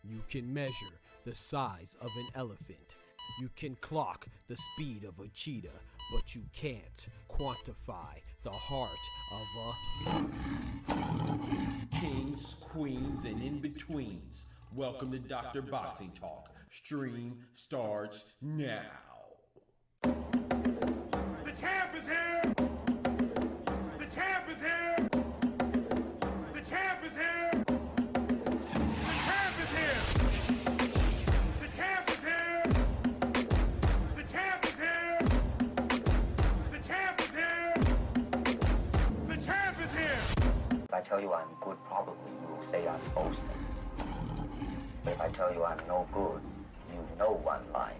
You can measure the size of an elephant. You can clock the speed of a cheetah, but you can't quantify the heart of a kings, queens, and in-betweens. Welcome to Dr. Boxing Talk. Stream starts now. The champ is here! The champ is here! The champ is here! The champ is here! The champ is here! The champ is here! The champ is here! The champ is here! If I tell you I'm good, probably you will say I'm boasting. If I tell you I'm no good, you know one line.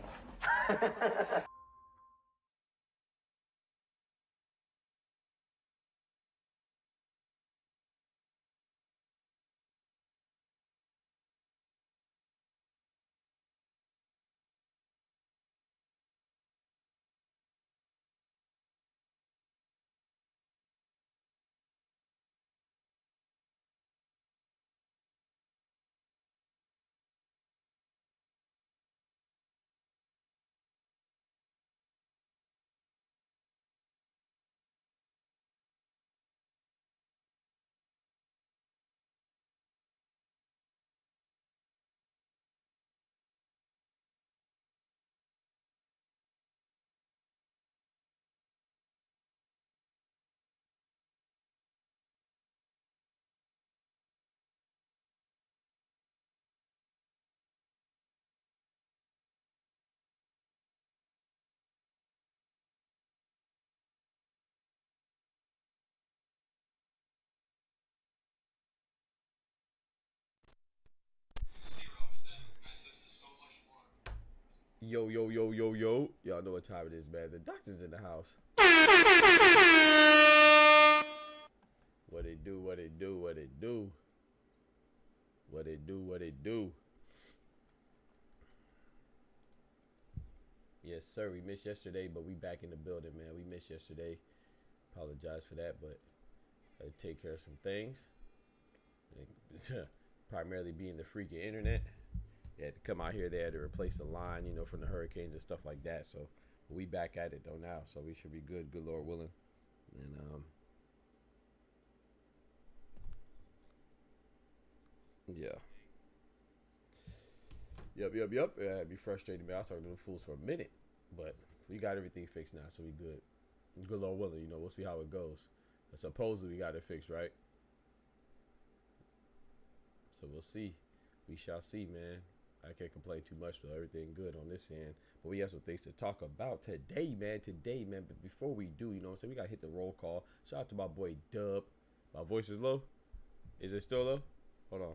Yo, yo, yo, yo, yo. Y'all know what time it is, man. The doctor's in the house. What it do, what it do, what it do. What it do, what it do. Yes, sir. We missed yesterday, but we back in the building, man. We missed yesterday. Apologize for that, but I had to take care of some things. Primarily being the freaking internet. They had to come out here. They had to replace the line, you know, from the hurricanes and stuff like that. So we back at it though now. So we should be good, good Lord willing. And yeah. Yep. It'd be frustrating, man. I was talking to them fools for a minute, but we got everything fixed now, so we good. Good Lord willing, you know, we'll see how it goes. But supposedly we got it fixed, right? So we'll see. We shall see, man. I can't complain too much, though. Everything good on this end. But we have some things to talk about today, man. But before we do, you know what I'm saying? We got to hit the roll call. Shout out to my boy Dub. My voice is low. Is it still low? Hold on.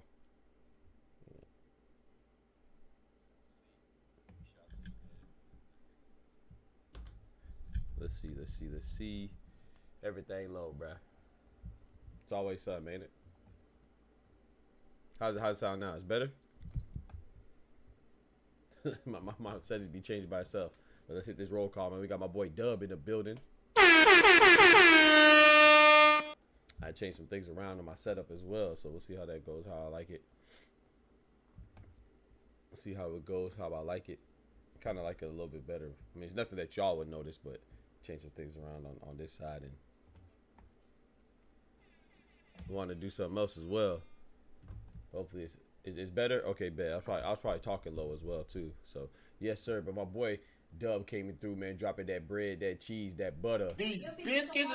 Let's see. Everything low, bruh. It's always something, ain't it? How's it sound now? It's better? my settings be changed by itself. But let's hit this roll call, man. We got my boy Dub in the building. I changed some things around in my setup as well, so we'll see how that goes, how I like it. We'll see how it goes, how I like it. Kind of like it a little bit better. I mean, it's nothing that y'all would notice, but change some things around on this side, and want to do something else as well. Hopefully it's better. Okay, bet. I was probably talking low as well too. So yes, sir. But my boy Dub came through, man, dropping that bread, that cheese, that butter. These biscuits.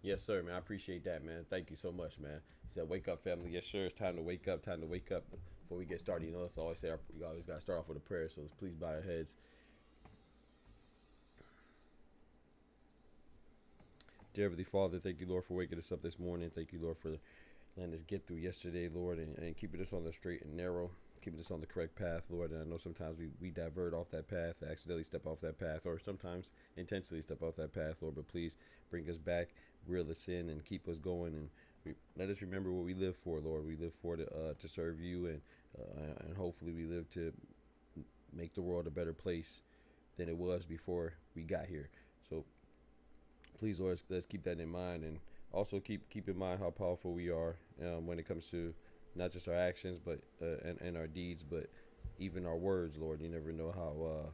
Yes, sir, man. I appreciate that, man. Thank you so much, man. He said, "Wake up, family." Yes, sir. It's time to wake up. Time to wake up. Before we get started, you know, I always say we always got to start off with a prayer. So please bow your heads. Dear Heavenly Father, thank you, Lord, for waking us up this morning. Thank you, Lord, for letting us get through yesterday, Lord, and keeping us on the straight and narrow, keeping us on the correct path, Lord. And I know sometimes we divert off that path, accidentally step off that path, or sometimes intentionally step off that path, Lord. But please bring us back, reel us in, and keep us going. And let us remember what we live for, Lord. We live for to serve you, and hopefully we live to make the world a better place than it was before we got here. So please, Lord, let's keep that in mind, and also keep in mind how powerful we are when it comes to not just our actions, but and our deeds, but even our words, Lord. You never know how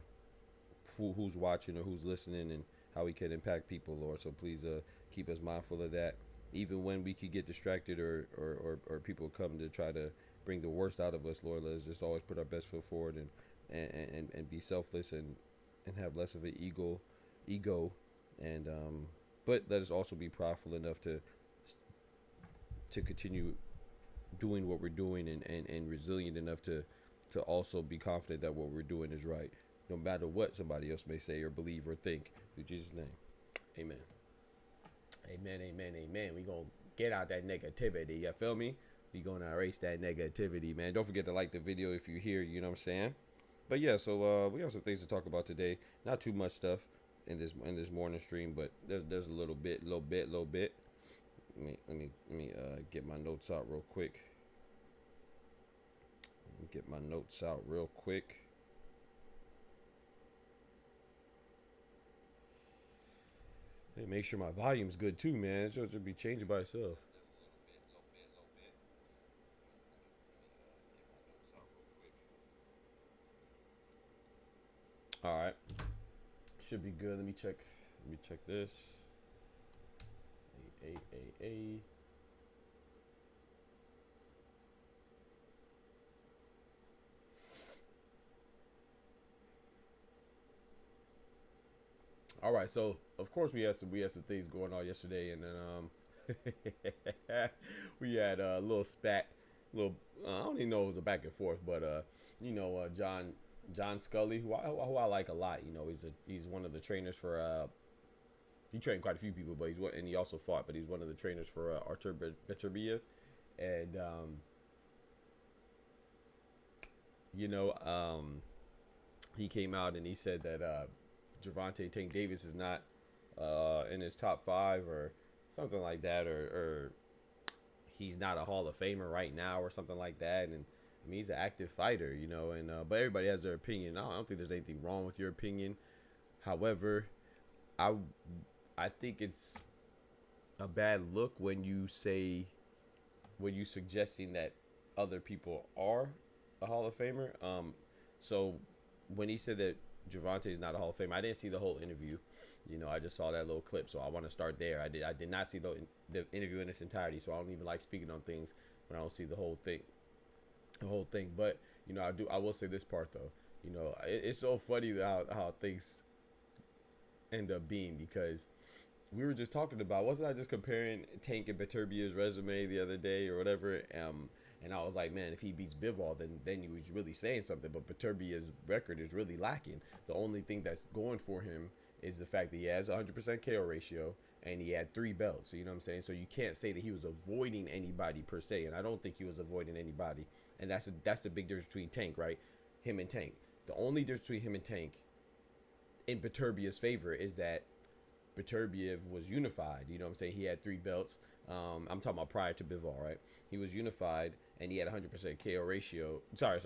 who's watching or who's listening, and how we can impact people, Lord. So please keep us mindful of that, even when we could get distracted or people come to try to bring the worst out of us, Lord. Let's just always put our best foot forward and be selfless and have less of an ego, and but let us also be prideful enough to continue doing what we're doing, and resilient enough to also be confident that what we're doing is right, no matter what somebody else may say or believe or think. Through Jesus' name, amen. Amen, amen, amen. We gonna get out that negativity, you feel me? We gonna erase that negativity, man. Don't forget to like the video if you're here, you know what I'm saying? But yeah, so we have some things to talk about today. Not too much stuff in this morning stream, but there's a little bit. Let me get my notes out real quick. Hey, make sure my volume's good too, man. It should be changing by itself. All right, should be good. Let me check this. A. All right, so of course we had some things going on yesterday, and then we had a little spat, I don't even know if it was a back and forth, but John Scully, who I like a lot. You know, he's one of the trainers for he trained quite a few people, but he also fought, but he's one of the trainers for Artur Beterbiev, and he came out and he said that Gervonta Tank Davis is not in his top 5 or something like that, or he's not a Hall of Famer right now or something like that. And I mean, he's an active fighter, you know, and but everybody has their opinion. I don't think there's anything wrong with your opinion. However, I think it's a bad look when you're suggesting that other people are a Hall of Famer. So when he said that Gervonta is not a Hall of Famer, I didn't see the whole interview. You know, I just saw that little clip, so I want to start there. I did not see the interview in its entirety, so I don't even like speaking on things when I don't see the whole thing. But you know, I will say this part though. You know, it's so funny how things end up being, because we were just talking about, wasn't I just comparing Tank and Beterbiev's resume the other day or whatever, And I was like, man, if he beats Bivol, then he was really saying something. But Beterbiev's record is really lacking. The only thing that's going for him is the fact that he has 100% KO ratio and he had 3 belts. You know what I'm saying? So you can't say that he was avoiding anybody per se. And I don't think he was avoiding anybody. And that's the big difference between Tank, right? Him and Tank. The only difference between him and Tank in Beterbiev's favor is that Beterbiev was unified. You know what I'm saying? He had 3 belts. I'm talking about prior to Bivol, right? He was unified and he had 100% KO ratio. Sorry.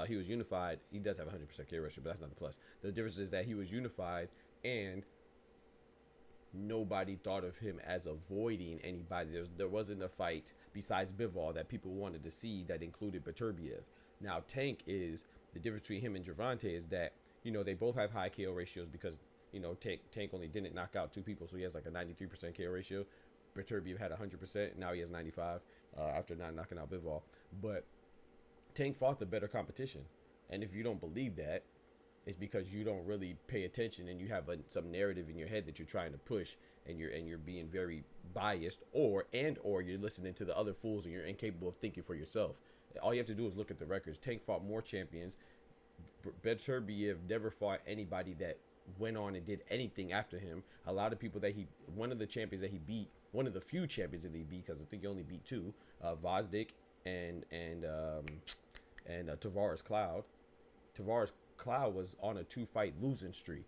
He was unified. He does have 100% KO ratio, but that's not the plus. The difference is that he was unified and nobody thought of him as avoiding anybody. There wasn't a fight besides Bivol that people wanted to see that included Beterbiev. Now, Tank is the difference between him and Gervonta is that, you know, they both have high KO ratios because, you know, Tank only didn't knock out 2 people, so he has like a 93% KO ratio. Beterbiev had 100%. Now he has 95 after not knocking out Bivol. But Tank fought the better competition. And if you don't believe that, it's because you don't really pay attention and you have some narrative in your head that you're trying to push and you're being very biased or you're listening to the other fools and you're incapable of thinking for yourself. All you have to do is look at the records. Tank fought more champions. Beterbiev never fought anybody that went on and did anything after him. A lot of people that one of the champions that he beat, one of the few champions that he beat, because I think he only beat 2, Vosdik and Tavares Cloud. Tavares Cloud was on a 2-fight losing streak,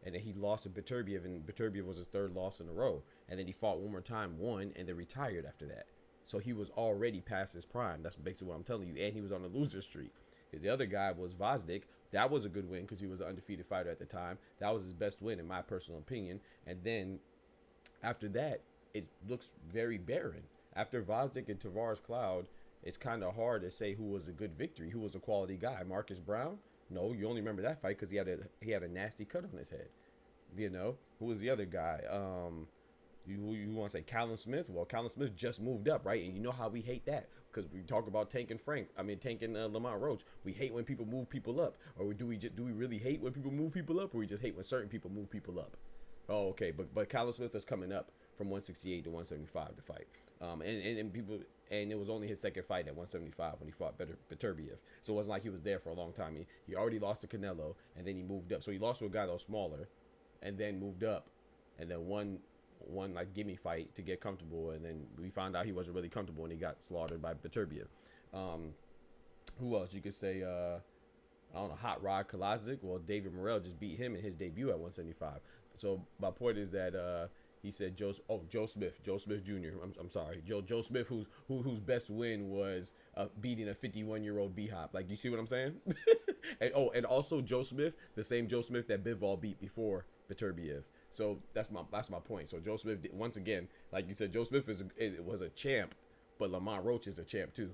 and then he lost to Beterbiev, and Beterbiev was his 3rd loss in a row. And then he fought one more time, won, and then retired after that. So he was already past his prime. That's basically what I'm telling you. And he was on a loser streak. The other guy was Vosdik. That was a good win because he was an undefeated fighter at the time. That was his best win in my personal opinion. And then after that, it looks very barren. After Vosdik and Tavares Cloud, it's kind of hard to say who was a good victory, who was a quality guy. Marcus Brown? No, you only remember that fight because he had a nasty cut on his head. You know, who was the other guy? You want to say Callum Smith? Well, Callum Smith just moved up, right? And you know how we hate that because we talk about Tank and Lamont Roach. We hate when people move people up, or do we really hate when people move people up, or we just hate when certain people move people up? Oh, okay, but Callum Smith is coming up from 168 to 175 to fight, and it was only his 2nd fight at 175 when he fought Beterbiev. So it wasn't like he was there for a long time. He already lost to Canelo, and then he moved up. So he lost to a guy that was smaller, and then moved up, and then won like gimme fight to get comfortable, and then we found out he wasn't really comfortable and he got slaughtered by Beterbiev. Who else you could say? I don't know, Hot Rod Kalazic. Well, David Morrell just beat him in his debut at 175. So my point is that he said Joe Smith Jr. I'm sorry, Joe Smith, whose best win was beating a 51-year-old B-Hop. Like, you see what I'm saying? and also Joe Smith, the same Joe Smith that Bivol beat before Beterbiev. So that's my point. So Joe Smith, once again, like you said, Joe Smith was a champ, but Lamont Roach is a champ too.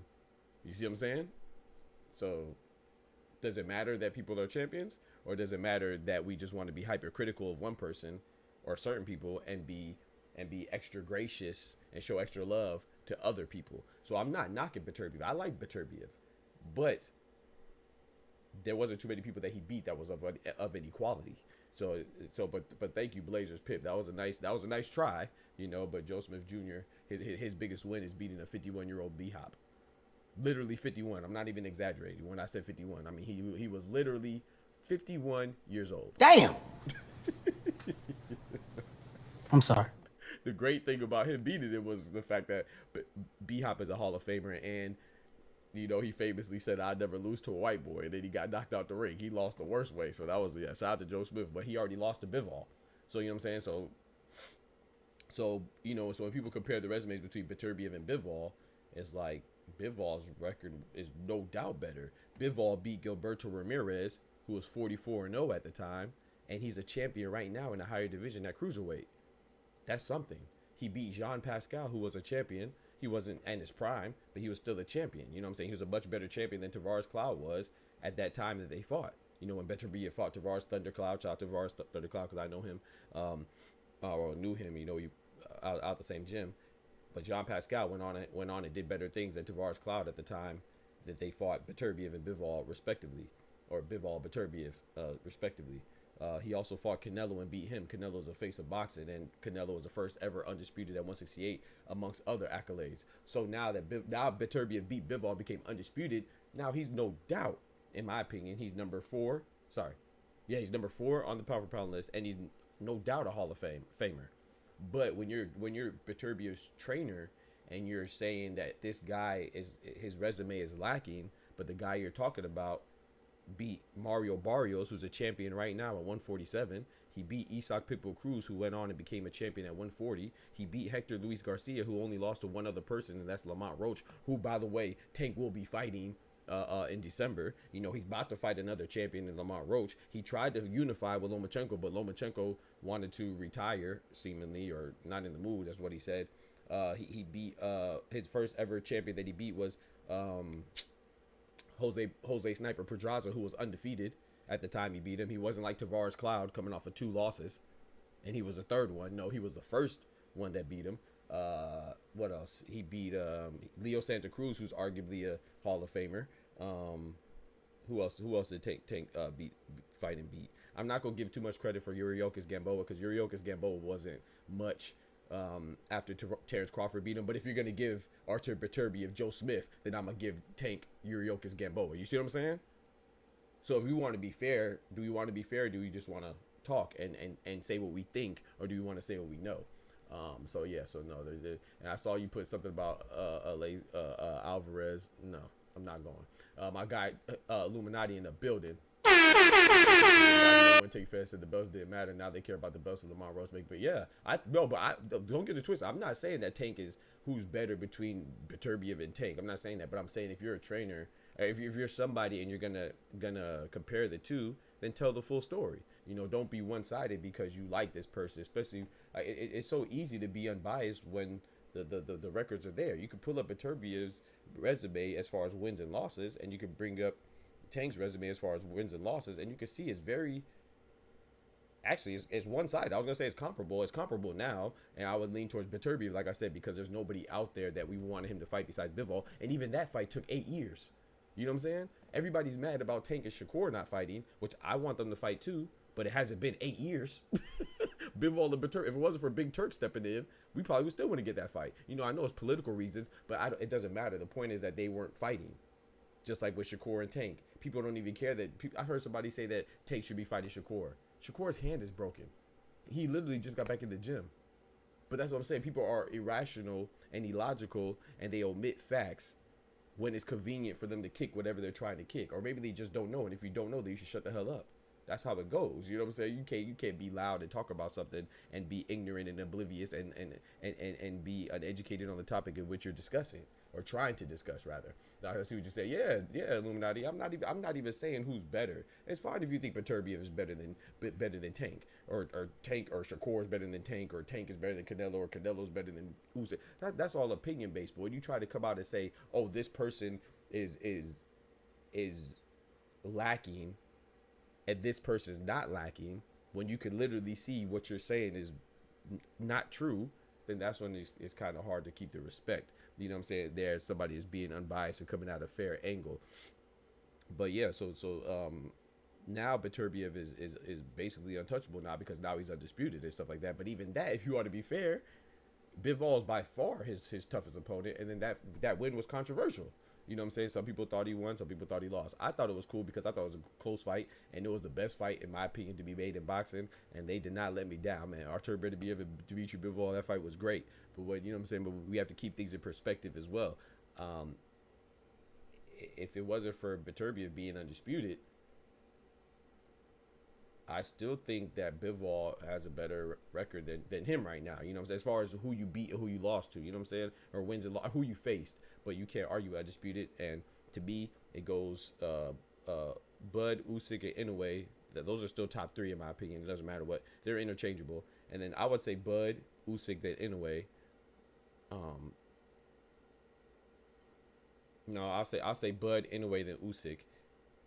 You see what I'm saying? So does it matter that people are champions, or does it matter that we just want to be hypercritical of one person or certain people and be extra gracious and show extra love to other people? So I'm not knocking Beterbiev. I like Beterbiev, but there wasn't too many people that he beat that was of any quality. But thank you, Blazers Pip. That was a nice try, you know. But Joe Smith Jr. his biggest win is beating a 51-year-old B-Hop. Literally 51. I'm not even exaggerating when I said 51. I mean, he was literally 51 years old. Damn. I'm sorry. The great thing about him beating it was the fact that B-Hop is a Hall of Famer, and you know, he famously said, "I'd never lose to a white boy," and then he got knocked out the ring. He lost the worst way, so that was shout out to Joe Smith, but he already lost to Bivol. So you know what I'm saying? So you know, so when people compare the resumes between Beterbiev and Bivol, it's like Bivol's record is no doubt better. Bivol beat Gilberto Ramirez, who was 44-0 at the time, and he's a champion right now in a higher division at cruiserweight. That's something. He beat Jean Pascal, who was a champion. He wasn't in his prime, but he was still a champion. You know what I'm saying? He was a much better champion than Tavares Cloud was at that time that they fought. You know, when Beterbiev fought Tavares Thundercloud, shout out to Tavares Thundercloud because I know him, or knew him. You know, out the same gym. But Jean Pascal went on and did better things than Tavares Cloud at the time that they fought Beterbiev and Bivol respectively, or Bivol Beterbiev respectively. He also fought Canelo and beat him. Canelo's a face of boxing, and Canelo was the first ever undisputed at 168, amongst other accolades. So now that Beterbiev beat Bivol, became undisputed. Now he's no doubt, in my opinion, he's number 4. Sorry, yeah, he's number 4 on the pound for pound list, and he's no doubt a Hall of Famer. But when you're Beterbiev's trainer and you're saying that this guy his resume is lacking, but the guy you're talking about beat Mario Barrios, who's a champion right now at 147. He beat Isaac Pitbull Cruz, who went on and became a champion at 140. He beat Hector Luis Garcia, who only lost to one other person, and that's Lamont Roach, who, by the way, Tank will be fighting in December. You know, he's about to fight another champion in Lamont Roach. He tried to unify with Lomachenko, but Lomachenko wanted to retire, seemingly, or not in the mood. That's what he said. He beat his first ever champion that he beat was Jose Sniper Pedraza, who was undefeated at the time he beat him. He wasn't like Tavares Cloud coming off of 2 losses, and he was the third one. No, he was the first one that beat him. What else? He beat Leo Santa Cruz, who's arguably a Hall of Famer. Who else did Tank fight and beat? I'm not gonna give too much credit for Yuriorkis Gamboa, because Yuriorkis Gamboa wasn't much after Terence Crawford beat him. But if you're gonna give Artur Beterbiev Joe Smith, then I'm gonna give Tank Yuriorkis Gamboa. You see what I'm saying? So if we want to be fair, do we want to be fair, or do we just want to talk and say what we think, or do we want to say what we know? So yeah, so no, and I saw you put something about Alvarez. No, I'm not going. My guy Illuminati in the building. Take fast said the belts didn't matter. Now they care about the belts of Lamont Roach make. But yeah, don't get the twist. I'm not saying that Tank is who's better between Beterbiev and Tank. I'm not saying that, but I'm saying if you're a trainer, or if you're somebody and you're gonna compare the two, then tell the full story. You know, don't be one-sided because you like this person. Especially, it's so easy to be unbiased when the records are there. You can pull up Beterbiev's resume as far as wins and losses, and you can bring up Tank's resume as far as wins and losses, and you can see it's very, actually, it's one side. I was gonna say it's comparable. It's comparable now, and I would lean towards Beterbiev, like I said, because there's nobody out there that we wanted him to fight besides Bivol, and even that fight took 8 years. You know what I'm saying? Everybody's mad about Tank and Shakur not fighting, which I want them to fight too, but it hasn't been 8 years. Bivol and Beterbiev, if it wasn't for Big Turk stepping in, we probably would still want to get that fight. You know, I know it's political reasons, but it doesn't matter. The point is that they weren't fighting. Just like with Shakur and Tank. People don't even care that. I heard somebody say that Tank should be fighting Shakur. Shakur's hand is broken. He literally just got back in the gym. But that's what I'm saying. People are irrational and illogical, and they omit facts when it's convenient for them to kick whatever they're trying to kick. Or maybe they just don't know. And if you don't know, then you should shut the hell up. That's how it goes. You know what I'm saying? You can't be loud and talk about something and be ignorant and oblivious and be uneducated on the topic in which you're discussing, or trying to discuss, rather. I see what you say. Yeah, Illuminati. I'm not even saying who's better. It's fine if you think Beterbiev is better than Tank, or Tank or Shakur is better than Tank, or Tank is better than Canelo, or Canelo's better than Usyk. That's all opinion based. But when you try to come out and say, oh, this person is lacking, and this person's not lacking, when you can literally see what you're saying is not true, then that's when it's kind of hard to keep the respect. You know what I'm saying? There, somebody is being unbiased and coming at a fair angle. But yeah, so now Beterbiev is basically untouchable now, because now he's undisputed and stuff like that. But even that, if you want to be fair, Bivol is by far his toughest opponent, and then that win was controversial. You know what I'm saying? Some people thought he won, some people thought he lost. I thought it was cool because I thought it was a close fight, and it was the best fight, in my opinion, to be made in boxing, and they did not let me down, man. Artur Beterbiev and Dmitry Bivol, that fight was great. But you know what I'm saying? But we have to keep things in perspective as well. If it wasn't for Beterbiev being undisputed, I still think that Bivol has a better record than him right now. You know what I'm saying? As far as who you beat and who you lost to, you know what I'm saying? Or wins and who you faced. But you can't argue undisputed. And to me, it goes Bud, Usyk, and Inoue. Those are still top 3 in my opinion. It doesn't matter what. They're interchangeable. And then I would say Bud, Usyk, then Inoue. No, I'll say Bud, Inoue, then Usyk.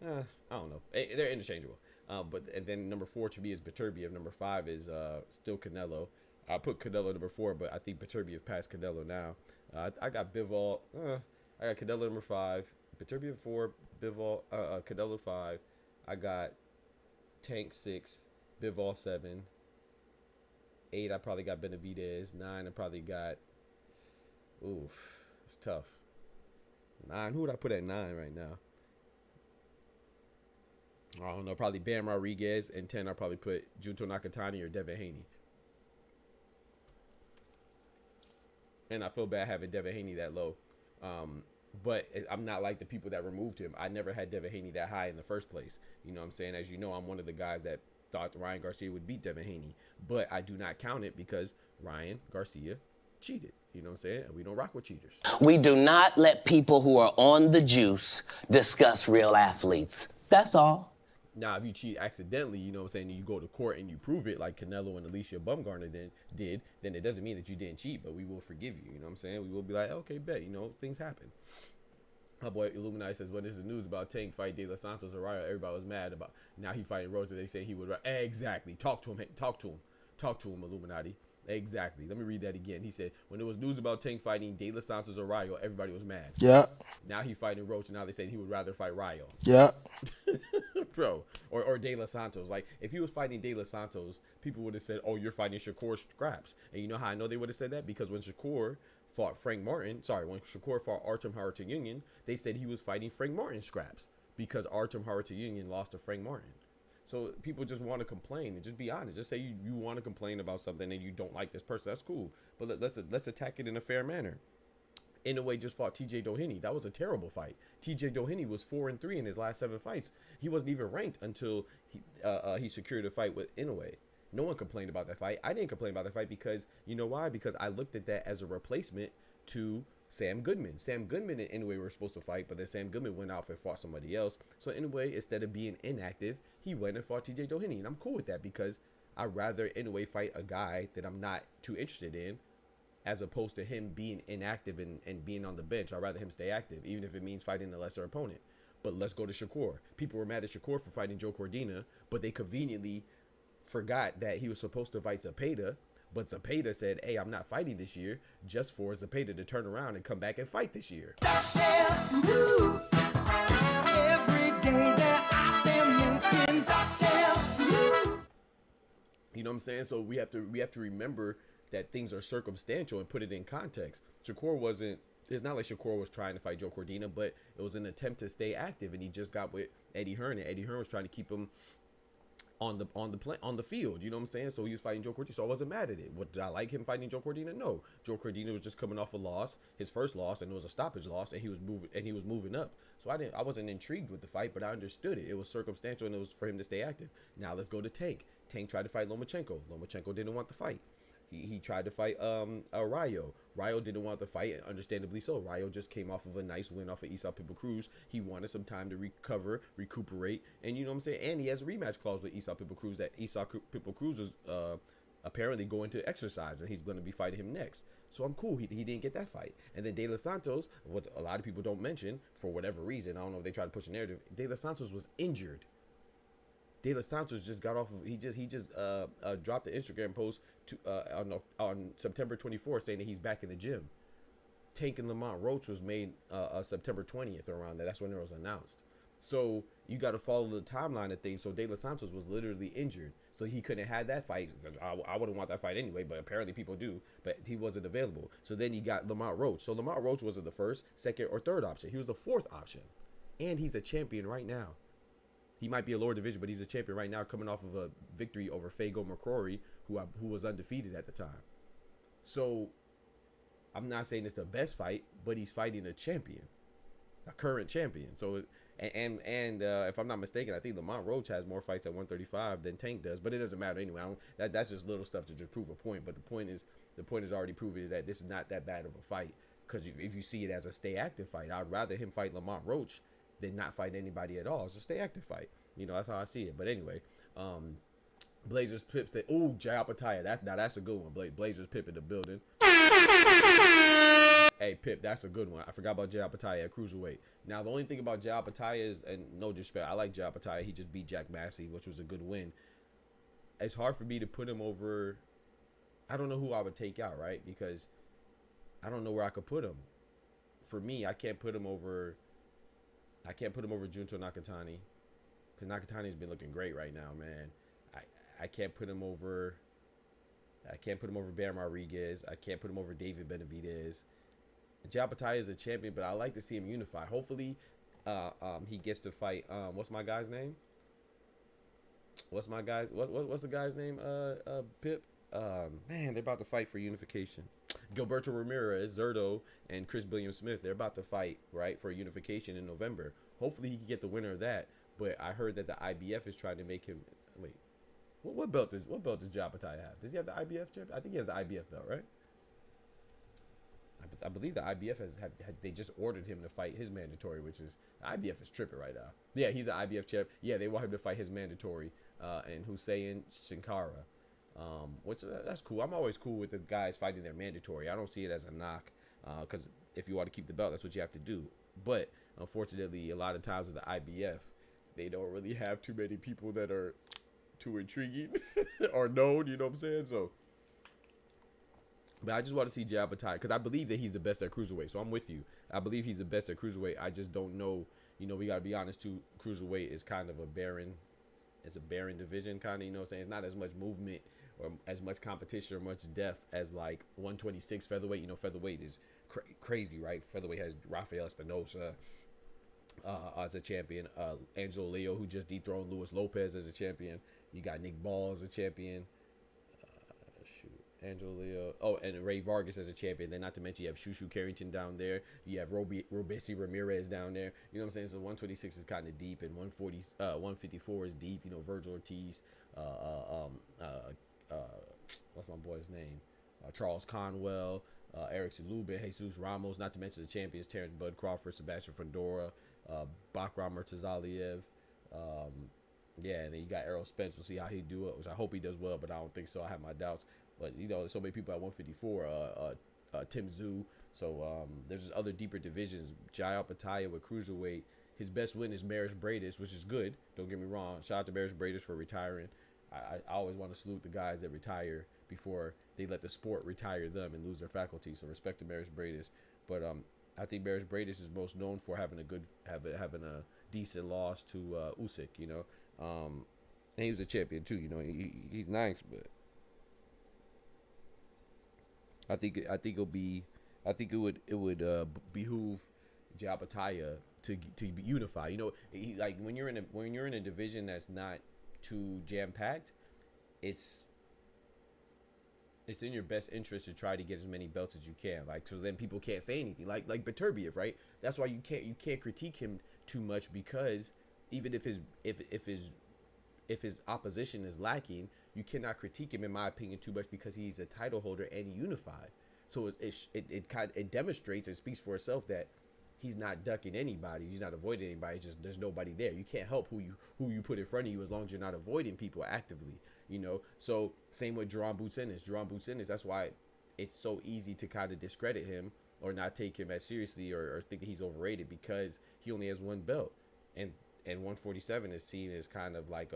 I don't know. They're interchangeable. And then number 4 to me is Beterbiev. Number 5 is still Canelo. I put Canelo number 4, but I think Beterbiev passed Canelo now. I got Bivol. I got Canelo number 5, Beterbiev 4, Bivol, Canelo 5. I got Tank 6, Bivol 7. 8, I probably got Benavidez. 9, I probably got. Oof, it's tough. 9, who would I put at 9 right now? I don't know, probably Bam Rodriguez. And 10, I'll probably put Junto Nakatani or Devin Haney. And I feel bad having Devin Haney that low. But I'm not like the people that removed him. I never had Devin Haney that high in the first place. You know what I'm saying? As you know, I'm one of the guys that thought Ryan Garcia would beat Devin Haney. But I do not count it because Ryan Garcia cheated. You know what I'm saying? And we don't rock with cheaters. We do not let people who are on the juice discuss real athletes. That's all. Now, if you cheat accidentally, you know what I'm saying, and you go to court and you prove it like Canelo and Alicia Bumgarner did, then it doesn't mean that you didn't cheat, but we will forgive you. You know what I'm saying? We will be like, okay, bet, you know, things happen. My boy Illuminati says, when this is news about Tank fight De Los Santos or Rayo, everybody was mad about now he fighting Rhodes, and they say he would. Exactly. Talk to him. Talk to him. Talk to him, Illuminati. Exactly. Let me read that again. He said, when there was news about Tank fighting De Los Santos or Rayo, everybody was mad. Yeah. Now he fighting Roach, and now they say he would rather fight Rayo. Yeah. Bro. Or De Los Santos. Like, if he was fighting De Los Santos, people would have said, oh, you're fighting Shakur Scraps. And you know how I know they would have said that? Because when Shakur fought when Shakur fought Artem Harutyunyan, they said he was fighting Frank Martin Scraps because Artem Harutyunyan lost to Frank Martin. So people just want to complain and just be honest. Just say you want to complain about something and you don't like this person. That's cool. But let's attack it in a fair manner. Inoue just fought TJ Doheny. That was a terrible fight. TJ Doheny was 4-3 in his last 7 fights. He wasn't even ranked until he secured a fight with Inoue. No one complained about that fight. I didn't complain about that fight because, you know why? Because I looked at that as a replacement to Sam Goodman. Sam Goodman and Inoue were supposed to fight, but then Sam Goodman went out and fought somebody else. So Inoue, instead of being inactive, he went and fought TJ Doheny. And I'm cool with that because I'd rather Inoue fight a guy that I'm not too interested in as opposed to him being inactive and being on the bench. I'd rather him stay active, even if it means fighting a lesser opponent. But let's go to Shakur. People were mad at Shakur for fighting Joe Cordina, but they conveniently forgot that he was supposed to fight Zepeda. But Zepeda said, hey, I'm not fighting this year, just for Zepeda to turn around and come back and fight this year. You know what I'm saying? So we have to remember that things are circumstantial and put it in context. It's not like Shakur was trying to fight Joe Cordina, but it was an attempt to stay active, and he just got with Eddie Hearn, and Eddie Hearn was trying to keep him on the field. You know what I'm saying? So he was fighting Joe Cordina. So I wasn't mad at it. Did I like him fighting Joe Cordina? No. Joe Cordina was just coming off a loss, his first loss, and it was a stoppage loss, and he was moving up. So I wasn't intrigued with the fight, but I understood it. It was circumstantial, and it was for him to stay active. Now let's go to Tank. Tank tried to fight Lomachenko. Lomachenko didn't want the fight. He tried to fight Rayo. Rayo didn't want the fight, and understandably so. Rayo just came off of a nice win off of Isaac Pitbull Cruz. He wanted some time to recuperate, and you know what I'm saying? And he has a rematch clause with Isaac Pitbull Cruz that Isaac Pitbull Cruz is apparently going to exercise, and he's going to be fighting him next. So I'm cool. He didn't get that fight. And then De Los Santos, what a lot of people don't mention, for whatever reason, I don't know if they try to push a narrative, De Los Santos was injured. De Los Santos just got off of he just dropped an Instagram post on September 24th saying that he's back in the gym. Tank and Lamont Roach was made September 20th around that. That's when it was announced. So you got to follow the timeline of things. So De Los Santos was literally injured, so he couldn't have that fight. I wouldn't want that fight anyway, but apparently people do. But he wasn't available. So then you got Lamont Roach. So Lamont Roach wasn't the first, second, or third option. He was the fourth option, and he's a champion right now. He might be a lower division, but he's a champion right now, coming off of a victory over Fago McCrory, who was undefeated at the time. So I'm not saying it's the best fight, but he's fighting a champion, a current champion. So and if I'm not mistaken, I think Lamont Roach has more fights at 135 than Tank does, but it doesn't matter anyway. That's just little stuff to just prove a point. But the point is already proven, is that this is not that bad of a fight, because if you see it as a stay active fight, I'd rather him fight Lamont Roach than not fight anybody at all. It's a stay active fight. You know, that's how I see it. But anyway, Blazers Pip said, "Ooh, Jai Apataya. That's a good one." Blazers Pip in the building. Hey Pip, that's a good one. I forgot about Jai Apataya at cruiserweight. Now the only thing about Jai Apataya is, and no disrespect, I like Jai Apataya. He just beat Jack Massey, which was a good win. It's hard for me to put him over. I don't know who I would take out, right? Because I don't know where I could put him. For me, I can't put him over Junto Nakatani, because Nakatani's been looking great right now, man. I can't put him over. I can't put him over Bam Rodriguez. I can't put him over David Benavidez. Japataya is a champion, but I like to see him unify. Hopefully, he gets to fight. What's my guy's name? What's the guy's name? Pip. Man, they're about to fight for unification. Gilberto Ramirez, Zurdo, and Chris William Smith. They're about to fight, right, for unification in November. Hopefully, he can get the winner of that. But I heard that the IBF is trying to make him. Wait, what belt does Japataya have? Does he have the IBF champ? I think he has the IBF belt, right? I believe the IBF they just ordered him to fight his mandatory, which is the IBF is tripping right now. Yeah, he's an IBF champ. Yeah, they want him to fight his mandatory and Hussein Shinkara, which that's cool. I'm always cool with the guys fighting their mandatory. I don't see it as a knock because if you want to keep the belt, that's what you have to do. But unfortunately, a lot of times with the IBF, they don't really have too many people that are too intriguing or known. You know what I'm saying? So. But I just want to see Japataya because I believe that he's the best at cruiserweight. So I'm with you. I believe he's the best at cruiserweight. I just don't know. You know, we got to be honest too. Cruiserweight is kind of a barren. It's a barren division, kind of. You know what I'm saying? It's not as much movement or as much competition or much depth as like 126 featherweight. You know, featherweight is crazy, right? Featherweight has Rafael Espinosa as a champion. Angelo Leo, who just dethroned Luis Lopez as a champion. You got Nick Ball as a champion. Angelo Leo. Oh, and Ray Vargas as a champion. Then not to mention you have Shushu Carrington down there. You have Robesi Ramirez down there. You know what I'm saying? So 126 is kind of deep, and 154 is deep. You know, Virgil Ortiz. What's my boy's name? Charles Conwell. Eric Lubin, Jesus Ramos. Not to mention the champions: Terence Bud Crawford, Sebastian Fundora, Bakram Murtazaliev. Yeah, and then you got Errol Spence. We'll see how he do it, which I hope he does well, but I don't think so. I have my doubts. But, you know, so many people at 154, Tim Tszyu. So there's just other deeper divisions. Japataya with cruiserweight. His best win is Maris Bradis, which is good. Don't get me wrong. Shout out to Maris Bradis for retiring. I always want to salute the guys that retire before they let the sport retire them and lose their faculty. So respect to Maris Bradis. But I think Maris Bradis is most known for having a decent loss to Usyk, you know. And he was a champion too, you know. He's nice, but I think it would behoove Japataya to unify. You know, like when you're in a division that's not too jam packed, it's in your best interest to try to get as many belts as you can. Like, so then people can't say anything. Like Beterbiev, right? That's why you can't critique him too much, because even if his opposition is lacking, you cannot critique him, in my opinion, too much, because he's a title holder and he unified. So it demonstrates and speaks for itself that he's not ducking anybody, he's not avoiding anybody. It's just there's nobody there. You can't help who you put in front of you as long as you're not avoiding people actively, you know. So same with Jerome Boots Ennis. That's why it's so easy to kind of discredit him or not take him as seriously or think that he's overrated, because he only has one belt, and 147 is seen as kind of like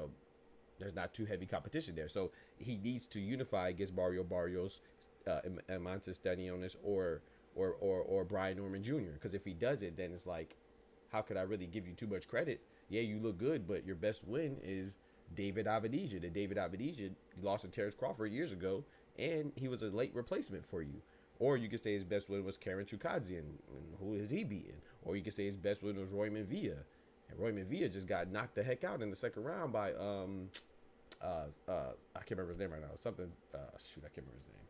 there's not too heavy competition there. So he needs to unify against Mario Barrios, Amantes Stanionis, or Brian Norman Jr. Because if he does it, then it's like, how could I really give you too much credit? Yeah, you look good, but your best win is David Avedija. The David Avedija lost to Terence Crawford years ago, and he was a late replacement for you. Or you could say his best win was Karen Chukadzian, and who is he beating? Or you could say his best win was Royman Villa. And Royman Villa just got knocked the heck out in the second round by I can't remember his name right now. Something I can't remember his name.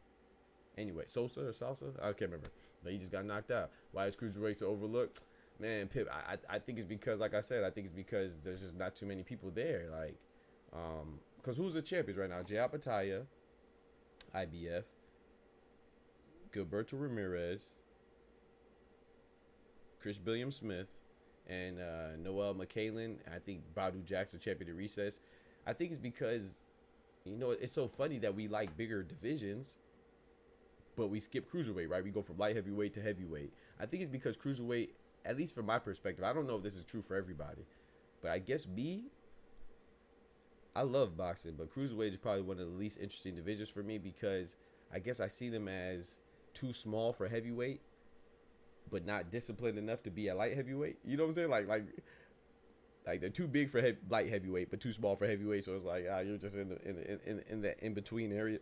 Anyway, Sosa or Salsa? I can't remember. But he just got knocked out. Why is cruiserweights overlooked? Man, Pip, I think it's because, like I said, I think it's because there's just not too many people there. Like, because who's the champions right now? Japataya, IBF, Gilberto Ramirez, Chris William Smith, and Noel McCallan. I think Badu Jackson, champion at Recess. I think it's because, you know, it's so funny that we like bigger divisions, but we skip cruiserweight, right? We go from light heavyweight to heavyweight. I think it's because cruiserweight, at least from my perspective, I don't know if this is true for everybody, but I guess I love boxing, but cruiserweight is probably one of the least interesting divisions for me, because I guess I see them as too small for heavyweight, but not disciplined enough to be a light heavyweight. You know what I'm saying? Like Like they're too big for light heavyweight, but too small for heavyweight. So it's like you're just in that in between area.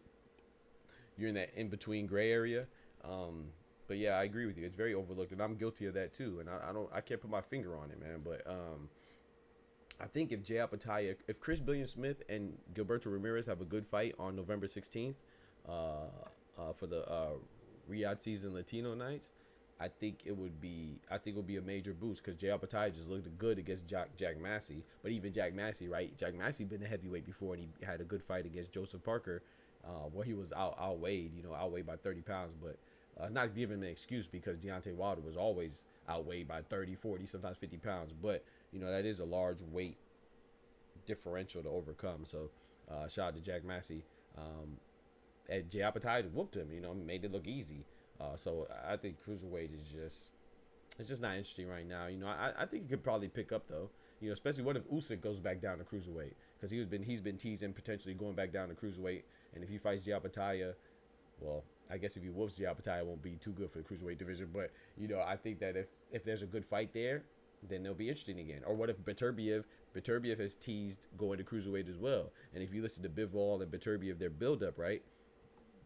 You're in that in between gray area. But yeah, I agree with you. It's very overlooked, and I'm guilty of that too. And I can't put my finger on it, man. But I think if if Chris Billion-Smith and Gilberto Ramirez have a good fight on November 16th, for the Riyadh season Latino nights, I think it would be a major boost because Jay Apataya just looked good against Jack Massey. But even Jack Massey, right? Jack Massey been a heavyweight before, and he had a good fight against Joseph Parker, where he was outweighed by 30 pounds. But it's not giving him an excuse because Deontay Wilder was always outweighed by 30, 40, sometimes 50 pounds. But that is a large weight differential to overcome. So shout out to Jack Massey. And Jay Apataya whooped him, made it look easy. So I think cruiserweight is just not interesting right now. I think he could probably pick up though. Especially what if Usyk goes back down to cruiserweight, because he's been teasing potentially going back down to cruiserweight. And if he fights Jay Apataya, well, I guess if he whoops Jay Apataya, it won't be too good for the cruiserweight division. But I think that if there's a good fight there, then they'll be interesting again. Or what if Beterbiev has teased going to cruiserweight as well? And if you listen to Bivol and Beterbiev, their build-up, right?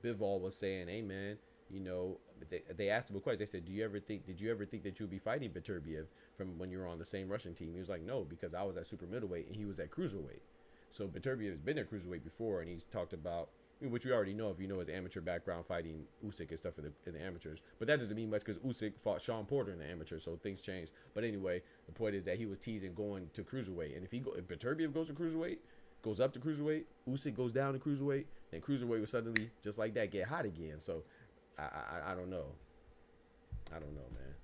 Bivol was saying, hey, man, they asked him a question. They said, did you ever think that you'd be fighting Beterbiev from when you were on the same Russian team? He was like, no, because I was at super middleweight and he was at cruiserweight. So Beterbiev has been at cruiserweight before, and he's talked about, which we already know if you know his amateur background fighting Usyk and stuff in the amateurs. But that doesn't mean much because Usyk fought Sean Porter in the amateurs, so things change. But anyway, the point is that he was teasing going to cruiserweight. And if Beterbiev goes to cruiserweight, goes up to cruiserweight, Usyk goes down to cruiserweight, then cruiserweight will suddenly, just like that, get hot again. So I don't know. I don't know, man.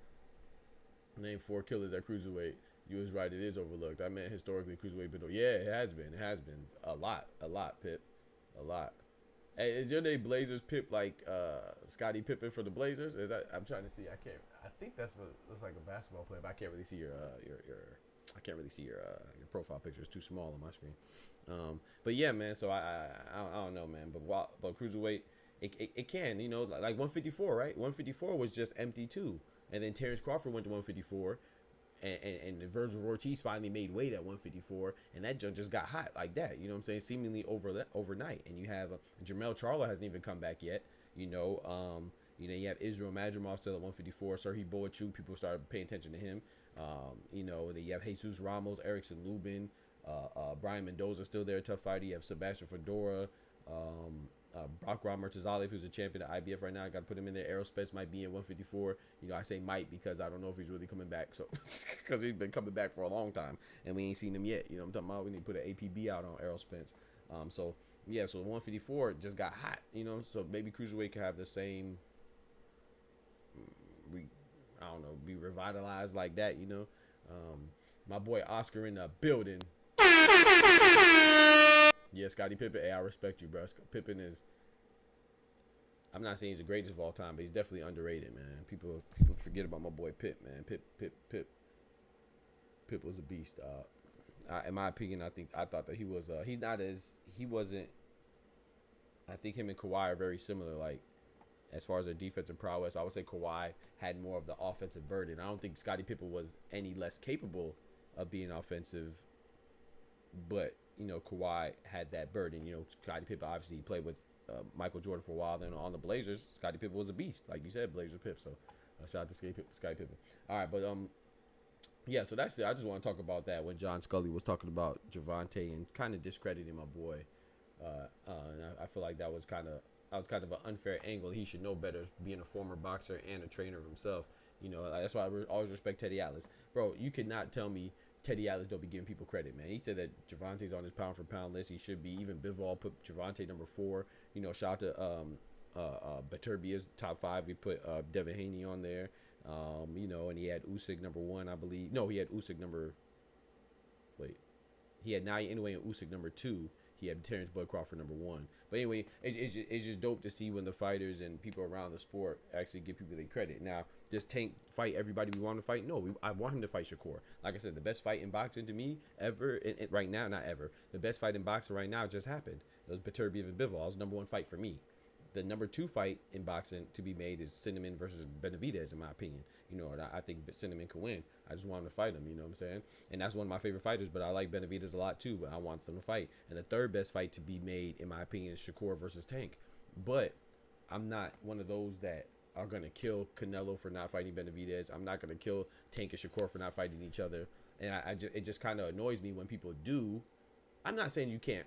Name 4 killers at cruiserweight. You was right, it is overlooked. I meant historically cruiserweight, but yeah, it has been. It has been a lot, Pip. A lot. Hey, is your name Blazers Pip like Scottie Pippen for the Blazers? Is that, I'm trying to see. I think that's what looks like a basketball player, but I can't really see your profile picture. It's too small on my screen. But yeah, man. So I don't know, man. But cruiserweight, it can, like 154, right? 154 was just empty too, and then Terence Crawford went to 154. And Virgil Ortiz finally made weight at 154, and that junk just got hot like that. You know what I'm saying? Seemingly overnight. And you have Jermell Charlo hasn't even come back yet. You have Israel Madrimov still at 154. Serhii Boachuk, people started paying attention to him. Then you have Jesus Ramos, Erickson Lubin, Brian Mendoza still there, tough fighter. You have Sebastian Fedora, BAKHRAM MURTAZALIEV, who's a champion at IBF right now. I got to put him in there. Aerospets might be in 154. I say might because I don't know if he's really coming back. So because he's been coming back for a long time and we ain't seen him yet. I'm talking about we need to put an APB out on Aerospets. So 154 just got hot. So maybe cruiserweight could have the same. Be revitalized like that. My boy Oscar in the building. Yeah, Scottie Pippen. Hey, I respect you, bro. Pippen is. I'm not saying he's the greatest of all time, but he's definitely underrated, man. People forget about my boy Pip, man. Pip was a beast. In my opinion, I thought that he was. He wasn't. I think him and Kawhi are very similar. Like, as far as their defensive prowess, I would say Kawhi had more of the offensive burden. I don't think Scottie Pippen was any less capable of being offensive, but Kawhi had that burden. Scottie Pippen obviously played with Michael Jordan for a while. Then on the Blazers, Scottie Pippen was a beast, like you said, Blazers Pip. So shout out to Scottie Pippen. All right, but yeah. So that's it. I just want to talk about that when John Scully was talking about Gervonta and kind of discrediting my boy. And I feel like that was kind of an unfair angle. He should know better, being a former boxer and a trainer himself. That's why I always respect Teddy Atlas, bro. You cannot tell me Teddy Atlas don't be giving people credit, man. He said that Gervonta's on his pound for pound list. He should be. Even Bivol put Gervonta number 4. Shout out to Beterbiev's top 5. We put Devin Haney on there. And he had Usyk number 1, I believe. No, he had Usyk number. Wait, he had Naya Inoue and Usyk number 2. He had Terrence Bud Crawford number 1. But anyway, it's just dope to see when the fighters and people around the sport actually give people their credit. Now, does Tank fight everybody we want to fight? No, I want him to fight Shakur. Like I said, the best fight in boxing to me ever, right now, not ever. The best fight in boxing right now just happened. It was Beterbiev and Bivol. It was number 1 fight for me. the number 2 fight in boxing to be made is Cinnamon versus Benavidez, in my opinion. You know, I think Cinnamon can win. I just want him to fight him, you know what I'm saying? And that's one of my favorite fighters, but I like Benavidez a lot too, but I want them to fight. And the third best fight to be made, in my opinion, is Shakur versus Tank. But I'm not one of those that are going to kill Canelo for not fighting Benavidez. I'm not going to kill Tank and Shakur for not fighting each other. And it just kind of annoys me when people do. I'm not saying you can't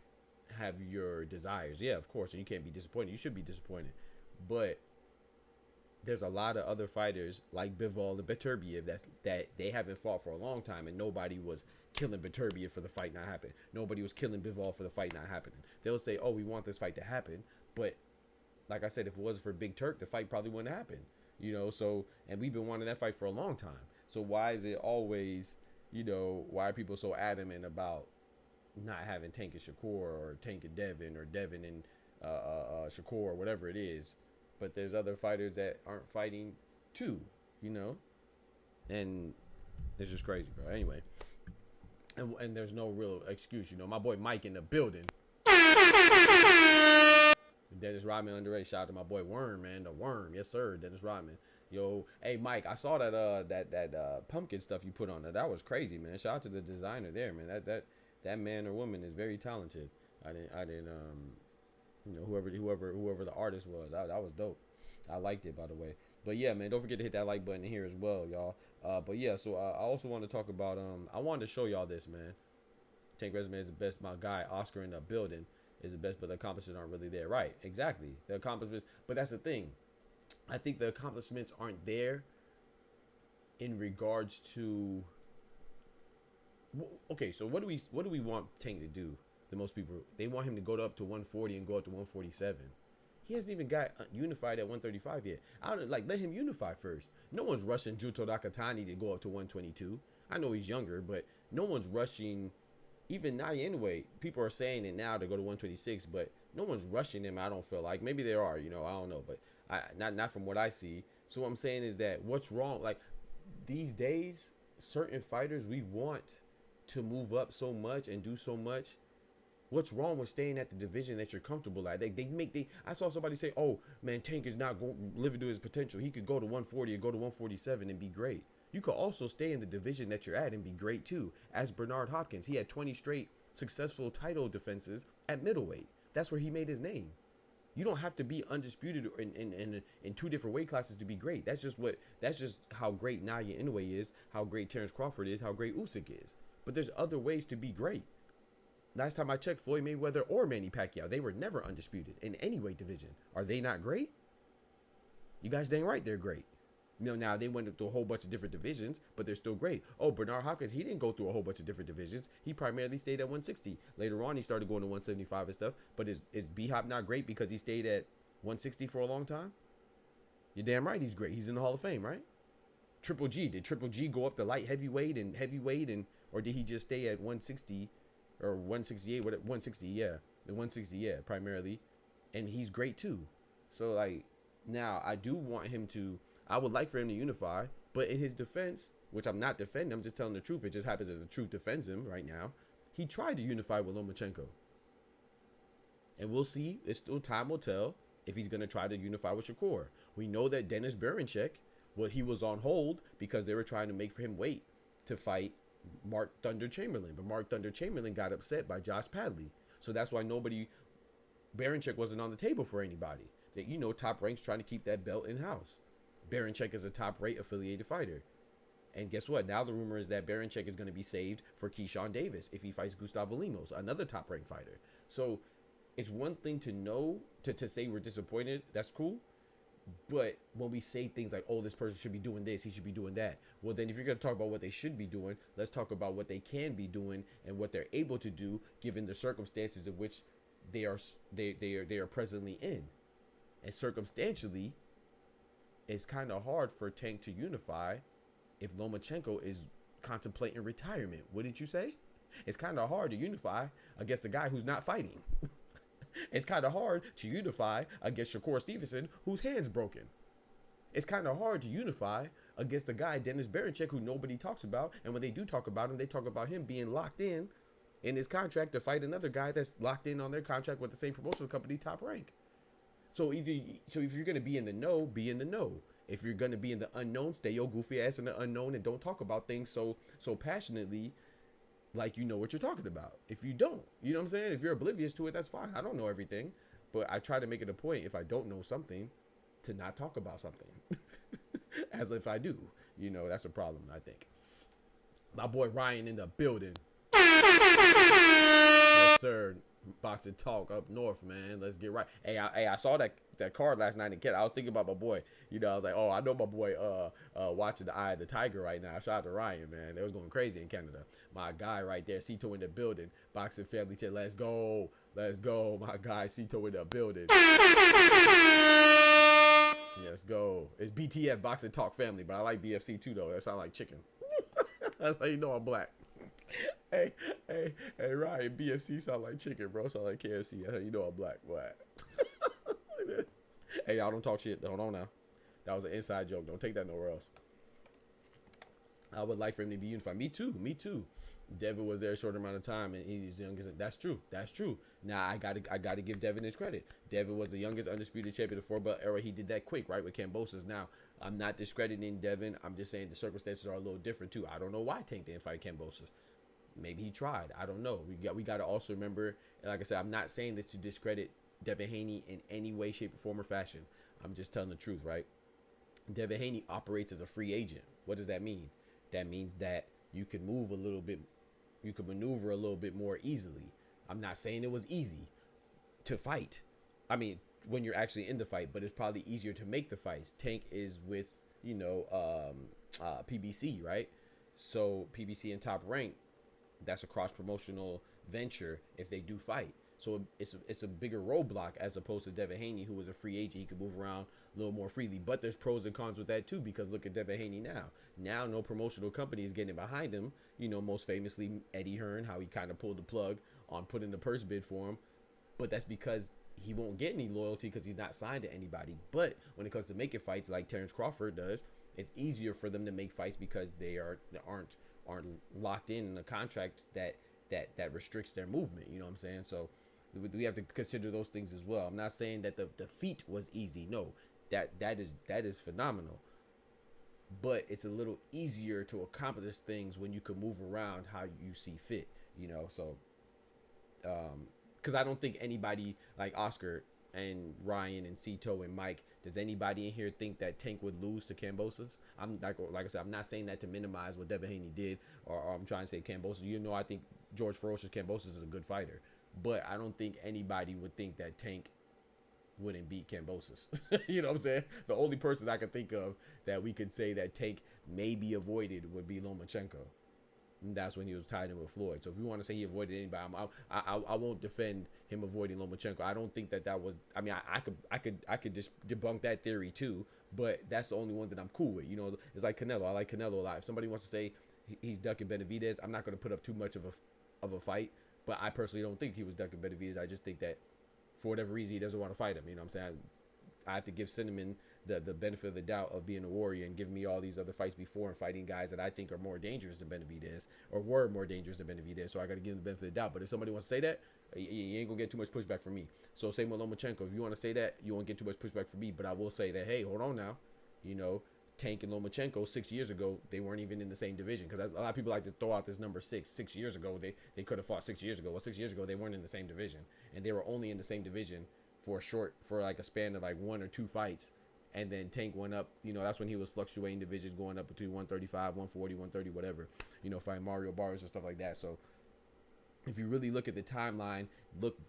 have your desires. Yeah, of course. And you can't be disappointed. You should be disappointed. But there's a lot of other fighters like Bivol and Beterbiev that they haven't fought for a long time, and nobody was killing Beterbiev for the fight not happening. Nobody was killing Bivol for the fight not happening. They'll say, oh, we want this fight to happen. But like I said, if it wasn't for Big Turk, the fight probably wouldn't happen. You know, so, and we've been wanting that fight for a long time. So why is it always, you know, why are people so adamant about not having Tank and Shakur, or Tank and Devin, or Devin and Shakur, or whatever it is? But there's other fighters that aren't fighting too, you know? And it's just crazy, bro. Anyway, and there's no real excuse, you know. My boy Mike in the building. Dennis Rodman underrated. Shout out to my boy Worm, man. The Worm. Yes, sir. Dennis Rodman. Yo, hey Mike, I saw that pumpkin stuff you put on there. That was crazy, man. Shout out to the designer there, man. That man or woman is very talented. I didn't you know, whoever the artist was, that was dope. I liked it, by the way. But yeah, man, don't forget to hit that like button here as well, y'all. But yeah, so I also want to talk about I wanted to show y'all this, man. Tank Resume is the best. My guy Oscar in the building is the best, but the accomplishments aren't really there. Right, exactly. The accomplishments, but that's the thing. I think the accomplishments aren't there in regards to. Okay, so what do we want Tank to do? The most people, they want him to go up to 140 and go up to 147. He hasn't even got unified at 135 yet. I don't let him unify first. No one's rushing Juto Nakatani to go up to 122. I know he's younger, but no one's rushing. Even Naya anyway, people are saying it now to go to 126, but no one's rushing him. I don't feel like. Maybe there are, you know, I don't know, but not from what I see. So what I'm saying is that what's wrong? Like these days, certain fighters we want to move up so much and do so much. What's wrong with staying at the division that you're comfortable at? I saw somebody say, "Oh man, Tank is not living to his potential. He could go to 140 or go to 147 and be great." You could also stay in the division that you're at and be great too. As Bernard Hopkins, he had 20 straight successful title defenses at middleweight. That's where he made his name. You don't have to be undisputed in 2 different weight classes to be great. That's just how great Naya Inoue is, how great Terence Crawford is, how great Usyk is. But there's other ways to be great. Last time I checked, Floyd Mayweather or Manny Pacquiao, they were never undisputed in any weight division. Are they not great? You guys dang right they're great. You know, now they went through a whole bunch of different divisions, but they're still great. Oh, Bernard Hopkins, he didn't go through a whole bunch of different divisions. He primarily stayed at 160. Later on, he started going to 175 and stuff. But is B-Hop not great because he stayed at 160 for a long time? You're damn right he's great. He's in the Hall of Fame, right? Triple G. Did Triple G go up to light heavyweight, or did he just stay at 160 or 168? 160, yeah. The 160, yeah, primarily. And he's great too. So, like, now I do want him to... I would like for him to unify, but in his defense, which I'm not defending, I'm just telling the truth. It just happens that the truth defends him right now. He tried to unify with Lomachenko. And we'll see. It's still time will tell if he's going to try to unify with Shakur. We know that Dennis Berinchyk, he was on hold because they were trying to make for him wait to fight Mark Thunder Chamberlain. But Mark Thunder Chamberlain got upset by Josh Padley. So that's why Berinchyk wasn't on the table for anybody. That, you know, Top Rank's trying to keep that belt in-house. Berinchyk is a top-rate affiliated fighter. And guess what? Now the rumor is that Berinchyk is going to be saved for Keyshawn Davis if he fights Gustavo Lemos, another top-ranked fighter. So it's one thing to know, to say we're disappointed. That's cool. But when we say things like, oh, this person should be doing this, he should be doing that. Well, then if you're going to talk about what they should be doing, let's talk about what they can be doing and what they're able to do given the circumstances in which they are presently in. And circumstantially, it's kind of hard for Tank to unify if Lomachenko is contemplating retirement. Wouldn't you say? It's kind of hard to unify against a guy who's not fighting. It's kind of hard to unify against Shakur Stevenson, whose hand's broken. It's kind of hard to unify against a guy, Dennis Berinchyk, who nobody talks about. And when they do talk about him, they talk about him being locked in his contract to fight another guy that's locked in on their contract with the same promotional company, Top Rank. So if you're gonna be in the know, be in the know. If you're gonna be in the unknown, stay your goofy ass in the unknown and don't talk about things so passionately, like you know what you're talking about. If you don't, you know what I'm saying? If you're oblivious to it, that's fine. I don't know everything, but I try to make it a point if I don't know something to not talk about something as if I do. You know, that's a problem, I think. My boy Ryan in the building. Yes, sir. Boxing talk up north, man. Let's get right. Hey, I saw that card last night in Canada. I was thinking about my boy. You know, I was like, oh, I know my boy watching the Eye of the Tiger right now. Shout out to Ryan, man. They was going crazy in Canada. My guy right there, Cito in the building. Boxing family chat. Let's go. Let's go. My guy Cito in the building. Let's go. It's BTF Boxing Talk family, but I like BFC too though. That sounds like chicken. That's how you know I'm black. Hey, Ryan, BFC sound like chicken, bro. Sound like KFC. That's how you know I'm black, boy. Hey, y'all don't talk shit. Hold on now. That was an inside joke. Don't take that nowhere else. I would like for him to be unified. Me too. Devin was there a short amount of time, and he's the youngest. That's true. Now I gotta give Devin his credit. Devin was the youngest undisputed champion of the 4-belt era. He did that quick, right, with Kambosos. Now I'm not discrediting Devin. I'm just saying the circumstances are a little different too. I don't know why Tank didn't fight Kambosos. Maybe he tried. I don't know. We got to also remember, like I said, I'm not saying this to discredit Devin Haney in any way, shape, or form or fashion. I'm just telling the truth, right? Devin Haney operates as a free agent. What does that mean? That means that you can move a little bit, you can maneuver a little bit more easily. I'm not saying it was easy to fight. I mean, when you're actually in the fight, but it's probably easier to make the fights. Tank is with, you know, PBC, right? So PBC and Top Rank, that's a cross-promotional venture if they do fight. So it's a bigger roadblock as opposed to Devin Haney, who was a free agent. He could move around a little more freely. But there's pros and cons with that too, because look at Devin Haney now. Now no promotional company is getting behind him. You know, most famously Eddie Hearn, how he kind of pulled the plug on putting the purse bid for him. But that's because he won't get any loyalty because he's not signed to anybody. But when it comes to making fights like Terence Crawford does, it's easier for them to make fights because they aren't locked in a contract that restricts their movement. You know what I'm saying? So we have to consider those things as well. I'm not saying that the feat was easy. No, that is phenomenal. But it's a little easier to accomplish things when you can move around how you see fit. You know, so because I don't think anybody like Oscar and Ryan and Cito and Mike, does anybody in here think that Tank would lose to Kambosos? I'm like I said, I'm not saying that to minimize what Devin Haney did, or I'm trying to say Kambosos. You know, I think George Ferocious Kambosos is a good fighter, but I don't think anybody would think that Tank wouldn't beat Kambosos. You know what I'm saying? The only person I could think of that we could say that Tank maybe avoided would be Lomachenko. And that's when he was tied in with Floyd. So if you want to say he avoided anybody, I won't defend him avoiding Lomachenko. I don't think that was. I mean, I could just debunk that theory too. But that's the only one that I'm cool with. You know, it's like Canelo. I like Canelo a lot. If somebody wants to say he's ducking Benavidez, I'm not going to put up too much of a fight. But I personally don't think he was ducking Benavidez. I just think that for whatever reason he doesn't want to fight him. You know what I'm saying? I have to give Cinnamon the benefit of the doubt of being a warrior and giving me all these other fights before and fighting guys that I think are more dangerous than Benavidez or were more dangerous than Benavidez. So I got to give him the benefit of the doubt. But if somebody wants to say that, you ain't going to get too much pushback from me. So same with Lomachenko. If you want to say that, you won't get too much pushback from me. But I will say that, hey, hold on now. You know, Tank and Lomachenko 6 years ago, they weren't even in the same division. Because a lot of people like to throw out this number 6. 6 years ago, they could have fought 6 years ago. Well, 6 years ago, they weren't in the same division. And they were only in the same division for like a span of like 1 or 2 fights. And then Tank went up, you know, that's when he was fluctuating divisions, going up between 135, 140, 130, whatever, you know, fighting Mario Barrios and stuff like that. So if you really look at the timeline,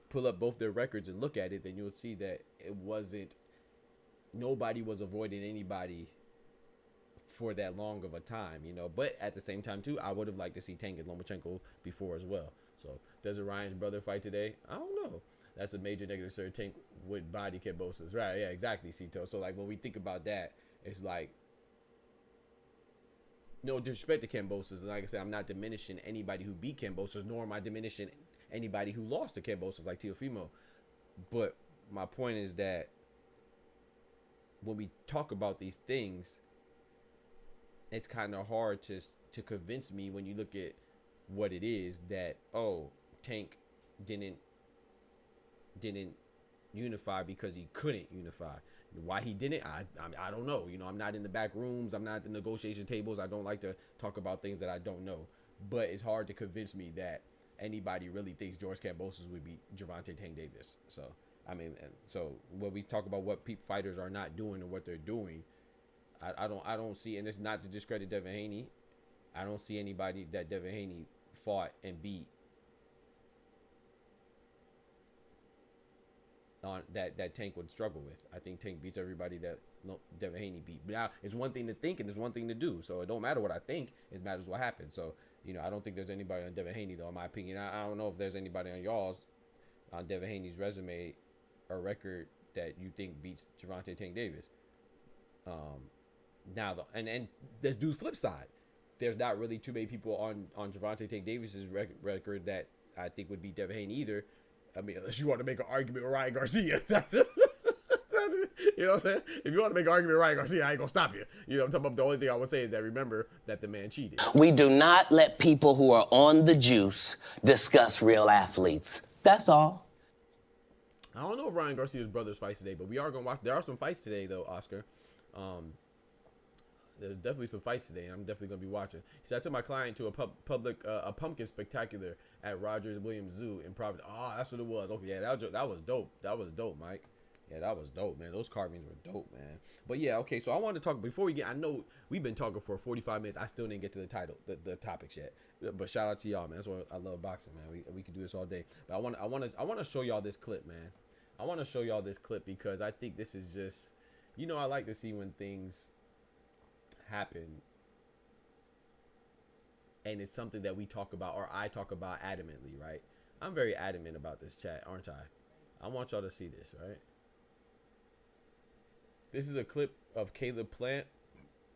pull up both their records and look at it, then you'll see that nobody was avoiding anybody for that long of a time, you know. But at the same time, too, I would have liked to see Tank and Lomachenko before as well. So does Ryan's brother fight today? I don't know. That's a major negative, sir. Tank would body Kambosos. Right, yeah, exactly, Cito. So, like, when we think about that, it's like, no disrespect to Kambosos. And like I said, I'm not diminishing anybody who beat Kambosos, nor am I diminishing anybody who lost to Kambosos like Teofimo. But my point is that when we talk about these things, it's kind of hard to convince me when you look at what it is that, oh, Tank didn't unify because he couldn't unify. Why he didn't, I don't know. You know, I'm not in the back rooms. I'm not at the negotiation tables. I don't like to talk about things that I don't know. But it's hard to convince me that anybody really thinks George Kambosos would beat Gervonta Tank Davis. So, I mean, so when we talk about what fighters are not doing and what they're doing, I don't see, and it's not to discredit Devin Haney. I don't see anybody that Devin Haney fought and beat on that Tank would struggle with. I think Tank beats everybody that Devin Haney beat. But now it's one thing to think and it's one thing to do. So it don't matter what I think. It matters what happens. So, you know, I don't think there's anybody on Devin Haney though, in my opinion. I don't know if there's anybody on y'all's on Devin Haney's resume or record that you think beats Gervonta Tank Davis. Now and the dude's flip side. There's not really too many people on Gervonta Tank Davis's record that I think would beat Devin Haney either. I mean, unless you want to make an argument with Ryan Garcia. You know what I'm saying? If you want to make an argument with Ryan Garcia, I ain't going to stop you. You know what I'm talking about? The only thing I would say is that remember that the man cheated. We do not let people who are on the juice discuss real athletes. That's all. I don't know if Ryan Garcia's brothers fights today, but we are going to watch. There are some fights today, though, Oscar. There's definitely some fights today, and I'm definitely going to be watching. He said, I took my client to a pumpkin spectacular at Rogers Williams Zoo in Providence. Oh, that's what it was. Okay, yeah, that was dope. That was dope, Mike. Yeah, that was dope, man. Those carvings were dope, man. But yeah, okay, so I wanted to talk, before we get, I know we've been talking for 45 minutes. I still didn't get to the topics yet. But shout out to y'all, man. That's why I love boxing, man. We can do this all day. But I want to show y'all this clip, man. I want to show y'all this clip because I think this is just, you know, I like to see when things happen and it's something that we talk about or I talk about adamantly, right? I'm very adamant about this, chat, aren't I? I want y'all to see this, right? This is a clip of Caleb Plant.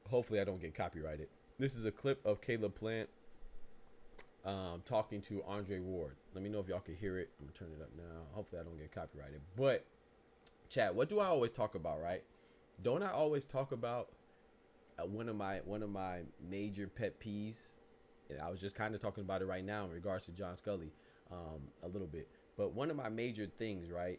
Hopefully I don't get copyrighted. This is a clip of Caleb Plant talking to Andre Ward. Let me know if y'all can hear it. I'm gonna turn it up now. Hopefully I don't get copyrighted. But chat, what do I always talk about, right? Don't I always talk about one of my major pet peeves? And I was just kind of talking about it right now in regards to John Scully a little bit. But one of my major things, right,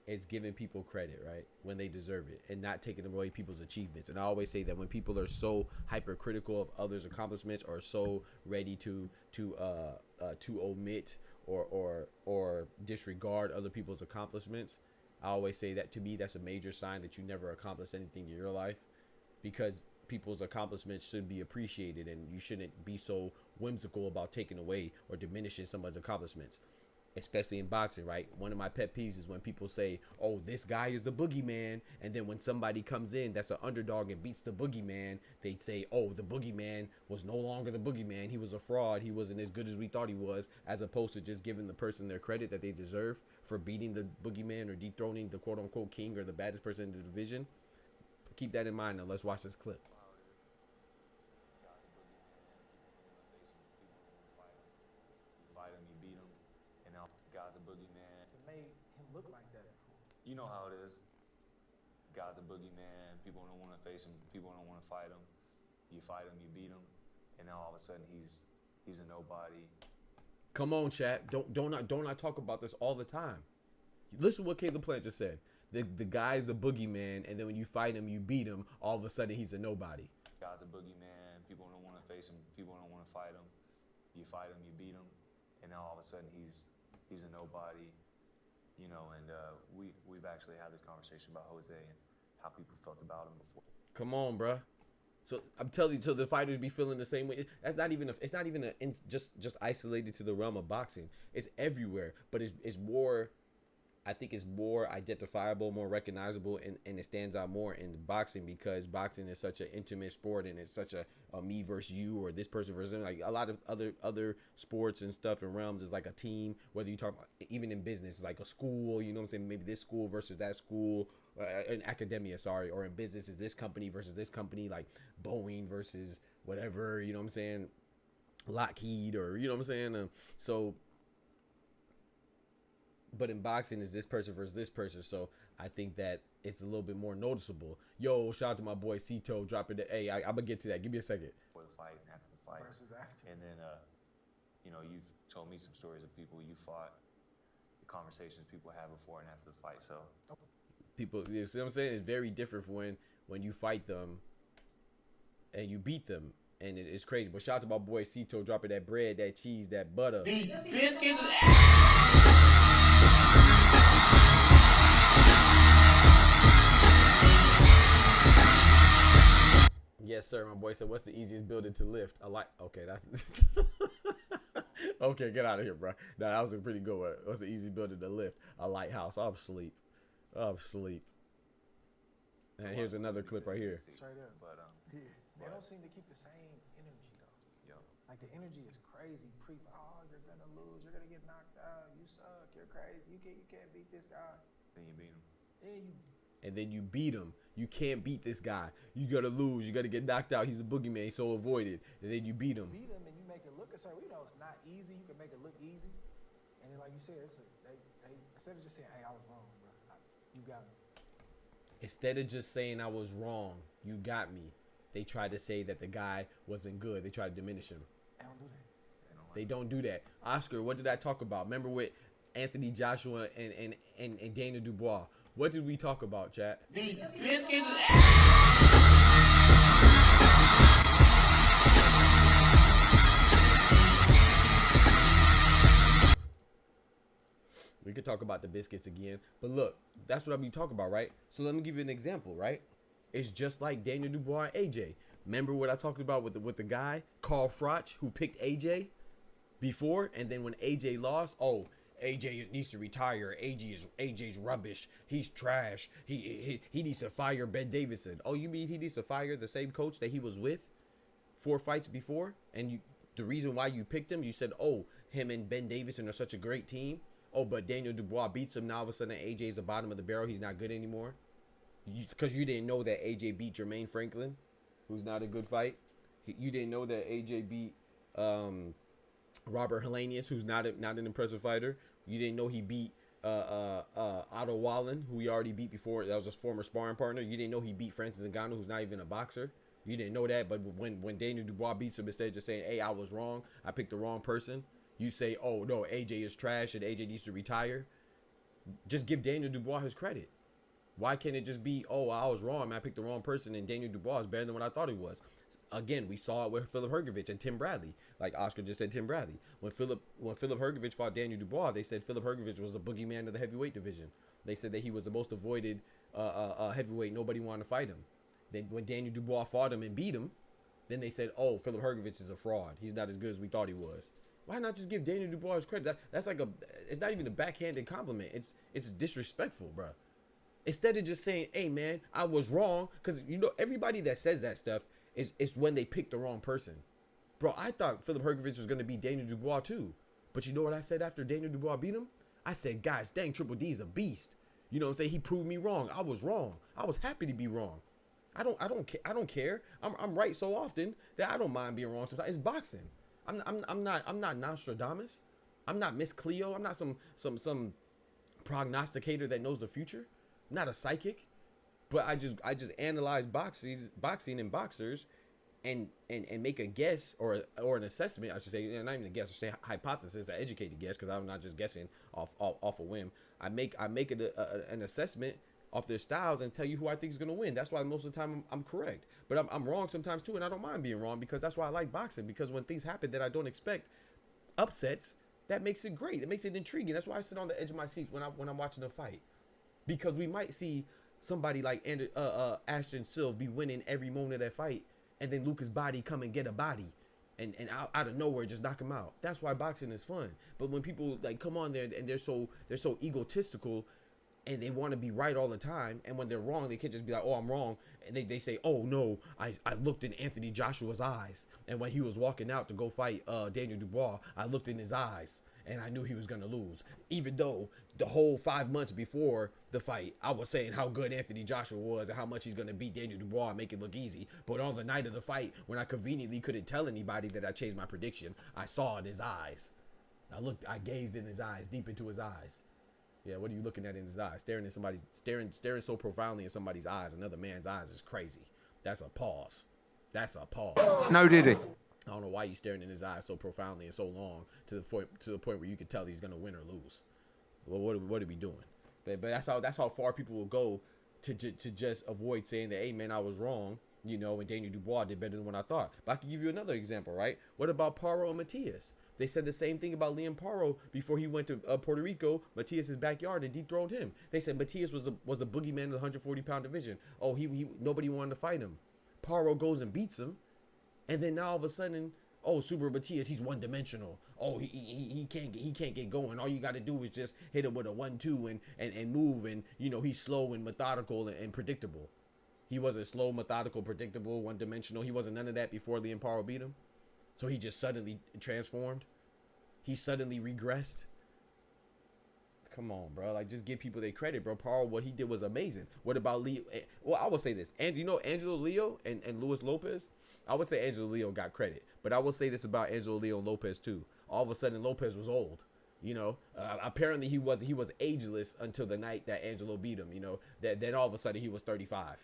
is giving people credit, right, when they deserve it and not taking away people's achievements. And I always say that when people are so hypercritical of others' accomplishments or so ready to omit or disregard other people's accomplishments, I always say that to me that's a major sign that you never accomplished anything in your life, because people's accomplishments should be appreciated and you shouldn't be so whimsical about taking away or diminishing someone's accomplishments, especially in boxing, right? One of my pet peeves is when people say, oh, this guy is the boogeyman, and then when somebody comes in that's an underdog and beats the boogeyman, they'd say, oh, the boogeyman was no longer the boogeyman, he was a fraud, he wasn't as good as we thought he was, as opposed to just giving the person their credit that they deserve for beating the boogeyman or dethroning the quote-unquote king or the baddest person in the division. Keep that in mind. Now let's watch this clip. Guy's a boogeyman. It made him look like that before. You know how it is. Guy's a boogeyman. People don't want to face him. People don't want to fight him. You fight him, you beat him, and now all of a sudden he's a nobody. Come on, chat. Don't I talk about this all the time? Listen to what Caleb Plant just said. The guy's a boogeyman, and then when you fight him, you beat him. All of a sudden he's a nobody. Guy's a boogeyman. People don't want to face him. People don't want to fight him. You fight him, you beat him, and now all of a sudden he's a nobody, you know, and we've actually had this conversation about Jose and how people felt about him before. Come on, bruh. So I'm telling you, so the fighters be feeling the same way. It's not even just isolated to the realm of boxing. It's everywhere, but it's more. I think it's more identifiable, more recognizable, and it stands out more in boxing because boxing is such an intimate sport and it's such a me versus you or this person versus them. Like a lot of other sports and stuff and realms is like a team, whether you talk about even in business, like a school, you know what I'm saying? Maybe this school versus that school, in academia, sorry, or in business is this company versus this company, like Boeing versus whatever, you know what I'm saying? Lockheed or, you know what I'm saying? But in boxing, is this person versus this person. So I think that it's a little bit more noticeable. Yo, shout out to my boy Cito dropping the. Hey, I'm gonna get to that. Give me a second. Before the fight and after the fight. Versus after. And then, you know, you've told me some stories of people you fought conversations people have before and after the fight. So People, you see what I'm saying? It's very different from when you fight them and you beat them. And it's crazy. But shout out to my boy Cito dropping that bread, that cheese, that butter. These biscuits. Yes, sir. My boy said, "What's the easiest building to lift?" Okay, that's okay. Get out of here, bro. Nah, that was a pretty good one. What's the easiest building to lift? A lighthouse. I'm asleep. And here's another clip right here. Straight up. But They don't seem to keep the same energy though. yo, Like the energy is crazy. You're gonna lose. You're gonna get knocked out. You suck. You're crazy. You can't beat this guy. then you beat him. Yeah, And then you beat him. You can't beat this guy. You gotta lose. You gotta get knocked out. He's a boogeyman, so avoided. And then you beat him. beat him and you make it look a certain. You know, it's not easy. You can make it look easy. And then, like you said, they instead of just saying, "Hey, I was wrong, bro. You got me." Instead of just saying I was wrong, you got me, they tried to say that the guy wasn't good. They tried to diminish him. They don't do that. They don't do that. Oscar, what did I talk about? Remember with Anthony Joshua and Daniel Dubois? What did we talk about, chat? These biscuits. We could talk about the biscuits again, but look, that's what I'm talking about, right? So let me give you an example, right? It's just like Daniel Dubois and AJ. Remember what I talked about with the guy, Carl Froch, who picked AJ before, and then when AJ lost, oh, AJ needs to retire. AJ's rubbish. He's trash. He needs to fire Ben Davison. Oh, you mean he needs to fire the same coach that he was with 4 fights before? And the reason why you picked him, you said, oh, him and Ben Davison are such a great team. Oh, but Daniel Dubois beats him. Now all of a sudden AJ's the bottom of the barrel. He's not good anymore. Because you didn't know that AJ beat Jermaine Franklin, who's not a good fight. You didn't know that AJ beat Robert Helenius, who's not an impressive fighter. You didn't know he beat Otto Wallen, who he already beat before. That was his former sparring partner. You didn't know he beat Francis Ngannou, who's not even a boxer. You didn't know that. But when Daniel Dubois beats him, instead of just saying, hey, I was wrong, I picked the wrong person, you say, oh, no, AJ is trash and AJ needs to retire. Just give Daniel Dubois his credit. Why can't it just be, oh, I was wrong, man, I picked the wrong person, and Daniel Dubois is better than what I thought he was? Again, we saw it with Philip Hrgovic and Tim Bradley. Like Oscar just said, Tim Bradley. When Philip Hrgovic fought Daniel Dubois, they said Philip Hrgovic was the boogeyman of the heavyweight division. They said that he was the most avoided heavyweight. Nobody wanted to fight him. Then when Daniel Dubois fought him and beat him, then they said, oh, Philip Hrgovic is a fraud. He's not as good as we thought he was. Why not just give Daniel Dubois his credit? That's like it's not even a backhanded compliment. It's disrespectful, bro. Instead of just saying, hey, man, I was wrong. Because, you know, everybody that says that stuff is when they pick the wrong person. Bro, I thought Philip Hrgovic was going to beat Daniel Dubois too. But you know what I said after Daniel Dubois beat him? I said, guys, dang, Triple D's a beast. You know what I'm saying? He proved me wrong. I was wrong. I was happy to be wrong. I don't care. I'm right so often that I don't mind being wrong sometimes. It's boxing. I'm not Nostradamus. I'm not Miss Cleo. I'm not some prognosticator that knows the future. I'm not a psychic. But I just analyze boxing and boxers and make a guess or an assessment, I should say, not even a guess, or say hypothesis, an educated guess, because I'm not just guessing off a whim. I make an assessment off their styles and tell you who I think is going to win. That's why most of the time I'm correct. But I'm wrong sometimes too, and I don't mind being wrong, because that's why I like boxing, because when things happen that I don't expect, upsets, that makes it great. It makes it intriguing. That's why I sit on the edge of my seat when I'm watching a fight, because we might see somebody like Ashton Silva be winning every moment of that fight, and then Lucas Body come and get a body and out of nowhere just knock him out. That's why boxing is fun. But when people like come on there and they're so egotistical and they want to be right all the time, and when they're wrong, they can't just be like, oh, I'm wrong, and they say, oh no, I looked in Anthony Joshua's eyes, and when he was walking out to go fight Daniel Dubois, I looked in his eyes and I knew he was gonna lose, even though the whole 5 months before the fight I was saying how good Anthony Joshua was and how much he's gonna beat Daniel Dubois and make it look easy. But on the night of the fight, when I conveniently couldn't tell anybody that I changed my prediction, I saw in his eyes. I gazed in his eyes, deep into his eyes. Yeah, what are you looking at in his eyes? Staring so profoundly in somebody's eyes, another man's eyes, is crazy. That's a pause. That's a pause. No, did he? I don't know why you staring in his eyes so profoundly and so long to the point where you can tell he's gonna win or lose. Well, what are we doing? But that's how far people will go to just avoid saying that, hey man, I was wrong, you know, and Daniel Dubois did better than what I thought. But I can give you another example, right? What about Paro and Matias? They said the same thing about Liam Paro before he went to Puerto Rico, Matias' backyard, and dethroned him. They said Matias was a boogeyman of the 140-pound division. Oh, he nobody wanted to fight him. Paro goes and beats him, and then now all of a sudden, oh, Super Matias, he's one-dimensional. Oh, he can't get going. All you got to do is just hit him with a 1-2 and move, and you know he's slow and methodical and predictable. He wasn't slow, methodical, predictable, one-dimensional. He wasn't none of that before Liam Paro beat him. So he just suddenly transformed. He suddenly regressed. Come on, bro. Like, just give people their credit, bro. Paro, what he did was amazing. What about Leo? Well, I will say this. And you know, Angelo Leo and Luis Lopez, I would say Angelo Leo got credit. But I will say this about Angelo Leo and Lopez, too. All of a sudden, Lopez was old. You know, apparently he was ageless until the night that Angelo beat him. You know, then all of a sudden he was 35.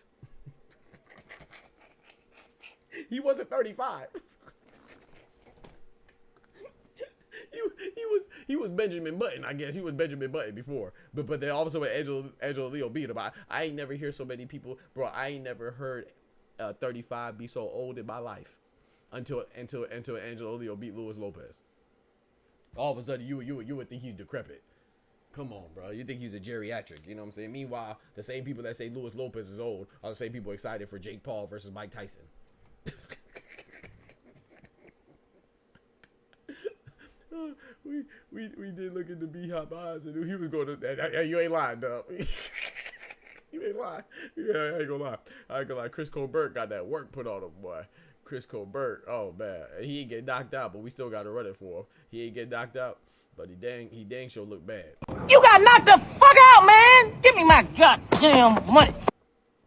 He wasn't 35. He was Benjamin Button, I guess. He was Benjamin Button before. But then all of a sudden Angelo Leo beat him. I ain't never hear so many people, bro. I ain't never heard 35 be so old in my life until Angelo Leo beat Luis Lopez. All of a sudden you would think he's decrepit. Come on, bro. You think he's a geriatric, you know what I'm saying? Meanwhile, the same people that say Luis Lopez is old are the same people excited for Jake Paul versus Mike Tyson. We did look at the B-Hop eyes and he was going to. Hey, you ain't lying, dog. You ain't lying. Yeah, I ain't gonna lie. Chris Colbert got that work put on him, boy. Chris Colbert, oh man, he ain't get knocked out, but we still got to run it for him. He ain't get knocked out, but he dang sure look bad. You got knocked the fuck out, man. Give me my goddamn money.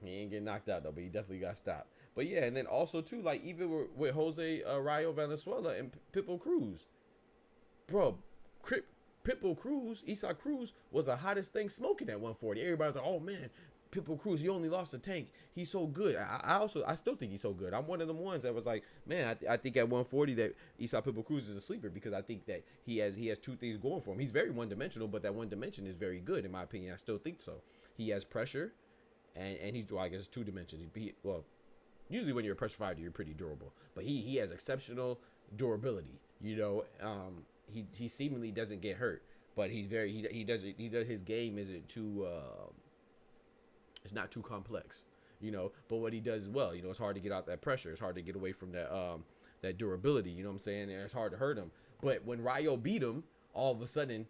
He ain't get knocked out though, but he definitely got stopped. But yeah, and then also too, like even with Jose Rayo Valenzuela and Pitbull Cruz. Bro, Pitbull Cruz, Isaac Cruz was the hottest thing smoking at 140. Everybody's like, oh man, Pitbull Cruz, he only lost a tank. He's so good. I still think he's so good. I'm one of them ones that was like, man, I think at 140 that Isaac Pitbull Cruz is a sleeper because I think that he has two things going for him. He's very one-dimensional, but that one dimension is very good in my opinion. I still think so. He has pressure, and he's, well, I guess, two dimensions. Well, usually when you're a pressure fighter, you're pretty durable, but he has exceptional durability. You know, he seemingly doesn't get hurt, but he does his game isn't too it's not too complex, you know, but what he does well, you know, it's hard to get out that pressure, it's hard to get away from that durability, you know what I'm saying, and it's hard to hurt him. But when Rayo beat him, all of a sudden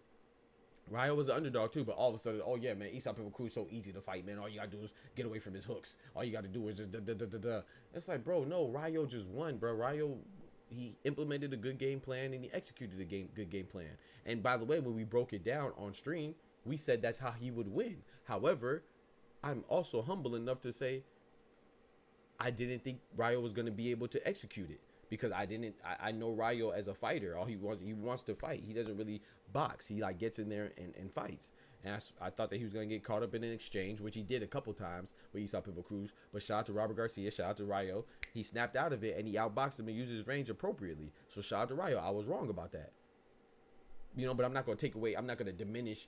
Rayo was an underdog too, but all of a sudden, oh yeah, man, Isaac Pitbull Cruz so easy to fight, man. All you gotta do is get away from his hooks. All you gotta do is just da. It's like, bro, no, Rayo just won, bro. Rayo, he implemented a good game plan and he executed a good game plan. And by the way, when we broke it down on stream, we said that's how he would win. However, I'm also humble enough to say I didn't think Rayo was going to be able to execute it because I know Rayo as a fighter. All he wants to fight. He doesn't really box. He like gets in there and fights. And I thought that he was going to get caught up in an exchange, which he did a couple times with Isaac Pitbull Cruz. But shout out to Robert Garcia, shout out to Rayo. He snapped out of it and he outboxed him and used his range appropriately. So shout out to Rayo. I was wrong about that. You know, but I'm not going to take away, I'm not going to diminish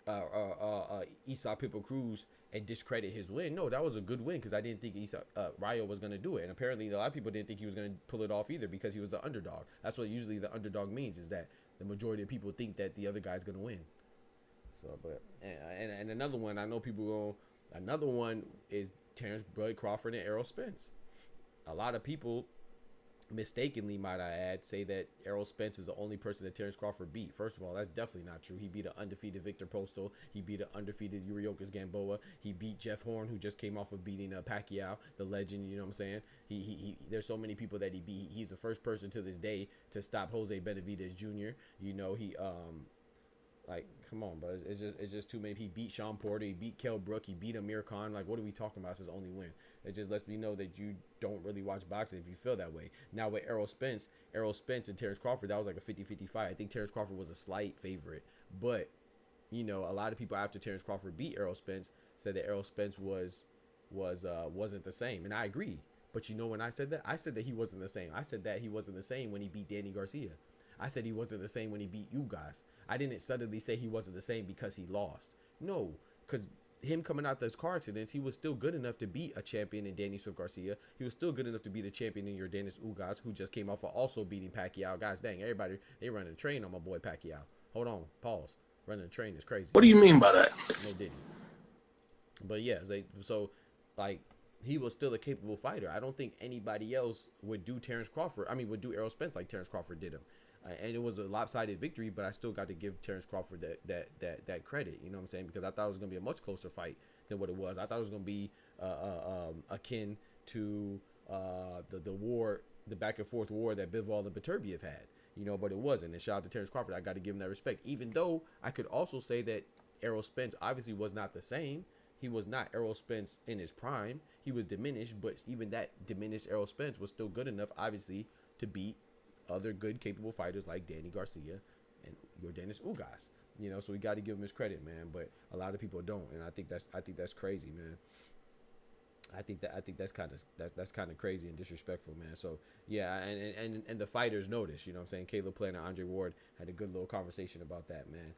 Isaac Pitbull Cruz and discredit his win. No, that was a good win because I didn't think Rayo was going to do it. And apparently a lot of people didn't think he was going to pull it off either because he was the underdog. That's what usually the underdog means, is that the majority of people think that the other guy's going to win. So, but, and another one, I know people another one is Terence Crawford and Errol Spence. A lot of people mistakenly, might I add, say that Errol Spence is the only person that Terence Crawford beat. First of all, that's definitely not true. He beat an undefeated Victor Postal. He beat an undefeated Yuriorkis Gamboa. He beat Jeff Horn, who just came off of beating Pacquiao, the legend. You know what I'm saying? He there's so many people that he beat. He's the first person to this day to stop Jose Benavidez Jr. You know, like, come on, bro. It's just too many. He beat Sean Porter. He beat Kell Brook. He beat Amir Khan. Like, what are we talking about? It's his only win. It just lets me know that you don't really watch boxing if you feel that way. Now, with Errol Spence and Terence Crawford, that was like a 50-50 fight. I think Terence Crawford was a slight favorite. But, you know, a lot of people after Terence Crawford beat Errol Spence said that Errol Spence wasn't the same. And I agree. But you know when I said that? I said that he wasn't the same. I said that he wasn't the same when he beat Danny Garcia. I said he wasn't the same when he beat you guys. I didn't suddenly say he wasn't the same because he lost. No, because him coming out those car accidents, he was still good enough to beat a champion in Danny Swift Garcia. He was still good enough to beat a champion in your Dennis Ugas, who just came off of also beating Pacquiao. Guys, dang, everybody, they running a train on my boy Pacquiao. Hold on, pause. Running a train is crazy. What do you mean by that? No diddy. But yeah, so like he was still a capable fighter. I don't think anybody else would do Terence Crawford. I mean, would do Errol Spence like Terence Crawford did him. And it was a lopsided victory, but I still got to give Terence Crawford that credit. You know what I'm saying? Because I thought it was going to be a much closer fight than what it was. I thought it was going to be akin to the war, the back and forth war that Bivol and Beterbiev had. You know, but it wasn't. And shout out to Terence Crawford. I got to give him that respect. Even though I could also say that Errol Spence obviously was not the same. He was not Errol Spence in his prime. He was diminished, but even that diminished Errol Spence was still good enough, obviously, to beat other good, capable fighters like Danny Garcia and your Dennis Ugas. You know, so we got to give him his credit, man. But a lot of people don't, and I think that's crazy, man. I think that's kind of crazy and disrespectful, man. So yeah, and the fighters noticed. You know what I'm saying? Caleb Plant and Andre Ward had a good little conversation about that, man.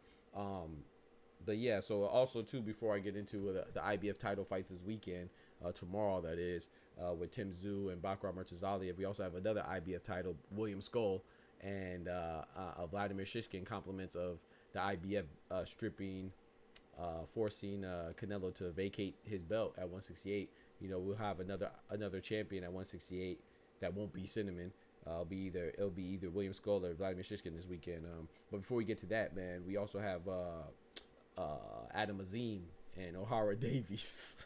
But yeah, so also too, before I get into the IBF title fights this weekend, tomorrow that is, with Tszyu and Bakram Murtazaliev, we also have another IBF title, William Scull and Vladimir Shishkin, compliments of the IBF forcing Canelo to vacate his belt at 168. You know, we'll have another champion at 168 that won't be Cinnamon. It'll be either William Scull or Vladimir Shishkin this weekend. But before we get to that, man, we also have Adam Azim and O'Hara Davies.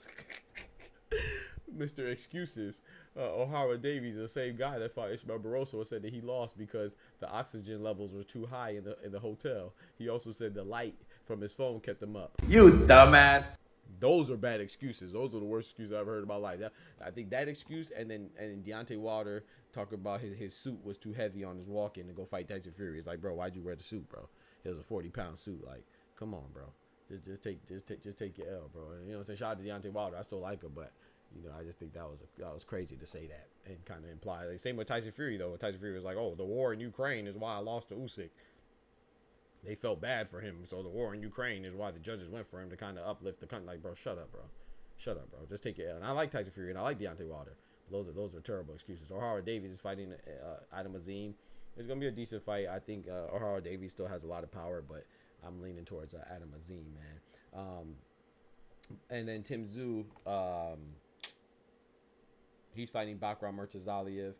Mr. Excuses. O'Hara Davies, the same guy that fought Ishmael Barroso, said that he lost because the oxygen levels were too high in the hotel. He also said the light from his phone kept him up. You dumbass. Those are bad excuses. Those are the worst excuses I've heard in my life. I think that excuse, and then Deontay Wilder talking about his suit was too heavy on his walk-in to go fight Tyson Fury. It's like, bro, why'd you wear the suit, bro? It was a 40-pound suit. Like, come on, bro. Just take your L, bro. And, you know what I'm saying? Shout out to Deontay Wilder. I still like him, but you know, I just think that was crazy to say that and kind of imply. Like, same with Tyson Fury though. Tyson Fury was like, oh, the war in Ukraine is why I lost to Usyk. They felt bad for him, so the war in Ukraine is why the judges went for him to kind of uplift the country. Like, bro, shut up, bro. Shut up, bro. Just take your L. And I like Tyson Fury and I like Deontay Wilder. Those are terrible excuses. O'Hara Davies is fighting Adam Azim. It's gonna be a decent fight. I think O'Hara Davies still has a lot of power, but I'm leaning towards Adam Azim, man. And then Tszyu, he's fighting Bakram Murtazaliev.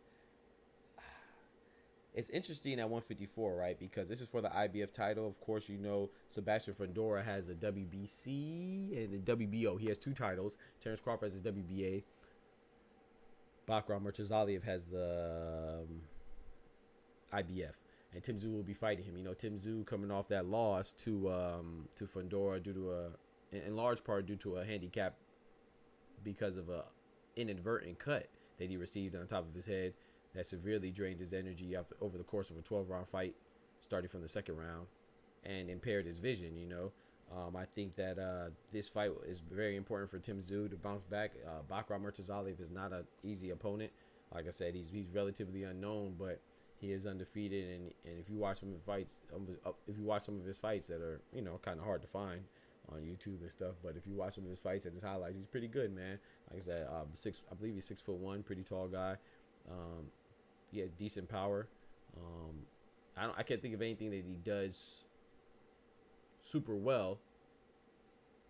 It's interesting at 154, right? Because this is for the IBF title. Of course, you know, Sebastian Fundora has the WBC and the WBO. He has two titles. Terence Crawford has the WBA. Bakram Murtazaliev has the IBF. And Tszyu will be fighting him. You know, Tszyu coming off that loss to Fundora due to in large part due to a handicap because of a inadvertent cut that he received on top of his head that severely drained his energy over the course of a 12-round fight, starting from the second round, and impaired his vision. You know, I think that this fight is very important for Tszyu to bounce back. Bakram Murtazaliev is not an easy opponent. Like I said, he's relatively unknown, but he is undefeated. And if you watch some of his fights, that are, you know, kind of hard to find on YouTube and stuff, but if you watch some of his fights and his highlights, he's pretty good, man. Like I said, I believe he's 6'1", pretty tall guy. He has decent power. I can't think of anything that he does super well,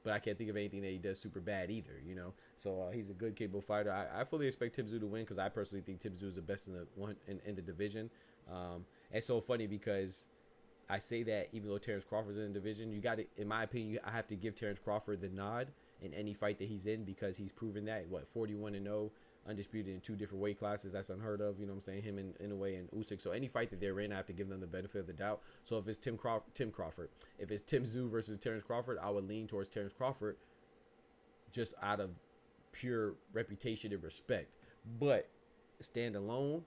but I can't think of anything that he does super bad either, you know. So he's a good, capable fighter. I fully expect Tszyu to win because I personally think Tszyu is the best in the division. It's so funny because I say that even though Terence Crawford's in the division, you got to, in my opinion, I have to give Terence Crawford the nod in any fight that he's in because he's proven that, 41-0, undisputed in 2 different weight classes. That's unheard of, you know what I'm saying, him and Inoue and Usyk. So any fight that they're in, I have to give them the benefit of the doubt. So if it's Tim Crawford, if it's Tszyu versus Terence Crawford, I would lean towards Terence Crawford just out of pure reputation and respect. But stand alone,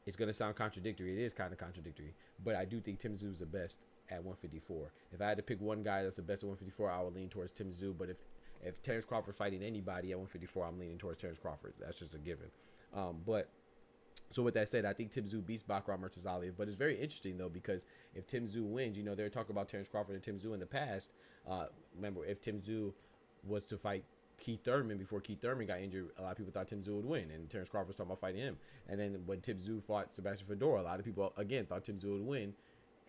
it's going to sound contradictory. It is kind of contradictory. But I do think Tszyu is the best at 154. If I had to pick one guy that's the best at 154, I would lean towards Tszyu. But if Terence Crawford's fighting anybody at 154, I'm leaning towards Terence Crawford. That's just a given. But So with that said, I think Tszyu beats BAKHRAM MURTAZALIEV, but it's very interesting though, because if Tszyu wins, you know, they're talking about Terence Crawford and Tszyu in the past. Remember, if Tszyu was to fight Keith Thurman before Keith Thurman got injured, a lot of people thought Tszyu would win, and Terence Crawford was talking about fighting him. And then when Tszyu fought Sebastian Fedora, a lot of people again thought Tszyu would win,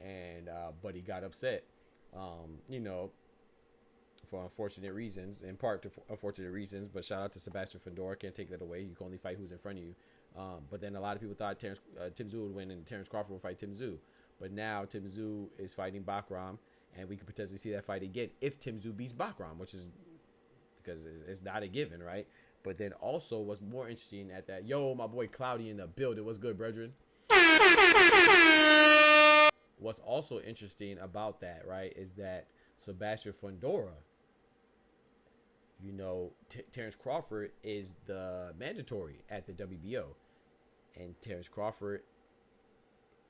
and but he got upset, you know, for unfortunate reasons, in part to unfortunate reasons. But shout out to Sebastian Fedora, can't take that away. You can only fight who's in front of you. But then a lot of people thought Tszyu would win and Terence Crawford would fight Tszyu. But now Tszyu is fighting Bakram, and we could potentially see that fight again if Tszyu beats Bakram, which is because it's not a given, right? But then also what's more interesting at that, yo, my boy Cloudy in the building. What's good, brethren? What's also interesting about that, right, is that Sebastian Fedora, you know, Terence Crawford is the mandatory at the WBO. And Terence Crawford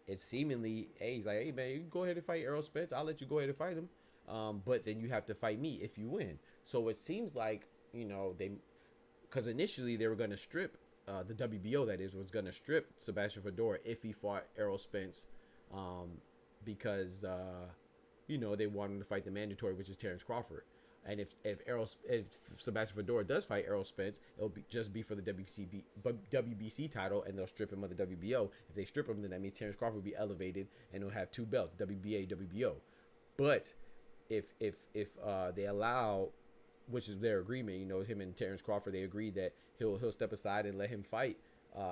is seemingly, hey, he's like, hey, man, you can go ahead and fight Errol Spence. I'll let you go ahead and fight him. But then you have to fight me if you win. So it seems like, you know, because initially they were going to strip, the WBO, that is, was going to strip Sebastian Fedora if he fought Errol Spence, because, you know, they wanted him to fight the mandatory, which is Terence Crawford. And if Sebastian Fedora does fight Errol Spence, it'll just be for the WBC title, and they'll strip him of the WBO. If they strip him, then that means Terence Crawford will be elevated, and he'll have 2 belts, WBA, WBO. But if they allow, which is their agreement, you know, him and Terence Crawford, they agreed that he'll step aside and let him fight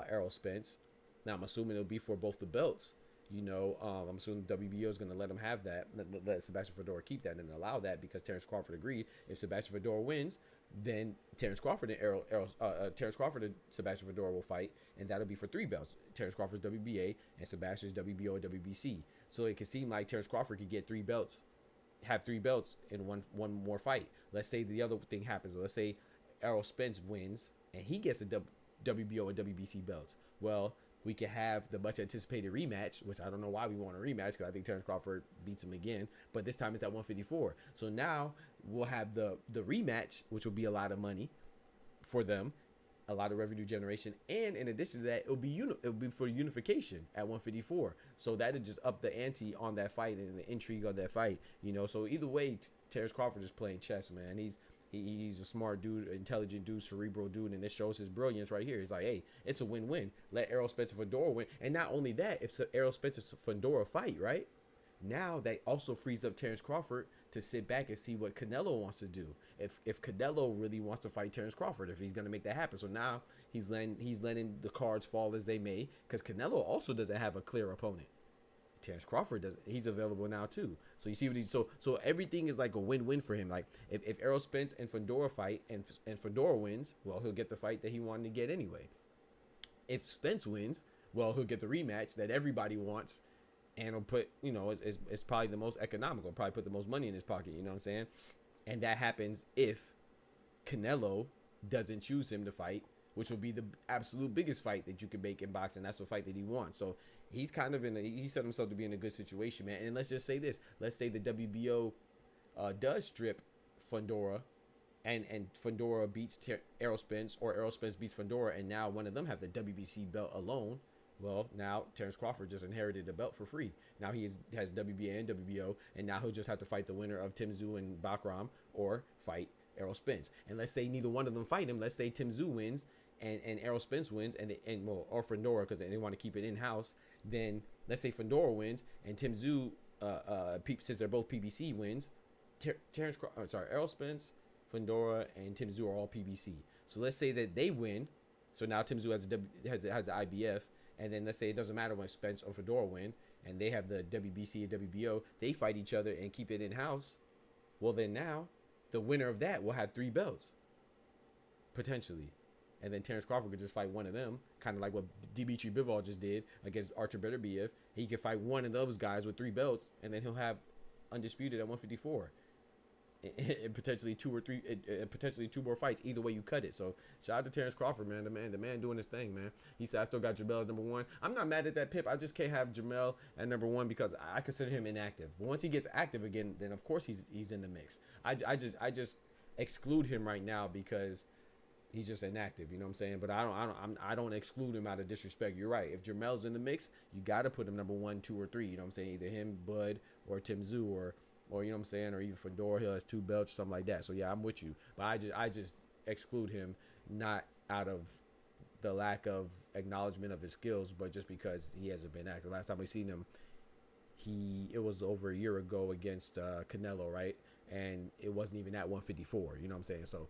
Errol Spence. Now I'm assuming it'll be for both the belts. You know, I'm assuming WBO is going to let him have that, let Sebastian Fedora keep that, and allow that because Terence Crawford agreed. If Sebastian Fedora wins, then Terence Crawford and Sebastian Fedora will fight, and that'll be for 3 belts. Terence Crawford's WBA and Sebastian's WBO and WBC. So it could seem like Terence Crawford could get 3 belts, have 3 belts in one more fight. Let's say the other thing happens. Let's say Errol Spence wins and he gets the WBO and WBC belts. Well, we can have the much anticipated rematch, which I don't know why we want a rematch, because I think Terence Crawford beats him again, but this time it's at 154. So now we'll have the rematch, which will be a lot of money for them, a lot of revenue generation, and in addition to that, it'll be for unification at 154. So that'll just up the ante on that fight and the intrigue on that fight, you know. So either way, Terence Crawford is playing chess, man. He's a smart dude, intelligent dude, cerebral dude, and this shows his brilliance right here. He's like, hey, it's a win-win. Let Errol Spence and Fedora win. And not only that, if Errol Spence and Fedora fight, right, now that also frees up Terence Crawford to sit back and see what Canelo wants to do. If Canelo really wants to fight Terence Crawford, if he's going to make that happen. So now he's letting the cards fall as they may, because Canelo also doesn't have a clear opponent. Terence Crawford doesn't. He's available now too. So you see what he's so everything is like a win-win for him. Like if Errol Spence and Fedora fight and Fedora wins, well, he'll get the fight that he wanted to get anyway. If Spence wins, well, he'll get the rematch that everybody wants, and he'll put, you know, it's probably the most economical, probably put the most money in his pocket. You know what I'm saying? And that happens if Canelo doesn't choose him to fight, which will be the absolute biggest fight that you can make in boxing. That's the fight that he wants. So he's kind of he set himself to be in a good situation, man. And let's just say this. Let's say the WBO does strip Fedora, and Fedora beats Errol Spence, or Errol Spence beats Fedora, and now one of them have the WBC belt alone. Well, now Terence Crawford just inherited the belt for free. Now he has WBA and WBO, and now he'll just have to fight the winner of Tszyu and Bakram, or fight Errol Spence. And let's say neither one of them fight him. Let's say Tszyu wins and Errol Spence wins, or Fedora, because they want to keep it in house. Then let's say Fedora wins and Tszyu, since they're both PBC, wins. Errol Spence, Fedora, and Tszyu are all PBC. So let's say that they win. So now Tszyu has the IBF, and then let's say it doesn't matter when Spence or Fedora win, and they have the WBC and WBO. They fight each other and keep it in house. Well, then now the winner of that will have 3 belts potentially. And then Terence Crawford could just fight one of them, kind of like what Dimitri Bivol just did against Artur Beterbiev. He could fight one of those guys with 3 belts, and then he'll have undisputed at 154. And potentially 2 or 3, potentially 2 more fights. Either way you cut it. So shout out to Terence Crawford, man. The man doing his thing, man. He said, I still got Jamel as number 1. I'm not mad at that pip. I just can't have Jamel at number 1 because I consider him inactive. But once he gets active again, then of course he's in the mix. I just exclude him right now because He's just inactive, you know what I'm saying? But I don't exclude him out of disrespect. You're right. If Jermel's in the mix, you got to put him number 1, 2, or 3. You know what I'm saying? Either him, Bud, or Tszyu, or you know what I'm saying, or even Fedor Hill has 2 belts, something like that. So yeah, I'm with you. But I just exclude him, not out of the lack of acknowledgement of his skills, but just because he hasn't been active. Last time we seen him, it was over a year ago against Canelo, right? And it wasn't even at 154. You know what I'm saying? So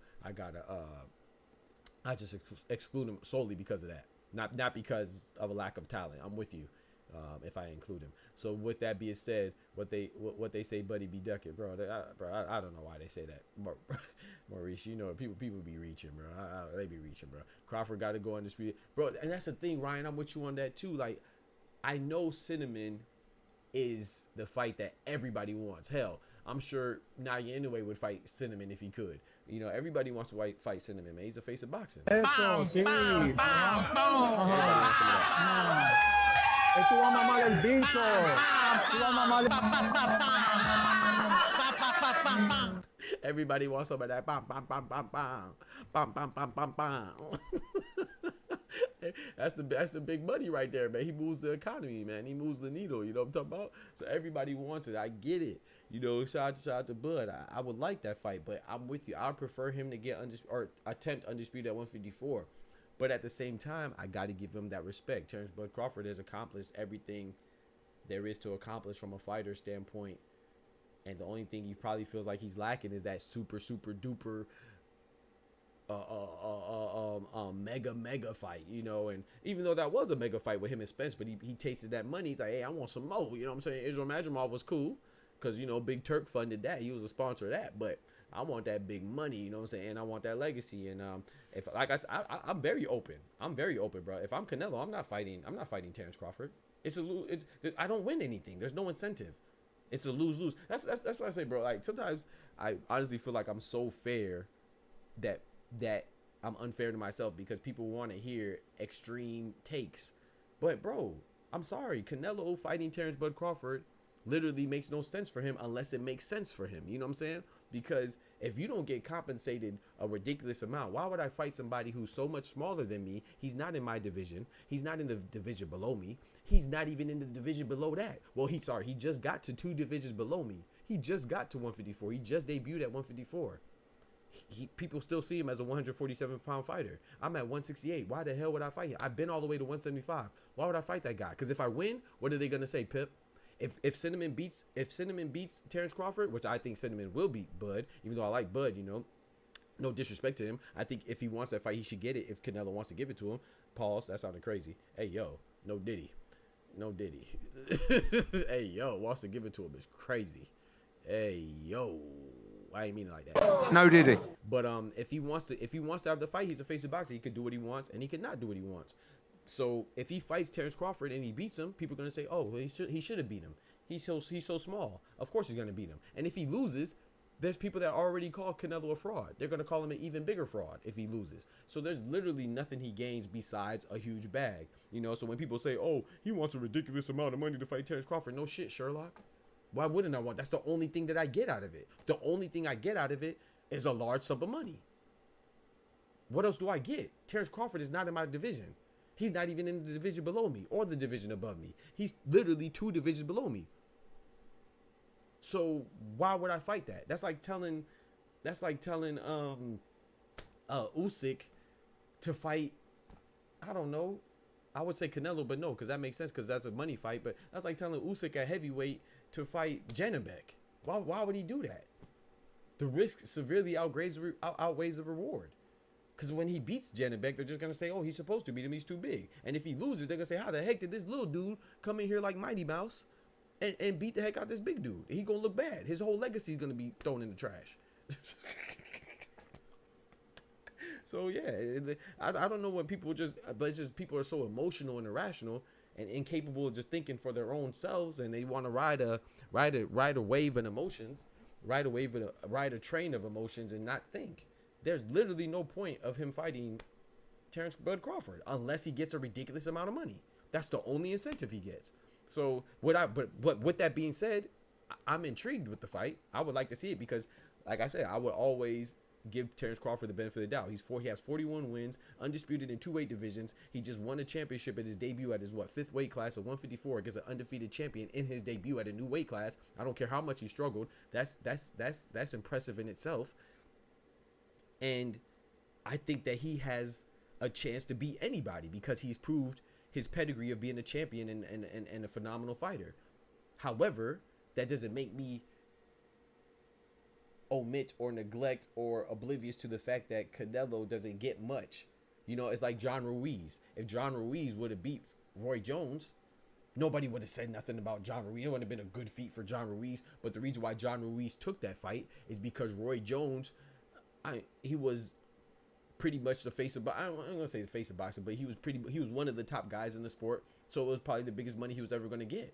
I just exclude him solely because of that, not because of a lack of talent. I'm with you. If I include him. So with that being said, what they say, Buddy be ducking, bro. I don't know why they say that, Maurice. You know, people be reaching, bro. They be reaching, bro. Crawford got to go undisputed, bro. And that's the thing, Ryan. I'm with you on that too. Like, I know Cinnamon is the fight that everybody wants. Hell, I'm sure Naya Inoue would fight Cinnamon if he could. You know, everybody wants to fight Cinnamon, man. He's the face of boxing. Eso, sí. Tú vas a mamar el bicho. Tú vas a mamar el... Everybody wants some of that. Bam, bam, bam, bam, bam, bam, bam, bam, bam, bam. That's the big money right there, man. He moves the economy, man. He moves the needle. You know what I'm talking about? So everybody wants it. I get it. You know, shout out to Bud. I would like that fight, but I'm with you. I prefer him to get attempt undisputed at 154. But at the same time, I got to give him that respect. Terence Bud Crawford has accomplished everything there is to accomplish from a fighter standpoint. And the only thing he probably feels like he's lacking is that super duper mega fight, you know. And even though that was a mega fight with him and Spence, but he tasted that money. He's like, hey, I want some more. You know what I'm saying? Israel Madrimov was cool because, you know, Big Turk funded that. He was a sponsor of that. But I want that big money, you know what I'm saying? And I want that legacy. And if, like I said, I'm very open. I'm very open, bro. If I'm Canelo, I'm not fighting Terence Crawford. I don't win anything. There's no incentive. It's a lose-lose. That's what I say, bro. Like, sometimes I honestly feel like I'm so fair that I'm unfair to myself because people want to hear extreme takes. But, bro, I'm sorry. Canelo fighting Terence Bud Crawford literally makes no sense for him unless it makes sense for him. You know what I'm saying? Because if you don't get compensated a ridiculous amount, why would I fight somebody who's so much smaller than me? He's not in my division. He's not in the division below me. He's not even in the division below that. Well, he just got to 2 divisions below me. He just got to 154. He just debuted at 154. People still see him as a 147-pound fighter. I'm at 168. Why the hell would I fight him? I've been all the way to 175. Why would I fight that guy? Because if I win, what are they gonna say, Pip? If Cinnamon beats Terence Crawford, which I think Cinnamon will beat Bud, even though I like Bud, you know, no disrespect to him. I think if he wants that fight, he should get it. If Canelo wants to give it to him, pause. That sounded crazy. Hey yo, no Diddy. Hey yo, wants to give it to him is crazy. Hey yo, I ain't mean it like that. No Diddy. But if he wants to have the fight, he's a face of boxing. He could do what he wants, and he could not do what he wants. So if he fights Terence Crawford and he beats him, people are gonna say, "Oh, he should have beat him. He's so small. Of course he's gonna beat him." And if he loses, there's people that already call Canelo a fraud. They're gonna call him an even bigger fraud if he loses. So there's literally nothing he gains besides a huge bag. You know. So when people say, "Oh, he wants a ridiculous amount of money to fight Terence Crawford," no shit, Sherlock. Why wouldn't I want? That's the only thing that I get out of it. The only thing I get out of it is a large sum of money. What else do I get? Terence Crawford is not in my division. He's not even in the division below me or the division above me. He's literally 2 divisions below me. So why would I fight that? That's like telling Usyk to fight, I don't know. I would say Canelo, but no, because that makes sense because that's a money fight. But that's like telling Usyk at heavyweight to fight Janibek. Why would he do that? The risk severely outweighs the reward. Because when he beats Janibek, they're just going to say, oh, he's supposed to beat him. He's too big. And if he loses, they're going to say, how the heck did this little dude come in here like Mighty Mouse and beat the heck out this big dude? He going to look bad. His whole legacy is going to be thrown in the trash. So, yeah, I don't know what people but it's just people are so emotional and irrational and incapable of just thinking for their own selves. And they want to ride a wave of emotions, ride a train of emotions and not think. There's literally no point of him fighting Terence Bud Crawford unless he gets a ridiculous amount of money. That's the only incentive he gets. So but with that being said, I'm intrigued with the fight. I would like to see it because, like I said, I would always give Terence Crawford the benefit of the doubt. He has 41 wins, undisputed in 2 weight divisions. He just won a championship at his debut at his 5th weight class of 154 against an undefeated champion in his debut at a new weight class. I don't care how much he struggled. That's impressive in itself. And I think that he has a chance to beat anybody because he's proved his pedigree of being a champion and a phenomenal fighter. However, that doesn't make me omit or neglect or oblivious to the fact that Canelo doesn't get much. You know, it's like John Ruiz. If John Ruiz would have beat Roy Jones, nobody would have said nothing about John Ruiz. It wouldn't have been a good feat for John Ruiz. But the reason why John Ruiz took that fight is because Roy Jones, he was pretty much the face of, I'm not gonna say the face of boxing, but he was one of the top guys in the sport. So it was probably the biggest money he was ever going to get.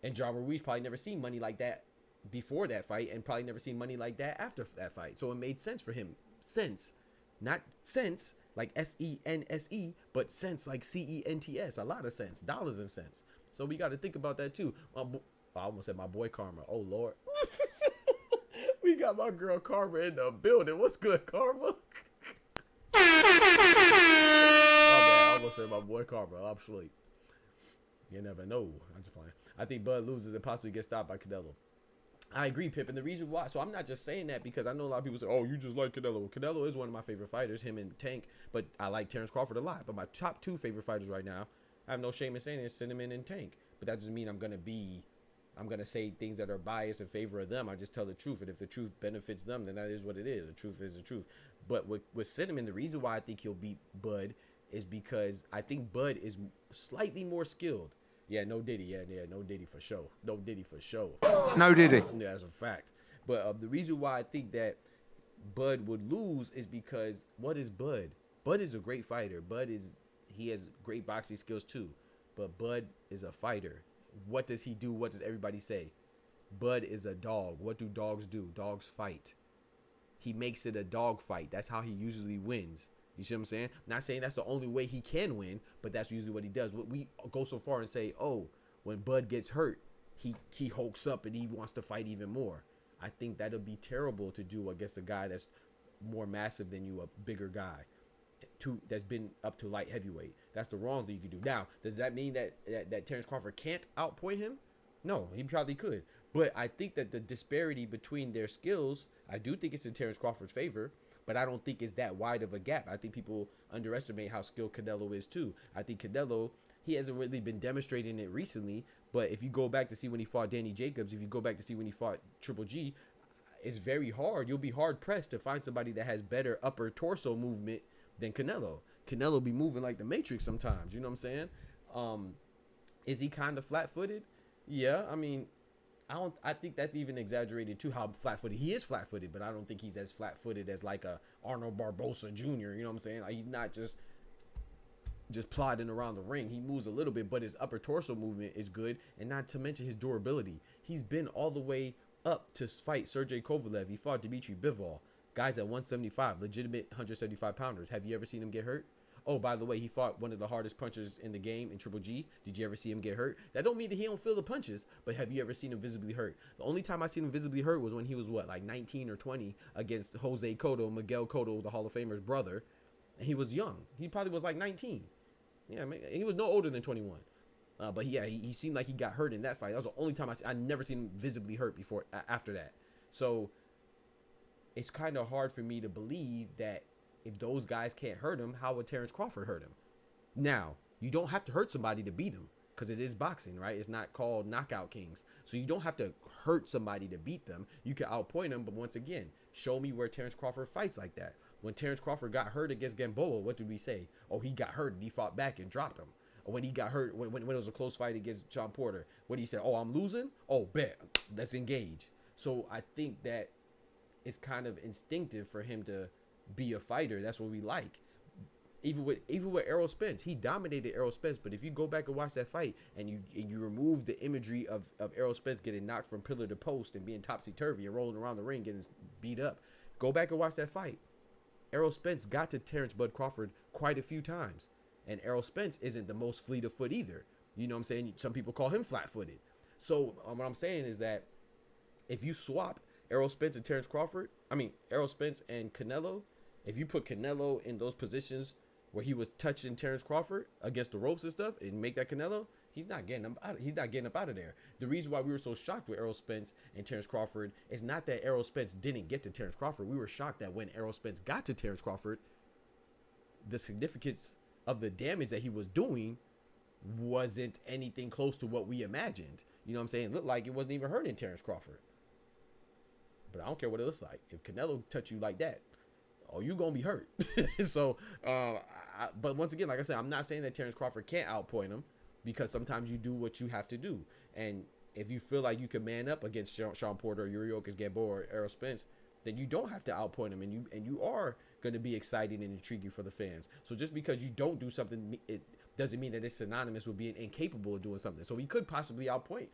And John Ruiz probably never seen money like that before that fight, and probably never seen money like that after that fight. So it made sense for him. Sense, not sense like S-E-N-S-E, but sense like C-E-N-T-S. A lot of sense, dollars and cents. So we got to think about that too. I almost said my boy Karma. Oh Lord. We got my girl Karma in the building. What's good, Karma? I almost said my boy Karma. I'm asleep. You never know. I'm just playing. I think Bud loses and possibly gets stopped by Canelo. I agree, Pip. And the reason why, so I'm not just saying that because I know a lot of people say, oh, you just like Canelo. Canelo is one of my favorite fighters, him and Tank, but I like Terence Crawford a lot. But my top 2 favorite fighters right now, I have no shame in saying it, Cinnamon and Tank. But that doesn't mean I'm going to say things that are biased in favor of them. I just tell the truth. And if the truth benefits them, then that is what it is. The truth is the truth. But with Cinnamon, the reason why I think he'll beat Bud is because I think Bud is slightly more skilled. Yeah, no Diddy. Yeah, no Diddy for sure. No Diddy for sure. No Diddy. Yeah, that's a fact. But the reason why I think that Bud would lose is because what is Bud? Bud is a great fighter. He has great boxing skills too. But Bud is a fighter. What does he do? What does everybody say? Bud is a dog. What do dogs do? Dogs fight. He makes it a dog fight. That's how he usually wins. You see what I'm saying? Not saying that's the only way he can win, but that's usually what he does. We go so far and say, oh, when Bud gets hurt, he hulks up and he wants to fight even more. I think that'll be terrible to do against a guy that's more massive than you, a bigger guy, that's been up to light heavyweight. That's the wrong thing you can do. Now, does that mean that Terence Crawford can't outpoint him? No, he probably could. But I think that the disparity between their skills, I do think it's in Terence Crawford's favor. But I don't think it's that wide of a gap. I think people underestimate how skilled Canelo is too. I think Canelo, he hasn't really been demonstrating it recently. But if you go back to see when he fought Danny Jacobs, if you go back to see when he fought Triple G, it's very hard. You'll be hard pressed to find somebody that has better upper torso movement than Canelo. Canelo be moving like the Matrix sometimes. You know what I'm saying? Is he kind of flat-footed? Yeah, I mean, I think that's even exaggerated too, how flat-footed he is. Flat-footed, but I don't think he's as flat-footed as like a Arnold Barbosa Jr. You know what I'm saying? Like, he's not just plodding around the ring. He moves a little bit, but his upper torso movement is good, and not to mention his durability. He's been all the way up to fight Sergey Kovalev. He fought Dmitry Bivol, guys at 175, legitimate 175 pounders. Have you ever seen him get hurt? Oh, by the way, he fought one of the hardest punchers in the game in Triple G. Did you ever see him get hurt? That don't mean that he don't feel the punches, but have you ever seen him visibly hurt? The only time I seen him visibly hurt was when he was, like 19 or 20 against Jose Cotto, Miguel Cotto, the Hall of Famer's brother. And he was young. He probably was like 19. Yeah, he was no older than 21. But he seemed like he got hurt in that fight. That was the only time I never seen him visibly hurt before, after that. So it's kind of hard for me to believe that if those guys can't hurt him, how would Terence Crawford hurt him? Now, you don't have to hurt somebody to beat him, because it is boxing, right? It's not called knockout kings. So you don't have to hurt somebody to beat them. You can outpoint them, but once again, show me where Terence Crawford fights like that. When Terence Crawford got hurt against Gamboa, what did we say? Oh, he got hurt and he fought back and dropped him. Or when he got hurt, when it was a close fight against John Porter, what did he say? Oh, I'm losing? Oh, bet. Let's engage. So I think that it's kind of instinctive for him to be a fighter. That's what we like. Even with Errol Spence, he dominated Errol Spence. But if you go back and watch that fight and you remove the imagery of Errol Spence getting knocked from pillar to post and being topsy-turvy and rolling around the ring getting beat up, go back and watch that fight. Errol Spence got to Terence Bud Crawford quite a few times. And Errol Spence isn't the most fleet of foot either. You know what I'm saying? Some people call him flat-footed. So what I'm saying is that if you swap Errol Spence and Terence Crawford. I mean, Errol Spence and Canelo. If you put Canelo in those positions where he was touching Terence Crawford against the ropes and stuff, and make that Canelo, he's not getting up out of there. The reason why we were so shocked with Errol Spence and Terence Crawford is not that Errol Spence didn't get to Terence Crawford. We were shocked that when Errol Spence got to Terence Crawford, the significance of the damage that he was doing wasn't anything close to what we imagined. You know what I'm saying? It looked like it wasn't even hurting Terence Crawford. But I don't care what it looks like. If Canelo touch you like that, oh, you gonna be hurt. So, but once again, like I said, I'm not saying that Terence Crawford can't outpoint him, because sometimes you do what you have to do. And if you feel like you can man up against Sean Porter, Yuriorkis Gamboa, or Errol Spence, then you don't have to outpoint him, and you are going to be exciting and intriguing for the fans. So just because you don't do something, it doesn't mean that it's synonymous with being incapable of doing something. So he could possibly outpoint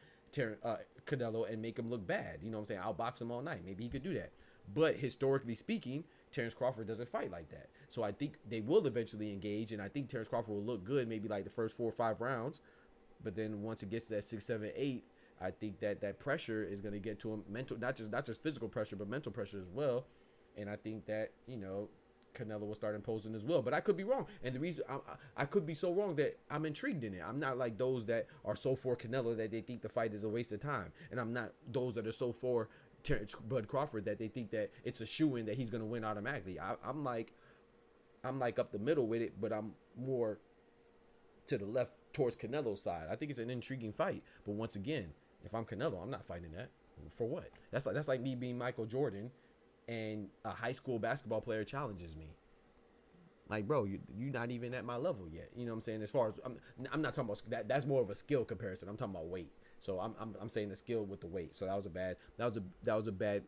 Canelo and make him look bad. You know what I'm saying? Outbox him all night. Maybe he could do that. But historically speaking, Terence Crawford doesn't fight like that. So I think they will eventually engage, and I think Terence Crawford will look good maybe like the first 4 or 5 rounds. But then once it gets to that 6, 7, 8, I think that pressure is going to get to him, mental, not just physical pressure, but mental pressure as well. And I think that, you know, Canelo will start imposing as well. But I could be wrong. And the reason I could be so wrong that I'm intrigued in it. I'm not like those that are so for Canelo that they think the fight is a waste of time. And I'm not those that are so for Terence Bud Crawford that they think that it's a shoo-in that he's going to win automatically. I'm like up the middle with it, but I'm more to the left towards Canelo's side. I think it's an intriguing fight. But once again, if I'm Canelo, I'm not fighting that. For what? That's like me being Michael Jordan and a high school basketball player challenges me. Like, bro, you're not even at my level yet. You know what I'm saying? As far as I'm not talking about that. That's more of a skill comparison. I'm talking about weight. So I'm saying the skill with the weight. So that was a bad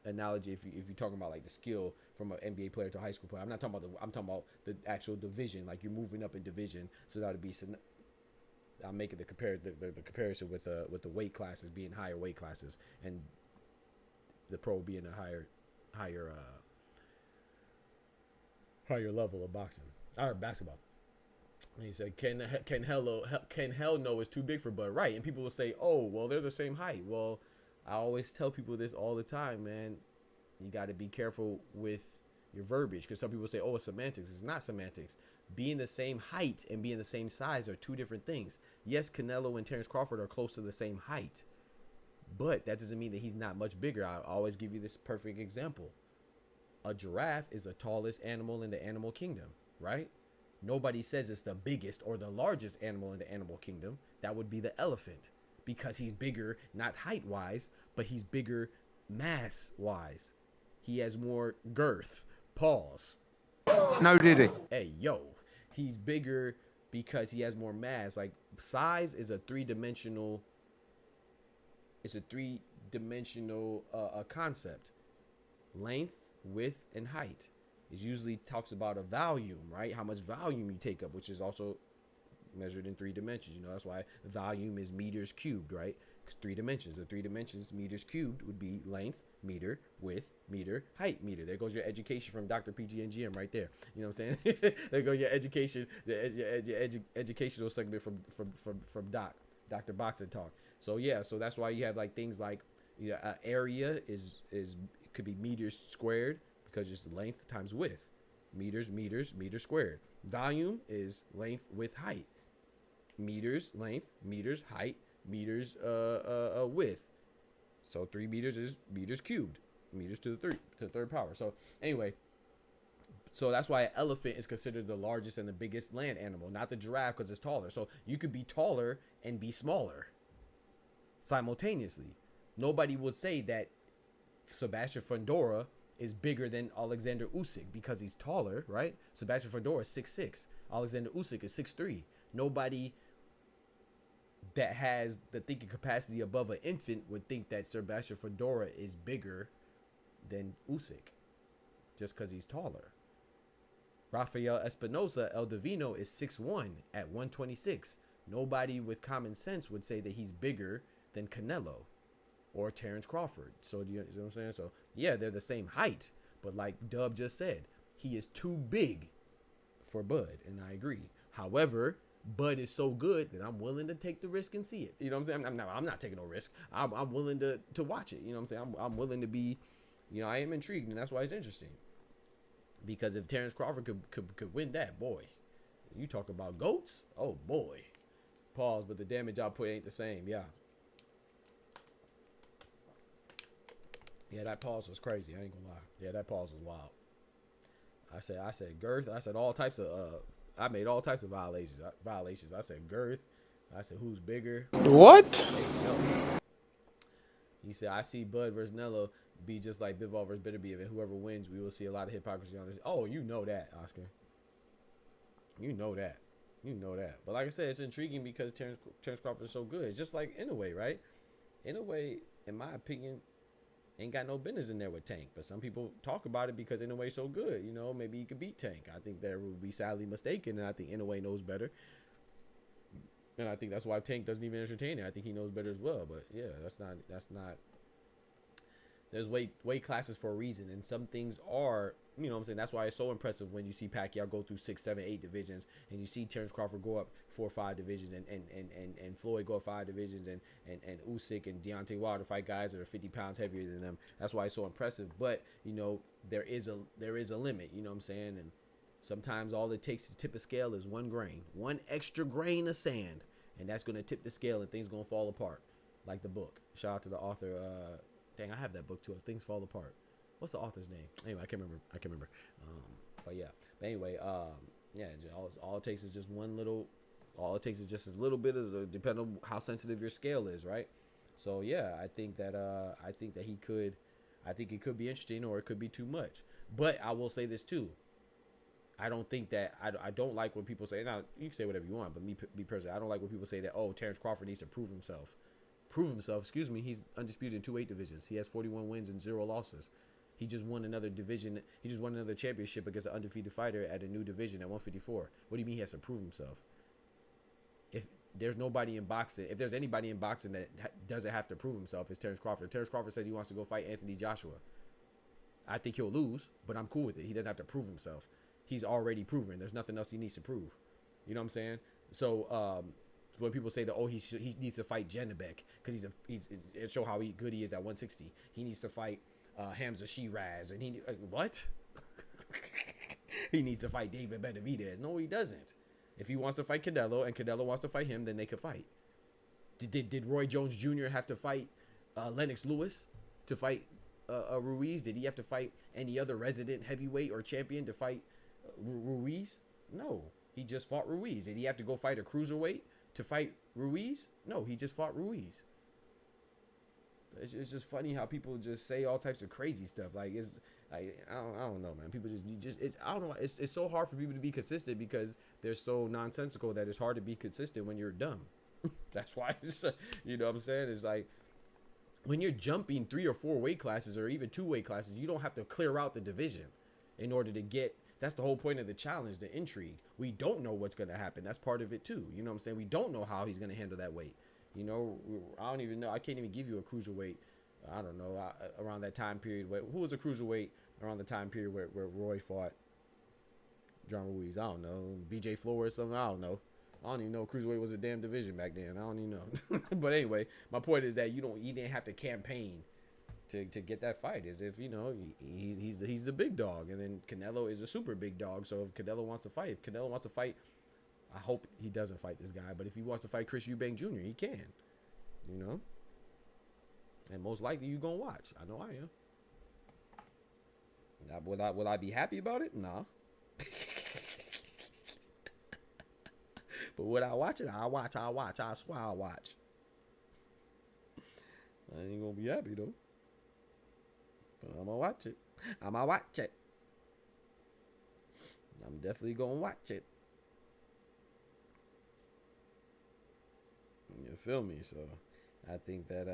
analogy if you're talking about like the skill from an NBA player to a high school player. I'm talking about the actual division. Like you're moving up in division. So that would be. I'm making the comparison with the weight classes being higher weight classes and the pro being a higher level of boxing or basketball. And he said, can hell no is too big for Bud, right? And people will say, oh, well, they're the same height. Well, I always tell people this all the time, man. You got to be careful with your verbiage, because some people say, oh, it's semantics. It's not semantics. Being the same height and being the same size are two different things. Yes, Canelo and Terence Crawford are close to the same height, but that doesn't mean that he's not much bigger. I always give you this perfect example. A giraffe is the tallest animal in the animal kingdom, right? Nobody says it's the biggest or the largest animal in the animal kingdom. That would be the elephant, because he's bigger, not height-wise, but he's bigger mass-wise. He has more girth. Pause. No, did he? Hey, yo. He's bigger because he has more mass. Like, size is a three-dimensional concept. Length, width, and height. It usually talks about a volume, right? How much volume you take up, which is also measured in 3 dimensions. You know, that's why volume is meters cubed, right? Because 3 dimensions. The 3 dimensions, meters cubed, would be length, meter, width, meter, height, meter. There goes your education from Dr. PGNGM right there. You know what I'm saying? There goes your education, your educational segment from Dr. Boxing Talk. So yeah, so that's why you have like things like, you know, area is could be meters squared, because it's length times width. Meters squared. Volume is length, width, height. Meters, length, meters, height, meters, width. So 3 meters is meters cubed. Meters to the third power. So anyway, so that's why an elephant is considered the largest and the biggest land animal, not the giraffe, because it's taller. So you could be taller and be smaller simultaneously. Nobody would say that Sebastian Fundora is bigger than Alexander Usyk because he's taller, right? Sebastian Fundora is 6'6". Alexander Usyk is 6'3". Nobody that has the thinking capacity above an infant would think that Sebastian Fundora is bigger than Usyk just because he's taller. Rafael Espinosa El Divino is 6'1" at 126. Nobody with common sense would say that he's bigger than Canelo or Terence Crawford. So do you know what I'm saying? So yeah, they're the same height, but like Dub just said, he is too big for Bud, and I agree. However, Bud is so good that I'm willing to take the risk and see it. You know what I'm saying? I'm not taking no risk. I'm willing to watch it. You know what I'm saying? I'm willing to be, you know, I am intrigued, and that's why it's interesting. Because if Terence Crawford could win that, boy, you talk about GOATs? Oh, boy. Pause, but the damage I put ain't the same. Yeah. Yeah, that pause was crazy. I ain't gonna lie. Yeah, that pause was wild. I said girth. I said all types of, I made all types of violations. I said girth. I said who's bigger. What? He said, I see Bud versus Nello be just like Bivol versus Bitterbeef, and whoever wins, we will see a lot of hypocrisy on this. Oh, you know that, Oscar. You know that. You know that. But like I said, it's intriguing because Terence Crawford is so good. It's just like Inoue, right? Inoue, in my opinion, ain't got no business in there with Tank. But some people talk about it because Inoue's so good. You know, maybe he could beat Tank. I think that would be sadly mistaken, and I think Inoue knows better. And I think that's why Tank doesn't even entertain it. I think he knows better as well. But yeah, that's not. There's weight classes for a reason, and some things are, you know what I'm saying? That's why it's so impressive when you see Pacquiao go through 6, 7, 8 divisions, and you see Terence Crawford go up 4 or 5 divisions, and Floyd go up 5 divisions, and Usyk and Deontay Wilder fight guys that are 50 pounds heavier than them. That's why it's so impressive. But, you know, there is a limit, you know what I'm saying? And sometimes all it takes to tip a scale is 1 grain, 1 extra grain of sand, and that's going to tip the scale, and things going to fall apart, like the book. Shout out to the author, dang, I have that book too. Things Fall Apart. What's the author's name? Anyway, I can't remember. But yeah. But anyway, yeah. All it takes is just one little. All it takes is just as little bit as depending on how sensitive your scale is, right? So yeah, I think that he could. I think it could be interesting, or it could be too much. But I will say this too. I don't think that I don't like when people say. Now you can say whatever you want, but me personally, I don't like when people say that. Oh, Terence Crawford needs to prove himself. Excuse me. He's undisputed in 2 weight divisions. He has 41 wins and 0 losses. He just won another division. He just won another championship against an undefeated fighter at a new division at 154. What do you mean he has to prove himself? If there's nobody in boxing, if there's anybody in boxing that doesn't have to prove himself, it's Terence Crawford. Terence Crawford says he wants to go fight Anthony Joshua. I think he'll lose, but I'm cool with it. He doesn't have to prove himself. He's already proven. There's nothing else he needs to prove. You know what I'm saying? So, when people say that, oh, he needs to fight Janibek because it show how good he is at 160. He needs to fight Hamza Shiraz, and what? He needs to fight David Benavidez. No, he doesn't. If he wants to fight Canelo and Canelo wants to fight him, then they could fight. Did Roy Jones Jr. have to fight Lennox Lewis to fight Ruiz? Did he have to fight any other resident heavyweight or champion to fight Ruiz? No, he just fought Ruiz. Did he have to go fight a cruiserweight to fight Ruiz? No, he just fought Ruiz. It's just funny how people just say all types of crazy stuff. Like it's like I don't know, man. People I don't know. It's so hard for people to be consistent because they're so nonsensical that it's hard to be consistent when you're dumb. That's why it's, you know what I'm saying? It's like when you're jumping 3 or 4 weight classes or even 2 weight classes, you don't have to clear out the division in order to get. That's the whole point of the challenge, the intrigue. We don't know what's going to happen. That's part of it too. You know what I'm saying? We don't know how he's going to handle that weight. You know, I don't even know. I can't even give you a cruiserweight. I don't know. Around that time period. Who was a cruiserweight around the time period where Roy fought John Ruiz? I don't know. BJ Flores or something? I don't know. I don't even know cruiserweight was a damn division back then. I don't even know. But anyway, my point is that you didn't have to campaign to get that fight. As if, you know, he's the big dog, and then Canelo is a super big dog. So if Canelo wants to fight, I hope he doesn't fight this guy, but if he wants to fight Chris Eubank Jr., he can, you know, and most likely you gonna watch. I know I am. Now, will I be happy about it? Nah. But would I watch it? I'll watch. I swear I'll watch. I ain't gonna be happy though. But I'm gonna watch it. I'm definitely gonna watch it. You feel me? So I think that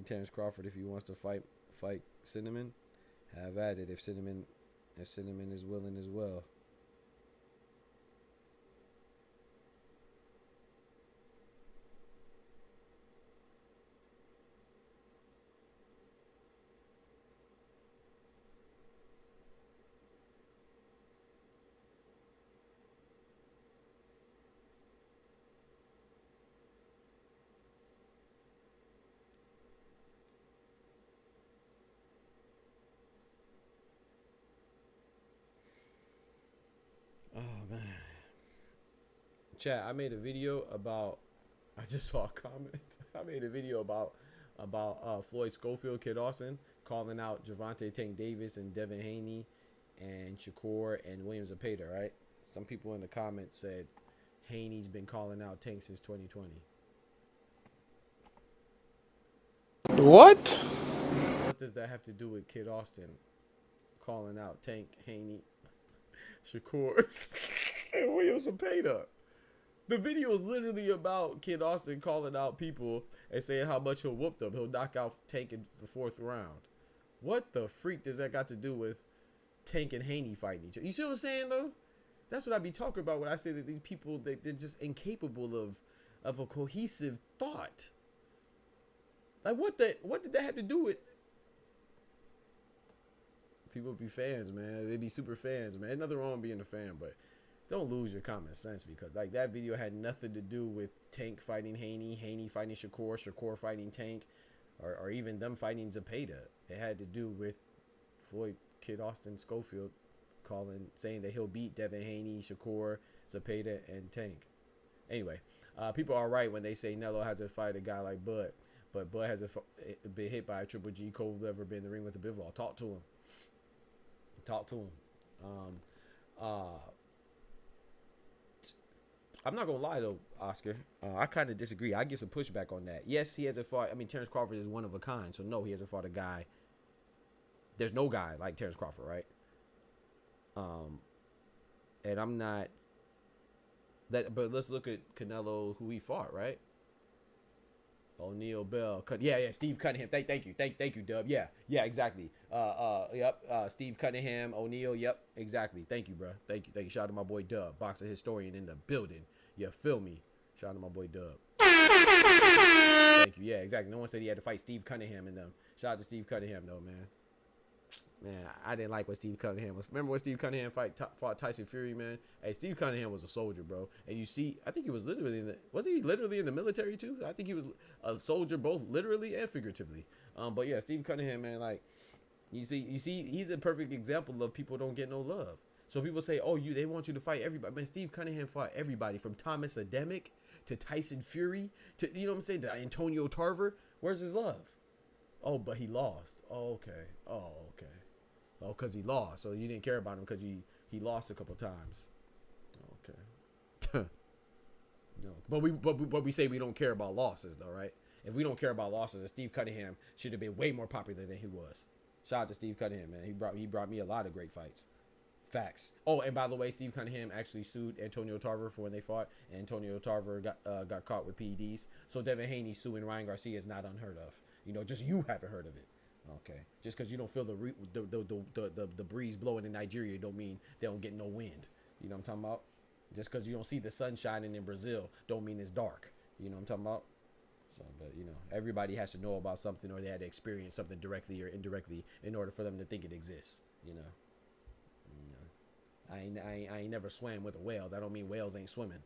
Terence Crawford, if he wants to fight Cinnamon, have at it. If Cinnamon is willing as well. Oh man, chat. I made a video about. I just saw a comment. I made a video about Floyd Schofield, Kid Austin, calling out Gervonta Tank Davis and Devin Haney and Shakur and William Zepeda, right? Some people in the comments said Haney's been calling out Tank since 2020. What? What does that have to do with Kid Austin calling out Tank, Haney, Shakur, and William Zepeda? The video is literally about Kid Austin calling out people and saying how much he'll whoop them. He'll knock out Tank in the 4th round. What the freak does that got to do with Tank and Haney fighting each other? You see what I'm saying, though? That's what I be talking about when I say that these people, they're just incapable of a cohesive thought. Like, what did that have to do with? People be fans, man. They be super fans, man. There's nothing wrong with being a fan, but don't lose your common sense, because like that video had nothing to do with Tank fighting Haney, Haney fighting Shakur, Shakur fighting Tank, or even them fighting Zepeda. It had to do with Floyd Kid Austin Schofield saying that he'll beat Devin Haney, Shakur, Zepeda, and Tank. Anyway, people are right when they say Nello hasn't fight a guy like Bud, but Bud hasn't been hit by a Triple G. Cole's ever been in the ring with the Bivol. Talk to him. Talk to him. I'm not gonna lie though, Oscar. I kind of disagree. I get some pushback on that. Yes, he hasn't fought. I mean, Terence Crawford is one of a kind, so no, he hasn't fought a guy. There's no guy like Terence Crawford, right? And I'm not that. But let's look at Canelo, who he fought, right? O'Neal, Bell, Steve Cunningham. Thank you, Dub. Yeah, exactly. Steve Cunningham, O'Neal. Yep, exactly. Thank you, bro. Thank you. Shout out to my boy Dub, boxer historian in the building. You feel me? Shout out to my boy Dub. Thank you. Yeah, exactly. No one said he had to fight Steve Cunningham and them. Shout out to Steve Cunningham though, man. Man, I didn't like what Steve Cunningham was. Remember when Steve Cunningham fought Tyson Fury, man? Hey, Steve Cunningham was a soldier, bro. And you see, I think he was literally was he literally in the military too? I think he was a soldier both literally and figuratively. But yeah, Steve Cunningham, man, like you see, he's a perfect example of people don't get no love. So people say, oh, they want you to fight everybody. Man, Steve Cunningham fought everybody from Thomas Ademic to Tyson Fury to, you know what I'm saying, to Antonio Tarver. Where's his love? Oh, but he lost. Oh, okay. Oh, because he lost. So you didn't care about him because he lost a couple times. Okay. No, but we say we don't care about losses, though, right? If we don't care about losses, then Steve Cunningham should have been way more popular than he was. Shout out to Steve Cunningham, man. He brought me a lot of great fights. Facts. Oh, and by the way, Steve Cunningham actually sued Antonio Tarver for when they fought. And Antonio Tarver got caught with PEDs. So Devin Haney suing Ryan Garcia is not unheard of. You know, just you haven't heard of it. Okay, just because you don't feel the breeze blowing in Nigeria don't mean they don't get no wind. You know what I'm talking about? Just because you don't see the sun shining in Brazil don't mean it's dark. You know what I'm talking about? So, but you know, everybody has to know about something, or they had to experience something directly or indirectly in order for them to think it exists. You know, I ain't never swam with a whale. That don't mean whales ain't swimming.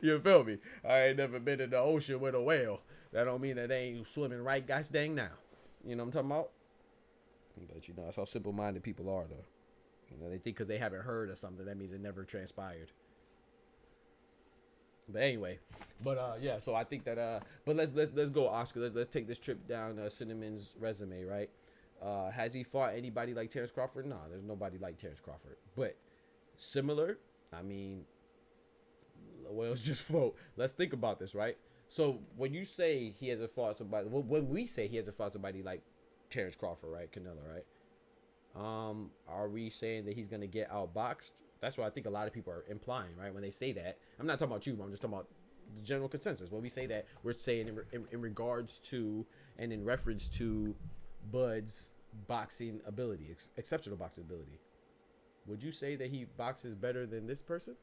You feel me? I ain't never been in the ocean with a whale. That don't mean that they ain't swimming right gosh dang now. You know what I'm talking about? But you know, that's how simple-minded people are, though. You know, they think because they haven't heard of something, that means it never transpired. But anyway, yeah. So I think that but let's go, Oscar. Let's take this trip down Cinnamon's resume, right? Has he fought anybody like Terence Crawford? No, there's nobody like Terence Crawford. But similar, I mean, whales just float. Let's think about this, right? So when you say he hasn't fought somebody, when we say he hasn't fought somebody like Terence Crawford, right, Canelo, right? Are we saying that he's gonna get outboxed? That's what I think a lot of people are implying, right? When they say that, I'm not talking about you, I'm just talking about the general consensus. When we say that, we're saying in regards to and in reference to Bud's boxing ability, exceptional boxing ability. Would you say that he boxes better than this person?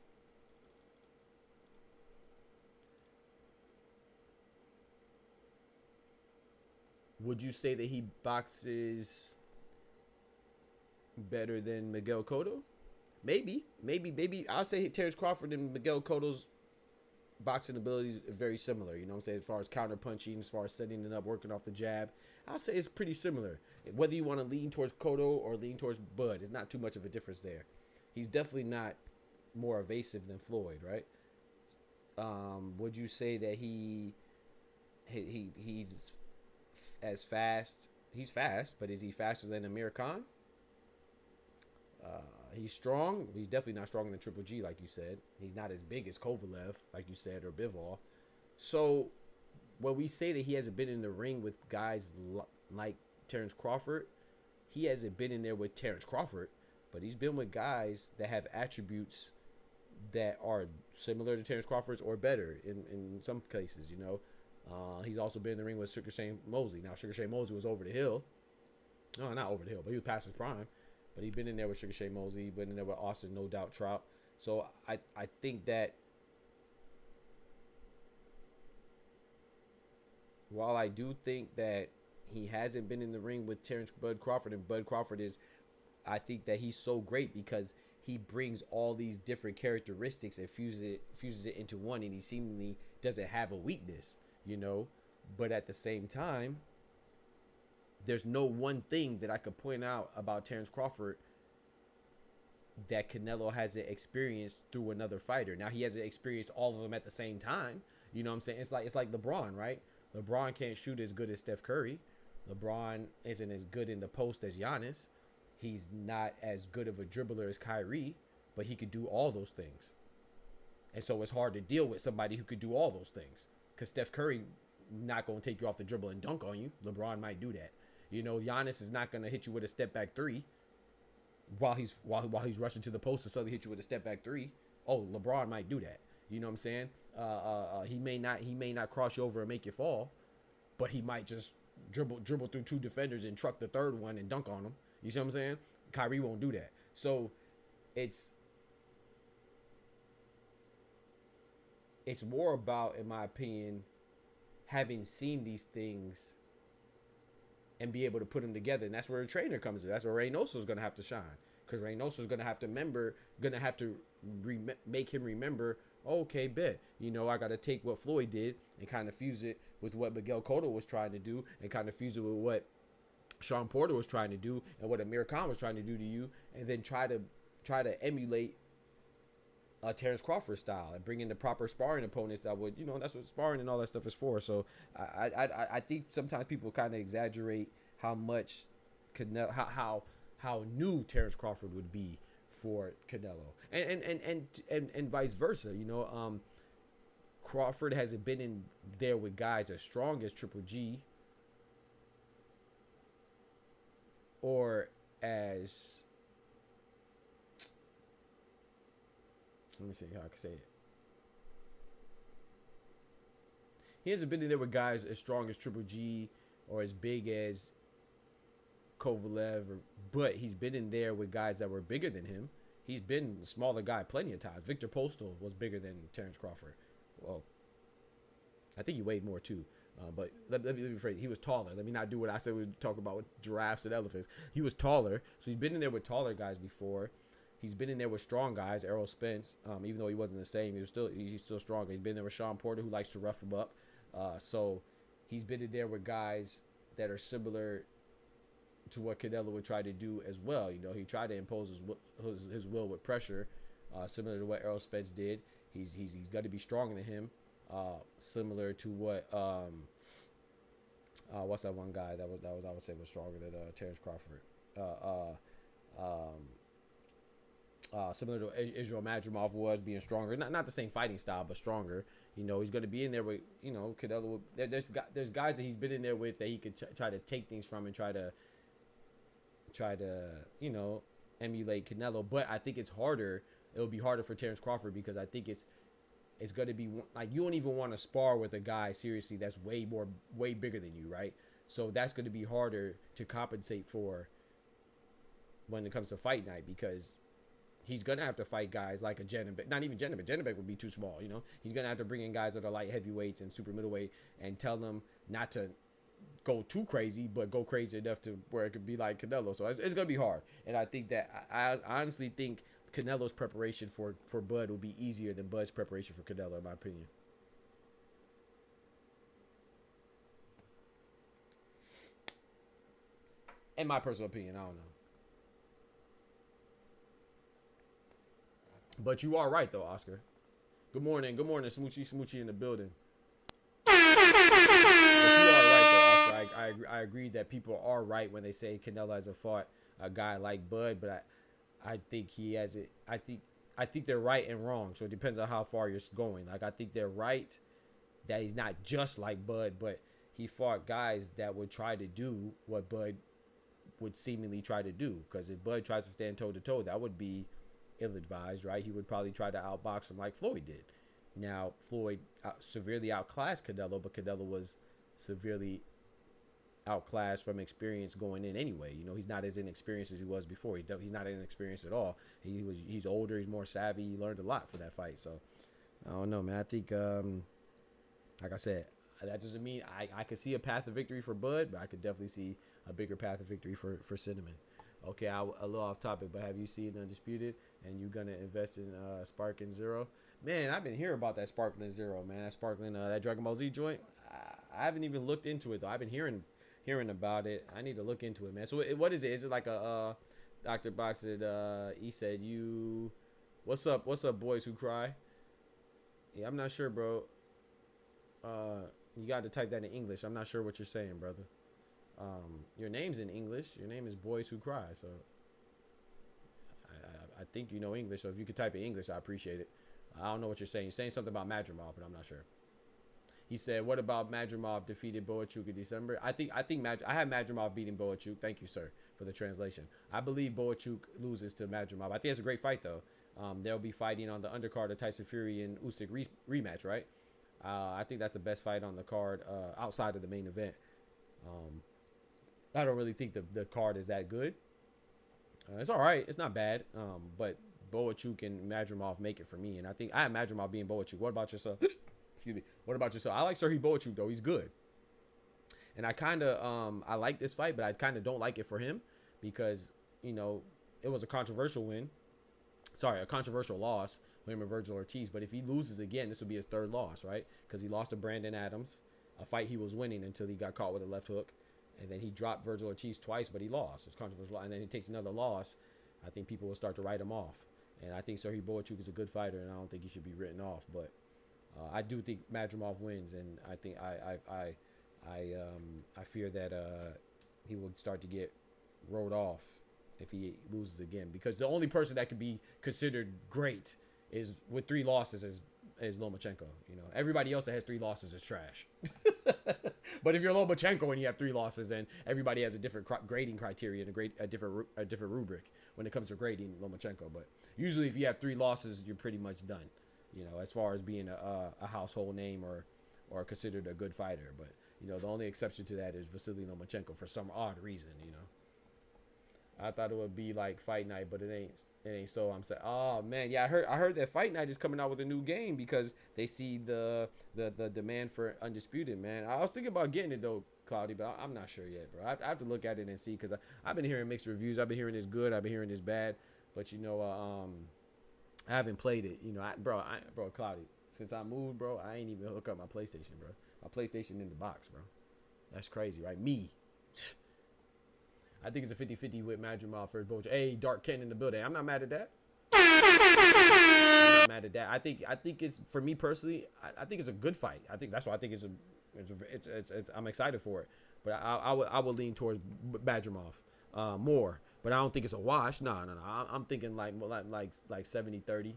Would you say that he boxes better than Miguel Cotto? Maybe. I'll say Terence Crawford and Miguel Cotto's boxing abilities are very similar. You know what I'm saying? As far as counter punching, as far as setting it up, working off the jab. I'll say it's pretty similar. Whether you want to lean towards Cotto or lean towards Bud, it's not too much of a difference there. He's definitely not more evasive than Floyd, right? Would you say that he's as fast? He's fast, but is he faster than Amir Khan? He's strong. He's definitely not stronger than Triple G, like you said. He's not as big as Kovalev, like you said, or Bivol. So when we say that he hasn't been in the ring with guys like Terence Crawford, he hasn't been in there with Terence Crawford, but he's been with guys that have attributes that are similar to Terence Crawford's or better in some cases, you know. He's also been in the ring with Sugar Shane Mosley. Now, Sugar Shane Mosley was over the hill. No, not over the hill, but he was past his prime. But he's been in there with Sugar Shane Mosley. He's been in there with Austin, No Doubt Trout. So I think that while I do think that he hasn't been in the ring with Terence Bud Crawford, and Bud Crawford is, I think that he's so great because he brings all these different characteristics and fuses it into one, and he seemingly doesn't have a weakness, you know. But at the same time, there's no one thing that I could point out about Terence Crawford that Canelo hasn't experienced through another fighter. Now, he hasn't experienced all of them at the same time. You know what I'm saying? It's like LeBron, right? LeBron can't shoot as good as Steph Curry. LeBron isn't as good in the post as Giannis. He's not as good of a dribbler as Kyrie, but he could do all those things. And so it's hard to deal with somebody who could do all those things, because Steph Curry not going to take you off the dribble and dunk on you. LeBron might do that. You know, Giannis is not going to hit you with a step back three while he's rushing to the post to suddenly hit you with a step back three. Oh, LeBron might do that. You know what I'm saying? He may not cross you over and make you fall, but he might just dribble through two defenders and truck the third one and dunk on them. You see what I'm saying? Kyrie won't do that. So it's more about, in my opinion, having seen these things and be able to put them together. And that's where a trainer comes in. That's where Reynoso is going to have to shine, because Reynoso is going to have to make him remember, okay, bet, you know, I got to take what Floyd did and kind of fuse it with what Miguel Cotto was trying to do, and kind of fuse it with what Sean Porter was trying to do and what Amir Khan was trying to do to you, and then try to emulate Terence Crawford style and bring in the proper sparring opponents that would, you know, that's what sparring and all that stuff is for. So I think sometimes people kind of exaggerate how much Canelo, how new Terence Crawford would be for Canelo, and vice versa. You know, Crawford hasn't been in there with guys as strong as Triple G or as, let me see how I can say it. He hasn't been in there with guys as strong as Triple G or as big as Kovalev, but he's been in there with guys that were bigger than him. He's been a smaller guy plenty of times. Victor Postal was bigger than Terence Crawford. Well, I think he weighed more too. But let me rephrase. He was taller. Let me not do what I said we would talk about with giraffes and elephants. He was taller. So he's been in there with taller guys before. He's been in there with strong guys. Errol Spence, even though he wasn't the same, he's still stronger. He's been there with Sean Porter, who likes to rough him up. So he's been in there with guys that are similar to what Canelo would try to do as well. You know, he tried to impose his will with pressure, similar to what Errol Spence did. He's got to be stronger than him. Similar to what what's that one guy that was I would say was stronger than Terence Crawford. Similar to Israel Madrimov was, being stronger, not the same fighting style, but stronger. You know, he's going to be in there with, you know, Canelo. There's guys that he's been in there with that he could try to take things from and try to you know, emulate Canelo. But I think it's harder. It'll be harder for Terence Crawford, because I think it's going to be like, you don't even want to spar with a guy seriously that's way bigger than you, right? So that's going to be harder to compensate for when it comes to fight night, because he's going to have to fight guys like a Janibek. Not even Janibek. Janibek would be too small, you know? He's going to have to bring in guys that are light heavyweights and super middleweight and tell them not to go too crazy, but go crazy enough to where it could be like Canelo. So it's going to be hard. And I think that, I honestly think Canelo's preparation for Bud will be easier than Bud's preparation for Canelo, in my opinion. In my personal opinion, I don't know. But you are right, though, Oscar. Good morning, Smoochie in the building. But you are right, though, Oscar. I agree that people are right when they say Canelo hasn't fought a guy like Bud, but I think he has it. I think they're right and wrong, so it depends on how far you're going. Like, I think they're right that he's not just like Bud, but he fought guys that would try to do what Bud would seemingly try to do. Because if Bud tries to stand toe-to-toe, that would be ill-advised, right? He would probably try to outbox him like Floyd did. Now, Floyd severely outclassed Canelo, but Canelo was severely outclassed from experience going in anyway. You know, he's not as inexperienced as he was before. He's not inexperienced at all. He's older. He's more savvy. He learned a lot from that fight. So, I don't know, man. I think, like I said, that doesn't mean I could see a path of victory for Bud, but I could definitely see a bigger path of victory for Cinnamon. Okay, a little off topic, but have you seen Undisputed and you gonna invest in Sparking Zero? Man, I've been hearing about that Sparkling Zero, man. That Sparkling, that Dragon Ball Z joint. I haven't even looked into it though. I've been hearing about it. I need to look into it, man. So what is it? Is it like a Dr. Box said, he said, what's up, boys who cry? Yeah, I'm not sure, bro. You got to type that in English. I'm not sure what you're saying, brother. Your name's in English. Your name is Boys Who Cry. So I think you know English. So if you could type in English, I appreciate it. I don't know what you're saying. You're saying something about Madrimov, but I'm not sure. He said, "What about Madrimov defeated Boachuk in December?" I have Madrimov beating Boachuk. Thank you, sir, for the translation. I believe Boachuk loses to Madrimov. I think it's a great fight, though. They'll be fighting on the undercard of Tyson Fury and Usyk rematch, right? I think that's the best fight on the card outside of the main event. I don't really think the card is that good. It's all right. It's not bad. But Boachuk and Madrimov make it for me. And I think I have Madrimov being Boachuk. What about yourself? Excuse me. What about yourself? I like Serhiy Boachuk, though. He's good. And I kind of I like this fight, but I kind of don't like it for him because, you know, it was a controversial win. Sorry, a controversial loss for him and Virgil Ortiz. But if he loses again, this will be his third loss, right? Because he lost to Brandon Adams, a fight he was winning until he got caught with a left hook. And then he dropped Virgil Ortiz twice, but he lost. It's controversial. And then he takes another loss. I think people will start to write him off. And I think Serhiy Boachuk is a good fighter, and I don't think he should be written off. But I do think Madrimov wins, and I think I fear that he will start to get rolled off if he loses again. Because the only person that could be considered great is with 3 losses is Lomachenko. You know, everybody else that has 3 losses is trash. But if you're Lomachenko and you have 3 losses, then everybody has a different grading criteria and a different rubric when it comes to grading Lomachenko. But usually, if you have 3 losses, you're pretty much done. You know, as far as being a household name or considered a good fighter. But you know, the only exception to that is Vasily Lomachenko for some odd reason. You know, I thought it would be like Fight Night, but it ain't so. I'm saying, oh man, yeah, I heard that Fight Night is coming out with a new game because they see the demand for Undisputed, man. I was thinking about getting it though, Cloudy, but I'm not sure yet, bro. I have to look at it and see because I've been hearing mixed reviews. I've been hearing it's good. I've been hearing it's bad, but you know, I haven't played it. You know, bro, Cloudy. Since I moved, bro, I ain't even hook up my PlayStation, bro. My PlayStation in the box, bro. That's crazy, right? Me. I think it's a 50-50 with Madrimov first Boachuk. Hey, Dark Ken in the building. I'm not mad at that. I'm not mad at that. I think it's, for me personally, I think it's a good fight. I think that's why I think it's I'm excited for it. But I would lean towards Madrimov more. But I don't think it's a wash. No. I'm thinking like 70-30.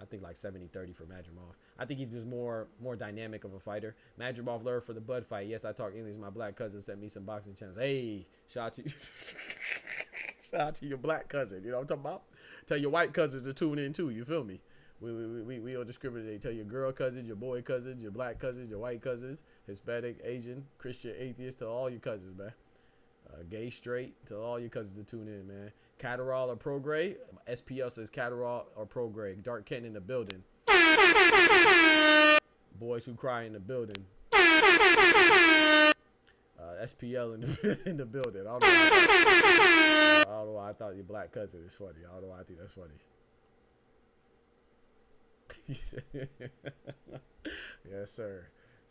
I think like 70-30 for Madrimov. I think he's just more dynamic of a fighter. Madrimov learned for the Bud fight. Yes, I talk English. My black cousin sent me some boxing channels. Hey, shout out to you. Shout out to your black cousin. You know what I'm talking about? Tell your white cousins to tune in too. You feel me? We don't discriminate. Tell your girl cousins, your boy cousins, your black cousins, your white cousins, Hispanic, Asian, Christian, atheist. Tell all your cousins, man. Gay, straight, tell all your cousins to tune in, man. Catterall or Prograde? SPL says Catterall or Prograde. Dark Ken in the building. Boys Who Cry in the building. SPL in the building. I don't know why I thought your black cousin is funny. I don't know why I think that's funny. Yes, sir.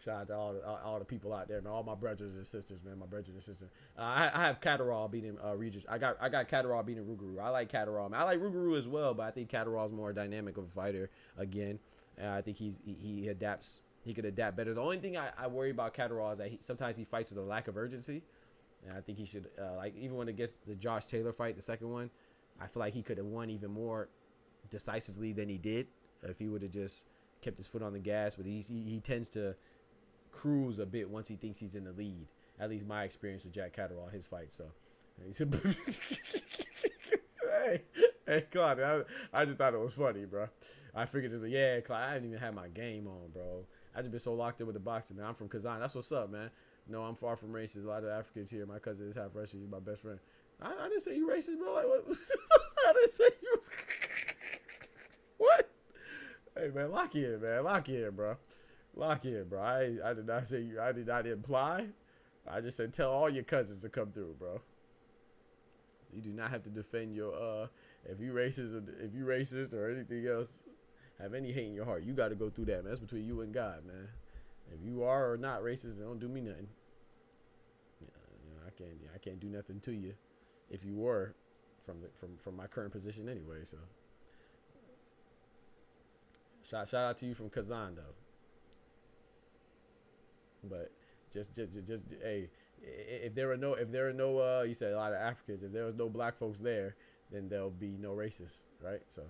Shout out to all the people out there, man. All my brothers and sisters, man. My brothers and sisters. I have Catterall beating Regis. I got Catterall beating Rougarou. I like Catterall, man. I like Rougarou as well, but I think Catterall's more dynamic of a fighter again. I think he adapts. He could adapt better. The only thing I worry about Catterall is that sometimes he fights with a lack of urgency, and I think he should like even when it gets the Josh Taylor fight, the second one, I feel like he could have won even more decisively than he did if he would have just kept his foot on the gas. But he tends to cruise a bit once he thinks he's in the lead. At least my experience with Jack Catterall, his fight. So, hey, Claude, I just thought it was funny, bro. I figured, yeah, Claude, I didn't even have my game on, bro. I just been so locked in with the boxing, man. I'm from Kazan. That's what's up, man. No, I'm far from racist. A lot of Africans here. My cousin is half Russian. He's my best friend. I didn't say you racist, bro. Like, what? I didn't say you. What? Hey, man, lock in, man. Lock in, bro. Lock in, bro. I did not say you. I did not imply. I just said tell all your cousins to come through, bro. You do not have to defend your if you racist or anything else, have any hate in your heart. You got to go through that, man. That's between you and God, man. If you are or not racist, it don't do me nothing. I can't do nothing to you if you were from my current position anyway. So shout out to you from Kazan though. But just hey, if there are no you said a lot of Africans, if there was no black folks there, then there'll be no racists, right? So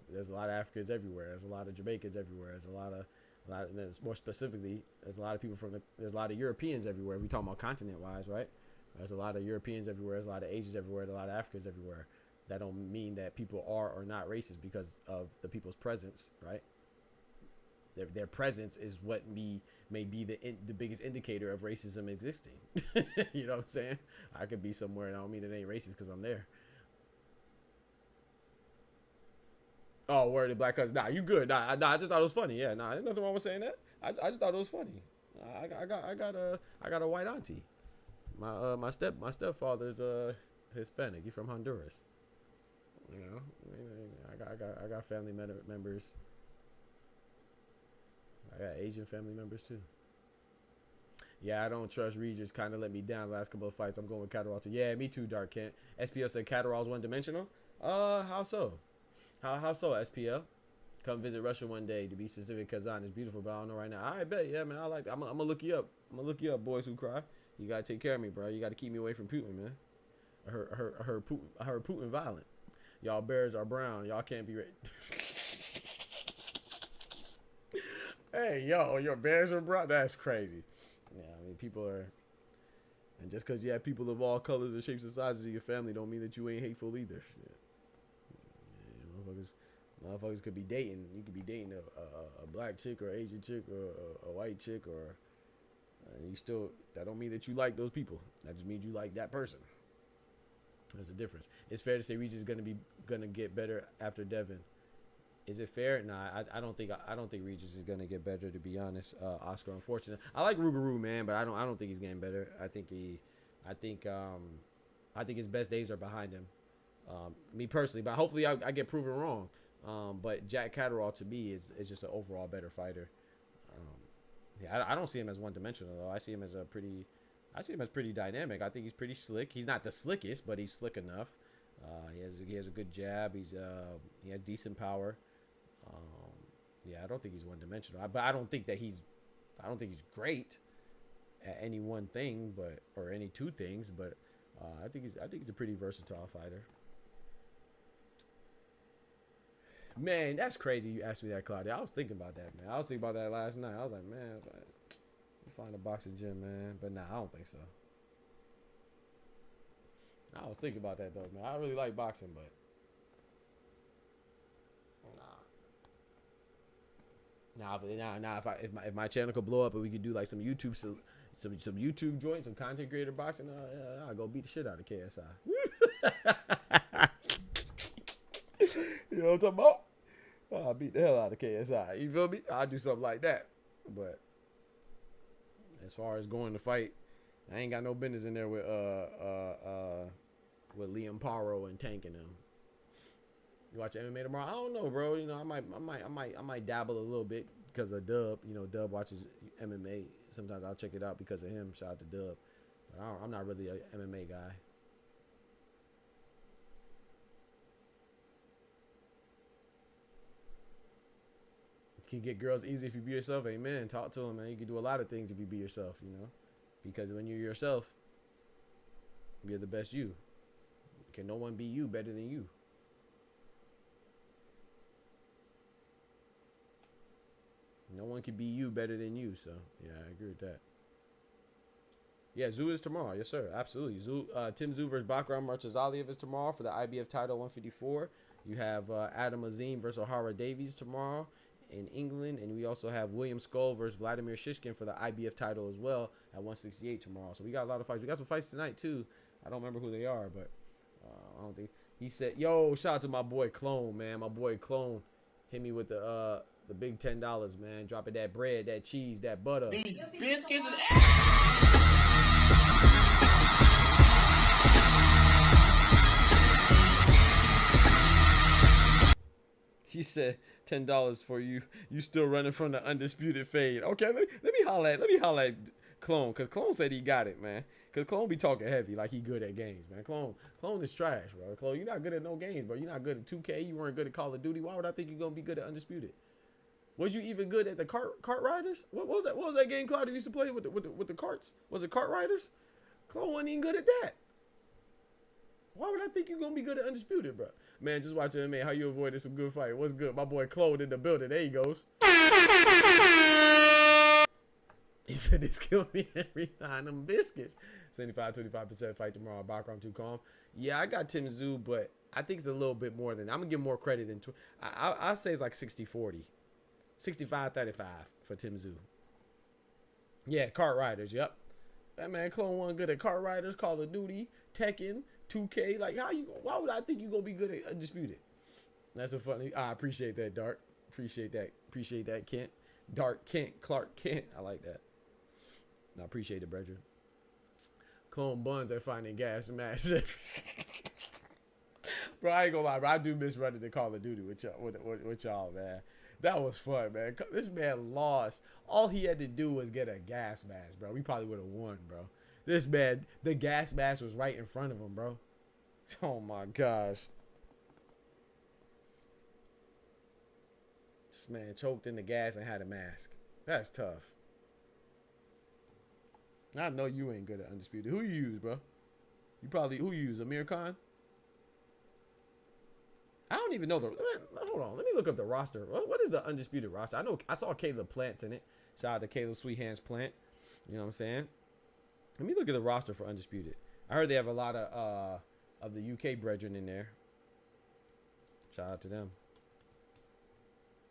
there's a lot of Africans everywhere. There's a lot of Jamaicans everywhere. There's a lot of more specifically, there's a lot of people there's a lot of Europeans everywhere. We talking about continent wise, right? There's a lot of Europeans everywhere. There's a lot of Asians everywhere. There's a lot of Africans everywhere. That don't mean that people are or not racist because of the people's presence, right? Their presence is what may be the biggest indicator of racism existing. You know what I'm saying? I could be somewhere and I don't mean it ain't racist because I'm there. Oh, word the black cousin. Nah, you good. Nah, I just thought it was funny. Yeah, nah, there's nothing wrong with saying that. I just thought it was funny. I got a white auntie. My stepfather's Hispanic. He's from Honduras. You know, I got family members. I got Asian family members too. Yeah, I don't trust Regis. Kind of let me down the last couple of fights. I'm going with Catterall too. Yeah, me too, Dark Kent. SPL said Catterall's one-dimensional. How so? How so, SPL? Come visit Russia one day, to be specific. Kazan is beautiful, but I don't know right now. I bet, yeah, man. I like. I'm gonna look you up. I'm gonna look you up, boys who cry. You gotta take care of me, bro. You gotta keep me away from Putin, man. I heard Putin violent. Y'all bears are brown. Y'all can't be. Hey, yo, your bears are brown. That's crazy. Yeah, I mean, people are. And just because you have people of all colors and shapes and sizes in your family, don't mean that you ain't hateful either. Yeah. Motherfuckers could be dating. You could be dating a black chick or Asian chick or a white chick, or you still. That don't mean that you like those people. That just means you like that person. There's a difference. It's fair to say Regis is gonna get better after Devin. Is it fair? Nah, I don't think Regis is gonna get better, to be honest. Oscar, unfortunate. I like Rougarou, man, but I don't think he's getting better. I think his best days are behind him. Me personally, but hopefully I get proven wrong. But Jack Catterall to me is just an overall better fighter. Yeah, I don't see him as one-dimensional though. I see him as pretty dynamic. I think he's pretty slick. He's not the slickest, but he's slick enough. He has a good jab. He has decent power. Yeah, I don't think he's one-dimensional. But I don't think he's great at any one thing, or any two things. But I think he's a pretty versatile fighter. Man, that's crazy you asked me that, Claudia. I was thinking about that, man. I was thinking about that last night. I was like, man, you find a boxing gym, man. But nah, I don't think so. I was thinking about that, though, man. I really like boxing, but nah. If my channel could blow up and we could do like some YouTube joints, some content creator boxing, I'll go beat the shit out of KSI. You know what I'm talking about? I'll beat the hell out of KSI. You feel me? I'll do something like that. But as far as going to fight, I ain't got no business in there with Liam Paro and tanking them. You watch MMA tomorrow? I don't know, bro. You know, I might dabble a little bit. because of Dub. You know, Dub watches MMA. Sometimes I'll check it out because of him. Shout out to Dub. But I'm not really a MMA guy. Can get girls easy if you be yourself. Amen. Talk to them, man. You can do a lot of things if you be yourself, you know. Because when you're yourself, you're the best you. Can no one be you better than you? No one can be you better than you. So, yeah, I agree with that. Yeah, Tszyu is tomorrow. Yes, sir. Absolutely. Tim Tszyu versus Bakram Murtazaliev is tomorrow for the IBF title 154. You have Adam Azim versus O'Hara Davies tomorrow in England. And we also have William Scull versus Vladimir Shishkin for the IBF title as well at 168 tomorrow. So we got a lot of fights. We got some fights tonight, too. I don't remember who they are, but I don't think. He said, yo, shout out to my boy Clone, man. My boy Clone hit me with the big $10, man. Dropping that bread, that cheese, that butter. These biscuits and He said $10 for you. You still running from the undisputed fade. Okay, let me holler at Clone, cause Clone said he got it, man. Cause Clone be talking heavy like he good at games, man. Clone is trash, bro. Clone, you're not good at no games, bro. You're not good at 2K. You weren't good at Call of Duty. Why would I think you're gonna be good at Undisputed? Was you even good at the cart riders? What was that? What was that game Cloud used to play with the carts? Was it Cart Riders? Clone wasn't even good at that. Why would I think you're gonna be good at Undisputed, bro? Man, just watch MMA. How you avoided some good fight? What's good? My boy Clone in the building. There he goes. He said this killed me every time. Them biscuits. 75-25% fight tomorrow. Bakram too calm. Yeah, I got Tim Tszyu, but I think it's a little bit more than. I'm gonna give more credit than. I'll say it's like 60-40. 65-35 for Tim Tszyu. Yeah, Cart Riders. Yep. That man Clone wasn't good at Cart Riders, Call of Duty, Tekken, 2K. Like, why would I think you gonna be good at Undisputed? That's a funny. I appreciate that, Dark. Appreciate that, Kent. Dark Kent, Clark Kent. I like that. I appreciate it, brethren. Clone buns at finding gas massive. Bro, I ain't gonna lie, bro. I do miss running the Call of Duty with y'all, man. That was fun, man. This man lost. All he had to do was get a gas mask, bro. We probably would have won, bro. This man, the gas mask was right in front of him, bro. Oh my gosh. This man choked in the gas and had a mask. That's tough. I know you ain't good at Undisputed. Who you use, bro? Who you use? Amir Khan? I don't even know hold on. Let me look up the roster. What is the Undisputed roster? I saw Caleb Plant's in it. Shout out to Caleb Sweet Hands Plant. You know what I'm saying? Let me look at the roster for Undisputed. I heard they have a lot of the UK brethren in there. Shout out to them.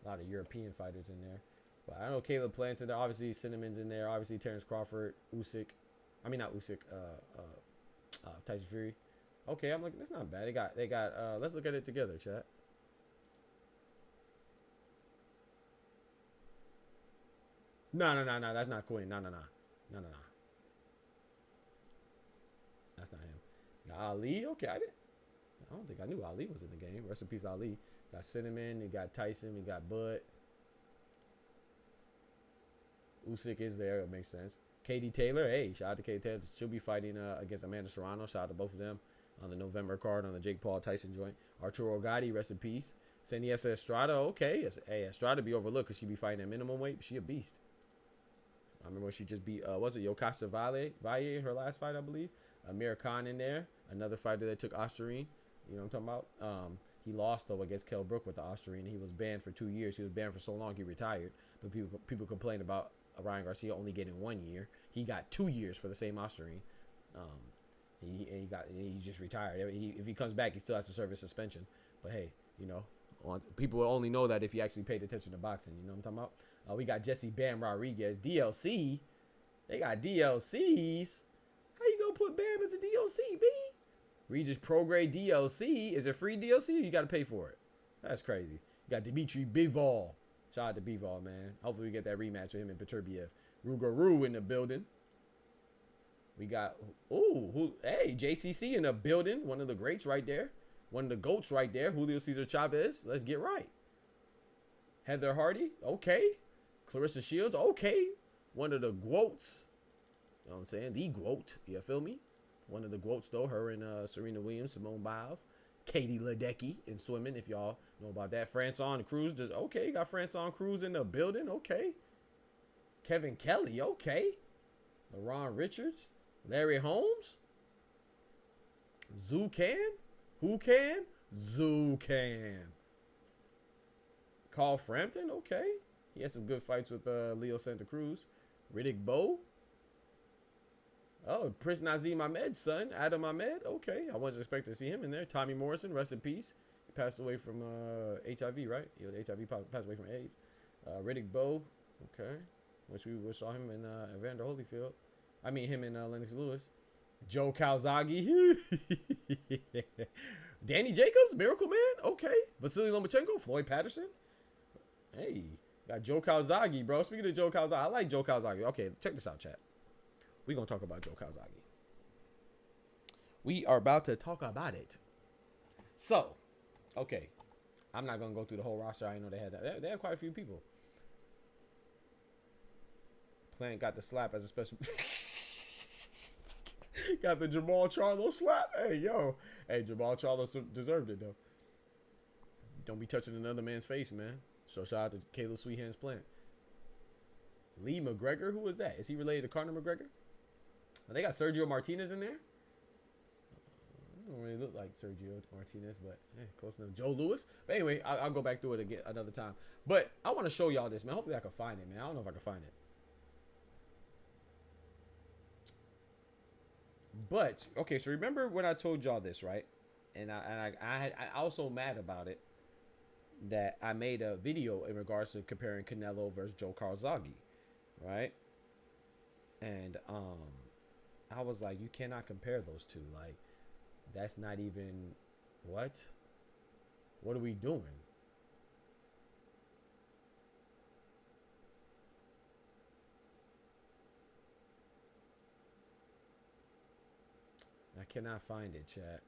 A lot of European fighters in there. But I know Caleb Plant's in there. Obviously, Cinnamon's in there. Obviously, Terence Crawford, Usyk. I mean, not Usyk. Tyson Fury. Okay, I'm looking. That's not bad. They got. Let's look at it together, chat. No. That's not Quinn. No. That's not him. Got Ali. Okay, I don't think I knew Ali was in the game. Rest in peace, Ali. Got Cinnamon. You got Tyson. You got Bud. Usyk is there. It makes sense. Katie Taylor. Hey, shout out to Katie Taylor. She'll be fighting against Amanda Serrano. Shout out to both of them on the November card on the Jake Paul Tyson joint. Arturo Gatti. Rest in peace. Seniesa Estrada. Okay. Hey, Estrada be overlooked because she be fighting at minimum weight. But she a beast. I remember when she just beat, was it Yokasta Valle in her last fight, I believe. Amir Khan in there. Another fighter that took Ostarine. You know what I'm talking about? He lost, though, against Kell Brook with the Ostarine. He was banned for 2 years. He was banned for so long he retired. But people complained about Ryan Garcia only getting 1 year. He got 2 years for the same Ostarine. He just retired. If he comes back, he still has to serve his suspension. But hey, you know, people will only know that if you actually paid attention to boxing. You know what I'm talking about? We got Jesse Bam Rodriguez. DLC. They got DLCs. How you gonna put Bam as a DLC, B? Regis Prograde DLC. Is it free DLC or you gotta pay for it? That's crazy. You got Dimitri Bivol. Shout out to Bivol, man. Hopefully we get that rematch with him and Peterbiev. Rugaru in the building. We got, hey, JCC in the building. One of the greats right there. One of the GOATs right there. Julio Cesar Chavez. Let's get right. Heather Hardy. Okay. Clarissa Shields, okay. One of the GWOATs. You know what I'm saying? The GWOAT. You feel me? One of the GWOATs, though. Her and Serena Williams, Simone Biles. Katie Ledecky in swimming, if y'all know about that. Francois Cruz. Okay, you got Francois Cruz in the building. Okay. Kevin Kelly. Okay. LaRon Richards. Larry Holmes. Zoo Can. Who can? Zoo Can. Carl Frampton. Okay. He had some good fights with Leo Santa Cruz. Riddick Bowe. Oh, Prince Nazim Ahmed's son, Adam Ahmed. Okay, I wasn't expecting to see him in there. Tommy Morrison, rest in peace. He passed away from HIV, right? He was HIV, passed away from AIDS. Riddick Bowe. Okay. Which we saw him in Evander Holyfield. I mean, him and Lennox Lewis. Joe Calzaghe. Danny Jacobs, Miracle Man. Okay. Vasily Lomachenko, Floyd Patterson. Hey, got Joe Calzaghe, bro. Speaking of Joe Calzaghe, I like Joe Calzaghe. Okay, check this out, chat. We're going to talk about Joe Calzaghe. We are about to talk about it. So, okay. I'm not going to go through the whole roster. I know they had that. They had quite a few people. Plant got the slap as a special. Got the Jamal Charlo slap. Hey, yo. Hey, Jamal Charlo deserved it, though. Don't be touching another man's face, man. So, shout out to Caleb Sweethands Plant. Lee McGregor, who was that? Is he related to Conor McGregor? They got Sergio Martinez in there. Don't really look like Sergio Martinez, but close enough. Joe Louis. But anyway, I'll go back through it again another time. But I want to show y'all this, man. Hopefully I can find it, man. I don't know if I can find it. But okay, so remember when I told y'all this, right? And I also mad about it that I made a video in regards to comparing Canelo versus Joe Calzaghe, right? And I was like, you cannot compare those two. Like, that's not even what? What are we doing? I cannot find it, chat.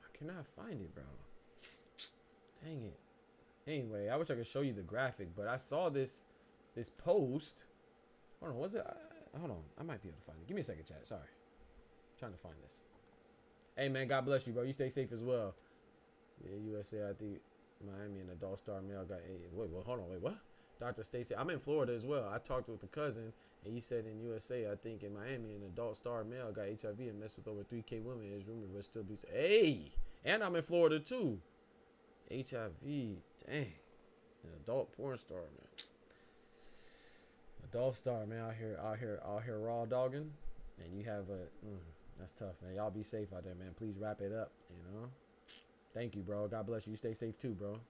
I cannot find it, bro. Dang it. Anyway, I wish I could show you the graphic, but I saw this post. Hold on, was it? Hold on, I might be able to find it. Give me a second, chat. Sorry, I'm trying to find this. Hey, man, God bless you, bro. You stay safe as well. Yeah, USA. I think Miami and adult star male got. Wait, hold on, wait, what? Dr. Stacy, I'm in Florida as well. I talked with the cousin, and he said in USA, I think in Miami, an adult star male got HIV and messed with over 3K women. Is rumored, but still beats. Hey, and I'm in Florida too. HIV, dang, an adult porn star, man. Adult star, man, out here raw dogging, and you have a, that's tough, man. Y'all be safe out there, man. Please wrap it up, you know. Thank you, bro. God bless you. You stay safe too, bro.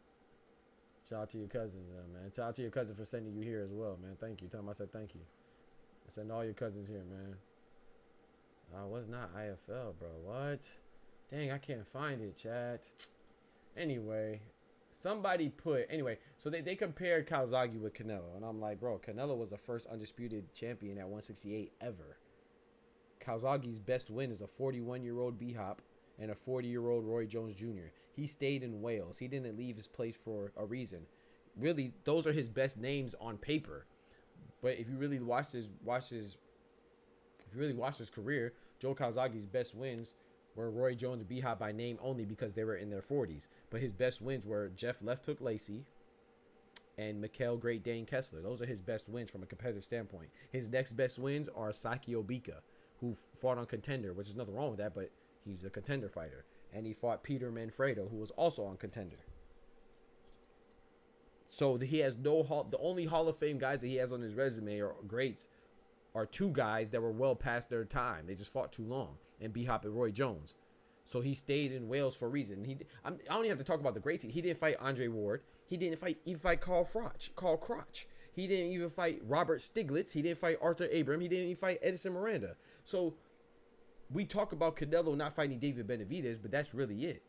Shout out to your cousins, man. Shout out to your cousin for sending you here as well, man. Thank you. Tell him I said thank you. I send all your cousins here, man. I was not IFL, bro. What? Dang, I can't find it, chat. Anyway, somebody put... Anyway, so they compared Calzaghe with Canelo. And I'm like, bro, Canelo was the first undisputed champion at 168 ever. Calzaghe's best win is a 41-year-old B-Hop and a 40-year-old Roy Jones Jr. He stayed in Wales. He didn't leave his place for a reason. Really, those are his best names on paper. But if you really watch his career, Joe Calzaghe's best wins were Roy Jones and B-Hop by name only because they were in their 40s. But his best wins were Jeff Left Hook Lacey and Mikhail Great Dane Kessler. Those are his best wins from a competitive standpoint. His next best wins are Saki Obika, who fought on Contender, which is nothing wrong with that, but he's a Contender fighter. And he fought Peter Manfredo, who was also on Contender. So he has no the only Hall of Fame guys that he has on his resume or greats are two guys that were well past their time. They just fought too long, and B-Hop and Roy Jones. So he stayed in Wales for a reason. I don't even have to talk about the greats. He didn't fight Andre Ward. He didn't even fight Carl Crotch. He didn't even fight Robert Stiglitz. He didn't fight Arthur Abram. He didn't even fight Edison Miranda. So we talk about Canelo not fighting David Benavidez, but that's really it.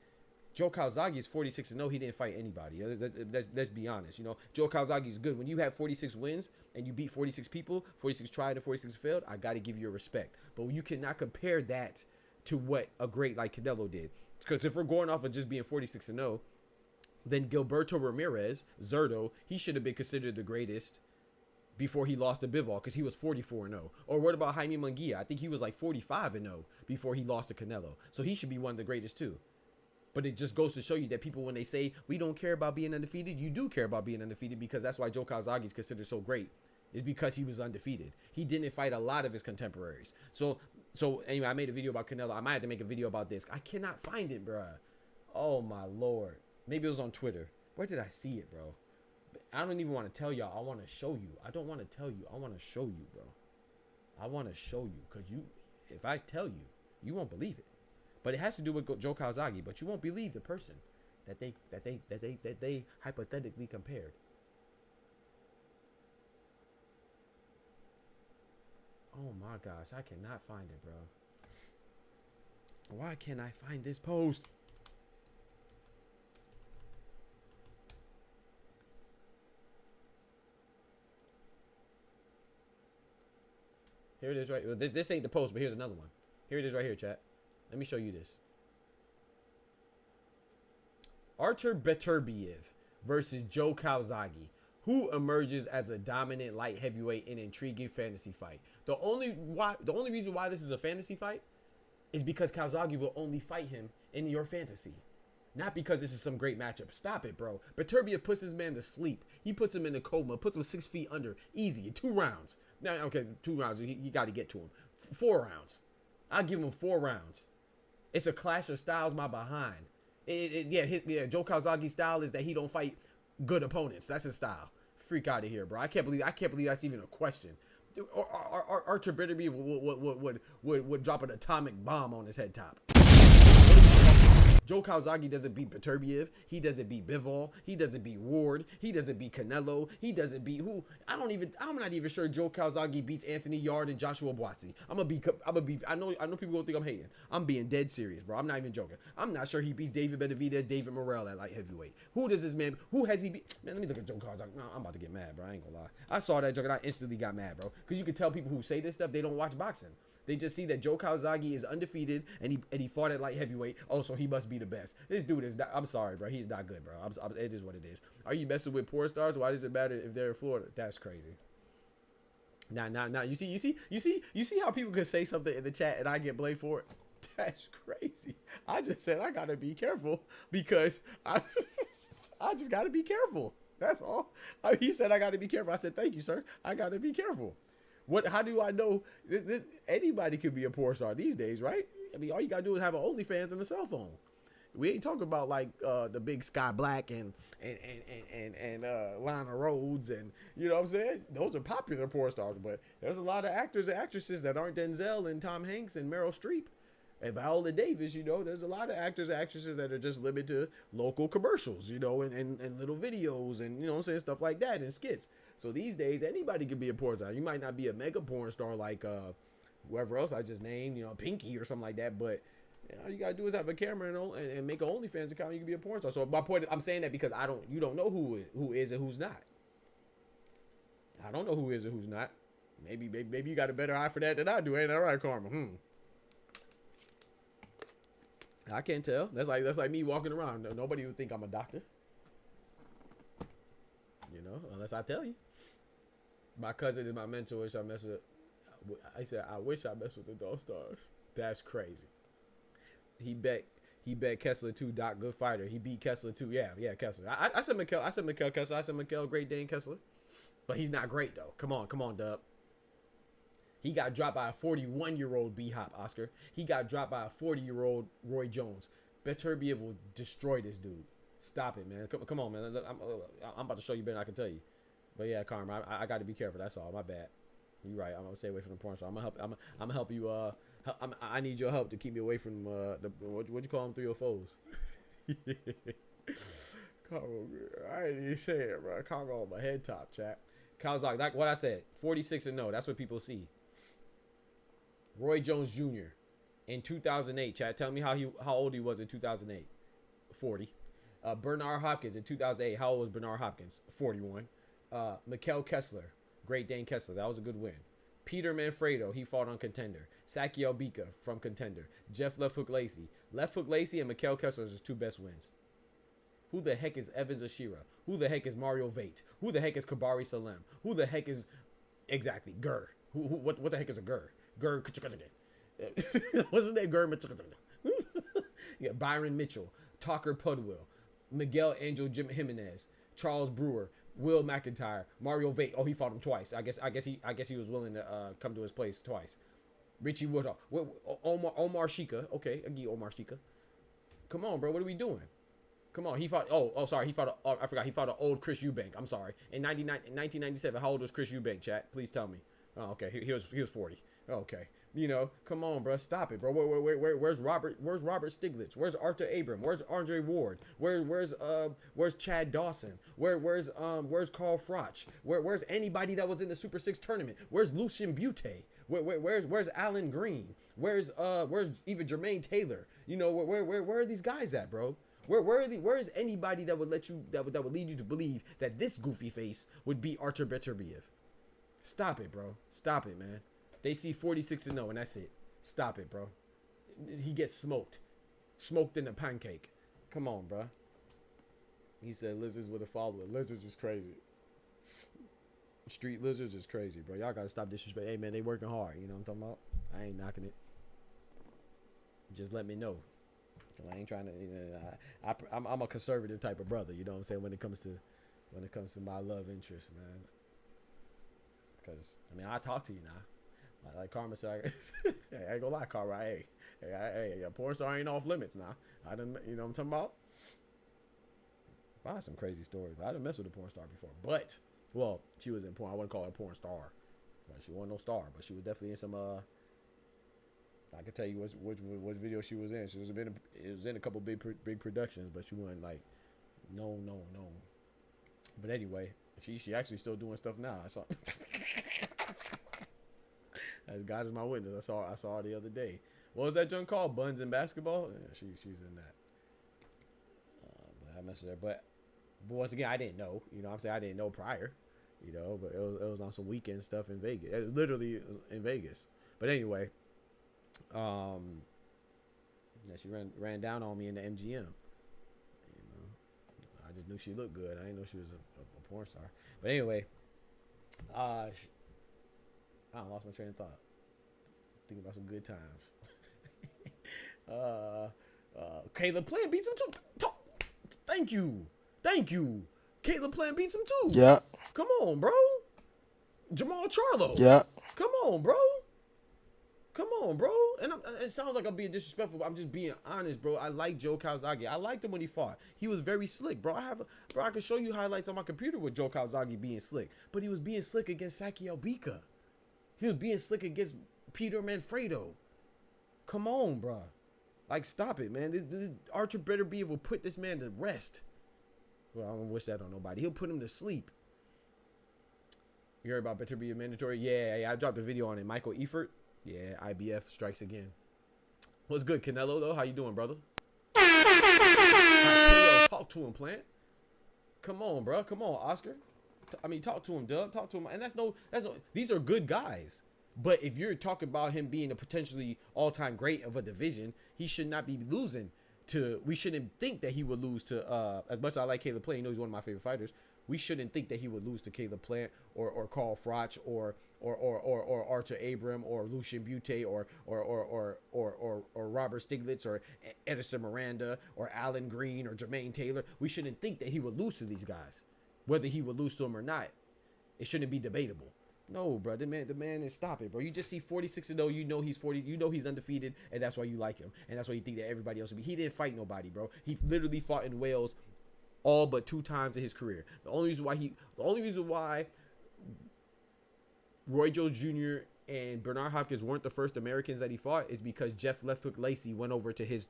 Joe Calzaghe is 46-0. He didn't fight anybody. Let's be honest. You know, Joe Calzaghe is good. When you have 46 wins and you beat 46 people, 46 tried and 46 failed, I got to give you a respect. But you cannot compare that to what a great like Canelo did. Because if we're going off of just being 46-0, then Gilberto Ramirez, Zurdo, he should have been considered the greatest before he lost to Bivol, because he was 44-0. Or what about Jaime Munguia? I think he was like 45-0 before he lost to Canelo. So he should be one of the greatest too. But it just goes to show you that people, when they say we don't care about being undefeated, you do care about being undefeated, because that's why Joe Calzaghe is considered so great. It's because he was undefeated. He didn't fight a lot of his contemporaries. So anyway, I made a video about Canelo. I might have to make a video about this. I cannot find it, bruh. Oh my Lord. Maybe it was on Twitter. Where did I see it, bro? I don't even want to tell y'all. I want to show you. I don't want to tell you. I want to show you, bro. I want to show you, because if I tell you, you won't believe it. But it has to do with Joe Calzaghe. But you won't believe the person that they hypothetically compared. Oh my gosh, I cannot find it, bro. Why can't I find this post? Here it is, right? Well, this ain't the post, but here's another one. Here it is right here, chat. Let me show you this. Artur Beterbiev versus Joe Calzaghe. Who emerges as a dominant light heavyweight in an intriguing fantasy fight? The only reason why this is a fantasy fight is because Calzaghe will only fight him in your fantasy. Not because this is some great matchup. Stop it, bro. Beterbiev puts his man to sleep. He puts him in a coma, puts him 6 feet under. Easy, in 2 rounds. Now, okay, 2 rounds. He got to get to him. 4 rounds. I'll give him 4 rounds. It's a clash of styles, my behind. Joe Calzaghe's style is that he don't fight good opponents. That's his style. Freak out of here, bro. I can't believe that's even a question. Artur Beterbiev would drop an atomic bomb on his head top. Joe Calzaghe doesn't beat Beterbiev. He doesn't beat Bivol. He doesn't beat Ward. He doesn't beat Canelo. He doesn't beat who? I'm not even sure Joe Calzaghe beats Anthony Yard and Joshua Buatsi. I know people gonna think I'm hating. I'm being dead serious, bro. I'm not even joking. I'm not sure he beats David Benavidez, David Morrell at light heavyweight. Who has he beat? Man, let me look at Joe Calzaghe. No, I'm about to get mad, bro. I ain't gonna lie. I saw that joke and I instantly got mad, bro. Because you can tell people who say this stuff, they don't watch boxing. They just see that Joe Calzaghe is undefeated and he fought at light heavyweight. Oh, so he must be the best. This dude is not, I'm sorry, bro. He's not good, bro. It is what it is. Are you messing with porn stars? Why does it matter if they're in Florida? That's crazy. Now. You see how people can say something in the chat and I get blamed for it? That's crazy. I just said I gotta be careful because I just gotta be careful. That's all. He said I gotta be careful. I said thank you, sir. I gotta be careful. How do I know? Anybody could be a porn star these days, right? I mean, all you gotta do is have an OnlyFans and a cell phone. We ain't talking about like the big Sky Black and Lana Rhodes and you know what I'm saying? Those are popular porn stars, but there's a lot of actors and actresses that aren't Denzel and Tom Hanks and Meryl Streep and Viola Davis. You know, there's a lot of actors and actresses that are just limited to local commercials, you know, and little videos and you know what I'm saying, stuff like that and skits. So these days, anybody could be a porn star. You might not be a mega porn star like whoever else I just named, you know, Pinky or something like that. But you know, all you gotta do is have a camera and make an OnlyFans account. You can be a porn star. So my point, I'm saying that because you don't know who is and who's not. I don't know who is and who's not. Maybe you got a better eye for that than I do. Ain't that right, Karma? I can't tell. That's like me walking around. Nobody would think I'm a doctor. You know, unless I tell you. My cousin is my mentor, which I mess with. I said, I wish I messed with the Dog Stars. That's crazy. He bet Kessler too, Doc, good fighter. He beat Kessler too. Yeah, Kessler. I said Mikkel. I said Mikkel Kessler. I said Mikkel, Great Dane Kessler. But he's not great though. Come on, Dub. He got dropped by a 41-year-old B-Hop, Oscar. He got dropped by a 40-year-old Roy Jones. Beterbiev will destroy this dude. Stop it, man. Come on, man. I'm about to show you better than I can tell you. But yeah, Karma, I got to be careful. That's all. My bad. You're right. I'm gonna stay away from the porn star. I'm gonna help you. I need your help to keep me away from what you call them 304s. Karma, I ain't even say it, bro. Karma on my head top, chat. Calzaghe, like what I said, 46-0. That's what people see. Roy Jones Jr. in 2008, chat. Tell me how old he was in 2008. 40. Bernard Hopkins in 2008. How old was Bernard Hopkins? 41. Mikkel Kessler, Great Dane Kessler. That was a good win. Peter Manfredo, he fought on Contender. Saki Albika from Contender. Jeff Left Hook Lacey. Left Hook Lacey and Mikhail Kessler's his 2 best wins. Who the heck is Evans Ashira? Who the heck is Mario Vate? Who the heck is Kabari Salem? Who the heck is exactly Gur? What the heck is a Gur? Gur. What's his name? Gur. Yeah, Byron Mitchell, Tucker Pudwill, Miguel Angel Jim Jimenez, Charles Brewer, Will McIntyre, Mario Vate. Oh, he fought him twice. I guess he was willing to come to his place twice. Richie Woodhull, Omar Shika. Okay, I give you Omar Shika. Come on, bro. What are we doing? Come on. He fought. Sorry. He fought. I forgot. He fought an old Chris Eubank. I'm sorry. In 1997. How old was Chris Eubank? Chat. Please tell me. Oh, okay. He was 40. Okay. You know, come on, bro. Stop it, bro. Where's Robert Stiglitz? Where's Arthur Abram? Where's Andre Ward? Where's Chad Dawson? Where's Carl Froch? Where's anybody that was in the Super 6 tournament? Where's Lucien Butte? Where's Alan Green? Where's even Jermaine Taylor? You know, where are these guys at, bro? Where is anybody that would would lead you to believe that this goofy face would beat Artur Beterbiev? Stop it, bro. Stop it, man. They see 46-0 and that's it. Stop it, bro. He gets smoked. Smoked in a pancake. Come on, bro. He said lizards with a follower. Lizards is crazy. Street lizards is crazy, bro. Y'all gotta stop disrespect. Hey, man, they working hard. You know what I'm talking about? I ain't knocking it. Just let me know. I ain't trying to. You know, I'm a conservative type of brother. You know what I'm saying? When it comes to my love interest, man. Because I mean, I talk to you now. Like Karma said, I ain't gonna lie, Karma. Hey, a porn star ain't off limits now. I done, you know what I'm talking about? I had some crazy stories. I done messed with a porn star before, but well, she was in porn. I wouldn't call her a porn star. She wasn't no star, but she was definitely in some. I can tell you which video she was in. She was in a couple big productions, but she wasn't like no. But anyway, she actually still doing stuff now. I saw. As God is my witness, I saw her the other day. What was that junk called? Buns in Basketball? Yeah, she's in that. But I messed with her. But once again, I didn't know. You know what I'm saying? I didn't know prior. You know, but it was on some weekend stuff in Vegas. It was literally in Vegas. But anyway, yeah, she ran down on me in the MGM. You know, I just knew she looked good. I didn't know she was a porn star. But anyway, I lost my train of thought. Thinking about some good times. Caleb Plant beats him too. Thank you. Caleb Plant beats him too. Yeah. Come on, bro. Jamal Charlo. Yeah. Come on, bro. And it sounds like I'm being disrespectful, but I'm just being honest, bro. I like Joe Calzaghe. I liked him when he fought. He was very slick, bro. I can show you highlights on my computer with Joe Calzaghe being slick. But he was being slick against Saki Albika. He was being slick against Peter Manfredo. Come on, bro. Like, stop it, man. Artur Beterbiev will put this man to rest. Well, I don't wish that on nobody. He'll put him to sleep. You heard about Beterbiev mandatory? Yeah, I dropped a video on it. Michael Eifert. Yeah, IBF strikes again. What's good, Canelo, though? How you doing, brother? Talk to him, Plant. Come on, bro. Come on, Oscar. Talk to him, Doug. Talk to him. And that's no. These are good guys. But if you're talking about him being a potentially all-time great of a division, he should not be losing to. We shouldn't think that he would lose to. As much as I like Caleb Plant, you know he's one of my favorite fighters. We shouldn't think that he would lose to Caleb Plant or Carl Froch or Arthur Abram or Lucien Butte or Robert Stiglitz or Edison Miranda or Alan Green or Jermaine Taylor. We shouldn't think that he would lose to these guys. Whether he would lose to them or not, it shouldn't be debatable. No, bro, the man is stop it, bro. You just see 46-0, you know he's 40, you know he's undefeated, and that's why you like him, and that's why you think that everybody else would be. He didn't fight nobody, bro. He literally fought in Wales all but 2 times in his career. The only reason why Roy Jones Jr. and Bernard Hopkins weren't the first Americans that he fought is because Jeff Left Hook Lacey went over to his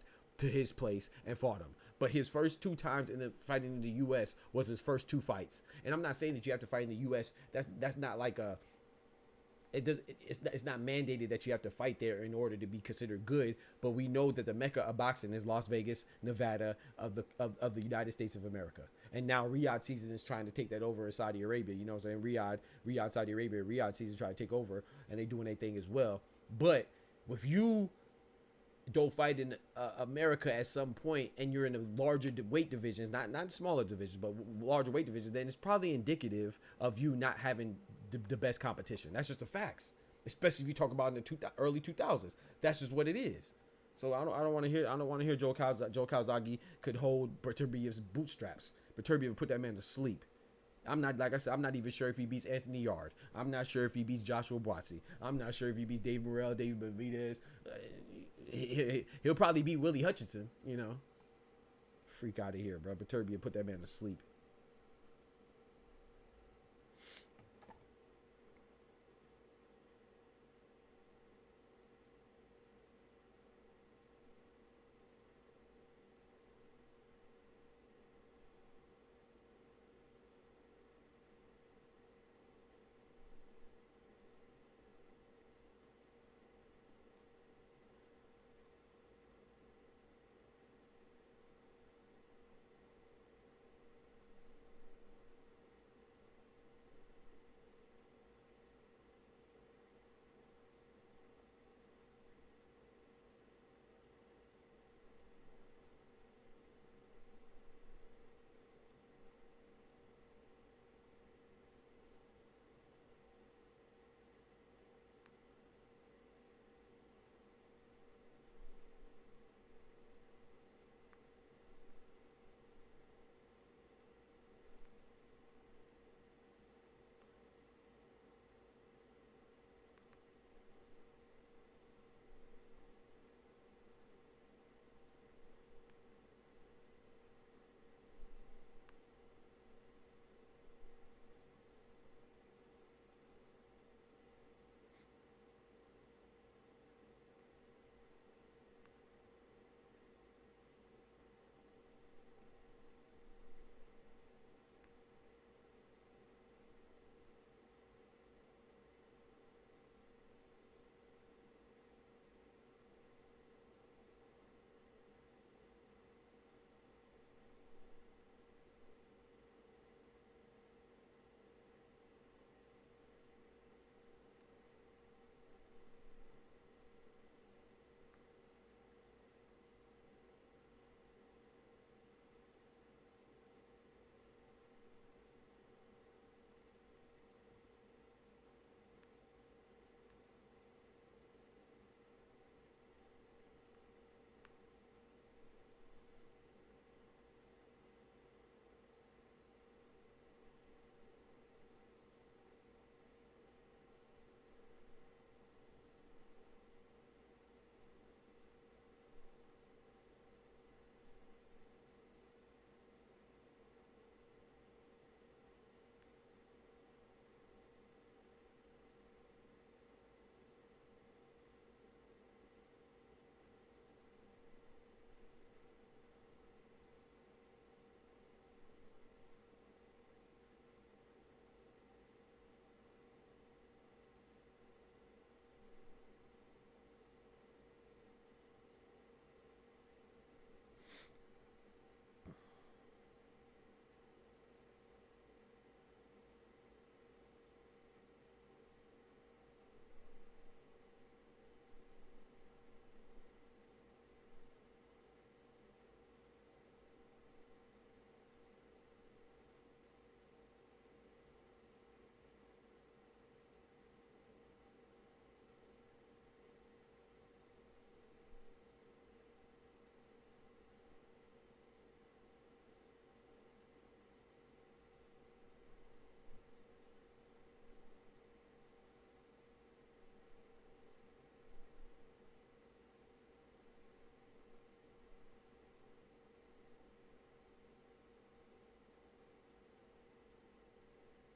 place and fought him. But his first 2 times in the fighting in the U.S. was his first 2 fights. And I'm not saying that you have to fight in the U.S. That's not like a. It's not mandated that you have to fight there in order to be considered good. But we know that the mecca of boxing is Las Vegas, Nevada, of the United States of America. And now Riyadh season is trying to take that over in Saudi Arabia. You know what I'm saying? Riyadh, Saudi Arabia, Riyadh season trying to take over, and they doing their thing as well. But if you don't fight in America at some point, and you're in the larger weight divisions, not smaller divisions, but larger weight divisions, then it's probably indicative of you not having the best competition. That's just the facts. Especially if you talk about in the early 2000s. That's just what it is. So I don't want to hear Joe Calzaghe could hold Berterbiev's bootstraps. Berterbiev put that man to sleep. I'm not, like I said, I'm not even sure if he beats Anthony Yard. I'm not sure if he beats Joshua Boatsy. I'm not sure if he beats Dave Morrell, David Benavidez. He'll probably beat Willie Hutchinson, you know. Freak out of here, bro. Berterbiev put that man to sleep.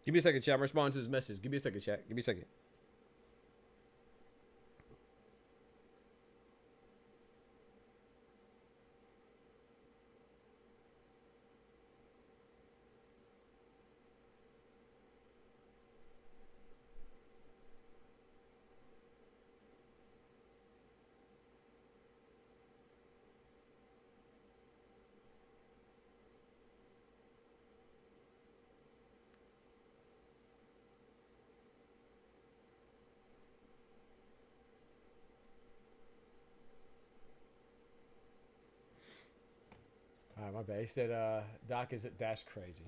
Give me a second, chat. I'm responding to this message. Give me a second, chat. Give me a second. my bad. He said, Doc, that's crazy.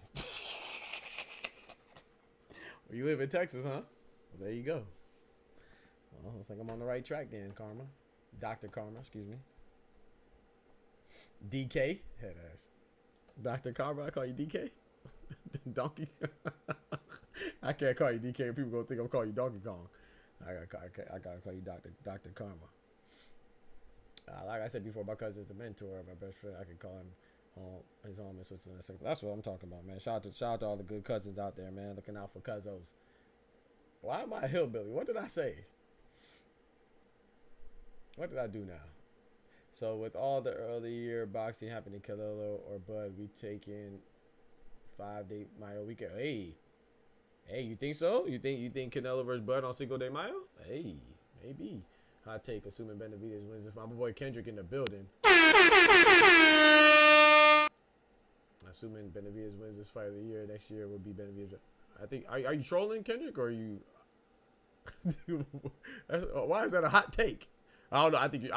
Well, you live in Texas, huh? Well, there you go. Well, looks like I'm on the right track then, Karma. Dr. Karma, excuse me. DK, head ass. Dr. Karma, I call you DK? Donkey. I can't call you DK. People gonna think I'm calling you Donkey Kong. I gotta call you Dr. Karma. Like I said before, my cousin's a mentor, my best friend. I can call him his home in Switzerland. That's what I'm talking about, man. Shout out to all the good cousins out there, man. Looking out for cousins. Why am I a hillbilly? What did I say? What did I do now? So with all the early year boxing happening, Canelo or Bud, we taking 5 Day Mayo weekend. Hey, you think so? You think Canelo versus Bud on Cinco de Mayo? Hey, maybe. Hot take, assuming Benavidez wins this. My boy Kendrick in the building. Assuming Benavidez wins this fight of the year, next year will be Benavidez. I think. Are you trolling Kendrick or are you? Why is that a hot take? I don't know. I think you're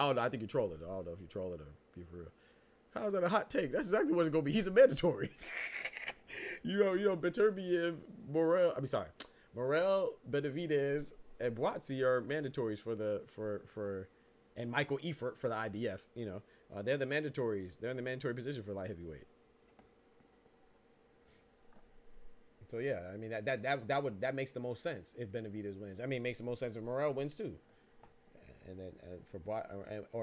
trolling. I don't know if you're trolling or be for real. How is that a hot take? That's exactly what it's gonna be. He's a mandatory. you know, Beterbiev, Morel. Morel, Benavidez, and Boatsy are mandatories for and Michael Eifert for the IBF. You know, they're the mandatories. They're in the mandatory position for light heavyweight. So yeah, I mean that makes the most sense if Benavidez wins. I mean, it makes the most sense if Morel wins too. And then for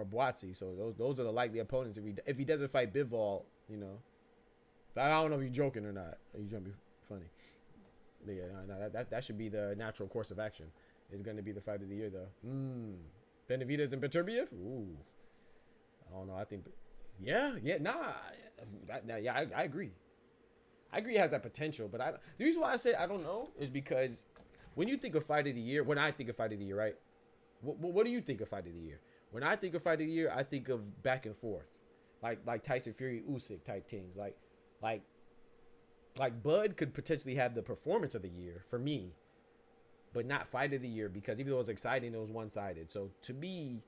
Boatsy, so those are the likely opponents if he doesn't fight Bivol, you know. But I don't know if you're joking or not. You're trying to be funny. But yeah, no, that should be the natural course of action. It's going to be the fight of the year, though. Benavidez and Beterbiev? Ooh. I don't know. I think, I agree. I agree it has that potential, but the reason why I say I don't know is because when you think of fight of the year, when I think of fight of the year, right? What do you think of fight of the year? When I think of fight of the year, I think of back and forth, like Tyson Fury, Usyk type things, like Bud could potentially have the performance of the year for me, but not fight of the year because even though it was exciting, it was one-sided. So to me,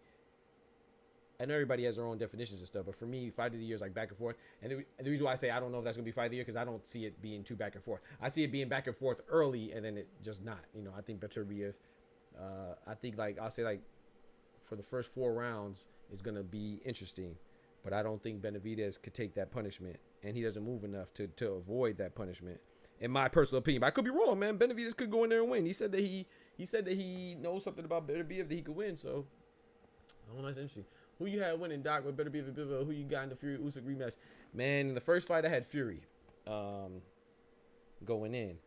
I know everybody has their own definitions and stuff, but for me, fight of the year is like back and forth. And the reason why I say I don't know if that's gonna be fight of the year because I don't see it being too back and forth. I see it being back and forth early, and then it just not. You know, I think Beterbiev. I think I'll say for the first 4 rounds is gonna be interesting, but I don't think Benavidez could take that punishment, and he doesn't move enough to avoid that punishment, in my personal opinion. But I could be wrong, man. Benavidez could go in there and win. He said that he knows something about Beterbiev that he could win. So I don't know. That's interesting. Who you had winning, Doc, with Beterbiev and Bivol? Who you got in the Fury Usyk rematch? Man, in the first fight I had Fury going in.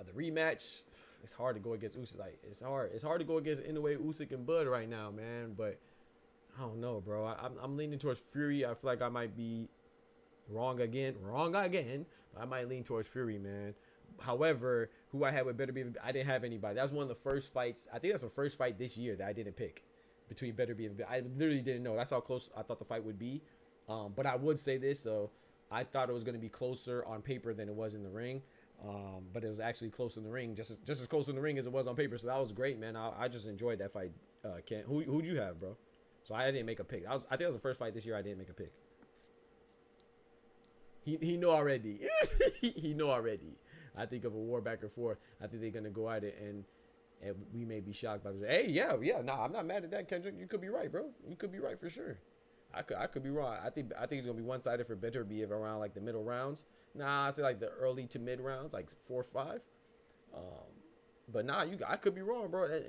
The rematch. It's hard to go against Usyk. It's hard to go against in the way Usyk and Bud right now, man. But I don't know, bro. I'm leaning towards Fury. I feel like I might be wrong again. But I might lean towards Fury, man. However, who I had with Beterbiev, I didn't have anybody. That was one of the first fights. I think that's the first fight this year that I didn't pick between Beterbiev and Bivol. I literally didn't know. That's how close I thought the fight would be. But I would say this though. I thought it was going to be closer on paper than it was in the ring. But it was actually close in the ring, just as close in the ring as it was on paper. So that was great, man. I just enjoyed that fight. Ken, who'd you have, bro? So I didn't make a pick. I think that was the first fight this year I didn't make a pick. He know already. He know already. I think of a war back and forth. I think they're gonna go at it, and we may be shocked by this. Hey, yeah. Nah, I'm not mad at that, Kendrick. You could be right, bro. You could be right for sure. I could be wrong. I think it's gonna be one-sided for Beterbiev around like the middle rounds. Nah, I say like the early to mid rounds, like 4 or 5. But nah, I could be wrong, bro.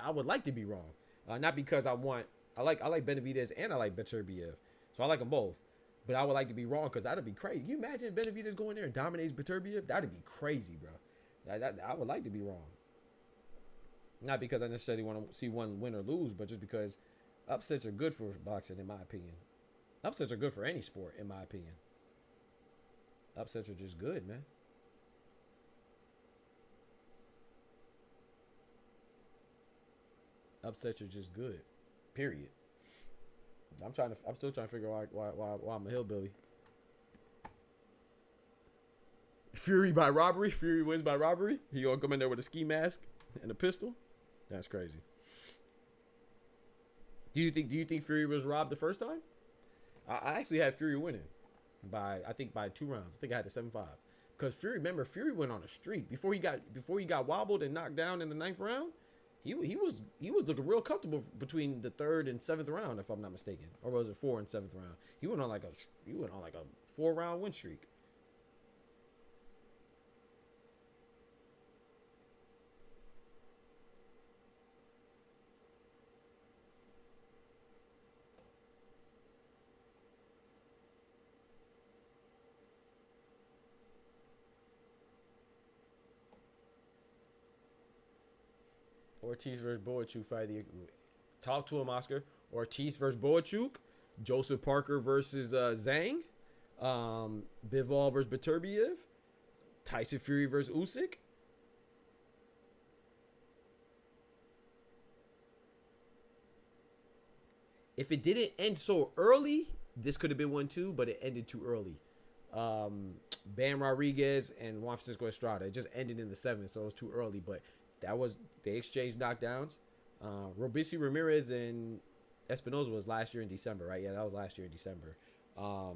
I would like to be wrong. Not because I like Benavidez and I like Beterbiev, so I like them both. But I would like to be wrong because that'd be crazy. Can you imagine Benavidez going there and dominates Beterbiev? That'd be crazy, bro. I would like to be wrong. Not because I necessarily want to see one win or lose, but just because upsets are good for boxing, in my opinion. Upsets are good for any sport, in my opinion. Upsets are just good, man. Upsets are just good. Period. I'm still trying to figure out why I'm a hillbilly. Fury by robbery. Fury wins by robbery. He gonna come in there with a ski mask and a pistol. That's crazy. Do you think Fury was robbed the first time? I actually had Fury winning. I think by 2 rounds. I think I had the 7-5. Because Fury, remember, Fury went on a streak before he got wobbled and knocked down in the 9th round. He was looking real comfortable between the 3rd and 7th round, if I'm not mistaken, or was it 4th and 7th round? He went on like a 4-round win streak. Ortiz versus Boachuk fight. Talk to him, Oscar. Ortiz versus Boachuk. Joseph Parker versus Zhang. Bivol versus Beterbiev. Tyson Fury versus Usyk. If it didn't end so early, this could have been one too, but it ended too early. Bam Rodriguez and Juan Francisco Estrada. It just ended in the 7th, so it was too early, but they exchanged knockdowns. Robeisy Ramirez and Espinoza was last year in December, right? Yeah, that was last year in December. I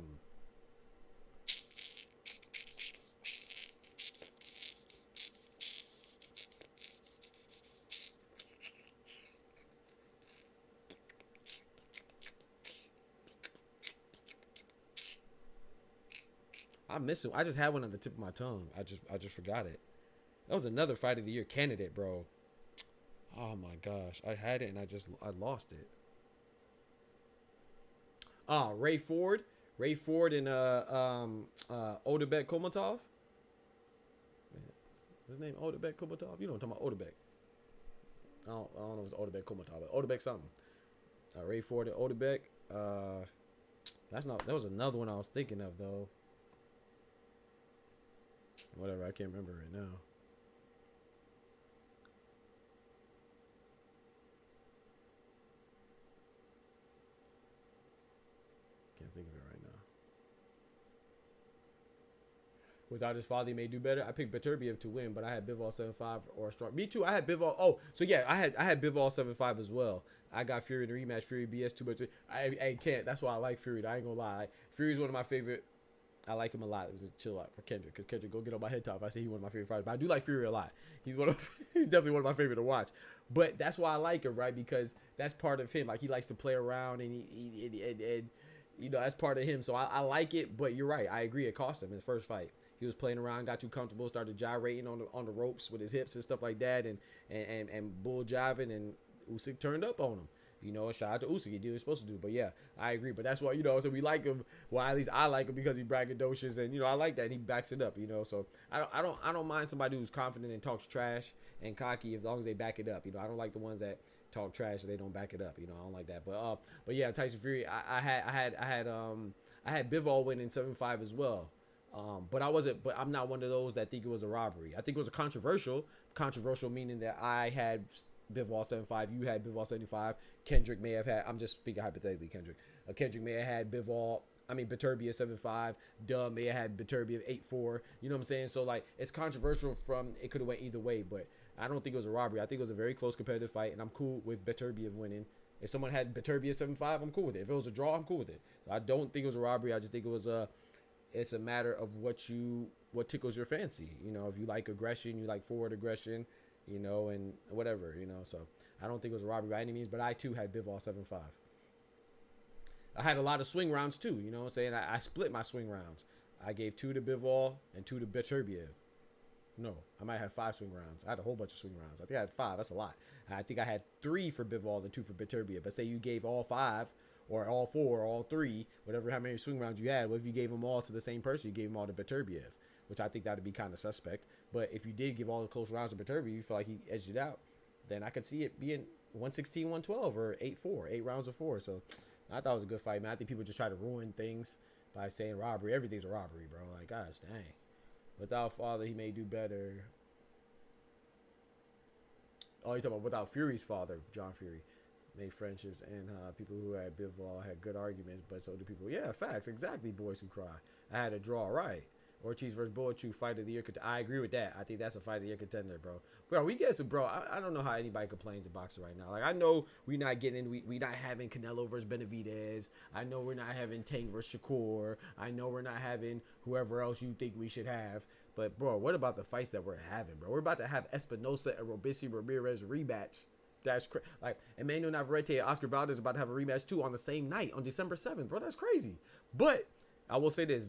miss him. I just had one on the tip of my tongue. I just forgot it. That was another fight of the year candidate, bro. Oh my gosh, I had it and I lost it. Ray Ford and Odebek Komatov. His name Odebek Komatov. You know what I'm talking about, Odebek. I don't know if it's Odebek Komatov, but Odebek something. Ray Ford and Odebek. That was another one I was thinking of though. Whatever, I can't remember right now. Can't think of it right now. Without his father, he may do better. I picked Beterbiev to win, but I had Bivol 7-5 or a strong. Me too. I had Bivol. Oh, so yeah, I had Bivol 7-5 as well. I got Fury in the rematch. Fury BS too much. I can't. That's why I like Fury. I ain't gonna lie. Fury's one of my favorite. I like him a lot. It was a chill out for Kendrick, because Kendrick go get on my head top. I say he's one of my favorite fighters, but I do like Fury a lot. He's definitely one of my favorite to watch. But that's why I like him, right? Because that's part of him. Like, he likes to play around, and he you know, that's part of him. So I like it. But you're right. I agree. It cost him in the first fight. He was playing around, got too comfortable, started gyrating on the ropes with his hips and stuff like that, and bull jiving, and Usyk turned up on him. You know, shout out to Usyk. He did what he was supposed to do. But yeah, I agree. But that's why, you know, so we like him. Well, at least I like him because he's braggadocious, and you know, I like that. And he backs it up. You know, so I don't mind somebody who's confident and talks trash and cocky as long as they back it up. You know, I don't like the ones that talk trash and they don't back it up. You know, I don't like that. But yeah, Tyson Fury. I had Bivol winning 7-5 as well. But I'm not one of those that think it was a robbery. I think it was a controversial meaning that I had Bivol 7-5, you had Bivol 75. Kendrick may have had, I'm just speaking hypothetically, Kendrick may have had Beterbiev 7-5. Duh may have had Beterbiev 8-4. You know what I'm saying? So like, it's controversial it could have went either way, but I don't think it was a robbery. I think it was a very close competitive fight, and I'm cool with Beterbiev winning. If someone had Beterbiev 7-5, I'm cool with it. If it was a draw, I'm cool with it. I don't think it was a robbery. I just think it's a matter of what tickles your fancy. You know, if you like aggression, you like forward aggression, you know, and whatever, you know. So I don't think it was a robbery by any means, but I too had Bivol 7-5. I had a lot of swing rounds too, you know what I'm saying? I split my swing rounds. I gave 2 to Bivol and 2 to Beterbiev. No, I might have 5 swing rounds. I had a whole bunch of swing rounds. I think I had 5. That's a lot. I think I had 3 for Bivol and 2 for Beterbiev. But say you gave all 5 or all 4 or all 3, whatever, how many swing rounds you had. What if you gave them all to the same person? You gave them all to Beterbiev, which I think that would be kind of suspect. But if you did give all the close rounds to Beterbiev, you feel like he edged it out, then I could see it being 116, 112 or 8-4, 8 rounds of 4. So I thought it was a good fight, man. I think people just try to ruin things by saying robbery. Everything's a robbery, bro. Like, gosh, dang. Without father, he may do better. Oh, you're talking about without Fury's father, John Fury. Made friendships, and people who had Bivol had good arguments, but so do people. Yeah, facts. Exactly, boys who cry. I had a draw, right. Ortiz versus Boachu, fight of the year. I agree with that. I think that's a fight of the year contender, bro. Bro, we get some, bro. I don't know how anybody complains in boxing right now. Like, I know we not having Canelo versus Benavidez. I know we're not having Tank versus Shakur. I know we're not having whoever else you think we should have. But, bro, what about the fights that we're having, bro? We're about to have Espinosa and Robeisy Ramirez rematch. That's crazy. Like, Emmanuel Navarrete and Oscar Valdez about to have a rematch, too, on the same night, on December 7th. Bro, that's crazy. But I will say this,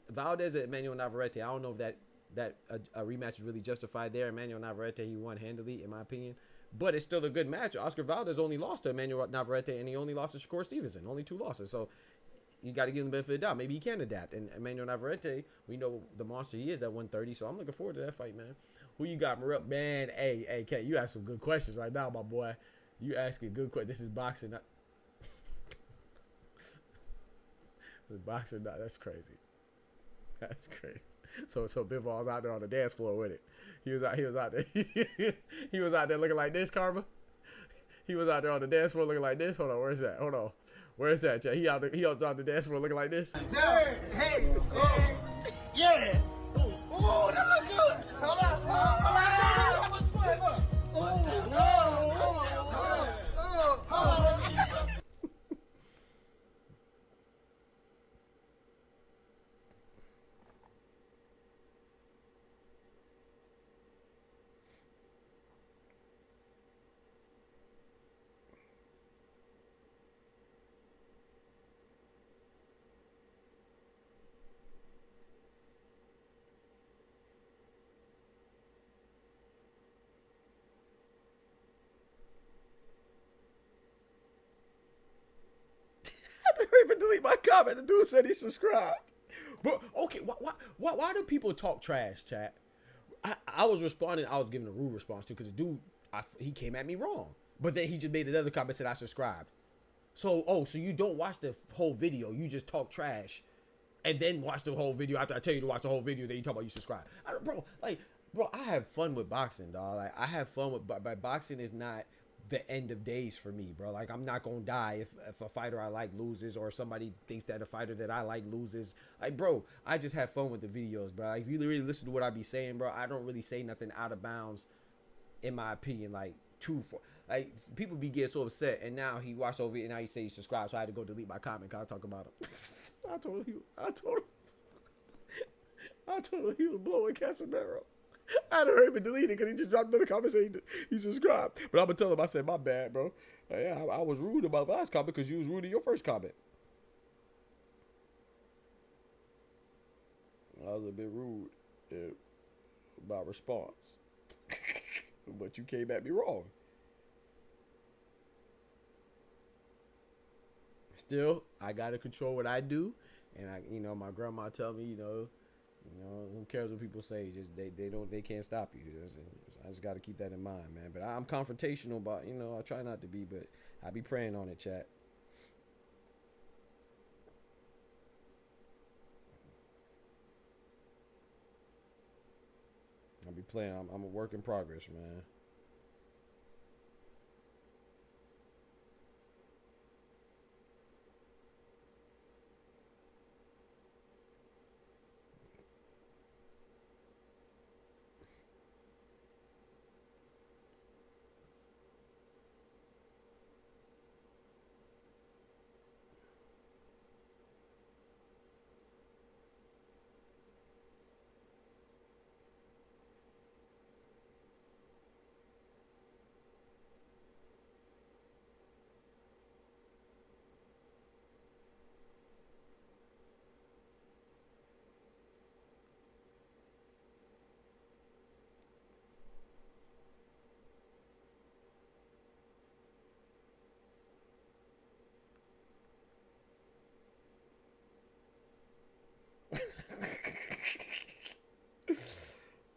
Valdez and Emmanuel Navarrete, I don't know if that a rematch is really justified there. Emmanuel Navarrete, he won handily, in my opinion. But it's still a good match. Oscar Valdez only lost to Emmanuel Navarrete, and he only lost to Shakur Stevenson. Only 2 losses. So you got to give him the benefit of the doubt. Maybe he can adapt. And Emmanuel Navarrete, we know the monster he is at 130, so I'm looking forward to that fight, man. Who you got, Marip? Man, hey, Kate, you ask some good questions right now, my boy. You asking good questions. This is boxing. Boxing, that's crazy. That's crazy. So Bivall's out there on the dance floor with it. He was out there. He was out there looking like this, Karma. He was out there on the dance floor looking like this. Hold on, where's that? Hold on, where's that? He out the dance floor looking like this. Hey, yeah. Oh, that look good. Hold on. Even delete my comment. The dude said he subscribed. But okay, why do people talk trash, chat? I was responding. I was giving a rude response to, because the dude, he came at me wrong. But then he just made another comment, said I subscribed. So you don't watch the whole video. You just talk trash, and then watch the whole video after I tell you to watch the whole video. Then you talk about you subscribe. Bro, I have fun with boxing, dog. Like, I have fun with, but boxing is not the end of days for me, bro. Like, I'm not gonna die if a fighter I like loses, or somebody thinks that a fighter that I like loses. Like, bro, I just have fun with the videos, bro. Like, if you really listen to what I be saying, bro, I don't really say nothing out of bounds, in my opinion. Like, like, people be getting so upset, and now he watched over it, and now he say he subscribed, so I had to go delete my comment because I talk about him. I told him he was blowing Casemiro. I had to hurry up and delete it because he just dropped another comment saying he subscribed. But I'm going to tell him, I said, my bad, bro. Yeah, I was rude about the last comment because you was rude in your first comment. I was a bit rude about response. But you came at me wrong. Still, I got to control what I do. And my grandma tell me, who cares what people say? Just they can't stop you. I just got to keep that in mind, man. But I'm confrontational about, I try not to be, but I be praying on it, chat. I be playing. I'm a work in progress, man.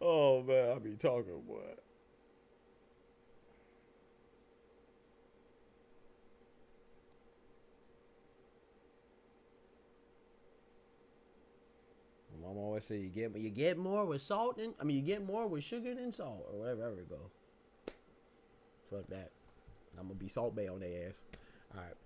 Oh man, I be talking, boy. My mom always say you get more with salt and you get more with sugar than salt, or whatever it go. Fuck that. I'm gonna be Salt Bay on their ass. All right.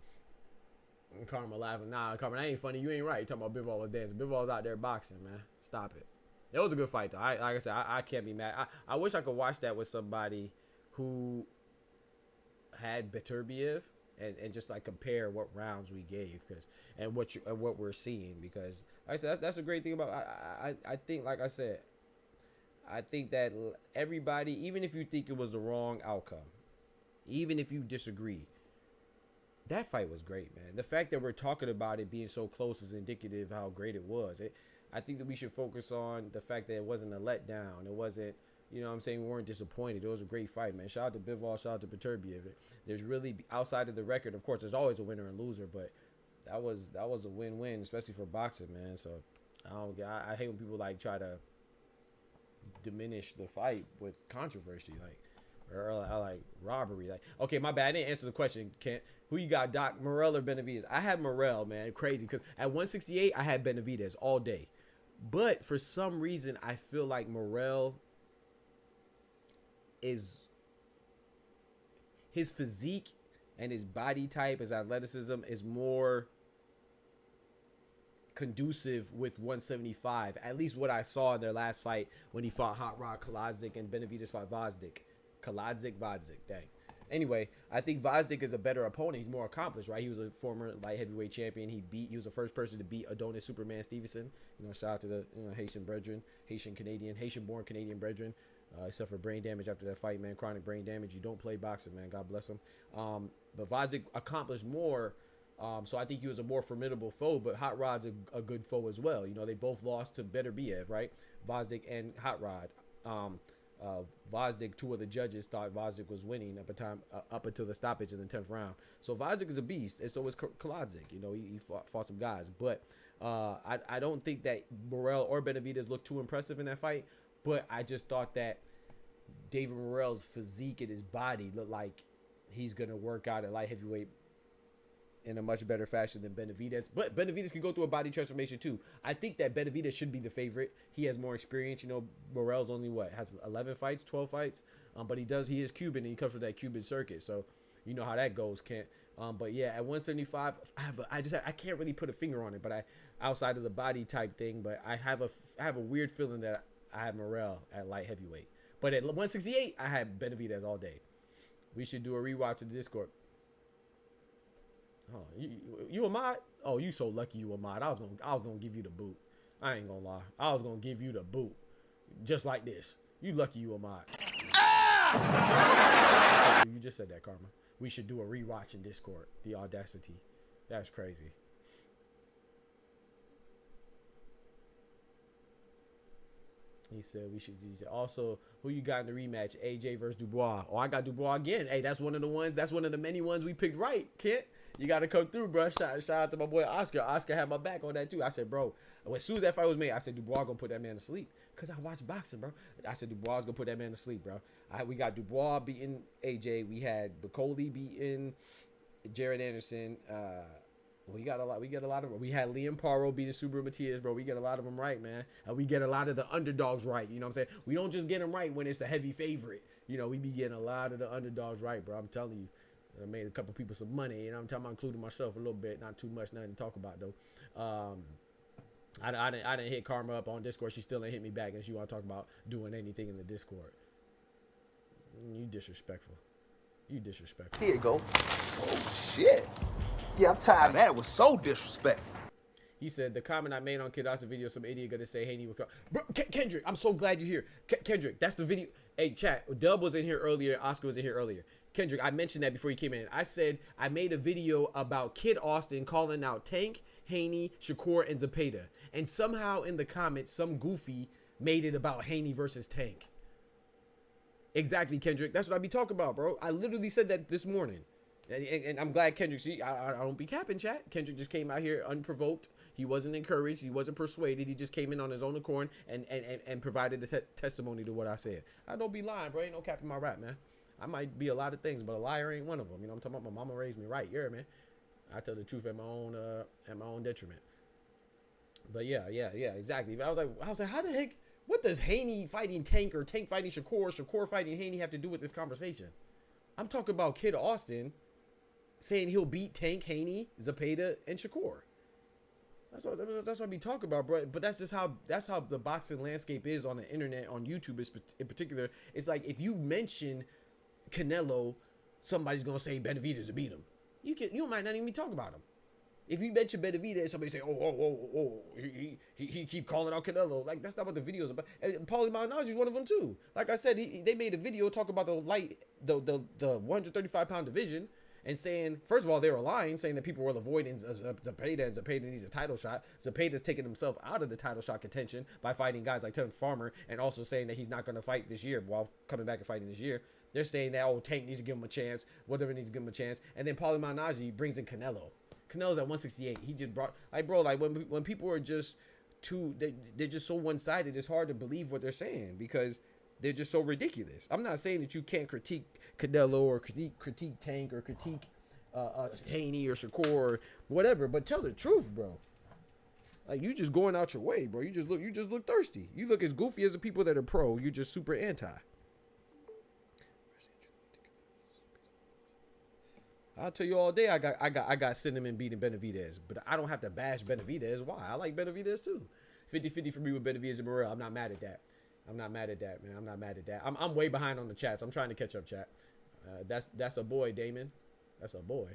And Karma laughing. Nah, Karma, that ain't funny. You ain't right. You talking about Bivol was dancing. Bivol was out there boxing, man. Stop it. It was a good fight, though. Like I said, I can't be mad. I wish I could watch that with somebody who had Beterbiev and just like compare what rounds we gave, and what we're seeing, because like I said, that's a great thing about I think, like I said, I think that everybody, even if you think it was the wrong outcome, even if you disagree, that fight was great, man. The fact that we're talking about it being so close is indicative of how great it was. I think that we should focus on the fact that it wasn't a letdown. It wasn't, you know what I'm saying, we weren't disappointed. It was a great fight, man. Shout out to Bivol, shout out to Beterbiev. There's really, outside of the record, of course, there's always a winner and loser, but that was a win-win, especially for boxing, man. So I hate when people like try to diminish the fight with controversy, or like robbery. Like, okay, my bad, I didn't answer the question, Kent. Who you got, Doc, Morrell or Benavidez? I had Morrell, man. Crazy, because at 168 I had Benavidez all day, but for some reason I feel like Morrell is, his physique and his body type, his athleticism is more conducive with 175. At least what I saw in their last fight when he fought Hot Rod Kaladzic and Benavidez fought Vazdik. Dang. Anyway, I think Vazdik is a better opponent. He's more accomplished, right? He was a former light heavyweight champion. He was the first person to beat Adonis Superman Stevenson. You know, shout out to the Haitian brethren, Haitian-born Canadian brethren. He suffered brain damage after that fight, man. Chronic brain damage. You don't play boxing, man. God bless him. But Vazdik accomplished more. So I think he was a more formidable foe, but Hot Rod's a good foe as well. You know, they both lost to Beterbiev, right? Vazdik and Hot Rod. Vazdik, two of the judges thought Vazdik was winning up until the stoppage in the 10th round. So Vazdik is a beast, and so is Kaladzic. You know, he fought some guys, but I don't think that Morrell or Benavidez looked too impressive in that fight. But I just thought that David Morrell's physique and his body looked like he's gonna work out at light heavyweight in a much better fashion than Benavidez. But Benavidez can go through a body transformation too. I think that Benavidez should be the favorite. He has more experience. You know, Morrell's only has 11 fights, 12 fights. But he is Cuban, and he comes from that Cuban circuit. So you know how that goes, Kent. But yeah, at 175, I can't really put a finger on it. But outside of the body type thing, but I have a weird feeling that I have Morrell at light heavyweight. But at 168, I had Benavidez all day. We should do a rewatch of the Discord. Oh, you a mod? Oh, you so lucky you a mod. I was gonna give you the boot. I ain't gonna lie. I was gonna give you the boot. Just like this. You lucky you a mod. Ah! You just said that, Karma. We should do a rewatch in Discord. The audacity. That's crazy. He said we should also, who you got in the rematch? AJ versus Dubois. Oh, I got Dubois again. Hey, that's one of the ones. That's one of the many ones we picked right, Kent. You got to come through, bro. Shout out to my boy Oscar. Oscar had my back on that too. I said, bro, as soon as that fight was made, I said Dubois gonna put that man to sleep, because I watch boxing, bro. I said Dubois gonna put that man to sleep, bro. We got Dubois beating AJ. We had Bacoli beating Jared Anderson. We got a lot of them. We had Liam Paro beating Super Matias, bro. We get a lot of them right, man. And we get a lot of the underdogs right. You know what I'm saying? We don't just get them right when it's the heavy favorite. You know, we be getting a lot of the underdogs right, bro. I'm telling you. I made a couple people some money, you know what I'm talking about, including myself a little bit. Not too much, nothing to talk about, though. I didn't hit Karma up on Discord. She still ain't hit me back, and she want to talk about doing anything in the Discord. You disrespectful. You disrespectful. Here you go. Oh, shit. Yeah, I'm tired of that. It was so disrespectful. He said, the comment I made on Kid Austin video, some idiot gonna say Haney was bro, Kendrick, I'm so glad you're here. Kendrick, that's the video. Hey, chat, Dub was in here earlier. Oscar was in here earlier. Kendrick, I mentioned that before you came in. I said I made a video about Kid Austin calling out Tank, Haney, Shakur, and Zepeda. And somehow in the comments, some goofy made it about Haney versus Tank. Exactly, Kendrick. That's what I be talking about, bro. I literally said that this morning. And I'm glad Kendrick, see, I don't be capping, chat. Kendrick just came out here unprovoked. He wasn't encouraged. He wasn't persuaded. He just came in on his own accord and provided the testimony to what I said. I don't be lying, bro. Ain't no capping my rap, man. I might be a lot of things, but a liar ain't one of them. You know what I'm talking about? My mama raised me right. Yeah, man. I tell the truth at my own detriment. But yeah, exactly. I was like, how the heck? What does Haney fighting Tank or Tank fighting Shakur, Shakur fighting Haney have to do with this conversation? I'm talking about Kid Austin saying he'll beat Tank, Haney, Zepeda, and Shakur. That's what I be talking about, bro. But that's how the boxing landscape is on the internet, on YouTube in particular. It's like if you mention Canelo, somebody's gonna say Benavidez to beat him. You might not even be talking about him. If you mention Benavidez, somebody say, he keep calling out Canelo. Like, that's not what the video is about. And Paulie Malignaggi is one of them too. Like I said, they made a video talking about the 135-pound division and saying, first of all, they were lying, saying that people were avoiding Zepeda, and Zepeda needs a title shot. Zepeda's taking himself out of the title shot contention by fighting guys like Terence Farmer, and also saying that he's not going to fight this year while coming back and fighting this year. They're saying that, Tank needs to give him a chance, whatever needs to give him a chance. And then Paulie Malignaggi brings in Canelo. Canelo's at 168. He just brought, when people are just they're just so one-sided, it's hard to believe what they're saying because they're just so ridiculous. I'm not saying that you can't critique Canelo or critique Tank or critique Haney or Shakur or whatever, but tell the truth, bro. Like, you just going out your way, bro. You just look thirsty. You look as goofy as the people that are pro. You're just super anti. I'll tell you all day I got cinnamon beating Benavidez, but I don't have to bash Benavidez. Why? I like Benavidez too. 50-50 for me with Benavidez and Morrell. I'm not mad at that. I'm not mad at that, man. I'm not mad at that. I'm way behind on the chats. I'm trying to catch up, chat. That's a boy, Damon. That's a boy.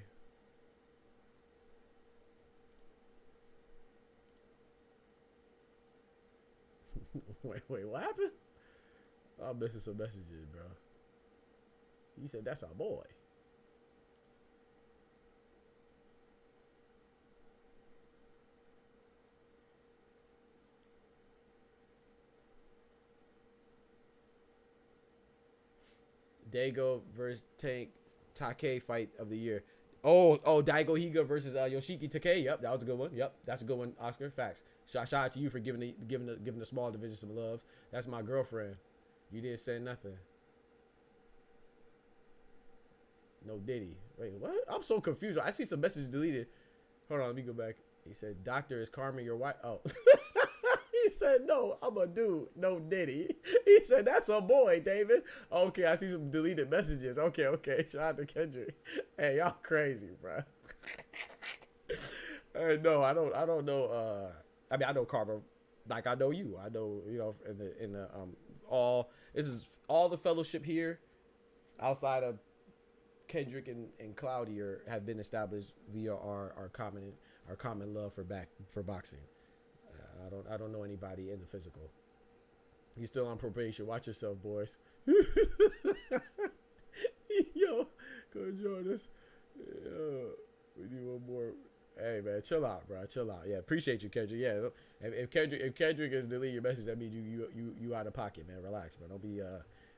wait, what happened? I'm missing some messages, bro. He said that's a boy. Daigo versus Tank Take fight of the year. Oh, Daigo Higa versus Yoshiki Take. Yep, that was a good one. Yep, that's a good one, Oscar. Facts. Shout out to you for giving the small division some love. That's my girlfriend. You didn't say nothing. No Diddy. Wait, what? I'm so confused. I see some messages deleted. Hold on, let me go back. He said, "Doctor, is Carmen your wife?" Oh. He said, "No, I'm a dude. No Diddy." He said, "That's a boy, David." Okay, I see some deleted messages. Okay. Shout out to Kendrick. Hey, y'all crazy, bro. No, I don't know. I mean, I know Carmen like I know you. I know, this is all the fellowship here outside of Kendrick and Cloudy have been established via our common love for boxing. I don't know anybody in the physical. He's still on probation. Watch yourself, boys. Yo, go join us. Yo, we need one more. Hey man, chill out, bro. Chill out. Yeah, appreciate you, Kendrick. Yeah, if Kendrick is deleting your message, that means you out of pocket, man. Relax, bro. Don't be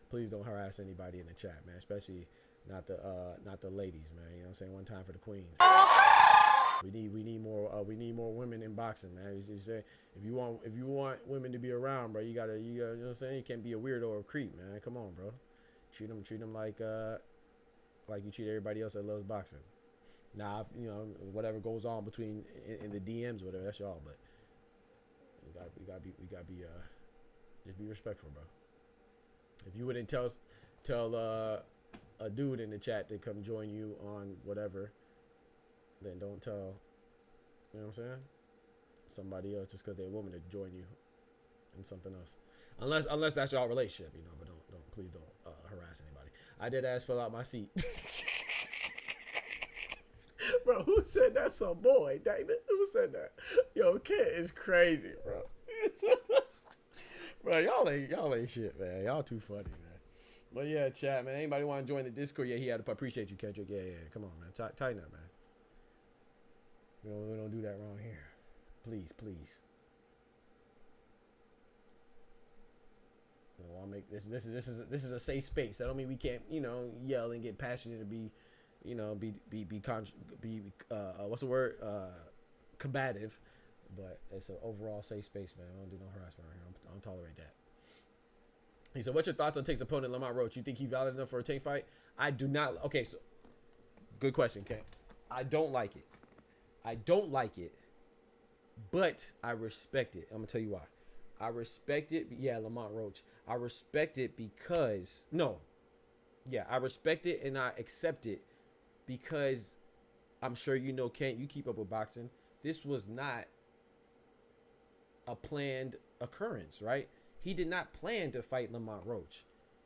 please don't harass anybody in the chat, man. Especially not the ladies, man. You know what I'm saying? One time for the queens. We need more women in boxing, man. You say if you want women to be around, bro, you gotta you know what I'm saying? You can't be a weirdo or a creep, man. Come on, bro. Treat them like you treat everybody else that loves boxing. Nah, whatever goes on between in the DMs, whatever, that's y'all. But we gotta be just be respectful, bro. If you wouldn't tell a dude in the chat to come join you on whatever, then don't tell, you know what I'm saying, somebody else just because they're a woman to join you in something else. Unless that's y'all relationship, but please don't harass anybody. I did ask fill out my seat. Bro, who said that's a boy, David? Who said that? Yo, Kent is crazy, bro. Bro, y'all ain't shit, man. Y'all too funny, man. But yeah, chat, man. Anybody want to join the Discord? Yeah, he had to appreciate you, Kendrick. Yeah. Come on, man. Tighten up, man. We don't do that wrong here. Please. I'll make this is a safe space. I don't mean we can't, yell and get passionate and be what's the word? Combative, but it's an overall safe space, man. I don't do no harassment right here. I don't tolerate that. He said, "What's your thoughts on Tank's opponent, Lamont Roach? You think he's valid enough for a Tank fight?" I do not. Okay, so good question, Ken. I don't like it, but I respect it. I'm gonna tell you why. I respect it. Yeah, Lamont Roach. I respect it because I respect it and I accept it because I'm sure you know, Kent, you keep up with boxing. This was not a planned occurrence, right? He did not plan to fight Lamont Roach.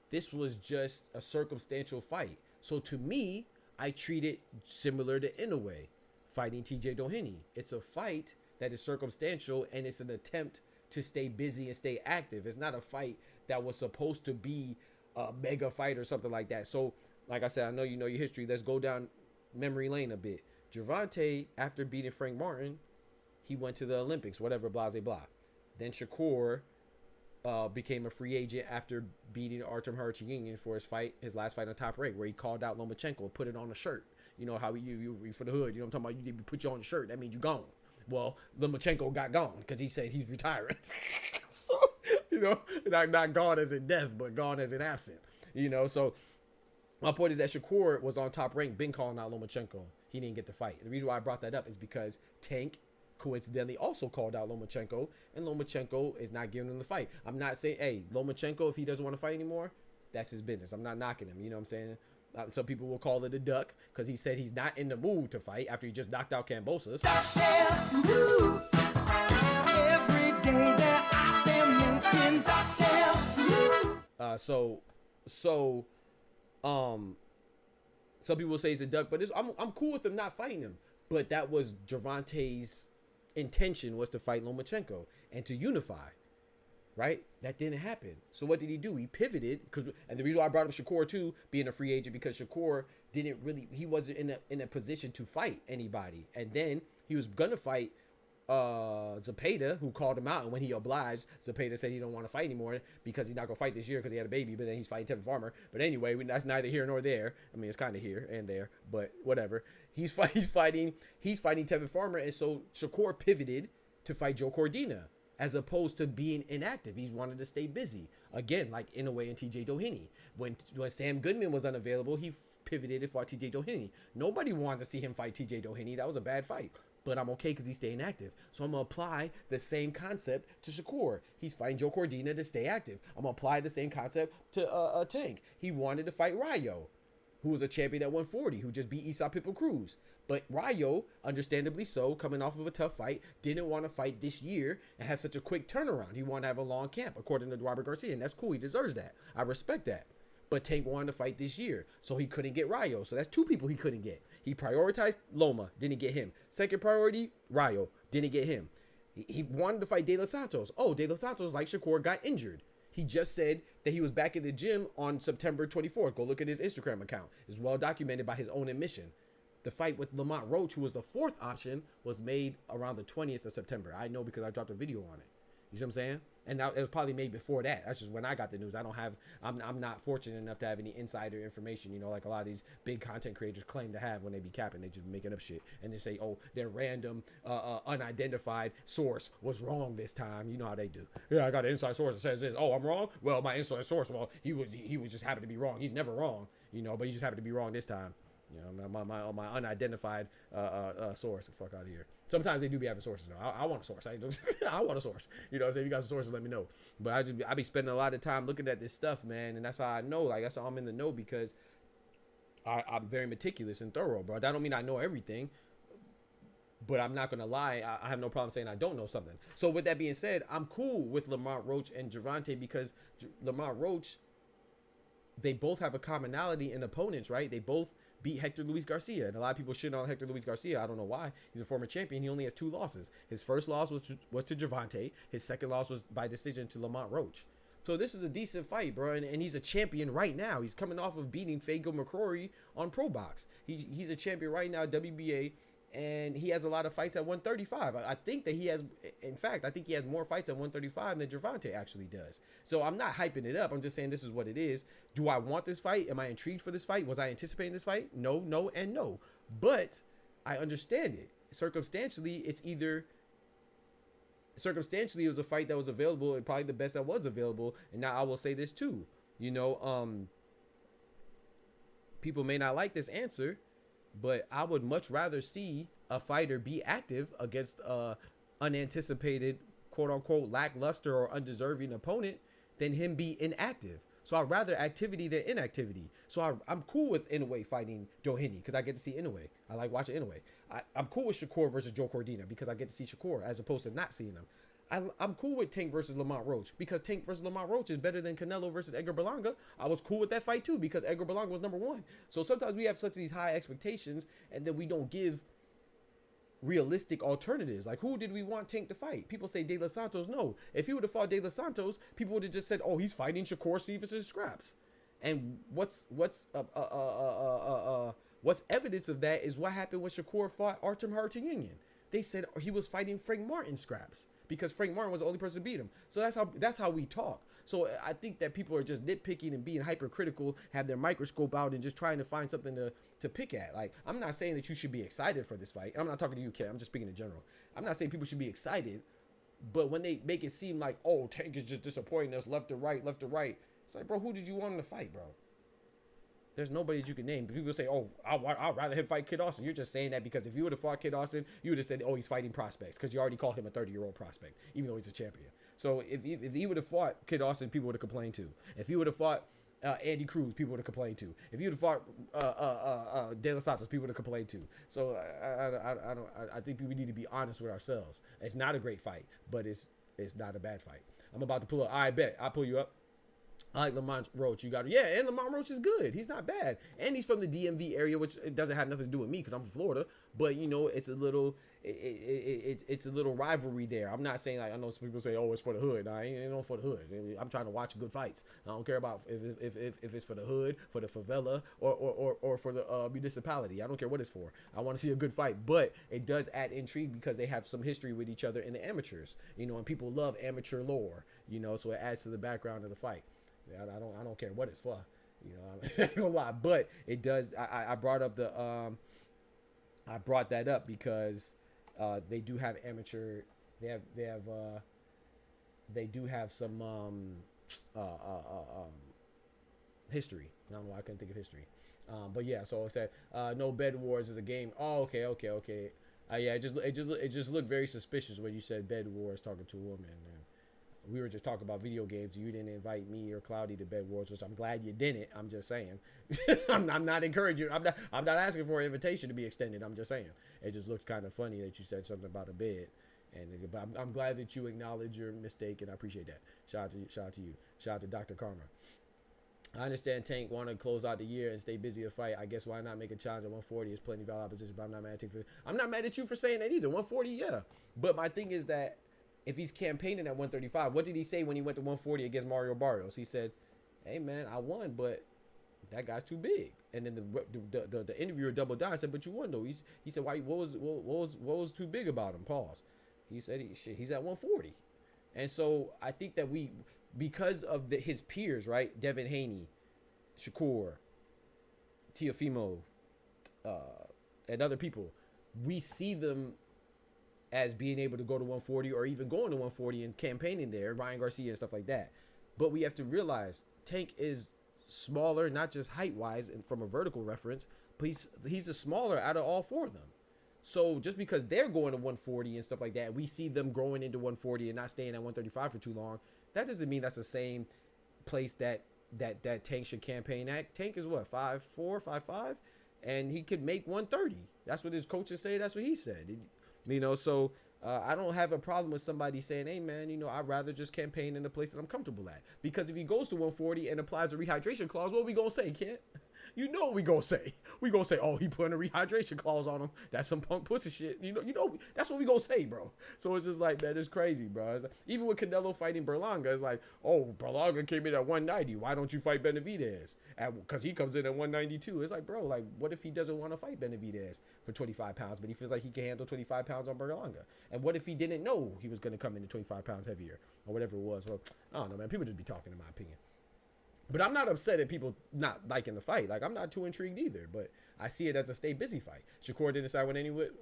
This was just a circumstantial fight. So to me, I treat it similar to Inoue fighting TJ Doheny. It's a fight that is circumstantial, and it's an attempt to stay busy and stay active. It's not a fight that was supposed to be a mega fight or something like that. So, like I said, I know you know your history. Let's go down memory lane a bit. Gervonta, after beating Frank Martin, he went to the Olympics, whatever, blah, blah, blah. Then Shakur became a free agent after beating Artem Harutyunyan for his last fight on Top Rank, where he called out Lomachenko, put it on a shirt. You know how you for the hood, you know what I'm talking about? You put you on the shirt, that means you gone. Well, Lomachenko got gone because he said he's retiring. So, you know, not gone as in death, but gone as in absent. You know, so my point is that Shakur was on Top Rank, been calling out Lomachenko. He didn't get the fight. The reason why I brought that up is because Tank coincidentally also called out Lomachenko, and Lomachenko is not giving him the fight. I'm not saying, hey, Lomachenko, if he doesn't want to fight anymore, that's his business. I'm not knocking him. You know what I'm saying? Some people will call it a duck because he said he's not in the mood to fight after he just knocked out Kambosos. Some people will say he's a duck, but I'm cool with him not fighting him. But that was Gervonta's intention, was to fight Lomachenko and to unify, right? That didn't happen. So what did he do? He pivoted, and the reason why I brought up Shakur too, being a free agent, because Shakur he wasn't in a position to fight anybody, and then he was gonna fight Zepeda, who called him out, and when he obliged, Zepeda said he don't want to fight anymore because he's not gonna fight this year because he had a baby. But then he's fighting Tevin Farmer. But anyway, that's neither here nor there. I mean, it's kind of here and there, but whatever. He's fighting Tevin Farmer, and so Shakur pivoted to fight Joe Cordina as opposed to being inactive. He's wanted to stay busy again, like Inoue and TJ Doheny. When Sam Goodman was unavailable, he pivoted and fought TJ Doheny. Nobody wanted to see him fight TJ Doheny. That was a bad fight. But I'm okay because he's staying active. So I'm going to apply the same concept to Shakur. He's fighting Joe Cordina to stay active. I'm going to apply the same concept to Tank. He wanted to fight Rayo, who was a champion at 140, who just beat Isaac Pitbull Cruz. But Rayo, understandably so, coming off of a tough fight, didn't want to fight this year and have such a quick turnaround. He wanted to have a long camp, according to Robert Garcia, and that's cool. He deserves that. I respect that. But Tank wanted to fight this year, so he couldn't get Rayo. So that's two people he couldn't get. He prioritized Loma, didn't get him. Second priority, Rayo, didn't get him. He wanted to fight De Los Santos. Oh, De Los Santos, like Shakur, got injured. He just said that he was back in the gym on September 24th. Go look at his Instagram account. It's well documented by his own admission. The fight with Lamont Roach, who was the fourth option, was made around the 20th of September. I know because I dropped a video on it. You see what I'm saying? And now it was probably made before that. That's just when I got the news. I'm not fortunate enough to have any insider information, you know, like a lot of these big content creators claim to have when they be capping. They just making up shit. And they say, oh, their random, unidentified source was wrong this time. You know how they do. Yeah, I got an inside source that says this. Oh, I'm wrong? Well, my inside source, well, he was just happen to be wrong. He's never wrong, you know, but he just happened to be wrong this time. You know, my unidentified source. Get the fuck out of here. Sometimes they do be having sources though. I want a source. I want a source. You know, so if you got some sources, let me know. But I be spending a lot of time looking at this stuff, man, and that's how I know. Like that's how I'm in the know, because I'm very meticulous and thorough, bro. That don't mean I know everything, but I'm not gonna lie. I have no problem saying I don't know something. So with that being said, I'm cool with Lamont Roach and Gervonta because Lamont Roach, they both have a commonality in opponents, right? They both beat Hector Luis Garcia, and a lot of people shit on Hector Luis Garcia. I don't know why. He's a former champion. He only has 2 losses. His first loss was to Gervonta. His second loss was by decision to Lamont Roach. So this is a decent fight, bro, and he's a champion right now. He's coming off of beating Fago McCrory on Pro Box. He's a champion right now, WBA, and he has a lot of fights at 135. I think that he has, in fact, I think he has more fights at 135 than Gervonta actually does. So I'm not hyping it up. I'm just saying this is what it is. Do I want this fight? Am I intrigued for this fight? Was I anticipating this fight? No, no, and no. But I understand it. Circumstantially, it was a fight that was available and probably the best that was available. And now I will say this too. You know, people may not like this answer, but I would much rather see a fighter be active against a unanticipated, quote unquote, lackluster or undeserving opponent than him be inactive. So I'd rather activity than inactivity. So I'm cool with Inoue fighting Doheny because I get to see Inoue. I like watching Inoue. I'm cool with Shakur versus Joe Cordina because I get to see Shakur as opposed to not seeing him. I'm cool with Tank versus Lamont Roach because Tank versus Lamont Roach is better than Canelo versus Edgar Berlanga. I was cool with that fight too because Edgar Berlanga was #1. So sometimes we have such these high expectations and then we don't give realistic alternatives. Like, who did we want Tank to fight? People say De Los Santos. No, if he would have fought De Los Santos, people would have just said, oh, he's fighting Shakur Stevenson scraps. And what's evidence of that is what happened when Shakur fought Artem Harutyunyan. They said he was fighting Frank Martin scraps because Frank Martin was the only person to beat him. So that's how we talk. So I think that people are just nitpicking and being hypercritical, have their microscope out and just trying to find something to pick at. Like, I'm not saying that you should be excited for this fight. I'm not talking to you, Ken. I'm just speaking in general. I'm not saying people should be excited, but when they make it seem like, oh, Tank is just disappointing us left to right, it's like, bro, who did you want him to fight, bro? There's nobody that you can name. But people say, oh, I'd rather him fight Kid Austin. You're just saying that because if you would have fought Kid Austin, you would have said, oh, he's fighting prospects because you already called him a 30-year-old prospect, even though he's a champion. So if he would have fought Kid Austin, people would have complained too. If he would have fought Andy Cruz, people would have complained too. If you would have fought De Los Santos, people would have complained too. So I think we need to be honest with ourselves. It's not a great fight, but it's not a bad fight. I'm about to pull up. I bet I'll pull you up. I like Lamont Roach. You got it. Yeah, and Lamont Roach is good. He's not bad. And he's from the DMV area, which it doesn't have nothing to do with me because I'm from Florida. But, you know, it's a little rivalry there. I'm not saying, like, I know some people say, oh, it's for the hood. No, I ain't no for the hood. I'm trying to watch good fights. I don't care about if it's for the hood, for the favela, or for the municipality. I don't care what it's for. I want to see a good fight. But it does add intrigue because they have some history with each other in the amateurs. You know, and people love amateur lore, you know, so it adds to the background of the fight. I don't care what it's for, you know. I ain't gonna lie, but it does. I brought up I brought that up because they do have amateur. They do have some history. I don't know why I couldn't think of history. But yeah, so I said no Bed Wars is a game. Oh, okay. Yeah, it just looked very suspicious when you said Bed Wars talking to a woman. And we were just talking about video games. You didn't invite me or Cloudy to Bed Wars, which I'm glad you didn't. I'm just saying. I'm not encouraging. I'm not asking for an invitation to be extended. I'm just saying. It just looks kind of funny that you said something about a bed. And I'm glad that you acknowledge your mistake, and I appreciate that. Shout out to you. Shout out to Dr. Karma. I understand Tank want to close out the year and stay busy to fight. I guess why not make a challenge at 140? It's plenty of valid opposition, but I'm not mad at you for saying that either. 140, yeah. But my thing is that if he's campaigning at 135, what did he say when he went to 140 against Mario Barrios? He said, hey, man, I won, but that guy's too big. And then the interviewer doubled down and said, but you won, though. He said, why? What was too big about him? Pause. He said, he's at 140. And so I think that because of his peers, right, Devin Haney, Shakur, Teofimo, and other people, we see them as being able to go to 140 or even going to 140 and campaigning there, Ryan Garcia and stuff like that. But we have to realize Tank is smaller, not just height-wise and from a vertical reference, but he's the smaller out of all four of them. So just because they're going to 140 and stuff like that, we see them growing into 140 and not staying at 135 for too long, that doesn't mean that's the same place that Tank should campaign at. Tank is what, 5'4", 5'5", and he could make 130. That's what his coaches say. That's what he said. You know, so I don't have a problem with somebody saying, hey, man, you know, I'd rather just campaign in the place that I'm comfortable at. Because if he goes to 140 and applies a rehydration clause, what are we going to say, Kent? You know what we going to say. We going to say, oh, he put a rehydration clause on him. That's some punk pussy shit. You know, that's what we going to say, bro. So it's just like, man, it's crazy, bro. It's like, even with Canelo fighting Berlanga, it's like, oh, Berlanga came in at 190. Why don't you fight Benavidez? Because he comes in at 192. It's like, bro, like, what if he doesn't want to fight Benavidez for 25 pounds, but he feels like he can handle 25 pounds on Berlanga? And what if he didn't know he was going to come in at 25 pounds heavier or whatever it was? So, I don't know, man. People just be talking, in my opinion. But I'm not upset at people not liking the fight. Like, I'm not too intrigued either. But I see it as a stay busy fight. Shakur didn't sign with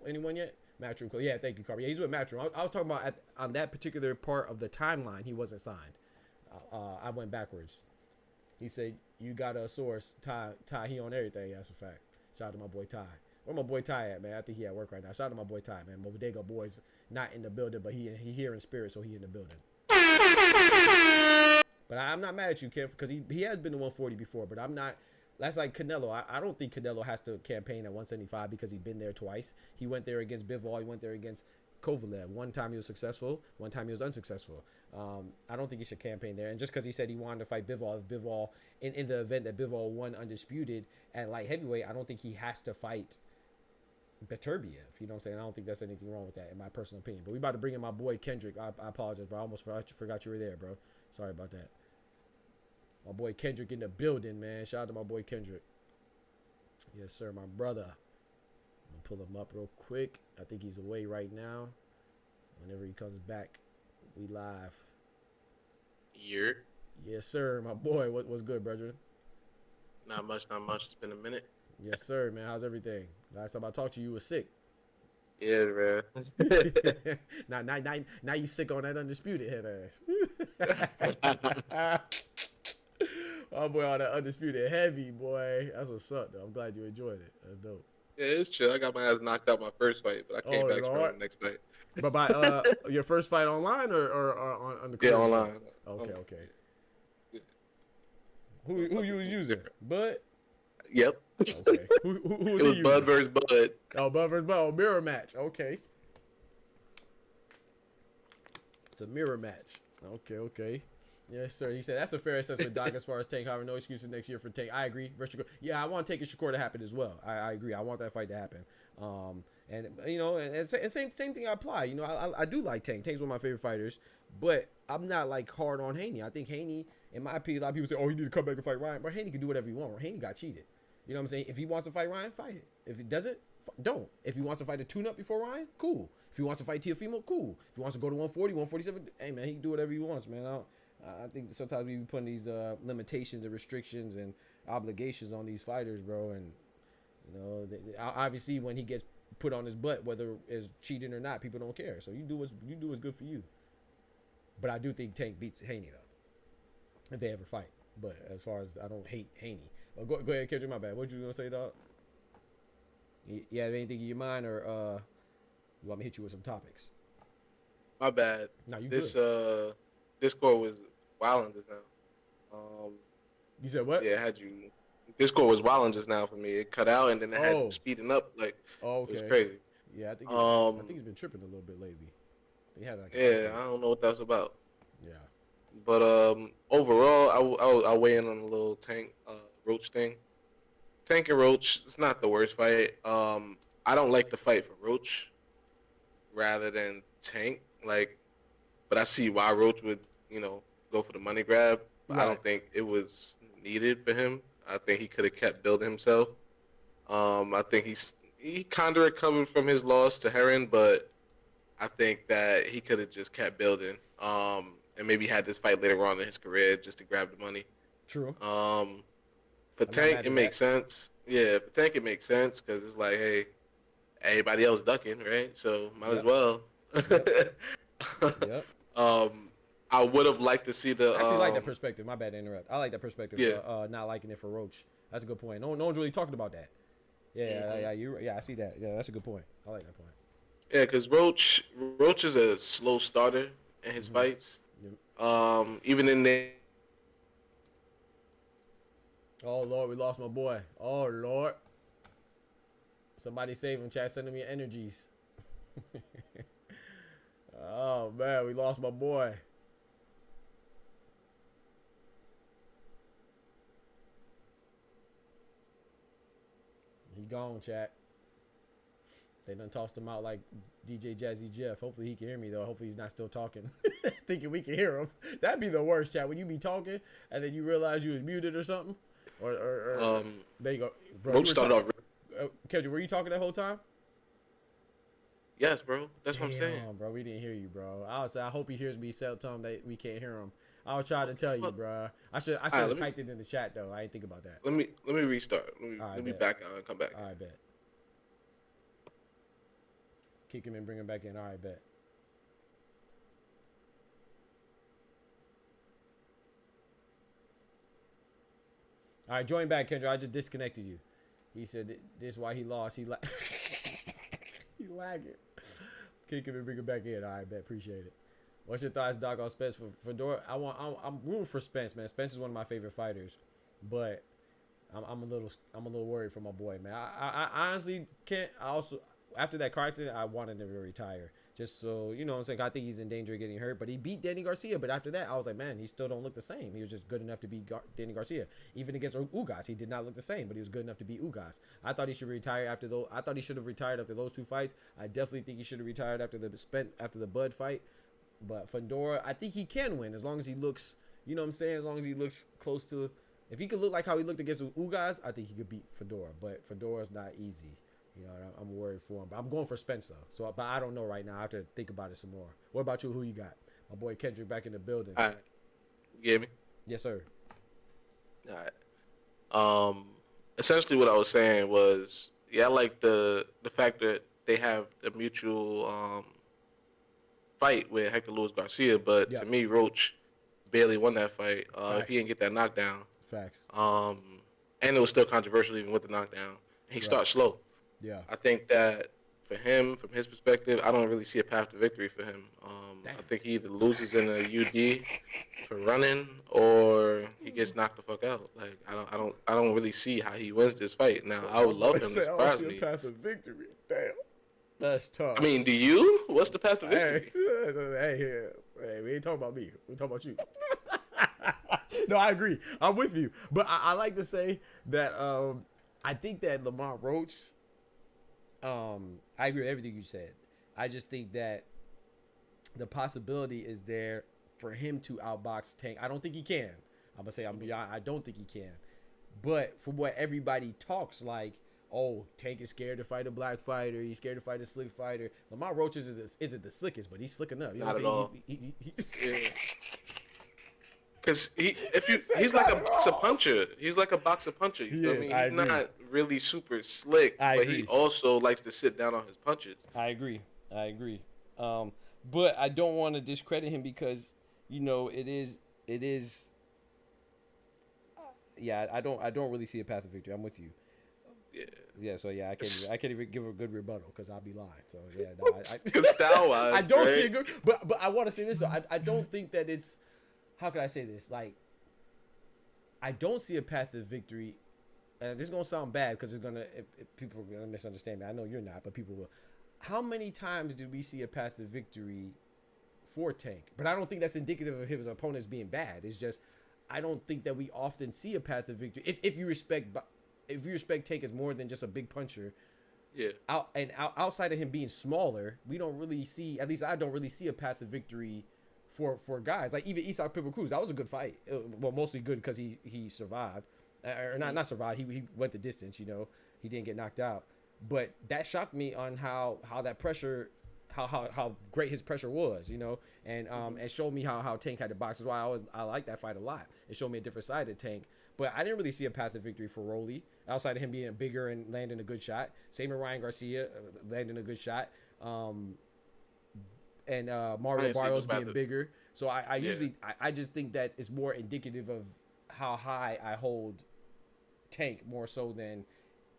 anyone yet? Matchroom. Yeah, thank you, Carby. Yeah, he's with Matchroom. I was talking about on that particular part of the timeline, he wasn't signed. I went backwards. He said, you got a source. Ty, he on everything. That's a fact. Shout out to my boy Ty. Where my boy Ty at, man? I think he at work right now. Shout out to my boy Ty, man. Bodega boy's not in the building, but he here in spirit, so he in the building. But I'm not mad at you, Kev, because he has been to 140 before. But I'm not. That's like Canelo. I don't think Canelo has to campaign at 175 because he's been there twice. He went there against Bivol. He went there against Kovalev. One time he was successful. One time he was unsuccessful. I don't think he should campaign there. And just because he said he wanted to fight Bivol, if Bivol in the event that Bivol won undisputed at light heavyweight, I don't think he has to fight Beterbiev. You know what I'm saying? I don't think there's anything wrong with that, in my personal opinion. But we about to bring in my boy Kendrick. I apologize, bro. I almost forgot you were there, bro. Sorry about that. My boy Kendrick in the building, man. Shout out to my boy Kendrick. Yes, sir, my brother. I'm gonna pull him up real quick. I think he's away right now. Whenever he comes back, we live. Yes, sir, my boy. What's good, brother? Not much, not much. It's been a minute. Yes, sir, man. How's everything? Last time I talked to you, you were sick. Yeah, man. now you sick on that undisputed head ass. Oh boy, on that undisputed heavy, boy. That's what's up, though. I'm glad you enjoyed it. That's dope. Yeah, it's chill. I got my ass knocked out my first fight, but I came back strong the next fight. But by your first fight online or on the yeah, online. Okay. Yeah. Who you was using? Bud? Yep. Okay. Who was it he was using? Bud versus Bud. Oh, Bud versus Bud. Oh, mirror match. Okay. It's a mirror match. Okay. Yes, sir. He said that's a fair assessment, Doc, as far as Tank. However, no excuses next year for Tank. I agree. Yeah, I want Tank and Shakur to happen as well. I agree. I want that fight to happen. And you know, and same thing I apply. You know, I do like Tank. Tank's one of my favorite fighters, but I'm not like hard on Haney. I think Haney, in my opinion, a lot of people say, oh, he need to come back and fight Ryan. But Haney can do whatever he wants. Haney got cheated. You know what I'm saying? If he wants to fight Ryan, fight it. If he doesn't, don't. If he wants to fight a tune-up before Ryan, cool. If he wants to fight Teofimo, cool. If he wants to go to 140, 147, hey man, he can do whatever he wants, man. I think sometimes we be putting these limitations and restrictions and obligations on these fighters, bro. And you know, obviously when he gets put on his butt, whether it's cheating or not, people don't care. So you do what's good for you. But I do think Tank beats Haney though, if they ever fight. But as far as I don't hate Haney. Go ahead, Kendrick. My bad. What you gonna say, dog? You have anything in your mind, or you want me to hit you with some topics? My bad. No, you this good. Discord was wilding just now. You said what? Yeah, Discord was wilding just now for me. It cut out and then it had speeding up like. Okay. It was crazy. Yeah, I think he's been tripping a little bit lately. I don't know what that's about. Yeah. But overall, I'll weigh in on a little Tank Roach thing. Tank and Roach, it's not the worst fight. I don't like the fight for Roach rather than Tank. But I see why Roach would, go for the money grab. Right. I don't think it was needed for him. I think he could have kept building himself. I think he kind of recovered from his loss to Heron, but I think that he could have just kept building. And maybe had this fight later on in his career just to grab the money. True. For Tank, it makes sense. Yeah, for Tank, it makes sense because it's like, hey, everybody else ducking, right? So might as well. Yep. I would have liked to see the. I actually like that perspective. My bad to interrupt. I like that perspective. Yeah. Not liking it for Roach. That's a good point. No one's really talking about that. Yeah, I see that. Yeah, that's a good point. I like that point. Yeah, because Roach is a slow starter in his fights. Yep. Even in there. Oh Lord, we lost my boy. Oh Lord. Somebody save him, chat. Send him your energies. Oh man, we lost my boy. He gone, chat. They done tossed him out like DJ Jazzy Jeff. Hopefully he can hear me though. Hopefully he's not still talking. Thinking we can hear him. That'd be the worst, chat. When you be talking and then you realize you was muted or something. Or there you go. Bro, Roach started off. Kendrick, were you talking that whole time? Yes, bro. That's what I'm saying. Bro, we didn't hear you, bro. I hope he hears me tell him that we can't hear him. I was trying to tell you, bro. I should have typed it in the chat though. I didn't think about that. Let me restart. Let me back out and come back. All right, bet. Kick him and bring him back in. All right, bet. All right, join back, Kendra. I just disconnected you. He said this is why he lost. He lagging. Kick him and bring him back in. All right, bet. Appreciate it. What's your thoughts, Doc, on Spence for Fedor? I'm rooting for Spence, man. Spence is one of my favorite fighters, but I'm a little worried for my boy, man. I honestly can't. I also, after that car accident, I wanted him to retire. Just so, you know what I'm saying? I think he's in danger of getting hurt. But he beat Danny Garcia. But after that, I was like, man, he still don't look the same. He was just good enough to beat Danny Garcia. Even against Ugas, he did not look the same. But he was good enough to beat Ugas. I thought he should retire after those. I thought he should have retired after those two fights. I definitely think he should have retired after the Bud fight. But Fedor, I think he can win as long as he looks, you know what I'm saying? As long as he looks close to. If he could look like how he looked against Ugas, I think he could beat Fedor. But Fedor's not easy. You know, I'm worried for him. But I'm going for Spence, though. So, but I don't know right now. I have to think about it some more. What about you? Who you got? My boy Kendrick back in the building. All right. You hear me? Yes, sir. All right. Essentially what I was saying was, yeah, I like the fact that they have the mutual fight with Hector Luis Garcia, but to me, Roach barely won that fight. If he didn't get that knockdown. Facts. And it was still controversial even with the knockdown. He starts slow. Yeah. I think that for him, from his perspective, I don't really see a path to victory for him. I think he either loses in a UD for running, or he gets knocked the fuck out. Like I don't really see how he wins this fight. Now I would love him to surprise me. A path of victory. Damn. That's tough. I mean, do you? What's the path to victory? Hey, we ain't talking about me. We talking about you. No, I agree. I'm with you. But I like to say that I think that Lamont Roach. I agree with everything you said. I just think that the possibility is there for him to outbox Tank. I don't think he can. I'm gonna say I don't think he can. But from what everybody talks like, oh, Tank is scared to fight a black fighter. He's scared to fight a slick fighter. Lamont Roach isn't the slickest, but he's slick enough. You know what I'm saying? Because he's like a boxer puncher. He's like a boxer puncher. You feel me? He's not really super slick, but he also likes to sit down on his punches. I agree. But I don't want to discredit him because, you know, it is. Yeah, I don't really see a path to victory. I'm with you. Yeah. So yeah, I can't even give a good rebuttal because I'll be lying. So yeah, no, style-wise, I don't see a good. But I want to say this. So I don't think that it's. How can I say this? Like, I don't see a path to victory. And this is gonna sound bad because people are gonna misunderstand me. I know you're not, but people will. How many times did we see a path to victory for Tank? But I don't think that's indicative of his opponents being bad. It's just I don't think that we often see a path to victory. If you respect Tank as more than just a big puncher. Yeah. Outside of him being smaller, we don't really see. At least I don't really see a path to victory for guys like even Isaac Pitbull Cruz. That was a good fight. Well, mostly good because he survived, or not survived. He went the distance. You know, he didn't get knocked out. But that shocked me on how that pressure, how great his pressure was. You know, and it showed me how Tank had to box. That's why I like that fight a lot. It showed me a different side of Tank. But I didn't really see a path to victory for Rolly outside of him being bigger and landing a good shot. Same with Ryan Garcia landing a good shot. And Mario Barrios being bigger. So I just think that it's more indicative of how high I hold Tank more so than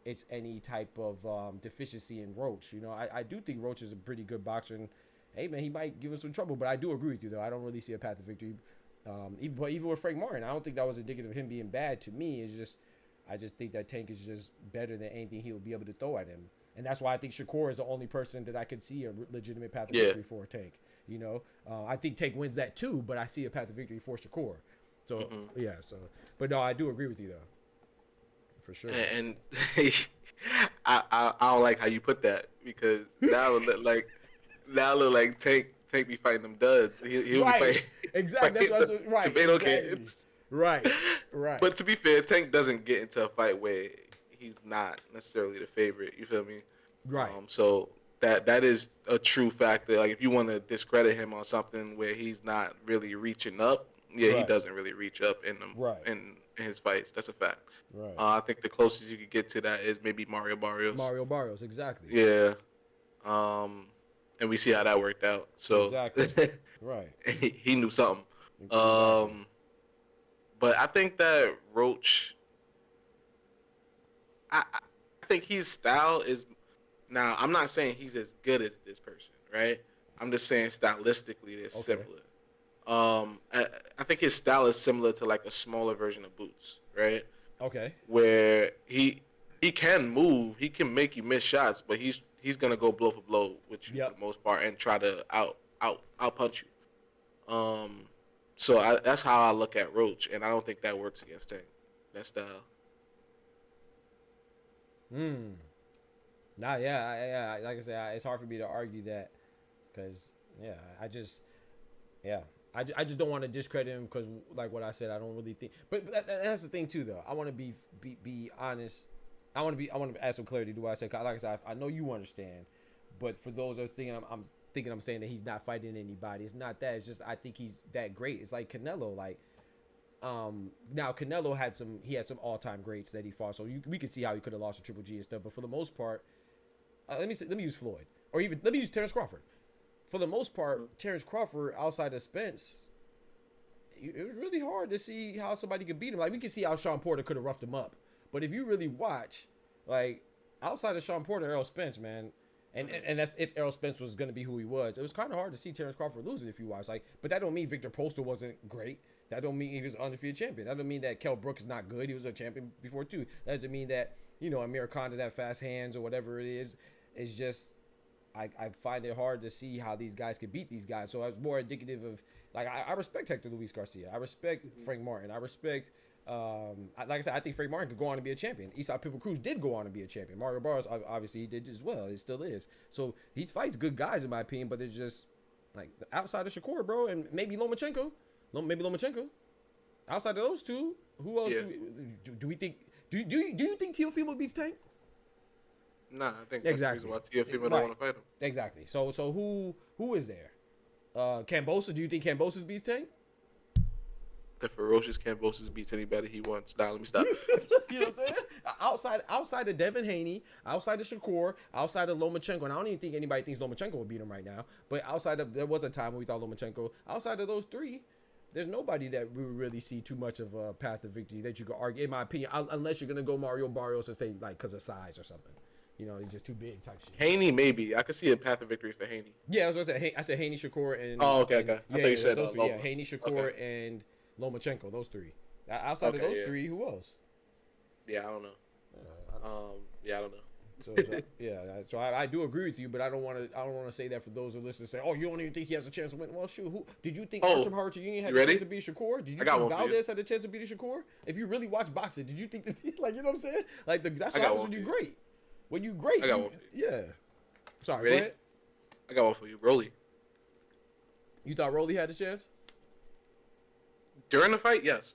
it's any type of deficiency in Roach. You know, I do think Roach is a pretty good boxer. And, hey, man, he might give us some trouble. But I do agree with you, though. I don't really see a path to victory. Even with Frank Martin, I don't think that was indicative of him being bad to me. It's just I just think that Tank is just better than anything he will be able to throw at him. And that's why I think Shakur is the only person that I could see a legitimate path to victory for Tank. You know, I think Tank wins that too, but I see a path to victory for Shakur. So, yeah. So, but no, I do agree with you, though. For sure. And I don't like how you put that because now it look like Tank be fighting them duds. He'll be fighting. Exactly. That's what right. Tomato exactly. cans. Right. But to be fair, Tank doesn't get into a fight where he's not necessarily the favorite. You feel me? Right. So that is a true factor. Like if you want to discredit him on something where he's not really reaching up, he doesn't really reach up in them in his fights. That's a fact. Right. I think the closest you could get to that is maybe Mario Barrios. Exactly. Yeah. And we see how that worked out. So exactly. Right. he knew something. But I think that Roach, I think his style is. Now, I'm not saying he's as good as this person, right? I'm just saying stylistically it's simpler. I think his style is similar to like a smaller version of Boots, right? Okay. Where he can move, he can make you miss shots, but he's gonna go blow for blow with you for the most part and try to out punch you. So that's how I look at Roach, and I don't think that works against Tank. That style. Nah, yeah. Like I said, it's hard for me to argue that, because I just don't want to discredit him because, like what I said, I don't really think. But that's the thing too, though. I want to be honest. I want to add some clarity to what I said. Like I said, I know you understand, but for those that are thinking, I'm saying that he's not fighting anybody. It's not that. It's just I think he's that great. It's like Canelo. Like, now Canelo had some all-time greats that he fought. So we can see how he could have lost to Triple G and stuff. But for the most part, let me use Floyd, or even let me use Terence Crawford. For the most part, Terence Crawford, outside of Spence, it was really hard to see how somebody could beat him. Like, we can see how Sean Porter could have roughed him up. But if you really watch, like, outside of Sean Porter, Errol Spence, man, and that's if Errol Spence was going to be who he was, it was kind of hard to see Terence Crawford losing if you watch. Like, but that don't mean Victor Postol wasn't great. That don't mean he was an undefeated champion. That don't mean that Kell Brook is not good. He was a champion before, too. That doesn't mean that, Amir Khan doesn't have fast hands or whatever it is. It's just, I find it hard to see how these guys could beat these guys. So it's more indicative of, like, I respect Hector Luis Garcia. I respect Frank Martin. I respect, like I said, I think Frank Martin could go on to be a champion. Eastside Pitbull Cruz did go on to be a champion. Mario Barros, obviously, he did as well. It still is. So he fights good guys, in my opinion, but it's just, like, outside of Shakur, bro, and maybe Lomachenko. Outside of those two, who else do we think? Do you think Teofimo beats Tank? Nah, I think exactly. that's the reason why Teofimo don't want to fight him. Exactly. So who is there? Kambosos. Do you think Kambosos beats Tank? The ferocious Kambosos beats anybody he wants. Nah, let me stop. You know what I'm saying? Outside of Devin Haney, outside of Shakur, outside of Lomachenko, and I don't even think anybody thinks Lomachenko would beat him right now. But there was a time when we thought Lomachenko. Outside of those three, there's nobody that we really see too much of a path of victory that you could argue, in my opinion, unless you're gonna go Mario Barrios and say, like, because of size or something. He's just too big type shit. Haney, maybe. I could see a path of victory for Haney. Yeah, I was gonna say. I said Haney, Shakur, and. Oh, okay. I thought you said those three. Loma. Yeah, Haney, Shakur, and Lomachenko. Those three. Outside of those three, who else? Yeah, I don't know. I don't know. So I do agree with you, but I don't want to say that for those who listen and say, oh, you don't even think he has a chance to win. Well, shoot, who did you think Artem Harutyunyan had a chance to beat Shakur? Did you think Valdez had a chance to beat Shakur? If you really watch boxing, did you think that, like, you know what I'm saying? Like, that's what happens when you're great. When you great, I got one for you. Yeah. Sorry, ready? Go ahead. I got one for you, Rolly. You thought Rolly had a chance? During the fight, yes.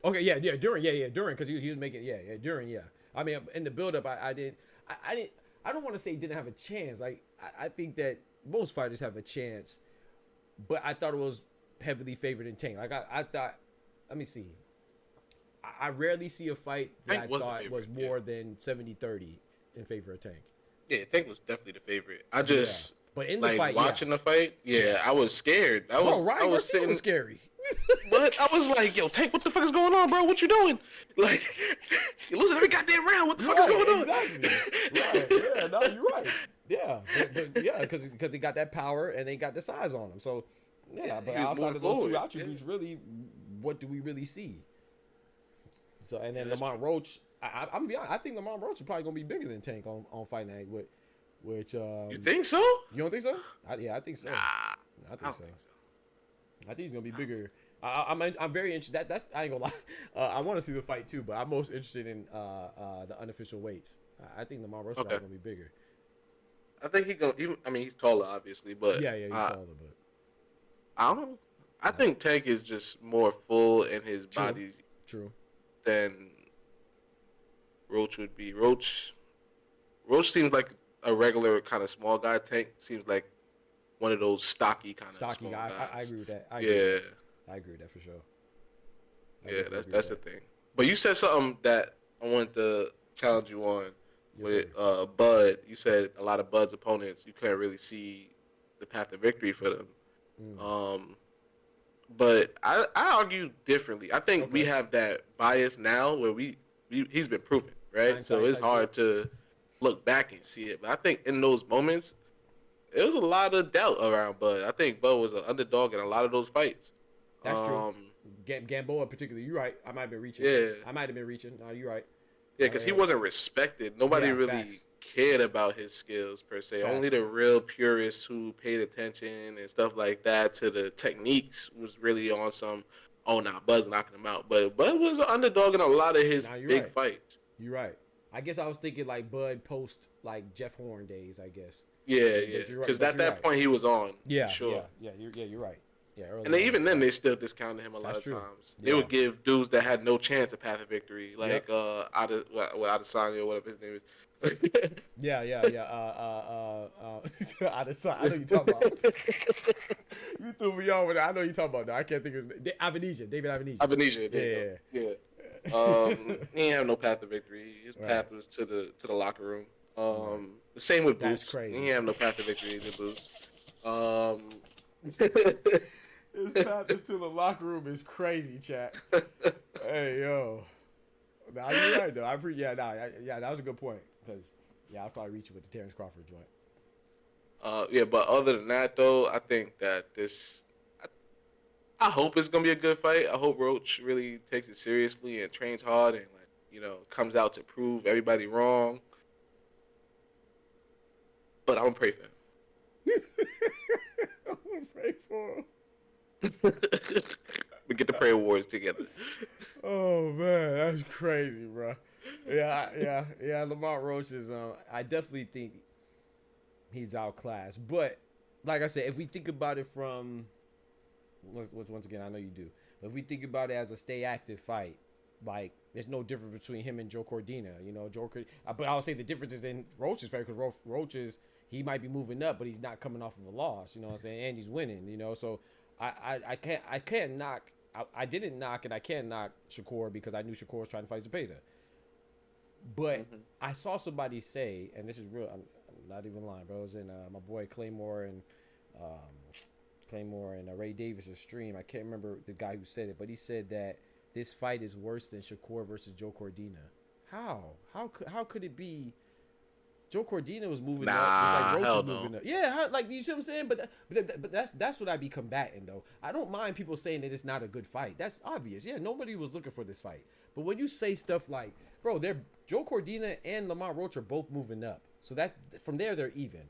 Okay, during, because he was making, during. I mean, in the build-up, I don't want to say he didn't have a chance. Like, I think that most fighters have a chance, but I thought it was heavily favored in Tank. Like, I thought, let me see. I rarely see a fight that I thought was more than 70-30 in favor of Tank. Yeah, Tank was definitely the favorite. I just, but in the fight, watching the fight, I was scared. Ryan Garcia was scary. But I was like, yo, Tank, what the fuck is going on, bro? What you doing? Like, you're losing every goddamn round. What the fuck is going on? Exactly. Right. Yeah, no, you're right. Yeah. But because he got that power and they got the size on him. So, but outside of those two attributes, really, what do we really see? So, and then Lamont Roach, I'm gonna be honest, I think Lamont Roach is probably gonna be bigger than Tank on Fight Night. Which you think so? You don't think so? I think so. Nah, I think so. I think he's gonna be bigger. I'm very interested. That I ain't gonna lie. I want to see the fight too, but I'm most interested in the unofficial weights. I think Lamont Roach is gonna be bigger. I think he's taller, obviously, but he's taller, but I don't know. I think Tank is just more full in his body. True. Than Roach would be. Roach seems like a regular kind of small guy. Tank seems like one of those stocky kind of small guys. I agree with that. I agree with that for sure. That's the thing. But you said something that I wanted to challenge you on with Bud. You said a lot of Bud's opponents, you couldn't really see the path of victory for them. But I argue differently. I think we have that bias now where he's been proven, right? So it's hard to look back and see it. But I think in those moments, it was a lot of doubt around Bud. I think Bud was an underdog in a lot of those fights. That's true. Gamboa particularly, you're right. I might have been reaching. Yeah. I might have been reaching. No, you're right. Yeah, because he wasn't respected. Nobody really facts. cared about his skills per se. Facts. Only the real purists who paid attention and stuff like that to the techniques was really on some, oh, nah, Bud's knocking him out. But Bud was an underdog in a lot of his big fights. You're right. I guess I was thinking like Bud post like Jeff Horn days, I guess. Yeah. Because at that point he was on. Yeah, sure. Yeah, you're right. Yeah, and even then, they still discounted him a lot of times. They would give dudes that had no chance a path of victory, like Adesanya, whatever his name is. Adesanya. I know you talking about. You threw me off with that. I know you talking about. That. I can't think of his name. David Avenesia. Yeah. He ain't have no path of victory. His path was to the locker room. The same with Boots. That's crazy. He ain't have no path of victory in Boots. His path to the locker room is crazy, chat. Hey, yo. Nah, you're right, though. That was a good point. Because, I'll probably reach you with the Terence Crawford joint. But other than that, though, I think that I hope it's going to be a good fight. I hope Roach really takes it seriously and trains hard and, comes out to prove everybody wrong. But I'm going to pray for him. I'm going to pray for him. We get the prayer awards together. Oh man, that's crazy, bro. Yeah. Lamont Roach is. I definitely think he's outclassed. But like I said, if we think about it from, once again, I know you do. But if we think about it as a stay active fight, like there's no difference between him and Joe Cordina. But I would say the difference is in Roach's fight because Roach's he might be moving up, but he's not coming off of a loss. You know what I'm saying? And he's winning. So. I can't knock. I didn't knock and I can't knock Shakur because I knew Shakur was trying to fight Zepeda. But I saw somebody say, and this is real. I'm not even lying, bro. It was in my boy Claymore and Ray Davis's stream. I can't remember the guy who said it, but he said that this fight is worse than Shakur versus Joe Cordina. How could it be? Joe Cordina was moving up. It was like Roach was moving up. Yeah, you see what I'm saying? But that's what I be combating though. I don't mind people saying that it's not a good fight. That's obvious. Yeah, nobody was looking for this fight. But when you say stuff like, bro, Joe Cordina and Lamont Roach are both moving up. So that from there they're even.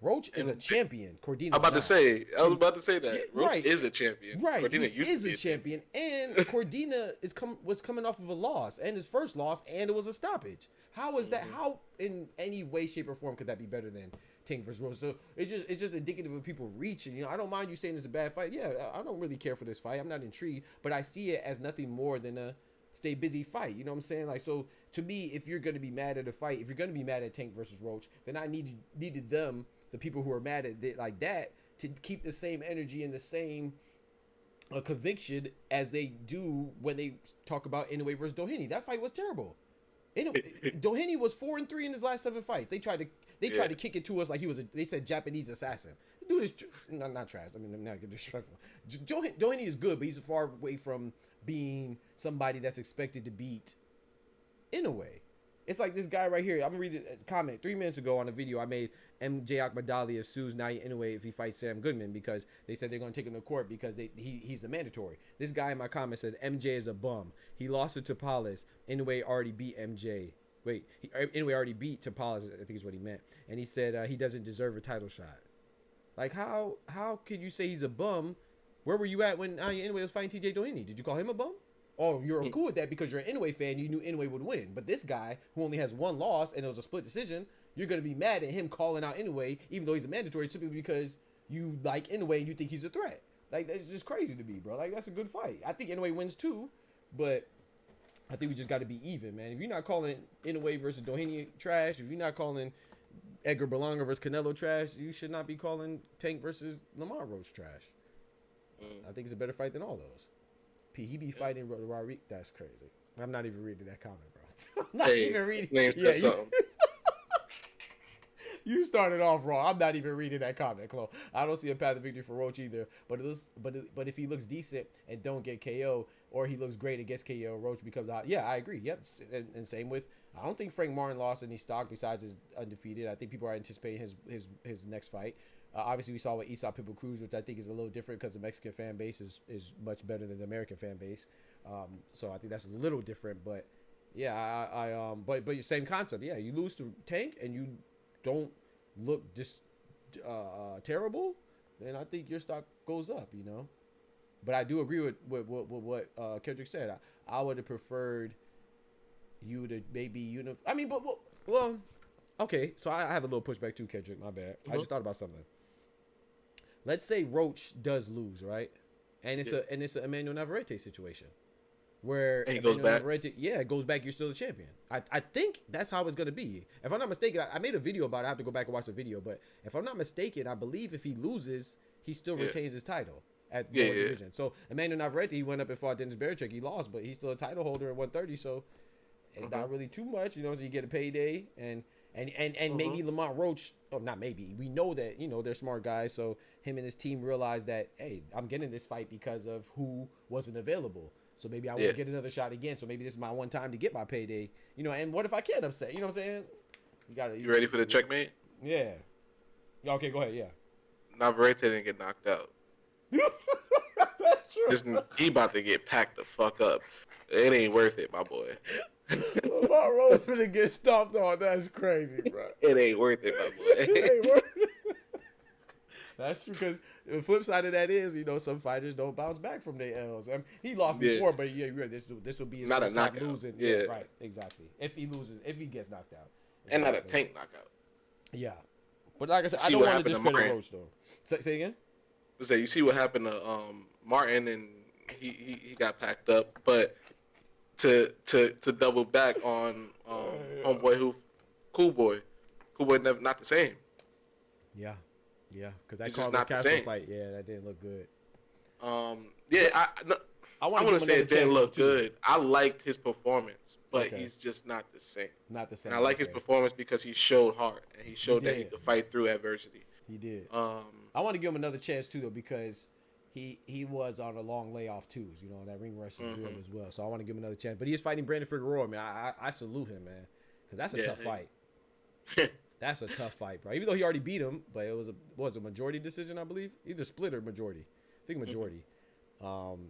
Roach is a champion. Cordina. I was about to say that. Yeah, Roach is a champion. Right. Cordina he is a champion. And Cordina was coming off of a loss and his first loss, and it was a stoppage. How is that? How in any way, shape, or form could that be better than Tank versus Roach? So it's just indicative of people reaching. I don't mind you saying it's a bad fight. Yeah, I don't really care for this fight. I'm not intrigued, but I see it as nothing more than a stay busy fight. You know what I'm saying? So to me, if you're gonna be mad at a fight, if you're gonna be mad at Tank versus Roach, then I needed them, the people who are mad at it like that, to keep the same energy and the same conviction as they do when they talk about Inoue versus Doheny. That fight was terrible. Doheny was 4-3 in his last 7 fights. They tried to kick it to us like he was they said Japanese assassin. This dude is not trash. I mean, I'm not disrespectful. Doheny is good, but he's far away from being somebody that's expected to beat Inoue. It's like this guy right here. I'm gonna read a comment 3 minutes ago on a video I made. MJ Akhmadaliev sues Naoya Inoue if he fights Sam Goodman because they said they're gonna take him to court because he's a mandatory. This guy in my comment said MJ is a bum. He lost to Tapales. Inoue already beat MJ. Inoue already beat Tapales, I think is what he meant. And he said he doesn't deserve a title shot. Like how could you say he's a bum? Where were you at when Naoya Inoue was fighting TJ Doheny? Did you call him a bum? Oh, you're cool with that because you're an Inoue fan. You knew Inoue would win. But this guy, who only has 1 loss and it was a split decision, you're going to be mad at him calling out Inoue, even though he's a mandatory, simply because you like Inoue and you think he's a threat. Like, that's just crazy to me, bro. Like, that's a good fight. I think Inoue wins too, but I think we just got to be even, man. If you're not calling Inoue versus Doheny trash, if you're not calling Edgar Berlanga versus Canelo trash, you should not be calling Tank versus Lamont Roach trash. I think it's a better fight than all those. He be fighting Roderick. That's crazy. I'm not even reading that comment, bro. I'm not even reading. You started off wrong. I'm not even reading that comment, Chloe. I don't see a path of victory for Roach either. But if he looks decent and don't get KO, or he looks great and gets KO, Roach becomes out. Yeah, I agree. Yep. And same with I don't think Frank Martin lost any stock besides his undefeated. I think people are anticipating his next fight. Obviously, we saw with Esau Pitbull Cruz, which I think is a little different because the Mexican fan base is much better than the American fan base. So I think that's a little different. But yeah, but same concept. Yeah, you lose to Tank and you don't look just terrible, then I think your stock goes up. You know. But I do agree with what Kendrick said. I would have preferred you to maybe I mean, but well, okay. So I have a little pushback too, Kendrick. My bad. I just thought about something. Let's say Roach does lose, right? And it's a Emmanuel Navarrete situation where and he goes back. Navarrete, goes back. You're still the champion. I think that's how it's gonna be. If I'm not mistaken, I made a video about it. I have to go back and watch the video. But if I'm not mistaken, I believe if he loses, he still retains his title at the division. So Emmanuel Navarrete, he went up and fought Dennis Berichuk. He lost, but he's still a title holder at 130. So not really too much, you know. So you get a payday, and maybe Lamont Roach. Oh, not maybe. We know that they're smart guys. So him and his team realized that, hey, I'm getting this fight because of who wasn't available. So maybe I will get another shot again. So maybe this is my one time to get my payday. You know, and what if I can't upset? You know what I'm saying? You ready for the checkmate? Yeah. Okay, go ahead. Yeah. Navarrete didn't get knocked out. That's true. He about to get packed the fuck up. It ain't worth it, my boy. Lamont Roach gonna get stomped on. That's crazy, bro. It ain't worth it, my boy. It ain't worth it. That's true, because the flip side of that is, some fighters don't bounce back from their L's. I mean, he lost before, but this will be his first time losing. Yeah, right, exactly. If he gets knocked out, and not a Tank knockout. Yeah, but like I said, I don't want to discredit Roach though. Say again. You see what happened to Martin, and he got packed up, but to double back on homeboy who Cool Boy never not the same. Yeah, because that Carlos Castro fight, that didn't look good. I want to say it didn't look good. I liked his performance, but he's just not the same. Not the same. And I like his performance because he showed heart and he showed that he could fight through adversity. He did. I want to give him another chance too, though, because he was on a long layoff too. That ring rush is real as well. So I want to give him another chance. But he is fighting Brandon Figueroa, man. I salute him, man, because that's a tough fight. That's a tough fight, bro. Even though he already beat him, but it was a majority decision, I believe. Either split or majority. I think majority.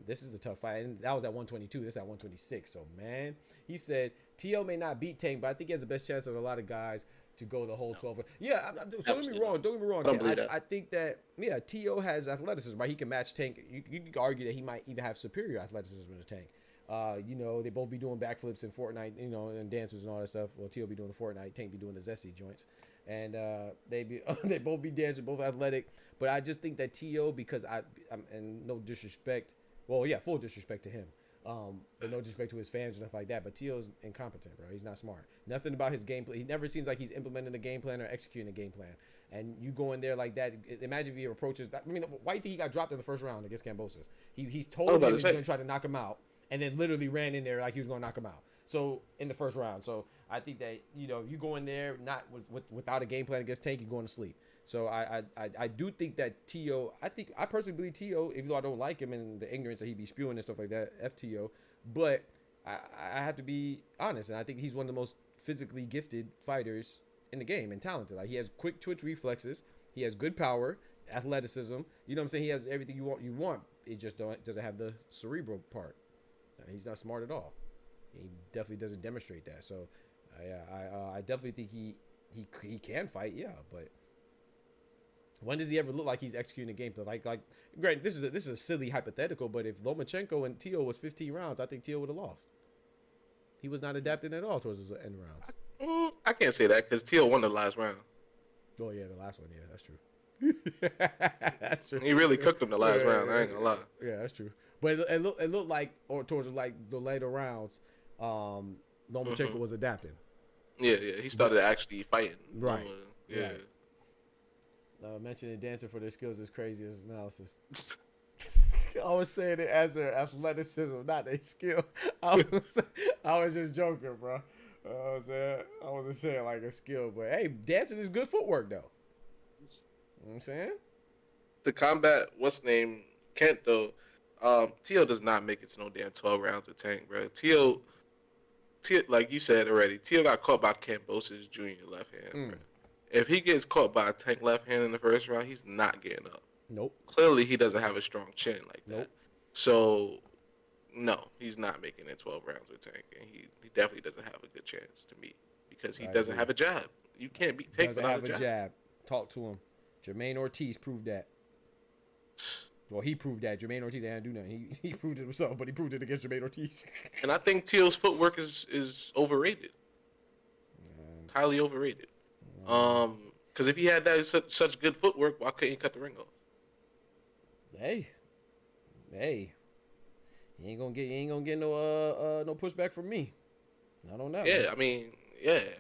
This is a tough fight, and that was at 122. This is at 126. So, man, he said Tszyu may not beat Tank, but I think he has the best chance of a lot of guys to go the whole 12. Yeah, don't get me wrong. I think that Tszyu has athleticism, right? He can match Tank. You can argue that he might even have superior athleticism to Tank. They both be doing backflips in Fortnite, and dances and all that stuff. Well, Tszyu be doing the Fortnite, Tank be doing the Zesty joints, and they both be dancing, both athletic. But I just think that Tszyu, because I'm and no disrespect, full disrespect to him, but no disrespect to his fans and stuff like that. But Tszyu is incompetent, bro. He's not smart. Nothing about his game plan. He never seems like he's implementing a game plan or executing a game plan. And you go in there like that. Imagine if he approaches. I mean, why do you think he got dropped in the first round against Kambosos? He's told him he's going to try to knock him out, and then literally ran in there like he was going to knock him out. So in the first round. So I think that if you go in there not without a game plan against Tank, you're going to sleep. So I do think that Tszyu. I personally believe Tszyu, even though I don't like him and the ignorance that he be spewing and stuff like that. FTO, but I have to be honest, and I think he's one of the most physically gifted fighters in the game and talented. Like, he has quick twitch reflexes. He has good power, athleticism. You know what I'm saying? He has everything you want. It just doesn't have the cerebral part. He's not smart at all. He definitely doesn't demonstrate that. So, I definitely think he can fight. Yeah, but when does he ever look like he's executing a game plan? Like, granted, this is a silly hypothetical, but if Lomachenko and Tszyu was 15 rounds, I think Tszyu would have lost. He was not adapting at all towards his end rounds. I can't say that because Tszyu won the last round. Oh yeah, the last one. Yeah, that's true. That's true. He really cooked him the last round. I ain't gonna lie. Yeah, that's true. But it looked like, or towards like the later rounds, Lomachenko was adapting. Yeah. He started actually fighting. Right. Yeah. Right. Mentioning dancing for their skills is crazy as analysis. I was saying it as their athleticism, not their skill. I was just joking, bro. I wasn't saying like a skill, but hey, dancing is good footwork, though. You know what I'm saying? The combat, what's name, Kent, though, Tszyu does not make it to no damn 12 rounds with Tank, bro. Tszyu like you said already, Tszyu got caught by Kambosos Jr. left hand. Bro. If he gets caught by a Tank left hand in the first round, he's not getting up. Nope. Clearly, he doesn't have a strong chin like that. Nope. So, no, he's not making it 12 rounds with Tank, and he definitely doesn't have a good chance to me because he doesn't have a jab. You can't beat Tank without a jab. Talk to him. Jermaine Ortiz proved that. Well, he proved that. Jermaine Ortiz didn't do nothing. He proved it himself, but he proved it against Jermaine Ortiz. And I think Tszyo's footwork is overrated. Highly overrated. Because if he had that such good footwork, why couldn't he cut the ring off? Hey, you ain't gonna get no pushback from me. Not on that. Yeah, man.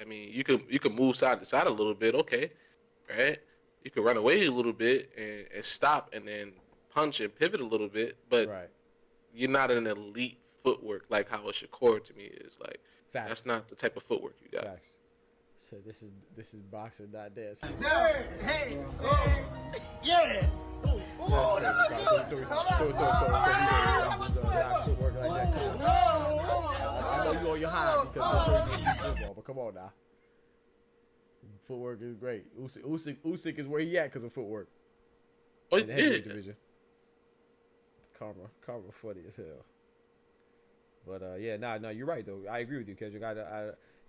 I mean, you could move side to side a little bit, okay, right? You could run away a little bit and stop, and then punch and pivot a little bit, but you're not an elite footwork like how a Shakur to me is. Like, that's not the type of footwork you got. Facts. So this is boxer, not dance. Hey, yeah. Oh, that's good. I know you on your high because football, but come on now. Footwork is great. Usyk is where he at because of footwork. Oh, in the heavyweight division. Karma funny as hell. But no, you're right though. I agree with you, because you got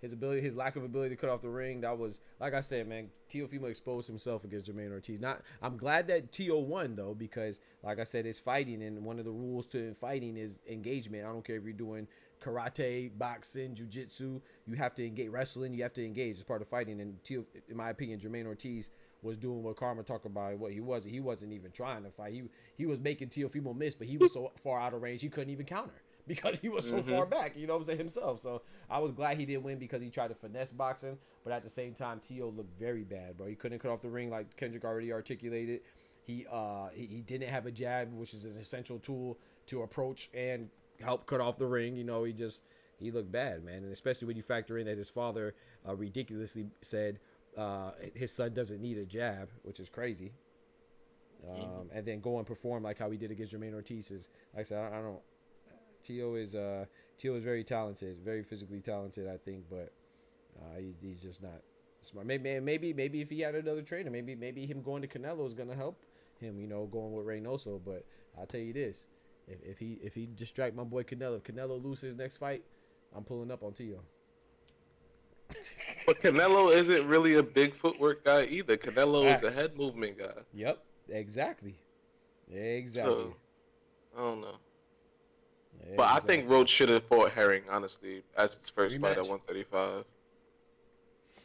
his lack of ability to cut off the ring. That was, like I said, man. Teofimo exposed himself against Jermaine Ortiz. I'm glad that Teo won though, because like I said, it's fighting, and one of the rules to fighting is engagement. I don't care if you're doing karate, boxing, jiu-jitsu. You have to engage. Wrestling, you have to engage. It's part of fighting. And in my opinion, Jermaine Ortiz was doing what Karma talked about. What he wasn't even trying to fight. He was making Teofimo miss, but he was so far out of range he couldn't even counter, because he was so far back, you know what I'm saying, himself. So I was glad he didn't win, because he tried to finesse boxing, but at the same time, Teo looked very bad, bro. He couldn't cut off the ring, like Kendrick already articulated. He didn't have a jab, which is an essential tool to approach and help cut off the ring. You know, he looked bad, man. And especially when you factor in that his father ridiculously said his son doesn't need a jab, which is crazy. And then go and perform like how he did against Jermaine Ortiz is, like I said, I don't. Teo is very talented, very physically talented, I think, but he's just not smart. Maybe if he had another trainer, maybe him going to Canelo is gonna help him, you know, going with Reynoso. But I'll tell you this: if he distract my boy Canelo, if Canelo loses his next fight, I'm pulling up on Teo. But Canelo isn't really a big footwork guy either. Canelo is a head movement guy. Yep, exactly. So, I don't know. But I think Roach should have fought Herring, honestly, as his first fight at 135.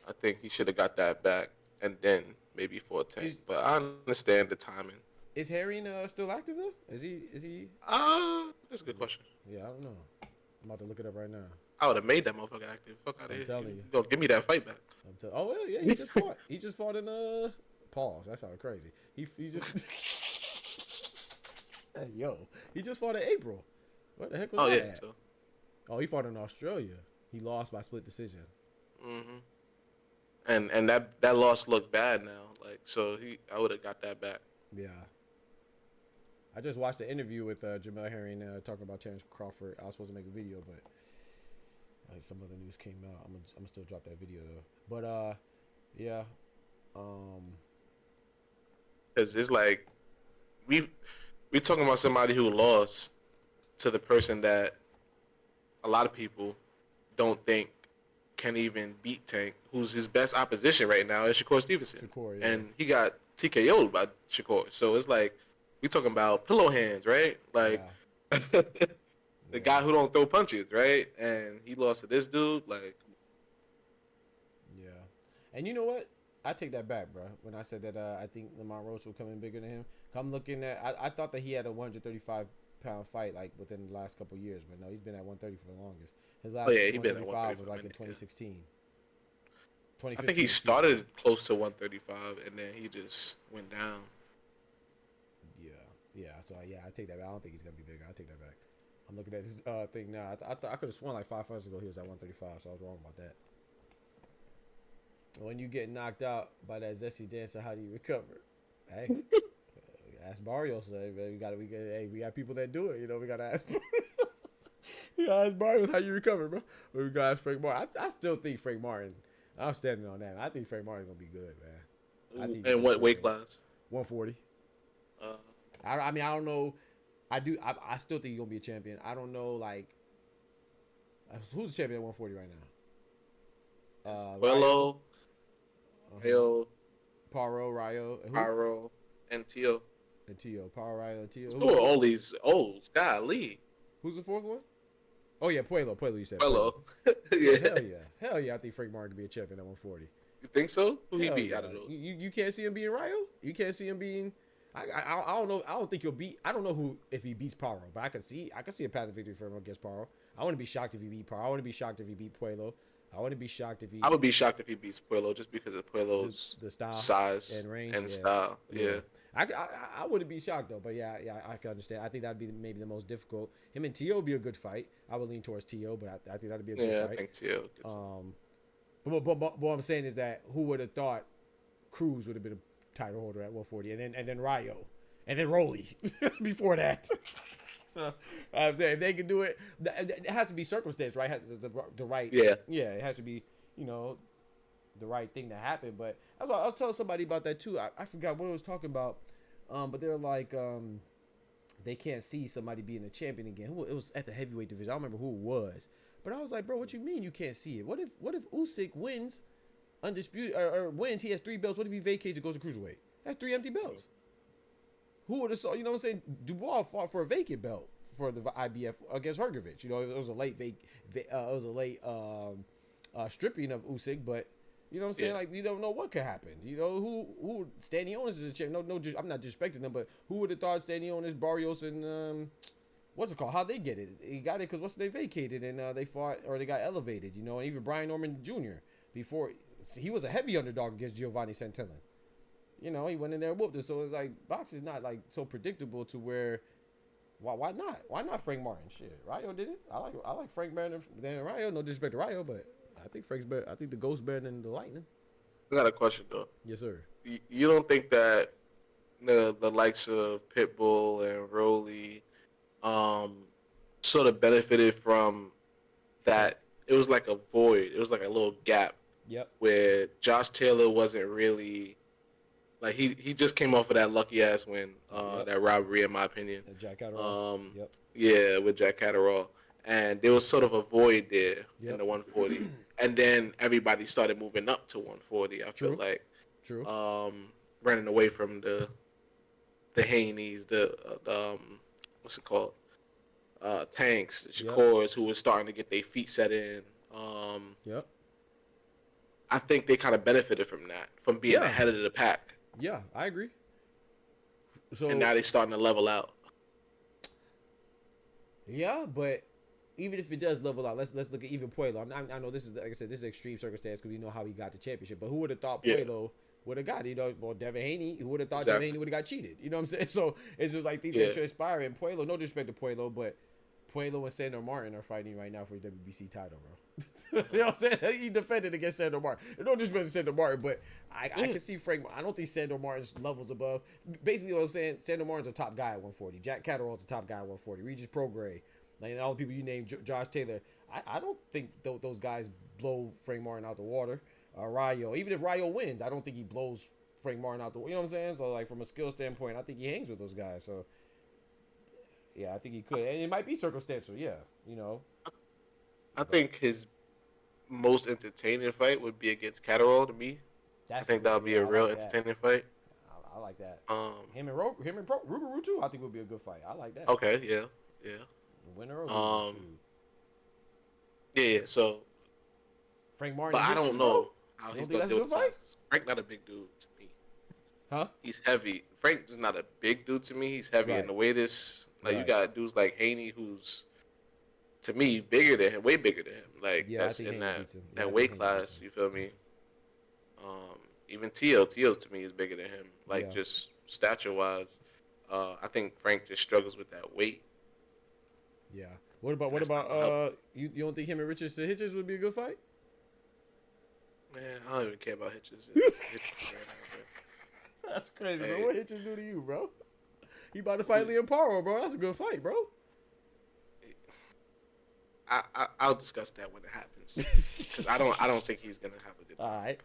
I think he should have got that back and then maybe fought Tank. But I understand the timing. Is Herring still active though? Is he? That's a good question. Yeah, I don't know. I'm about to look it up right now. I would have made that motherfucker active. Fuck out of here. I'm telling you. Go give me that fight back. Oh well, yeah, he just fought. He just fought in pause. That sounded crazy. He just hey, yo, he just fought in April. What the heck was that? Yeah, so. Oh, he fought in Australia. He lost by split decision. And that loss looked bad now. Like, so I would have got that back. Yeah. I just watched the interview with Jamel Herring talking about Terence Crawford. I was supposed to make a video, but like some other news came out. I'm gonna still drop that video though. But yeah. It's like we're talking about somebody who lost to the person that a lot of people don't think can even beat Tank, who's his best opposition right now is Shakur Stevenson. Yeah. And he got TKO'd by Shakur. So it's like, we talking about pillow hands, right? Like, the guy who don't throw punches, right? And he lost to this dude, like. Yeah. And you know what? I take that back, bro. When I said that I think Lamont Roach will come in bigger than him. I'm looking at, I thought that he had a 135-pound fight like within the last couple of years, but no, he's been at 130 for the longest. His last 135 was like in 2016. I think he started close to 135 and then he just went down. Yeah. So I take that back. I don't think he's gonna be bigger. I take that back. I'm looking at his thing now. I could have sworn like 5 fights ago he was at 135, so I was wrong about that. When you get knocked out by that zesty dancer, how do you recover? Hey, ask Barrios. We got people that do it. You know, we gotta ask. Yeah, Martin, how you recover, bro? We got Frank Martin. I still think Frank Martin. I'm standing on that. I think Frank Martin's gonna be good, man. I think And what weight class? 140. I mean, I don't know. I still think he's gonna be a champion. I don't know, like, who's the champion at 140 right now? Puello, Rayo, Paro, Rayo, Paro, and Tszyu. And Tszyu, Paro, Rayo, and Tszyu. Who are all these olds? Golly. Who's the fourth one? Oh yeah, Puello. You said Puello. Yeah. Hell yeah. I think Frank Martin could be a champion at 140. You think so? Who he beat? Yeah. I don't know. You can't see him being Rayo. You can't see him being. I don't know. I don't think he'll beat. I don't know who if he beats Paro, but I can see a path of victory for him against Paro. I wouldn't be shocked if he beat Paro. I wouldn't be shocked if he beat Puello. I wouldn't be shocked if he. I would be shocked if he beats Puello just because of Puello's the style, size, and range, and style. Yeah. I wouldn't be shocked though, but yeah, I can understand. I think that'd be maybe the most difficult. Him and Tszyu would be a good fight. I would lean towards Tszyu, but I think that'd be a good fight. I think Tszyu. But what I'm saying is that who would have thought Cruz would have been a title holder at 140, and then Rayo, and then Rolly before that. So I'm saying if they can do it, it has to be circumstance, right? The right, it has to be, the right thing to happen. But I was telling somebody about that too. I forgot what I was talking about, but they're like, they can't see somebody being a champion again. It was at the heavyweight division. I don't remember who it was, but I was like, bro, what you mean you can't see it? What if Usyk wins undisputed or wins? He has 3 belts. What if he vacates and goes to cruiserweight? That's 3 empty belts. Who would have saw? You know what I'm saying? Dubois fought for a vacant belt for the IBF against Hrgovic. It was a late stripping of Usyk, but you know what I'm saying? Like, you don't know what could happen. Who Stanionis is a champ. No, I'm not disrespecting them, but who would have thought Stanionis, Barrios, and what's it called? How'd they get it? He got it because they vacated and they fought or they got elevated. And even Brian Norman Jr. before he was a heavy underdog against Giovanni Santillán. He went in there and whooped it. So it's like boxing is not like so predictable to where why not? Why not Frank Martin? Shit, Rayo did it. I like Frank better than Rayo. No disrespect to Rayo, but I think Frank's better. I think the Ghost better than the Lightning. I got a question though. Yes, sir. You don't think that the likes of Pitbull and Rolly sort of benefited from that? It was like a void. It was like a little gap. Yep. Where Josh Taylor wasn't really. Like he just came off of that lucky ass win, that robbery in my opinion. Jack Catterall. Yeah, with Jack Catterall, and there was sort of a void there in the 140, and then everybody started moving up to 140. I feel like, running away from the Haneys, the what's it called, Tanks, the Shakors, who was starting to get their feet set in. I think they kind of benefited from that, from being ahead of the pack. Yeah, I agree. So and now they're starting to level out. Yeah, but even if it does level out, let's look at even Puello. I know this is, like I said, this is extreme circumstance because we know how he got the championship. But who would have thought Puello would have got it? Well, Devin Haney, who would have thought Devin Haney would have got cheated? You know what I'm saying? So it's just like these things transpiring. Puello, no disrespect to Puello, but Puello and Sandor Martin are fighting right now for the WBC title, bro. You know what I'm saying? He defended against Sandor Martin. No disrespect to Sandor Martin, but I can see Frank. I don't think Sandor Martin's levels above. Basically, what I'm saying, Sandor Martin's a top guy at 140. Jack Catterall's a top guy at 140. Regis Prograis, like all the people you named, Josh Taylor. I don't think those guys blow Frank Martin out the water. Rayo, even if Rayo wins, I don't think he blows Frank Martin out the water. You know what I'm saying? So like from a skill standpoint, I think he hangs with those guys. So yeah, I think he could, and it might be circumstantial. Yeah, I think his most entertaining fight would be against Catterall to me. I think that would be a real entertaining fight. I like that. Him and Rougarou too. I think would be a good fight. I like that. Okay, yeah. Winner or yeah. So Frank Martin. But I don't know how he's gonna do it. Frank not a big dude to me. Huh? He's heavy. Frank is not a big dude to me. He's heavy in the weight is. Like you got dudes like Haney, who's to me bigger than him, way bigger than him. Like that's in that weight class. You feel me? Even Tszyu to me is bigger than him. Like just stature wise, I think Frank just struggles with that weight. Yeah. What about you don't think him and Hitchens would be a good fight? Man, I don't even care about Hitchens. That's crazy, bro. What Hitchens do to you, bro? He about to fight Liam Paro, bro. That's a good fight, bro. I'll discuss that when it happens. Because I don't think he's gonna have a good time. All right.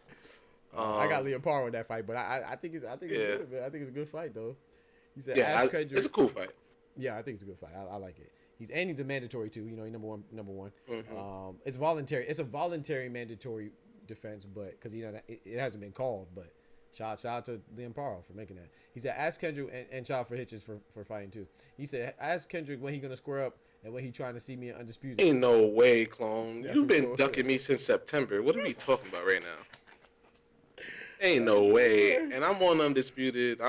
I got Liam Parr on that fight, but I think it's good, man. I think it's a good fight though. He said, it's a cool fight. Yeah, I think it's a good fight. I like it. He's a mandatory too. You know, he's number one. Mm-hmm. It's voluntary. It's a voluntary mandatory defense, but because it hasn't been called. But shout out to Liam Parr for making that. He said, ask Kendrick and shout out for Hitches for fighting too. He said, ask Kendrick when he gonna square up and when he trying to see me in Undisputed. Ain't no way, clone. You've been ducking me since September. What are we talking about right now? Ain't no way. And I'm on Undisputed.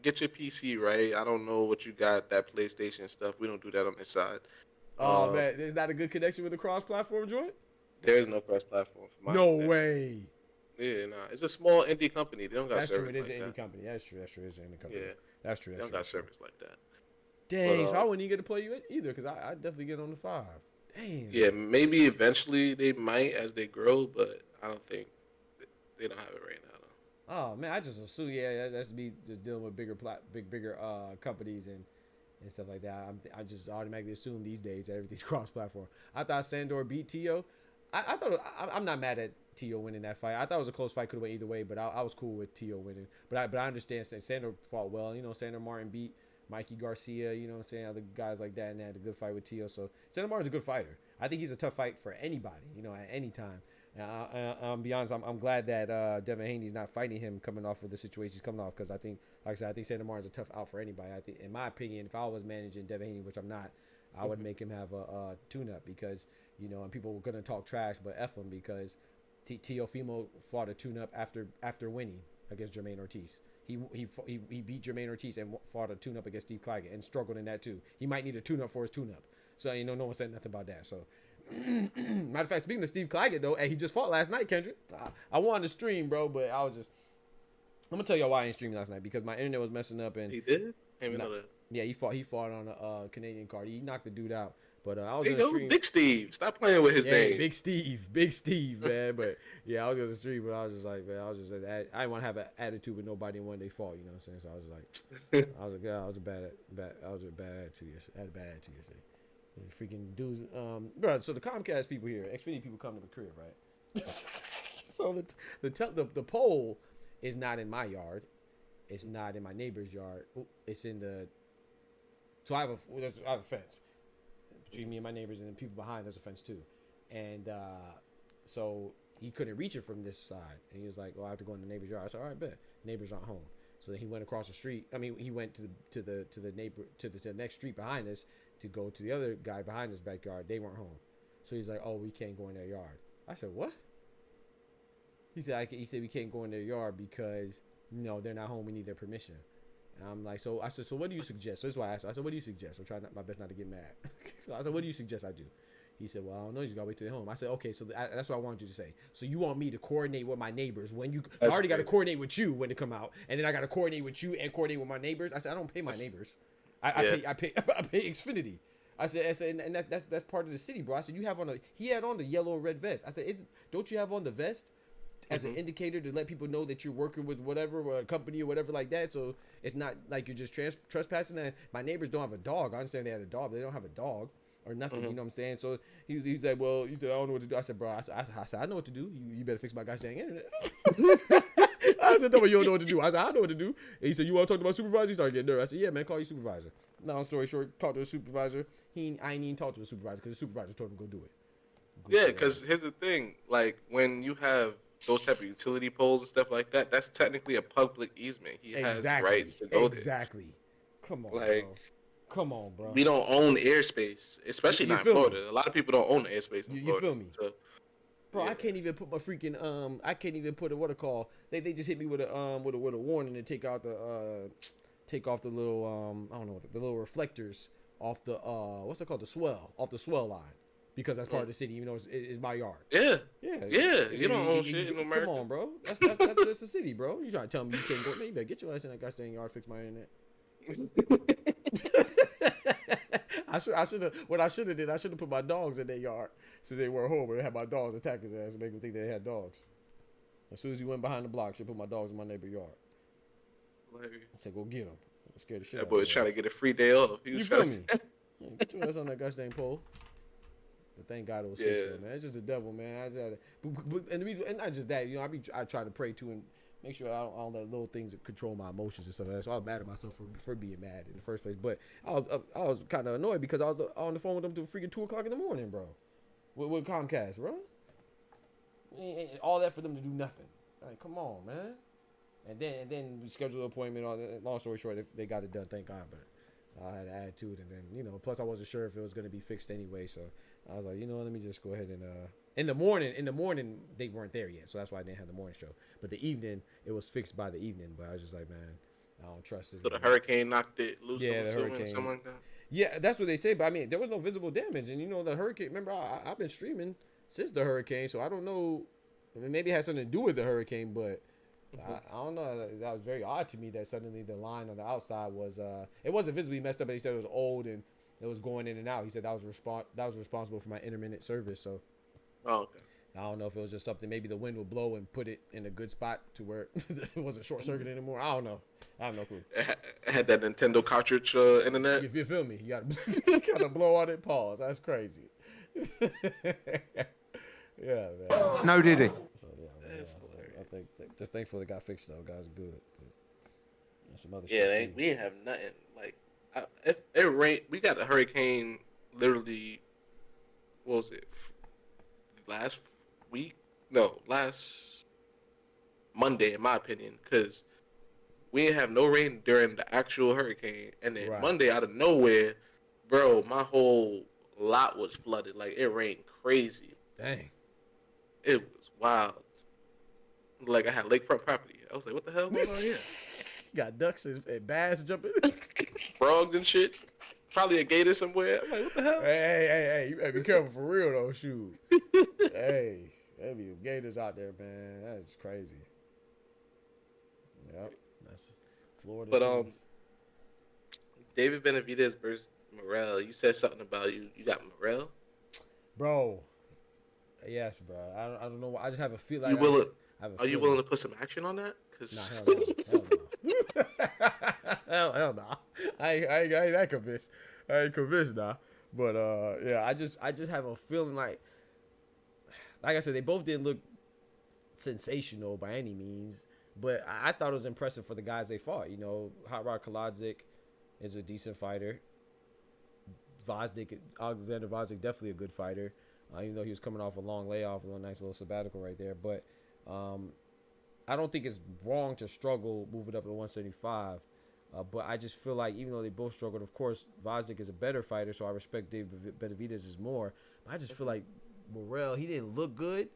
Get your PC right. I don't know what you got, that PlayStation stuff. We don't do that on this side. Oh, man. There's not a good connection with the cross-platform joint? There's no cross-platform. No way. Yeah, nah. It's a small indie company. They don't got service like that. That's true. It is an indie company. That's true. It's an indie company. Yeah. That's true. They don't got service like that. Dang. So I wouldn't even get to play you either because I definitely get on the 5. Damn. Yeah, maybe eventually they might as they grow, but I don't think they don't have it right now. Oh man, I just assume that's me just dealing with bigger companies and stuff like that. I just automatically assume these days that everything's cross-platform. I thought Sandor beat Tszyu. I thought I'm not mad at Tszyu winning that fight. I thought it was a close fight, could have went either way, but I was cool with Tszyu winning. But I understand Sandor fought well. You know, Sandor Martin beat Mikey Garcia. You know what I'm saying? Other guys like that, and they had a good fight with Tszyu. So Sandor Martin's a good fighter. I think he's a tough fight for anybody. You know, at any time. I'll be honest. I'm glad that Devin Haney's not fighting him coming off of the situation he's coming off because I think, like I said, I think Sandor Martin's a tough out for anybody. I think, in my opinion, if I was managing Devin Haney, which I'm not, I would make him have a tune-up because and people were gonna talk trash, but F him because Teofimo fought a tune-up after winning against Jermaine Ortiz. He beat Jermaine Ortiz and fought a tune-up against Steve Claggett and struggled in that too. He might need a tune-up for his tune-up. So no one said nothing about that. So. Matter of fact, speaking of Steve Claggett though, he just fought last night, Kendrick. I wanted to stream, bro, but I'm gonna tell y'all why I ain't streaming last night because my internet was messing up and he did. Yeah, he fought on a Canadian card. He knocked the dude out. But I was gonna stream. Big Steve, stop playing with his name. Big Steve, man. But yeah, I was gonna stream, but I was just like, man, I didn't want to have an attitude with nobody in one day fall. You know what I'm saying? So I was just like, I was a bad attitude yesterday. I had a bad attitude yesterday. And freaking dudes, bro. So the Comcast people here, Xfinity people come to the crib, right? So the pole is not in my yard. It's not in my neighbor's yard. It's in the. So I have a fence between me and my neighbors, and then people behind. There's a fence too, and so he couldn't reach it from this side, and he was like, "Well, I have to go in the neighbor's yard." I said, "All right, bet. Neighbors aren't home." So then he went across the street. I mean, he went to the next street behind us to go to the other guy behind his backyard. They weren't home, so he's like, "Oh, we can't go in their yard." I said, "What?" He said, we can't go in their yard because they're not home. We need their permission." And I'm like, so I said, so what do you suggest? So this is why I asked. I said, what do you suggest? I'm trying my best not to get mad. So I said, what do you suggest I do? He said, well, I don't know. You just gotta wait till they're home. I said, okay, so that's what I wanted you to say. So you want me to coordinate with my neighbors when I already got to coordinate with you when they come out, and then I got to coordinate with you and coordinate with my neighbors. I said, I don't pay my neighbors. I pay Xfinity. I said, and that's part of the city, bro. I said, he had on the yellow and red vest. I said, don't you have on the vest as an indicator to let people know that you're working with whatever, or a company or whatever like that? So it's not like you're just trespassing. And my neighbors don't have a dog. I understand they had a dog, but they don't have a dog or nothing. You know what I'm saying? So he's like, well, he said, I don't know what to do. I said, bro, I said, I know what to do. You better fix my gosh dang internet. I said, no, but you don't know what to do. I said, I know what to do. And he said, you want to talk to my supervisor? He started getting nervous. I said, yeah, man, call your supervisor. Long story short, talk to the supervisor. I ain't even talk to the supervisor because the supervisor told him to go do it. Yeah, because here's the thing. Like, when you have those type of utility poles and stuff like that, that's technically a public easement. He has rights to go there. Exactly. Come on, bro. Come on, bro. We don't own airspace, especially not in Florida. A lot of people don't own the airspace in Florida. You feel me? So, bro, yeah. I can't even put my freaking I can't even put they just hit me with a warning to take off the little I don't know, the little reflectors off the what's it called, the swell line, because that's part of the city, even though it's my yard. Yeah. You don't own shit in America. Come on, bro. That's the city, bro. You trying to tell me you can't go? Man, you better get your ass in that gosh dang yard, fix my internet. I should have put my dogs in their yard since they weren't home, and they had my dogs attack his ass and make them think they had dogs. As soon as he went behind the block, I should put my dogs in my neighbor's yard. I said, go get them. I'm scared of shit. That boy was trying to get a free day off. You feel me? Get your ass on that gosh dang pole. But thank God it was fixed, though, man. It's just the devil, man. And the reason, and not just that, you know, I try to pray too and make sure I don't let little things control my emotions and stuff like that. So I was mad at myself for being mad in the first place. But I was kind of annoyed because I was on the phone with them till freaking 2 o'clock in the morning, bro. With Comcast, bro. And all that for them to do nothing. Like, come on, man. And then we scheduled an appointment. Long story short, they got it done, thank God. But I had to add to it, and then, you know, plus I wasn't sure if it was going to be fixed anyway. So I was like, you know, let me just go ahead and in the morning they weren't there yet, so that's why I didn't have the morning show. But the evening, it was fixed by the evening. But I was just like, man, I don't trust it. So the hurricane knocked it loose. Yeah, the hurricane, something like that. Yeah, that's what they say. But I mean, there was no visible damage, and you know, the hurricane. Remember, I've been streaming since the hurricane, so I don't know. I mean, maybe it had something to do with the hurricane, but I don't know. That was very odd to me that suddenly the line on the outside was it wasn't visibly messed up, but he said it was old and it was going in and out. He said that was responsible for my intermittent service. So, okay. I don't know if it was just something. Maybe the wind would blow and put it in a good spot to where it wasn't short circuit anymore. I don't know. I have no clue. It had that Nintendo cartridge internet. If you feel me, you gotta blow on it. Pause. That's crazy. Yeah, man. No, did he? So yeah, that's hilarious. I think just thankful it got fixed though. Guys, good. But some other shit we didn't have nothing. Like it rained. We got the hurricane literally. What was it? Last week? No, last Monday, in my opinion, because we didn't have no rain during the actual hurricane, and then Monday out of nowhere, bro, my whole lot was flooded. Like it rained crazy. Dang. It was wild. Like I had lakefront property. I was like, what the hell going on here? Got ducks and bass jumping. Frogs and shit. Probably a gator somewhere. I'm like, what the hell? Hey, you better be careful for real though, shoot. Hey, there be gators out there, man. That's crazy. Yep. That's Florida. But David Benavidez versus Morrell. You said something about you got Morrell? Bro. Yes, bro. I don't know. I just have a feel like you willing to put some action on that? Nah, hell no. I ain't that convinced. I ain't convinced now. But yeah, I just have a feeling like I said, they both didn't look sensational by any means, but I thought it was impressive for the guys they fought. You know, Hot Rod Kaladzic is a decent fighter. Alexander Vazdik, definitely a good fighter. Even though he was coming off a long layoff, a nice little sabbatical right there. But I don't think it's wrong to struggle moving up to 175. But I just feel like even though they both struggled, of course, Vazdik is a better fighter, so I respect David Benavidez is more. But I just feel like Morrell, he didn't look good,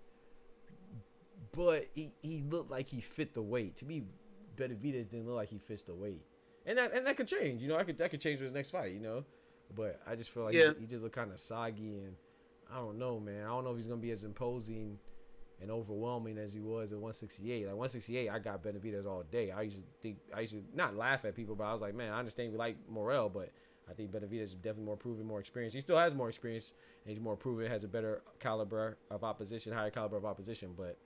but he looked like he fit the weight. To me, Benavidez didn't look like he fits the weight. And that could change, you know. That could change with his next fight, you know. But I just feel like he just looked kind of soggy, and I don't know, man. I don't know if he's gonna be as imposing and overwhelming as he was at 168. Like 168, I got Benavidez all day. I used to not laugh at people, but I was like, man, I understand we like Morrell, but I think Benavidez is definitely more proven, more experienced. He still has more experience, and he's more proven, has a better caliber of opposition, higher caliber of opposition. But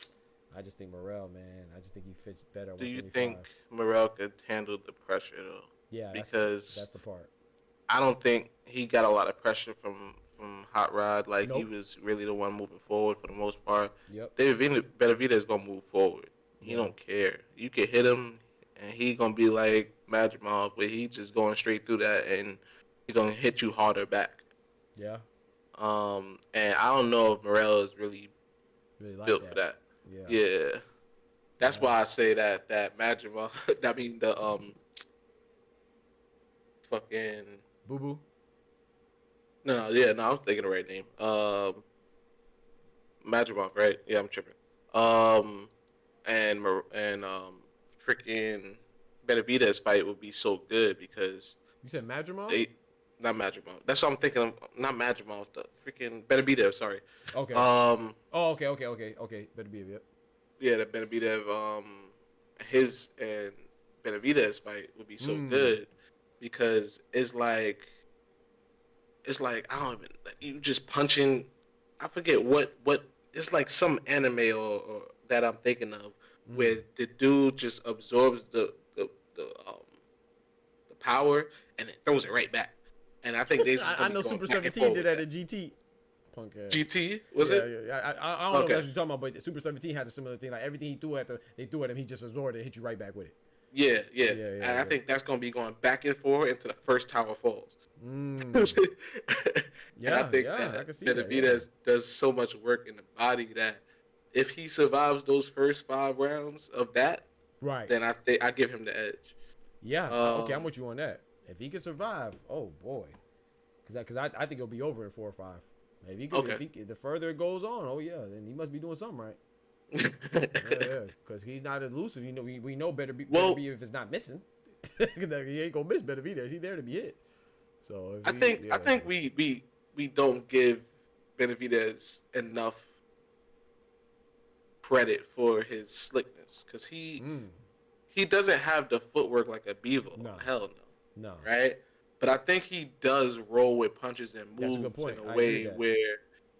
I just think Morrell, man, I just think he fits better. Do you think Morrell could handle the pressure though? Yeah, because that's the part. I don't think he got a lot of pressure from Hot Rod. Like he was really the one moving forward for the most part. Yep. David Benavidez is gonna move forward. He don't care. You can hit him, and he gonna be like Madrimov, where he just going straight through that, and he gonna hit you harder back. Yeah. And I don't know if Morrell is really like built for that. Yeah. That's why I say that Madrimov. I mean the fucking Boo Boo. No, I'm thinking the right name. Madrimov, right? Yeah, I'm tripping. And freaking Benavidez fight would be so good because you said Madrimov? Not Madrimov. That's what I'm thinking of. Not Madrimov. The freaking Benavidez. Sorry. Okay. Okay. Benavidez. Yep. Yeah, the Benavidez. His and Benavidez fight would be so good because it's like I don't even, you just punching. I forget what it's like, some anime or that I'm thinking of where the dude just absorbs the power and it throws it right back. And I think they. I know Super 17 did that at GT. punk ass. GT was it? Yeah. I don't know if that's what you're talking about, but Super 17 had a similar thing. Like everything they threw at him, he just absorbed it and hit you right back with it. Yeah. And I think that's gonna be going back and forth into the first Tower Falls. And I think I can see Benavidez does so much work in the body that if he survives those first 5 rounds of that, right, then I give him the edge. Yeah. Okay, I'm with you on that. If he can survive, oh boy, because I think it'll be over in 4 or 5. If he could, if the further it goes on, oh yeah, then he must be doing something right. Because he's not elusive. You know, we know better be if it's not missing. He ain't gonna miss Benavidez. He's there to be hit. So I think we don't give Benavidez enough credit for his slickness because he doesn't have the footwork like a Bevo. No. Hell no. Right? But I think he does roll with punches and moves in a way where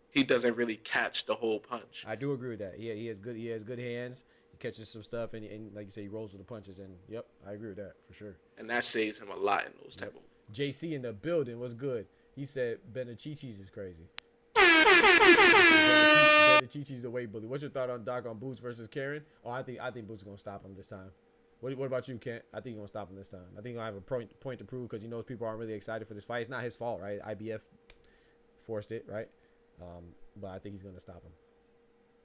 he doesn't really catch the whole punch. I do agree with that. He has good hands. He catches some stuff and like you say, he rolls with the punches. And yep, I agree with that for sure. And that saves him a lot in those type of. JC in the building was good. He said Benachichis is crazy. Benachichis the weight bully. What's your thought on Doc on Boots versus Karen? Oh, I think Boots is gonna stop him this time. What about you, Kent? I think he's gonna stop him this time. I think he's gonna have a point to prove because he knows people aren't really excited for this fight. It's not his fault, right? IBF forced it, right? But I think he's gonna stop him.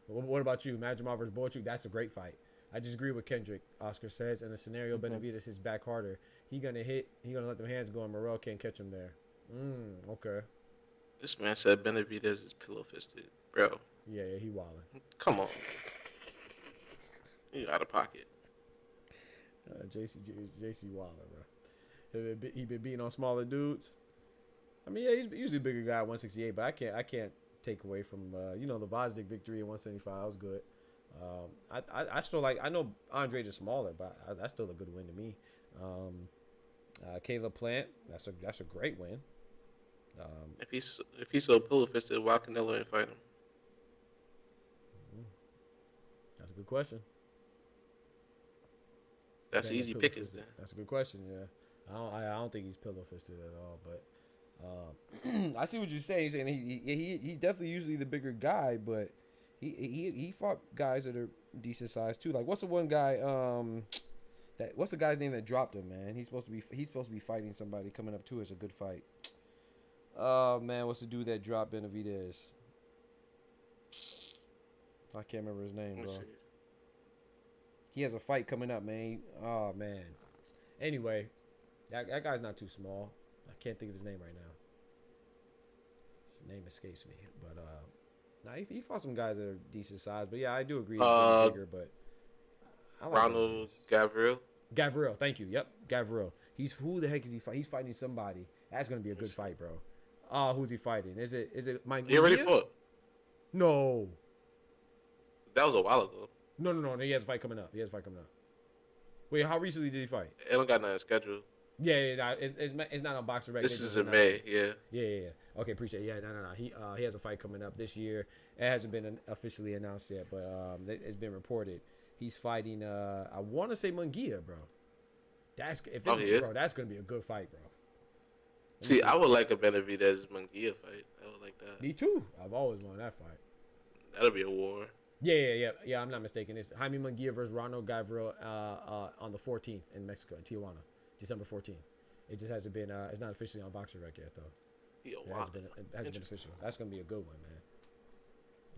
What about you, Majamar versus Boychuk? That's a great fight. I just agree with Kendrick. Oscar says in the scenario, Benavidez hits back harder. He gonna let them hands go, and Morrell can't catch him there. Okay. This man said Benavidez is pillow fisted, bro. Yeah, he wildin'. Come on, you out of pocket. JC wildin', bro. He been beating on smaller dudes. I mean, yeah, he's usually a bigger guy at 168, but I can't take away from the Vosdick victory at 175. That was good. I still like. I know Andre is smaller, but that's still a good win to me. Caleb Plant, that's a great win. If he's so pillow fisted, why Canelo ain't fight him? That's a good question. That's easy pickings then. That's a good question. Yeah, I don't think he's pillow fisted at all, but I see what you're saying. You're saying he definitely usually the bigger guy, but he fought guys that are decent size too. Like what's the one guy what's the guy's name that dropped him, man? He's supposed to be fighting somebody coming up too. It's a good fight. Oh man, what's the dude that dropped Benavidez? I can't remember his name, bro. He has a fight coming up, man. Oh man. Anyway, that guy's not too small. I can't think of his name right now. His name escapes me, but he fought some guys that are decent size. But yeah, I do agree. He's bigger, but I like Ronald Gavril. Gavril, thank you. Yep, Gavril. Who the heck is he fighting? He's fighting somebody. That's gonna be a good fight, bro. Who's he fighting? Is it Mike? He already fought. No. That was a while ago. No. He has a fight coming up. Wait, how recently did he fight? It don't got nothing scheduled. Yeah, it's not on Boxer Rec. This is in May, yeah. Yeah. Okay, appreciate it. Yeah, no. He has a fight coming up this year. It hasn't been officially announced yet, but it's been reported. He's fighting, I want to say Munguia, bro. Bro, that's going to be a good fight, bro. See, I would like a Benavidez Munguia fight. I would like that. Me too. I've always wanted that fight. That'll be a war. Yeah. I'm not mistaken. It's Jaime Munguia versus Ronald Gavril on the 14th in Mexico, in Tijuana, December 14th. It just hasn't been. It's not officially on Boxer Rec yet, though. It hasn't been official. That's gonna be a good one, man.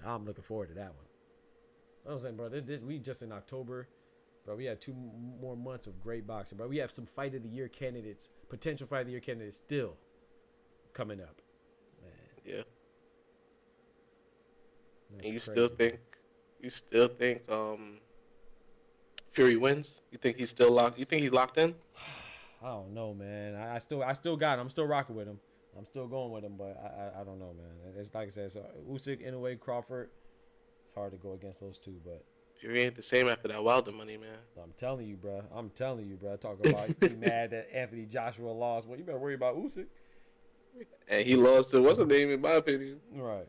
I'm looking forward to that one. I'm saying, bro, we just in October, bro. We have 2 more months of great boxing, bro. We have some fight of the year candidates, potential fight of the year candidates still coming up, man. Yeah. And you still think Fury wins? You think he's still locked? You think he's locked in? I don't know, man. I still got him. I'm still rocking with him. I'm still going with him, but I don't know, man. It's like I said, so Usyk, Inoue, Crawford. It's hard to go against those two, but Fury ain't the same after that Wilder money, man. I'm telling you, bro. Talk about you mad that Anthony Joshua lost. Well, you better worry about Usyk. And he lost to what's her name, in my opinion. Right.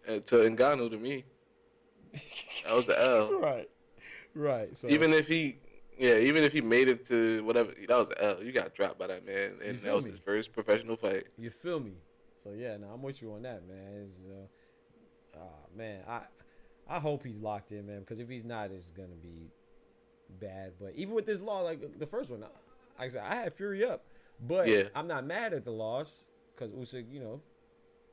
And to Ngannou, to me. That was the L. Right. So even if he made it to whatever, that was the L. You got dropped by that man, and that was his first professional fight. You feel me? So yeah, no, I'm with you on that, man. Man, I hope he's locked in, man, because if he's not, it's gonna be bad. But even with this law, like the first one, like I said, I had Fury up, but I'm not mad at the loss because Usyk,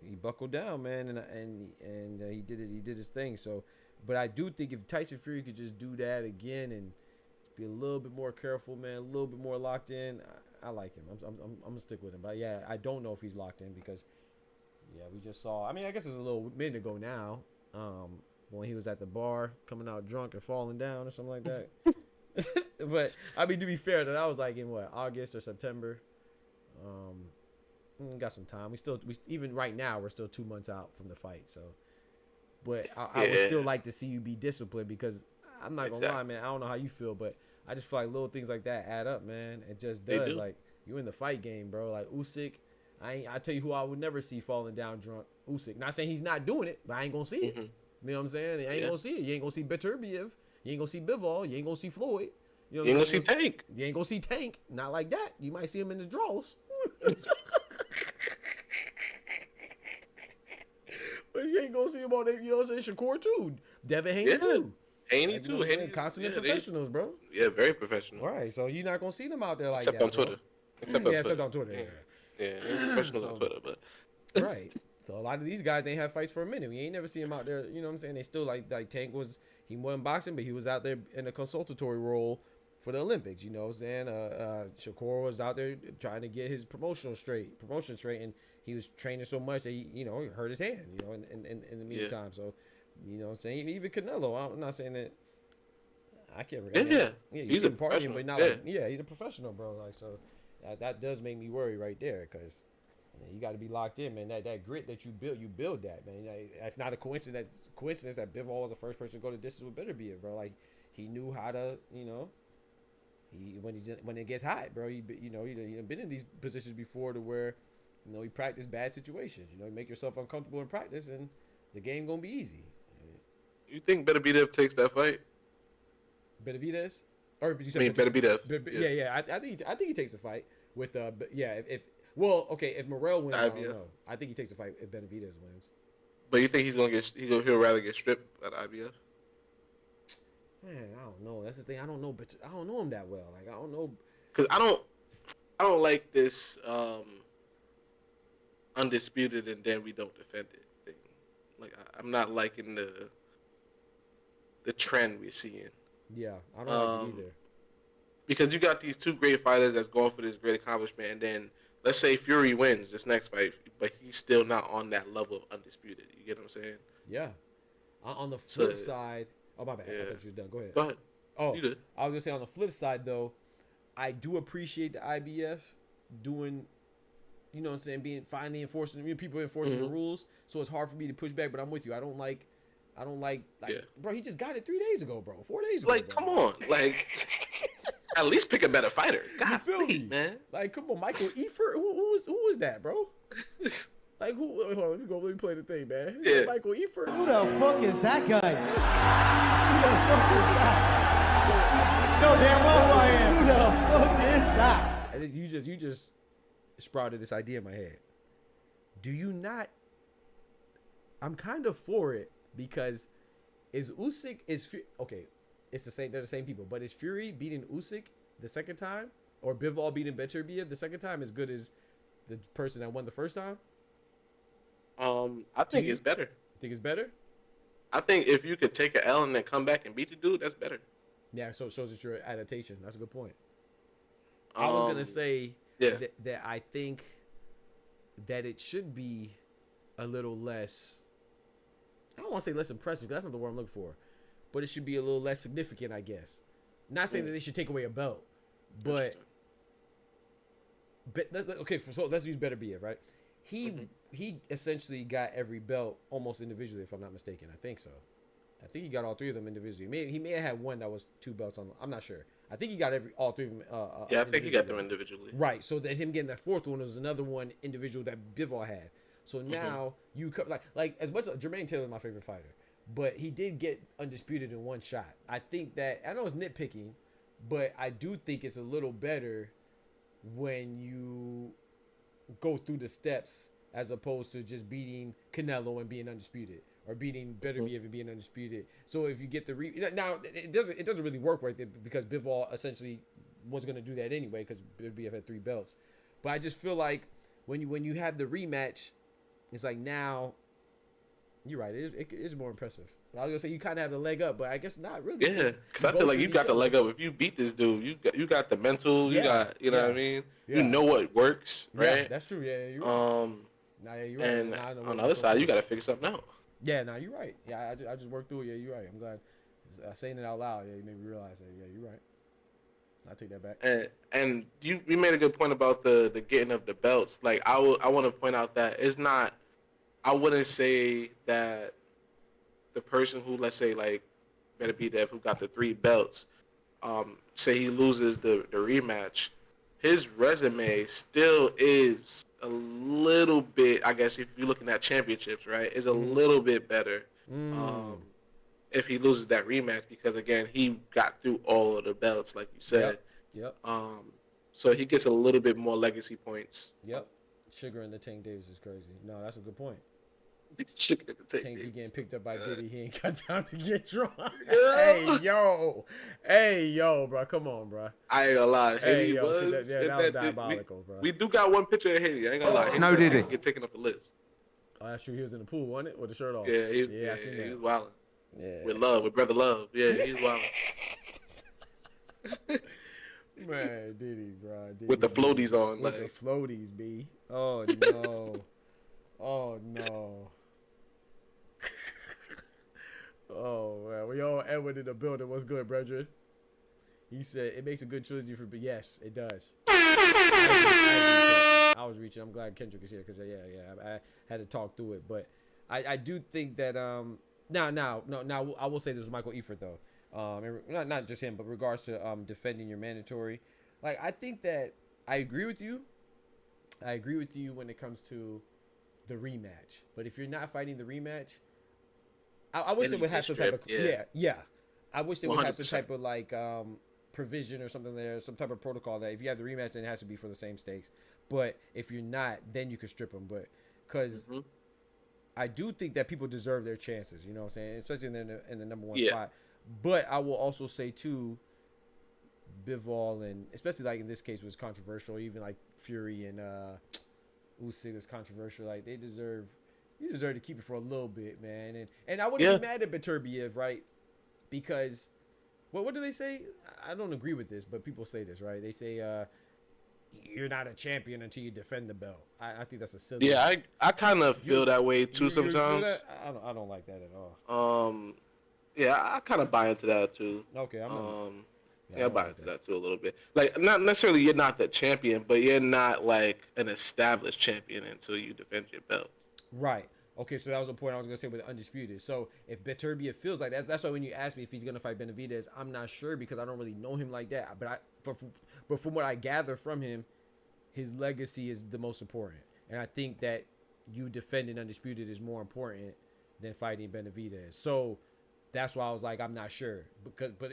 he buckled down, man, and he did his thing. So, but I do think if Tyson Fury could just do that again and be a little bit more careful, man, a little bit more locked in, I like him. I'm gonna stick with him. But yeah, I don't know if he's locked in because we just saw. I mean, I guess it was a little minute ago now. When he was at the bar coming out drunk and falling down or something like that. But I mean, to be fair, that I was like in August or September. Got some time. We even right now we're still 2 months out from the fight. So, but I would still like to see you be disciplined because I'm not gonna lie, man. I don't know how you feel, but I just feel like little things like that add up, man. It just does. Like you in the fight game, bro. Like Usyk, I tell you who I would never see falling down drunk. Usyk. Not saying he's not doing it, but I ain't gonna see it. You know what I'm saying? I ain't gonna see it. You ain't gonna see Beterbiev. You ain't gonna see Bivol. You ain't gonna see Floyd. You know ain't gonna see Tank. You ain't gonna see Tank. Not like that. You might see him in his drawers. But you ain't gonna see him on there, you know what I'm saying? Shakur too. Devin Haney too. Haney too. Haney consummate professionals, bro. Yeah, very professional. Right. So you're not gonna see them out there like except that. On Twitter. Except on Twitter. Yeah, professionals on Twitter, but right. So a lot of these guys ain't have fights for a minute. We ain't never see him out there. You know what I'm saying? They still like Tank was. He wasn't boxing, but he was out there in a consultatory role for the Olympics. You know what I'm saying? Shakur was out there trying to get his promotion straight, and he was training so much that he hurt his hand. You know, in the meantime. So, you know what I'm saying? Even Canelo. I'm not saying that. I can't remember. Yeah. He's a partying, but not he's a professional, bro. Like so, that does make me worry right there because. You got to be locked in, man. That grit that you build that, man. That's not a coincidence. That Bivol was the first person to go to distance with Beterbiev, bro. Like he knew how to, when it gets hot, bro. He been in these positions before to where, he practiced bad situations. You make yourself uncomfortable in practice, and the game gonna be easy. You think Beterbiev takes that fight? Beterbiev, or you said Beterbiev? Yeah. I think he takes the fight with if Morrell wins, I don't know. I think he takes the fight if Benavidez wins. But you think he'll rather get stripped at IBF? Man, I don't know. That's the thing. I don't know, but I don't know him that well. Like I don't know because I don't like this undisputed and then we don't defend it thing. Like I'm not liking the trend we're seeing. Yeah, I don't like it either. Because you got these two great fighters that's going for this great accomplishment, and then let's say Fury wins this next fight, but he's still not on that level of undisputed. You get what I'm saying? Yeah. On the flip side, my bad. I thought you were done. Go ahead. Go ahead. Oh, you good? I was gonna say on the flip side though, I do appreciate the IBF doing, you know what I'm saying, finally enforcing. People enforcing the rules, so it's hard for me to push back. But I'm with you. I don't like, bro. He just got it 3 days ago, bro. 4 days ago. Like, come on, like. At least pick a better fighter. God, you feel me, man? Like, come on, Michael Eifert. Who was that, bro? Like, who? Hold on, let me play the thing, man. Yeah. Michael Eifert. Who the fuck is that guy? Who the fuck is that? No damn well who I am. Who the fuck is that? And then you just sprouted this idea in my head. Do you not? I'm kind of for it because Usyk okay. It's the same. They're the same people. But is Fury beating Usyk the second time, or Bivol beating Beterbiev the second time as good as the person that won the first time? I think it's better. Think it's better? I think if you could take an L and then come back and beat the dude, that's better. Yeah, so it shows that your adaptation. That's a good point. I was gonna say that I think that it should be a little less. I don't want to say less impressive because that's not the word I'm looking for. But it should be a little less significant, I guess. Not saying that they should take away a belt, but okay. So let's use Beterbiev, right? He essentially got every belt almost individually, if I'm not mistaken. I think so. I think he got all three of them individually. He may have had one that was 2 belts on. I'm not sure. I think he got all three of them. I think he got them individually. Right. So that him getting that fourth one was another one individual that Bivol had. So now you like as much as Jermaine Taylor is my favorite fighter. But he did get undisputed in one shot. I think that, I know it's nitpicking, but I do think it's a little better when you go through the steps as opposed to just beating Canelo and being undisputed, or beating Beterbiev and being undisputed. So if you get the now it doesn't really work right there because Bivol essentially was going to do that anyway because Beterbiev had 3 belts. But I just feel like when you have the rematch, it's like now you're right. It is more impressive. I was gonna say you kind of have the leg up, but I guess not really. Yeah, because I feel like you got the leg up. If you beat this dude, you got the mental. You got what I mean. Yeah. You know what works, right? Yeah, that's true. Yeah, you're right. Nah, yeah, you're right. And on the other side, you got to figure something out. Yeah, nah, you're right. Yeah, I just worked through it. Yeah, you're right. I'm glad saying it out loud. Yeah, you made me realize that. Yeah, you're right. I take that back. And you made a good point about the getting of the belts. Like I want to point out that it's not. I wouldn't say that the person who, let's say, like Beterbiev, who got the 3 belts, say he loses the rematch, his resume still is a little bit, I guess, if you're looking at championships, right, is a little bit better if he loses that rematch because, again, he got through all of the belts, like you said. Yep. So he gets a little bit more legacy points. Yep. Sugar and the Tank Davis is crazy. No, that's a good point. Tank be getting picked up by Diddy. He ain't got time to get drunk. Yeah. Hey, yo, bro. Come on, bro. I ain't gonna lie. Hey, Haiti was, that was diabolical, bro. We do got one picture of Haiti. I ain't gonna lie. No, did it? Get taken off the list. Oh, that's true. He was in the pool, wasn't it? With the shirt off. Yeah, I seen that. He was wilding. Yeah. With brother love. Yeah, he was wilding. Man, Diddy, bro. Diddy, with the floaties on. With the floaties, B. Oh, no. Oh, no. Oh, man. We all Edward in the building. What's good, brethren? He said, it makes a good trilogy for... But yes, it does. I was reaching. I'm glad Kendrick is here because, I had to talk through it. But I do think that... Now, I will say this was Michael Eifert, though. Not just him, but regards to defending your mandatory. Like, I think that I agree with you. I agree with you when it comes to the rematch. But if you're not fighting the rematch... I wish they would have some type of I wish they would have some type of like provision or something there, some type of protocol that if you have the rematch, then it has to be for the same stakes. But if you're not, then you can strip them. But because I do think that people deserve their chances, you know what I'm saying, especially in the number 1 spot. But I will also say too, Bivol and especially like in this case was controversial. Even like Fury and Usyk was controversial. Like they deserve. You deserve to keep it for a little bit, man. And I wouldn't be mad at Beterbiev, right? Because, what do they say? I don't agree with this, but people say this, right? They say, you're not a champion until you defend the belt. I think that's a silly. Yeah, I kind of feel that way too sometimes. I don't like that at all. Yeah, I kind of buy into that too. Okay, I buy into that too a little bit. Like, not necessarily you're not the champion, but you're not like an established champion until you defend your belt. Right. Okay, so that was a point I was going to say with Undisputed. So if Beterbiev feels like that, that's why when you ask me if he's going to fight Benavidez, I'm not sure because I don't really know him like that. But from what I gather from him, his legacy is the most important. And I think that you defending Undisputed is more important than fighting Benavidez. So that's why I was like, I'm not sure. But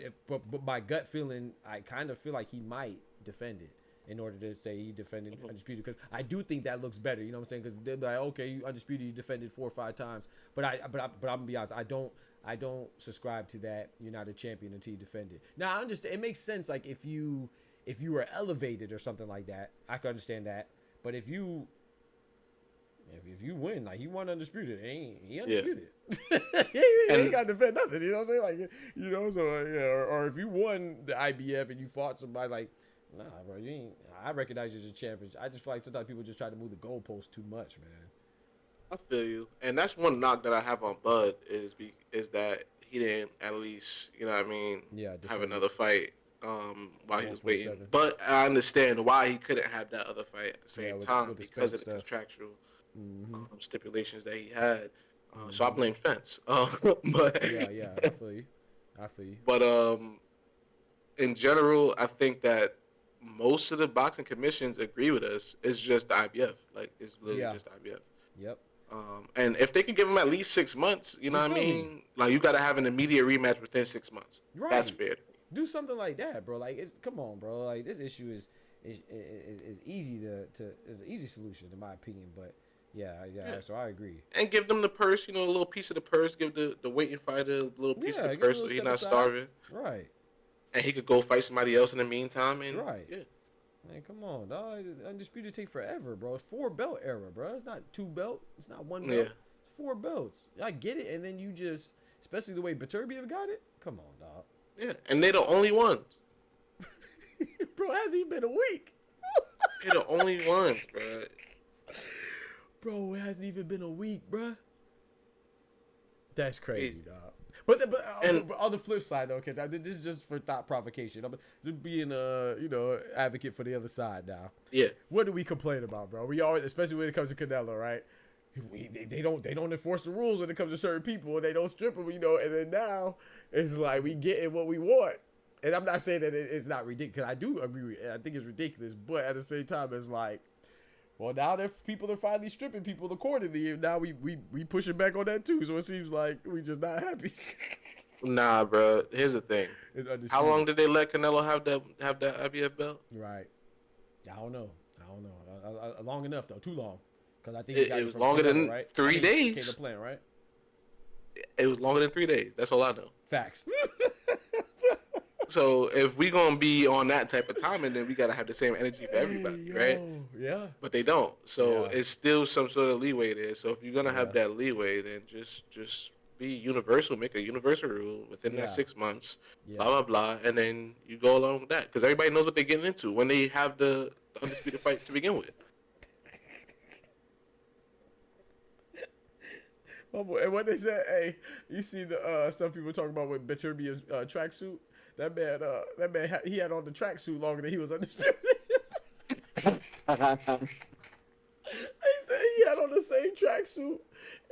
my gut feeling, I kind of feel like he might defend it. In order to say he defended Undisputed, because I do think that looks better. You know what I'm saying? Because they're like, okay, you Undisputed, you defended 4 or 5 times. But I'm gonna be honest, I don't subscribe to that. You're not a champion until you defend it. Now I understand. It makes sense. Like if you were elevated or something like that, I can understand that. But if you win, like he won Undisputed, he undisputed. he ain't got to defend nothing. You know what I'm saying? Like so or if you won the IBF and you fought somebody like. Nah, bro, you ain't. I recognize you as a champion. I just feel like sometimes people just try to move the goalposts too much, man. I feel you, and that's one knock that I have on Bud is that he didn't at least, you know what I mean, have another fight while he was waiting. But I understand why he couldn't have that other fight at the same time because of the contractual stipulations that he had. So I blame Spence. But yeah, I feel you. But in general, I think that most of the boxing commissions agree with us. It's just the IBF. Like, it's literally just the IBF. Yep. And if they can give him at least 6 months, you know what I mean? Like, you got to have an immediate rematch within 6 months. Right. That's fair. Do something like that, bro. Like, come on, bro. Like, this issue is easy is an easy solution, in my opinion. But Yeah. So I agree. And give them the purse, a little piece of the purse. Give the waiting fighter a little piece of the give him a purse so little he's step not aside. starving. Right. And he could go fight somebody else in the meantime. And Right. Yeah. Man, come on, dog. Undisputed take forever, bro. It's 4 belt era, bro. It's not 2 belt. It's not 1 belt. Yeah. It's 4 belts. I get it, and then you just, especially the way Beterbiev got it. Come on, dog. Yeah, and they're the only ones. Bro, hasn't even been a week. They're the only ones, bro. Bro, it hasn't even been a week, bro. That's crazy, dog. But on the flip side, though, okay, this is just for thought provocation. I'm just being advocate for the other side now. Yeah. What do we complain about, bro? We always, especially when it comes to Canelo, right? They don't enforce the rules when it comes to certain people, and they don't strip them, and then now it's like we getting what we want. And I'm not saying that it's not ridiculous. I do agree with it. I think it's ridiculous, but at the same time, it's like, well, now that people are finally stripping people accordingly, and now we pushing back on that too. So it seems like we just not happy. Nah, bro. Here's the thing. How long did they let Canelo have that IBF belt? Right. I don't know. Long enough though. Too long. Because I think it was longer than right? 3 days. Came to plan, right? It was longer than 3 days. That's all I know. Facts. So if we gonna be on that type of timing, then we gotta have the same energy for everybody, right? Yeah. But they don't. So it's still some sort of leeway there. So if you're gonna have that leeway, then just be universal. Make a universal rule within that 6 months. Blah blah blah, and then you go along with that because everybody knows what they're getting into when they have the undisputed fight to begin with. And what they said, hey, you see the stuff people talking about with Beterbiev's tracksuit? That man, he had on the tracksuit longer than he was undisputed. They said he had on the same tracksuit,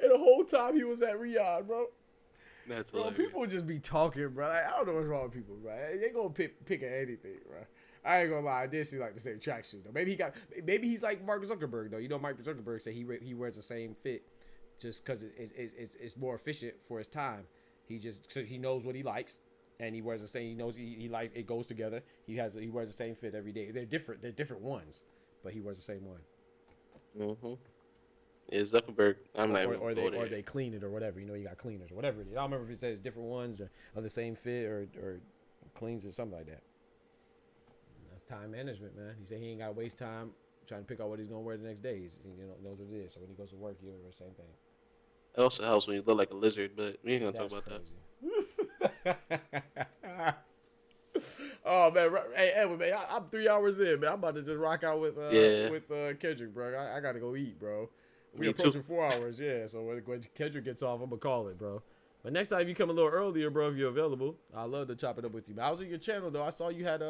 and the whole time he was at Riyadh, bro. That's bro. hilarious. People just be talking, bro. Like, I don't know what's wrong with people, bro. They gonna pick at anything, bro. I ain't gonna lie, I did see like the same tracksuit though. Maybe he's like Mark Zuckerberg though. Mark Zuckerberg said he wears the same fit just because it's more efficient for his time. So he knows what he likes. And he wears the same. He knows he likes it. Goes together. He wears the same fit every day. They're different. They're different ones, but he wears the same one. Mm-hmm. Yeah, Zuckerberg. I'm not even. Or they clean it or whatever. You got cleaners or whatever it is. I don't remember if it says different ones or the same fit or cleans or something like that. That's time management, man. He said he ain't got to waste time trying to pick out what he's gonna wear the next day. He knows what it is. So when he goes to work, he'll wear the same thing. It also helps when you look like a lizard, but we ain't gonna talk about that. Oh man, hey Edwin, man, I'm 3 hours in, man. I'm about to just rock out with Kendrick, bro. I gotta go eat, bro. We approaching 4 hours, yeah. So when Kendrick gets off, I'm gonna call it, bro. But next time you come a little earlier, bro, if you're available, I'd love to chop it up with you. But I was on your channel though. I saw you had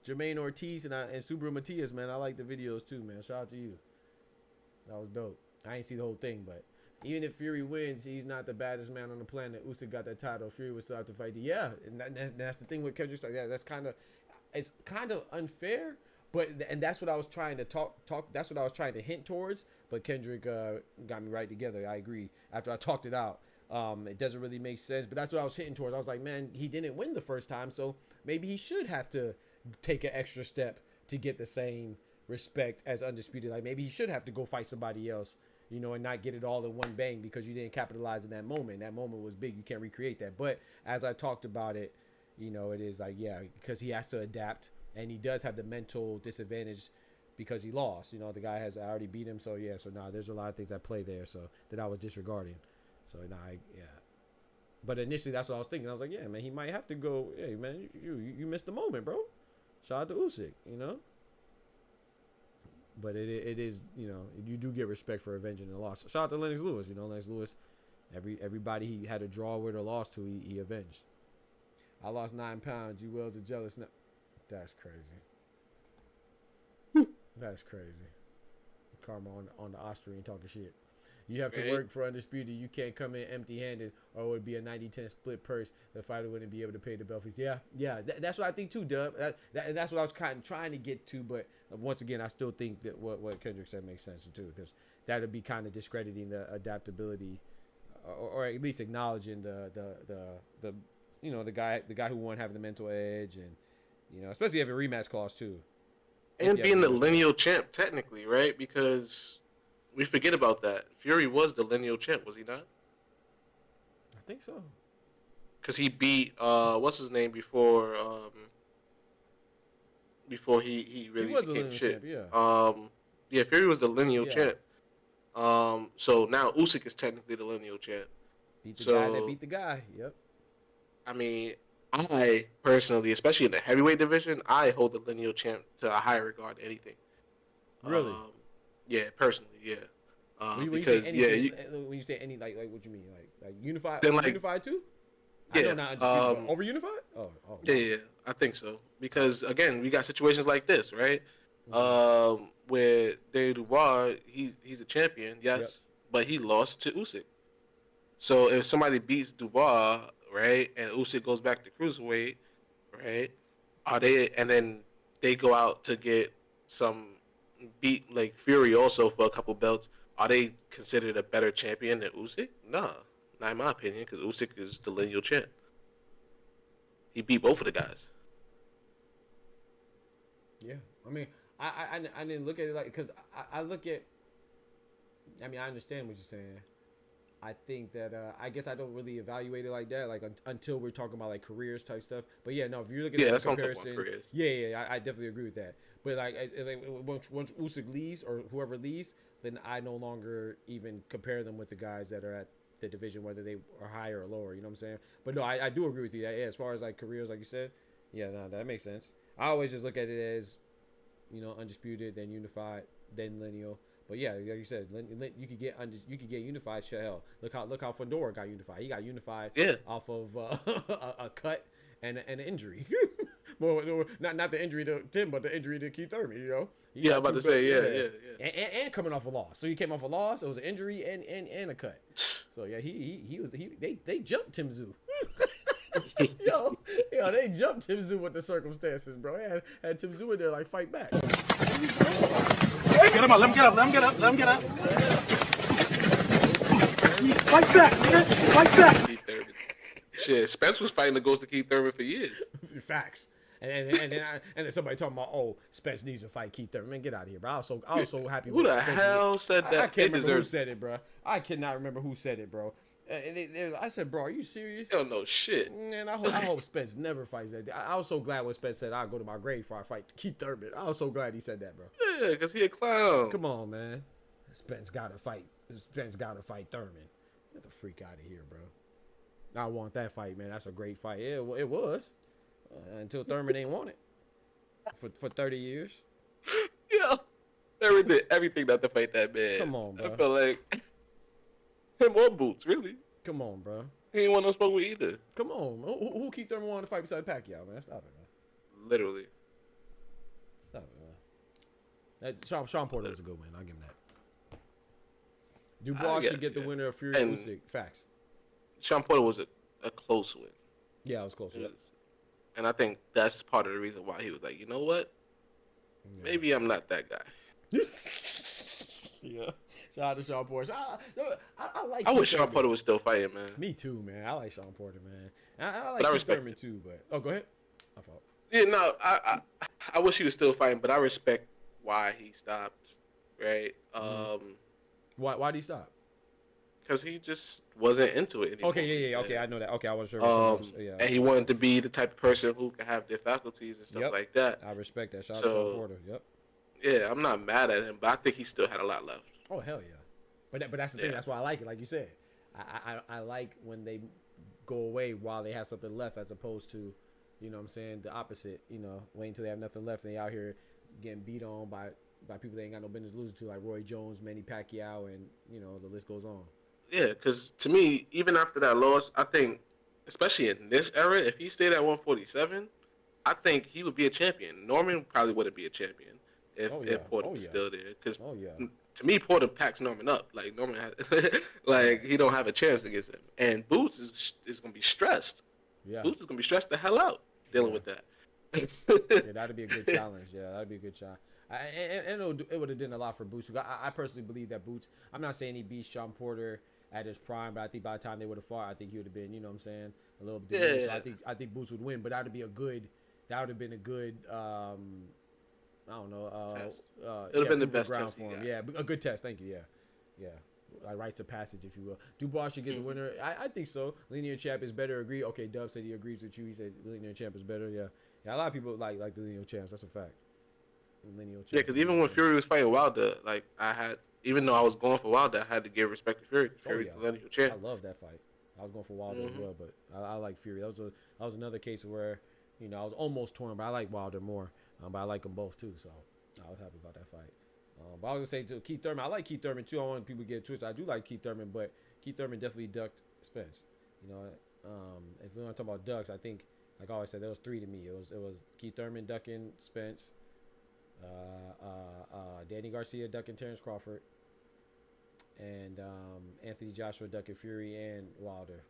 Jermaine Ortiz and Subaru Matias, man. I like the videos too, man. Shout out to you. That was dope. I ain't see the whole thing, but even if Fury wins, he's not the baddest man on the planet. Usyk got that title. Fury would still have to fight. Yeah, and that's the thing with Kendrick. Yeah, it's kind of unfair. And that's what I was trying to talk. That's what I was trying to hint towards. But Kendrick got me right together. I agree. After I talked it out, it doesn't really make sense. But that's what I was hinting towards. I was like, man, he didn't win the first time, so maybe he should have to take an extra step to get the same respect as Undisputed. Like maybe he should have to go fight somebody else. And not get it all in one bang because you didn't capitalize in that moment. That moment was big. You can't recreate that. But as I talked about it, it is like, yeah, because he has to adapt. And he does have the mental disadvantage because he lost. The guy has already beat him. So, yeah. So, there's a lot of things at play there that I was disregarding. So, yeah. But initially, that's what I was thinking. I was like, yeah, man, he might have to go. Hey, man, you missed the moment, bro. Shout out to Usyk, But it is, you do get respect for avenging the loss. Shout out to Lennox Lewis. Lennox Lewis, everybody he had a draw with or lost to, he avenged. I lost 9 pounds. You Wells are jealous. No. That's crazy. That's crazy. Karma on the Austrian talking shit. You have to work for Undisputed. You can't come in empty-handed or it would be a 90-10 split purse. The fighter wouldn't be able to pay the belt fees. Yeah. That's what I think too, Dub. That's what I was kind of trying to get to. But once again, I still think that what Kendrick said makes sense too, because that would be kind of discrediting the adaptability, or at least acknowledging the guy who won having the mental edge, and especially having a rematch clause too. And being the lineal champ technically, right? Because we forget about that. Fury was the lineal champ, was he not? I think so. Because he beat what's his name before he really He was a became lineal shit. champ, yeah. Yeah, Fury was the lineal Yeah. champ. So now Usyk is technically the lineal champ. Beat the guy that beat the guy. Yep. I mean, I personally, especially in the heavyweight division, I hold the lineal champ to a higher regard than anything. Really? Yeah, personally, yeah. When Because you say yeah, when you say any like what you mean like unified? Then, like, unified too? Yeah, I know not undisputed, but over unified? Oh. yeah, I think so. Because again, we got situations like this, right? Where David Dubois, he's a champion, yes, but he lost to Usyk. So if somebody beats Dubois, right, and Usyk goes back to cruiserweight, right, and then they go out to get some beat like Fury also for a couple belts, are they considered a better champion than Usyk? Nah, not in my opinion, because Usyk is the lineal champ. He beat both of the guys. Yeah, I mean, I didn't look at it like, because I look at, I mean, I understand what you're saying. I think that I guess I don't really evaluate it like that, like until we're talking about like careers type stuff. But yeah, no, if you're looking at the comparison, I definitely agree with that. But like once Usyk leaves or whoever leaves, then I no longer even compare them with the guys that are at the division, whether they are higher or lower. You know what I'm saying? But no, I do agree with you. That, yeah, as far as like careers, like you said, yeah, no, that makes sense. I always just look at it as, you know, undisputed, then unified, then lineal. But yeah, like you said, you could get unified. Shit, hell, look how Fedor got unified. He got unified off of a cut and an injury. Well, not the injury to Tim, but the injury to Keith Thurman. You know. I'm about to say, yeah. And coming off a loss, so he came off a loss. It was an injury and a cut. So yeah, they jumped Tszyu. yo, they jumped Tszyu with the circumstances, bro. Had Tszyu in there like fight back. Get him up, let him get up. Fight back, man. Fight back. Shit, Spence was fighting the ghost of Keith Thurman for years. Facts. And then somebody talking about, oh, Spence needs to fight Keith Thurman. Man, get out of here, bro. I was so happy. Who the hell said that? I can't remember who said it, bro. I cannot remember who said it, bro. I said, bro, are you serious? You don't know shit. Man, I hope Spence never fights that. I was so glad when Spence said, I'll go to my grave before I fight Keith Thurman. I was so glad he said that, bro. Yeah, because he a clown. Come on, man. Spence got to fight Thurman. Get the freak out of here, bro. I want that fight, man. That's a great fight. Yeah, it was. Until Thurman ain't want it. For 30 years. Yeah. Thurman did everything not to fight that man. Come on, bro. I feel like him or Boots, really. Come on, bro. He ain't want no smoke with either. Come on. Who Keith Thurman wanted to fight beside Pacquiao, man? Stop it, man. Literally. Stop it, man. Sean Porter was a good win. I'll give him that. Dubois should get the winner of Fury Usyk. Facts. Sean Porter was a close win. Yeah, it was close. Yep. And I think that's part of the reason why he was like, you know what? Yeah. Maybe I'm not that guy. Yeah. Shout out to Sean Porter. I like. I wish Sean Porter was still fighting, man. Me too, man. I like Sean Porter, man. I like Keith Thurman too, but go ahead. My fault. Yeah, no, I wish he was still fighting, but I respect why he stopped. Right? Why did he stop? Because he just wasn't into it anymore. Okay, yeah, okay, I know that. Okay, I wasn't sure. Yeah. And he wanted to be the type of person who could have their faculties and stuff like that. I respect that. Shout out to Sean Porter. Yep. Yeah, I'm not mad at him, but I think he still had a lot left. Oh hell yeah, but that's the thing. That's why I like it. Like you said, I like when they go away while they have something left, as opposed to, you know what I'm saying, the opposite. You know, wait until they have nothing left and they out here getting beat on by people they ain't got no business losing to, like Roy Jones, Manny Pacquiao, and you know the list goes on. Yeah, because to me, even after that loss, I think, especially in this era, if he stayed at 147, I think he would be a champion. Norman probably wouldn't be a champion if Porter was still there. Because to me, Porter packs Norman up. Like Norman has, like he don't have a chance against him. And Boots is gonna be stressed. Yeah, Boots is gonna be stressed the hell out dealing with that. Yeah, that'd be a good challenge. Yeah, that'd be a good challenge. And it would have done a lot for Boots. I personally believe that Boots. I'm not saying he beat Sean Porter at his prime, but I think by the time they would have fought, I think he would have been, you know what I'm saying, a little bit diminished. So I think Boots would win, but that would have been a good I don't know, test. It would have been the best test for him. Yeah, a good test. Thank you. Yeah, Yeah. Like rites of passage, if you will. Dubois should get the winner. I think so. Linear champ is better. Agree. Okay, Dub said he agrees with you. He said linear champ is better. Yeah. Yeah, a lot of people like the linear champs. That's a fact. Yeah, because even when Fury was fighting Wilder, like even though I was going for Wilder, I had to give respect to Fury. Fury's the linear champ. I love that fight. I was going for Wilder as well, but I like Fury. That was another case where, you know, I was almost torn, but I like Wilder more. But I like them both too, so I was happy about that fight. But I was gonna say to Keith Thurman, I like Keith Thurman too. I want people to get twisted. I do like Keith Thurman, but Keith Thurman definitely ducked Spence. You know, if we want to talk about ducks, I think, like I always said, there was 3 to me. It was Keith Thurman ducking Spence, Danny Garcia ducking Terence Crawford, and Anthony Joshua ducking Fury and Wilder.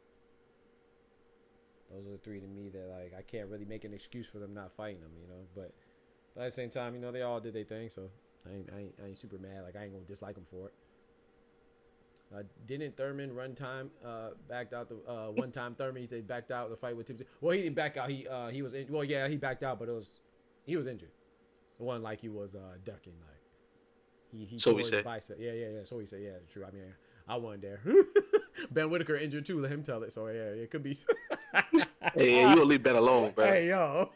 Those are the 3 to me that, like, I can't really make an excuse for them not fighting them, you know. But at the same time, you know, they all did their thing, so I ain't super mad. Like, I ain't gonna dislike them for it. Didn't Thurman run time backed out the one time Thurman? He said backed out the fight with Tipsy. Well, he didn't back out. He was in. Well, yeah, he backed out, but he was injured. It wasn't like he was ducking. Like he so tore we his said. bicep. Yeah. So he said, yeah, true. I mean, I wasn't there. Ben Whitaker injured too. Let him tell it. So yeah, it could be. Hey, you gonna leave Ben alone, bro. Hey, yo.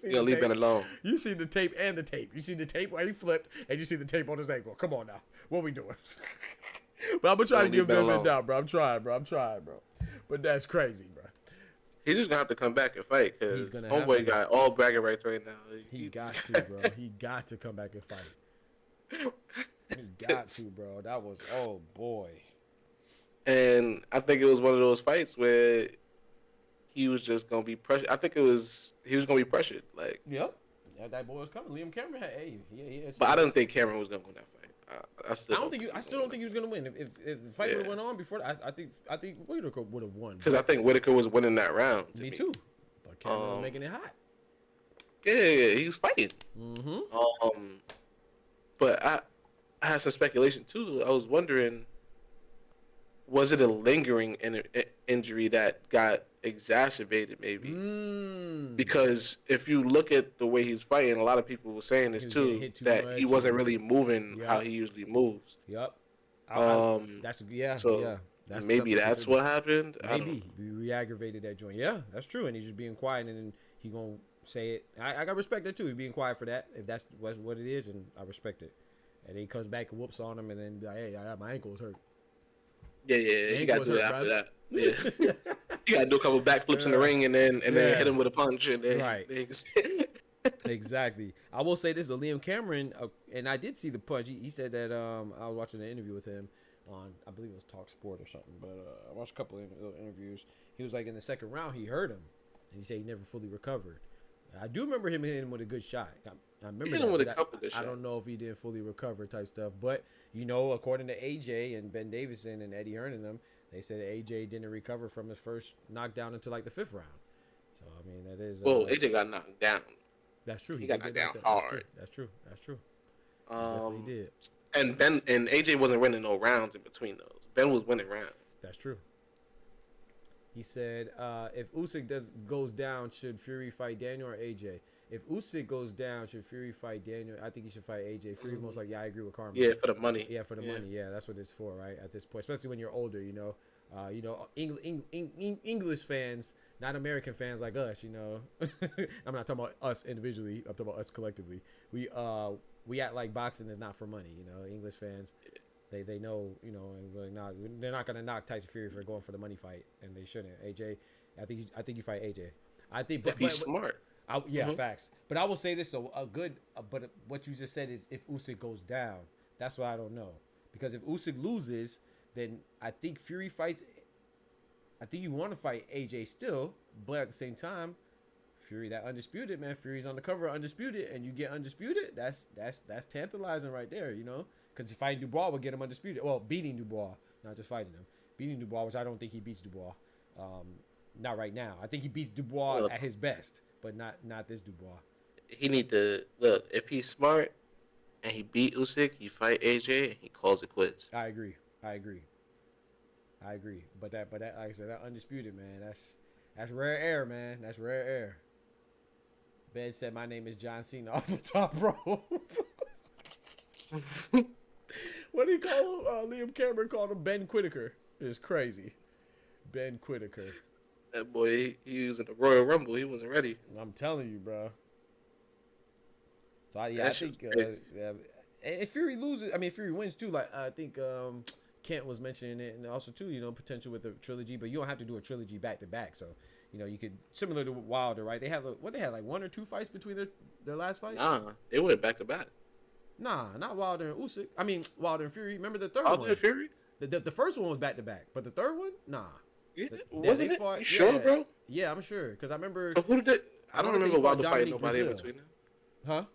You gonna leave Ben alone. You see the tape and the tape. You see the tape where he flipped, and you see the tape on his ankle. Come on now. What we doing? But I'm gonna try to give Ben a doubt, bro. I'm trying, bro. But that's crazy, bro. He's just gonna have to come back and fight because homeboy got all bragging rights right now. He got to, bro. He got to come back and fight. He got to, bro. That was, oh boy. And I think it was one of those fights where he was just gonna be pressured. I think he was gonna be pressured. Like, yep. Yeah, that boy was coming. Liam Cameron had, but I don't think Cameron was gonna win that fight. I still don't think he was gonna win. If the fight would have went on before, I think Whitaker would have won. Because I think Whitaker was winning that round. Me too. But Cameron was making it hot. Yeah, he was fighting. But I had some speculation too. I was wondering, was it a lingering injury that got exacerbated maybe? Because if you look at the way he's fighting, a lot of people were saying this too, that he wasn't really moving how he usually moves. Yep. That's maybe that's what happened. Maybe we re-aggravated that joint. Yeah, that's true. And he's just being quiet, and then he gonna say it. I got respect that too. He's being quiet for that. If that's what it is, and I respect it. And then he comes back and whoops on him, and then be like, hey, my ankle's hurt. Yeah, you gotta do it after that. Yeah. You gotta do a couple backflips in the ring and then hit him with a punch and then Exactly. I will say this: Liam Cameron, and I did see the punch. He said that I was watching an interview with him on, I believe it was Talk Sport or something, but I watched a couple of interviews. He was like, in the second round he hurt him, and he said he never fully recovered. I do remember him hitting him with a good shot. I remember him with a couple good shots. I don't know if he didn't fully recover type stuff, but you know, according to AJ and Ben Davison and Eddie Hearn and them, they said AJ didn't recover from his first knockdown until like the 5th round. So I mean, that is. Well, AJ got knocked down. That's true. He got knocked down hard. That's true. He did. And Ben and AJ wasn't winning no rounds in between those. Ben was winning rounds. That's true. He said, if Usyk goes down, should Fury fight Daniel or AJ? If Usyk goes down, should Fury fight Daniel? I think he should fight AJ. Fury most likely. I agree with Carmen. Yeah, for the money. Yeah, for the money. Yeah, that's what it's for, right? At this point, especially when you're older, you know. English fans, not American fans like us, you know. I'm not talking about us individually. I'm talking about us collectively. We act like boxing is not for money, you know. English fans, they know, you know, and they're not gonna knock Tyson Fury for going for the money fight, and they shouldn't. AJ, I think you fight AJ. I think, but he's smart. Facts. But I will say this though, but what you just said is if Usyk goes down, that's why I don't know, because if Usyk loses, then I think Fury fights. I think you want to fight AJ still, but at the same time, Fury, that undisputed man, Fury's on the cover of Undisputed, and you get Undisputed. That's tantalizing right there, you know. Because fighting Dubois would get him Undisputed. Well, beating Dubois, not just fighting him. Beating Dubois, which I don't think he beats Dubois. Not right now. I think he beats Dubois at his best, but not this Dubois. He need to look. If he's smart and he beat Usyk, you fight AJ, and he calls it quits. I agree. But that, like I said, that Undisputed man, that's rare air, man. That's rare air. Ben said my name is John Cena off the top rope. What do you call him? Liam Cameron called him Ben Whittaker. It's crazy. Ben Whittaker. That boy, he was in the Royal Rumble. He wasn't ready. I'm telling you, bro. So I think if Fury loses, I mean, if Fury wins too. Like I think Kent was mentioning it, and also too, you know, potential with the trilogy, but you don't have to do a trilogy back to back. So you know, you could similar to Wilder, right? They had like 1 or 2 fights between their last fight. Nah, they went back to back. Nah, not Wilder and Usyk. I mean Wilder and Fury. Remember the third Wilder one? and Fury. The first one was back to back, but the third one, nah. Yeah, wasn't it? You sure, bro? Yeah, I'm sure because I remember. So who did they? I don't remember Wilder fighting nobody in between them. Huh?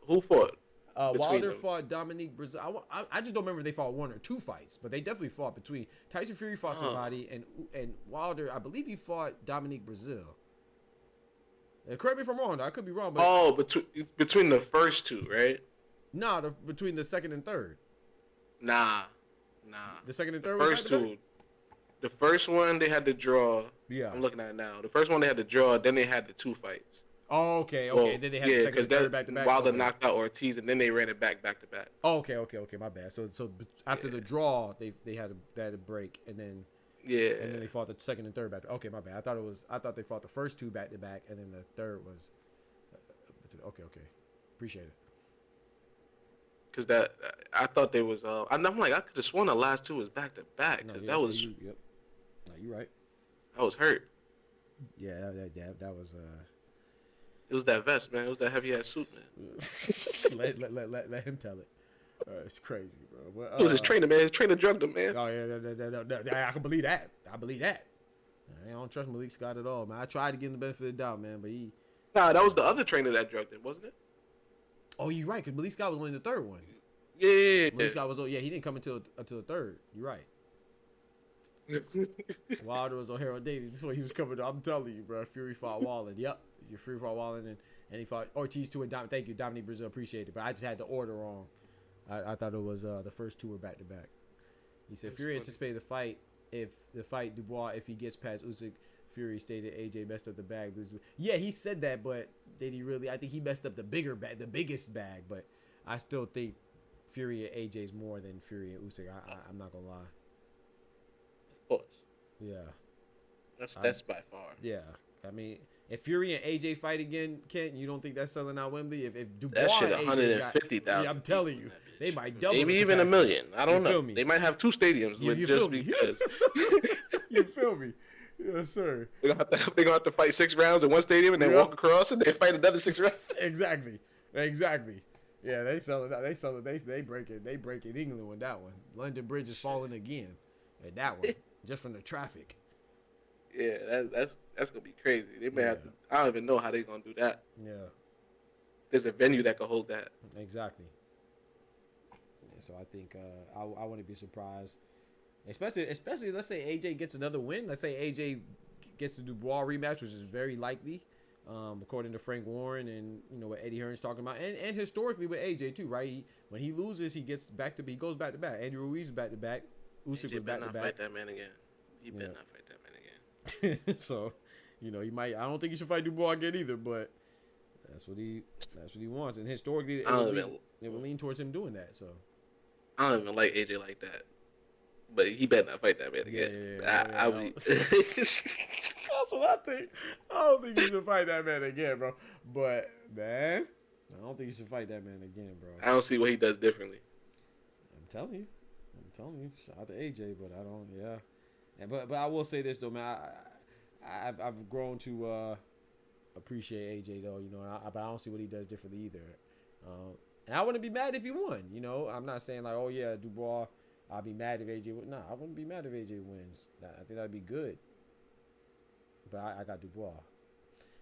Who fought? Wilder fought Dominique Brazil. I just don't remember if they fought 1 or 2 fights, but they definitely fought between Tyson Fury fought somebody and Wilder. I believe he fought Dominique Brazil. Correct me if I'm wrong. Though. I could be wrong. But between the first 2, right? Nah, between the second and third. Nah. The second and third. First 2. The first one they had to draw. Yeah. I'm looking at it now. The first one they had to draw. Then they had the 2 fights. Oh, okay. Well, then they had the second and third back to back. Wilder knocked out Ortiz, and then they ran it back to back. Oh, okay. My bad. So after the draw, they had a break, and then and then they fought the second and third back. Okay, my bad. I thought they fought the first 2 back to back, and then the third was. Okay. Appreciate it. Because I thought they was. I'm like, I could have sworn the last 2 was back to back. No, that was. Yep. No, you're right. I was hurt. Yeah, that was. It was that vest, man. It was that heavy ass suit, man. let him tell it. It's crazy, bro. But, it was his trainer, man. His trainer drugged him, man. Oh yeah, I can believe that. I don't trust Malik Scott at all, man. I tried to give him the benefit of the doubt, man, but he. Nah, that was the other trainer that drugged him, wasn't it? Oh, you're right, because Malik Scott was only the third one. Yeah. Malik Scott was. He didn't come until the third. You're right. Wilder was on Harold Davies before he was coming. I'm telling you, bro. Fury fought Wallen. Yep. Fury fought Wallen, and he fought Ortiz too. And thank you, Dominique Brazil. Appreciate it. But I just had the order wrong. I thought it was the first 2 were back to back. He said Fury anticipated the fight. If the fight Dubois, if he gets past Usyk, Fury stated AJ messed up the bag. Yeah, he said that, but did he really? I think he messed up the biggest bag. But I still think Fury and AJ's more than Fury and Usyk. I'm not gonna lie. Of course. Yeah. That's by far. Yeah. I mean, if Fury and AJ fight again, Kent, you don't think that's selling out Wembley? If Dubois that shit, and 150,000. Yeah, I'm telling you, they might double. Maybe even 1 million. I don't know. They might have 2 stadiums with just because. You feel me? Yes, sir. They're gonna have to fight 6 rounds in one stadium and then walk across and they fight another 6 rounds. Exactly. Yeah, they sell it out. They break it. They break it England with that one. London Bridge is falling again. At that one, just from the traffic. Yeah, that's gonna be crazy. They may have to. I don't even know how they're gonna do that. Yeah. There's a venue that can hold that. Exactly. Yeah, so I think I wouldn't be surprised, especially let's say AJ gets another win. Let's say AJ gets the Dubois rematch, which is very likely, according to Frank Warren and what Eddie Hearn's talking about, and historically with AJ too, right? When he loses, he goes back to back. Andrew Ruiz is back to back. Usyk was back to back. Fight that man again. He better not fight that man again. So, he might. I don't think he should fight Dubois again either, but that's what he wants. And historically, it will lean towards him doing that. So, I don't even like AJ like that, but he better not fight that man again. That's what I think. I don't think he should fight that man again, bro. But man, I don't think he should fight that man again, bro. I don't see what he does differently. I'm telling you. Shout out to AJ, but I don't. Yeah, but I will say this though, man. I've grown to appreciate AJ though. But I don't see what he does differently either. And I wouldn't be mad if he won. I'm not saying like, oh yeah, Dubois. I'll be mad if AJ wins. Nah, I wouldn't be mad if AJ wins. I think that'd be good. But I got Dubois.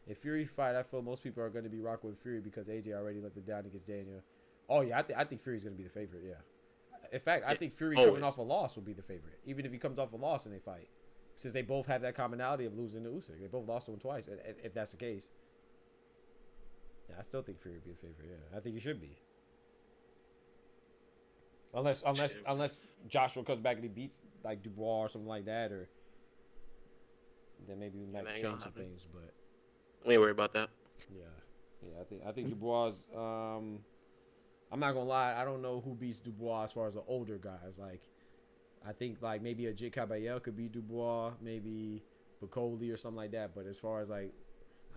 If Fury fight, I feel most people are going to be rocking with Fury because AJ already let them down against Daniel. Oh yeah, I think Fury's going to be the favorite. Yeah. In fact, I think Fury coming off a loss will be the favorite, even if he comes off a loss and they fight, since they both have that commonality of losing to Usyk. They both lost to him twice. If that's the case, yeah, I still think Fury would be the favorite. Yeah, I think he should be, unless Joshua comes back and he beats like Dubois or something like that, or then maybe we might change some things. But we ain't worry about that. Yeah, I think Dubois. I'm not gonna lie. I don't know who beats Dubois as far as the older guys. Like, I think like maybe a Jit Caballel could beat Dubois, maybe Bacoli or something like that. But as far as like,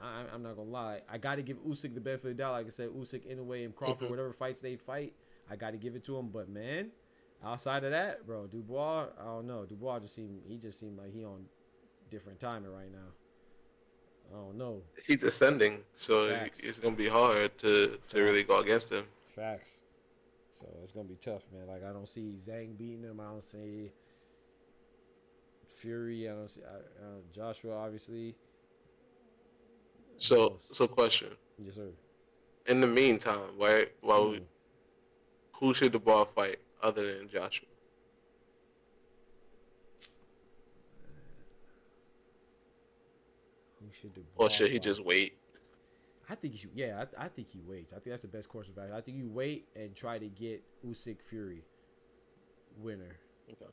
I'm not gonna lie. I got to give Usyk the benefit of the doubt. Like I said, Usyk, Inoue, and Crawford, whatever fights they fight, I got to give it to him. But man, outside of that, bro, Dubois, I don't know. Dubois just seemed like he on different timing right now. I don't know. He's ascending, so it's gonna be hard to really go against him. Facts. So it's gonna be tough, man. Like I don't see Zhang beating him. I don't see Fury. I don't see Joshua, obviously. So question. Yes, sir. In the meantime, right? Who should Dubois fight other than Joshua? Or should he just wait? I think I think he waits. I think that's the best course of action. I think you wait and try to get Usyk Fury winner. Okay.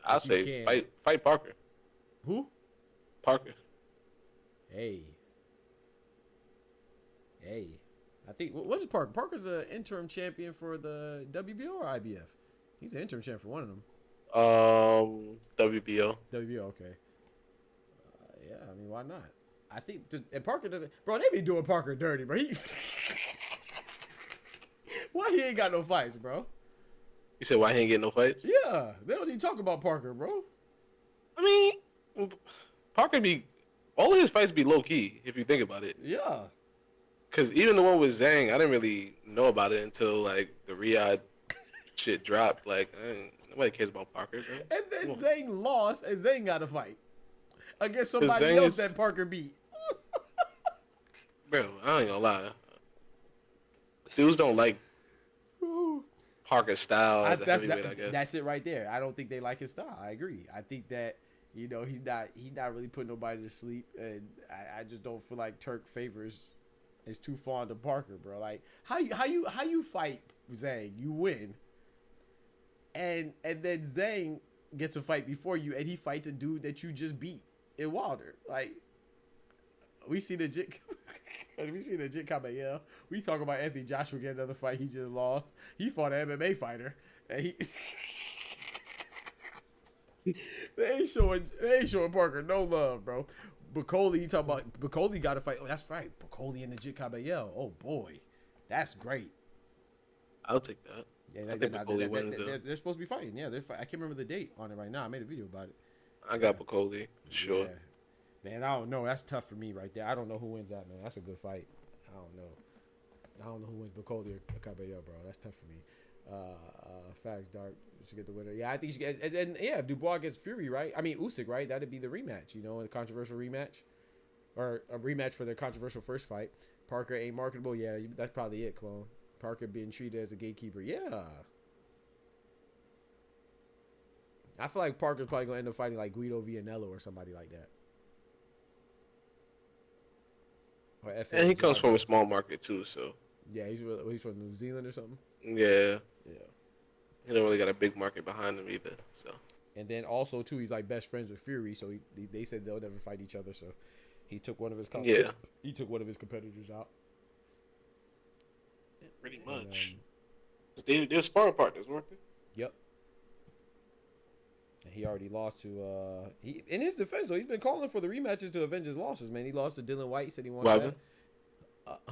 I say fight Parker. Who? Parker. Hey. I think what is Parker? Parker's an interim champion for the WBO or IBF. He's an interim champion for one of them. WBO. WBO. Okay. Yeah. I mean, why not? I think, and Parker doesn't, bro. They be doing Parker dirty, bro. Why he ain't got no fights, bro? You said why he ain't getting no fights? Yeah, they don't even talk about Parker, bro. I mean, Parker all of his fights be low key if you think about it. Yeah. Cause even the one with Zhang, I didn't really know about it until like the Riyadh shit dropped. Like nobody cares about Parker, bro. And then Zhang lost, and Zhang got a fight against somebody else that Parker beat. Bro, I ain't gonna lie. Dudes don't like Parker's style as a heavyweight, I guess. That's it right there. I don't think they like his style. I agree. I think that, he's not really putting nobody to sleep. And I just don't feel like Turk is too fond of Parker, bro. Like, how you fight Zhang? You win. And then Zhang gets a fight before you, and he fights a dude that you just beat in Wilder. Like, we see the Jit Caballel. We talk about Anthony Joshua getting another fight he just lost. He fought an MMA fighter, and they ain't showing Parker no love, bro. Bacoli, you talk about Bacoli got a fight. Oh, that's right, Bacoli and the Jit Caballel. Oh boy, that's great. I'll take that. Yeah, I think Bacoli wins. They're supposed to be fighting. Yeah, I can't remember the date on it right now. I made a video about it. I got Bacoli, sure. Yeah. Man, I don't know. That's tough for me right there. I don't know who wins that, man. That's a good fight. I don't know who wins Bacoli or Caballel, bro. That's tough for me. Facts, Dark. You should get the winner. Yeah, I think you should get. And yeah, if Dubois gets Fury, right? I mean, Usyk, right? That'd be the rematch, a controversial rematch. Or a rematch for their controversial first fight. Parker ain't marketable. Yeah, that's probably it, clone. Parker being treated as a gatekeeper. Yeah. I feel like Parker's probably going to end up fighting like Guido Vianello or somebody like that. And he comes from a small market too, so. Yeah, he's from New Zealand or something. Yeah. He don't really got a big market behind him either, so. And then also too, he's like best friends with Fury, so they said they'll never fight each other. So he took one of his competitors out. Pretty much. They're sparring partners, weren't they? Yep. And he already lost to in his defense though, he's been calling for the rematches to avenge his losses, man. He lost to Dylan White, said he wanted that.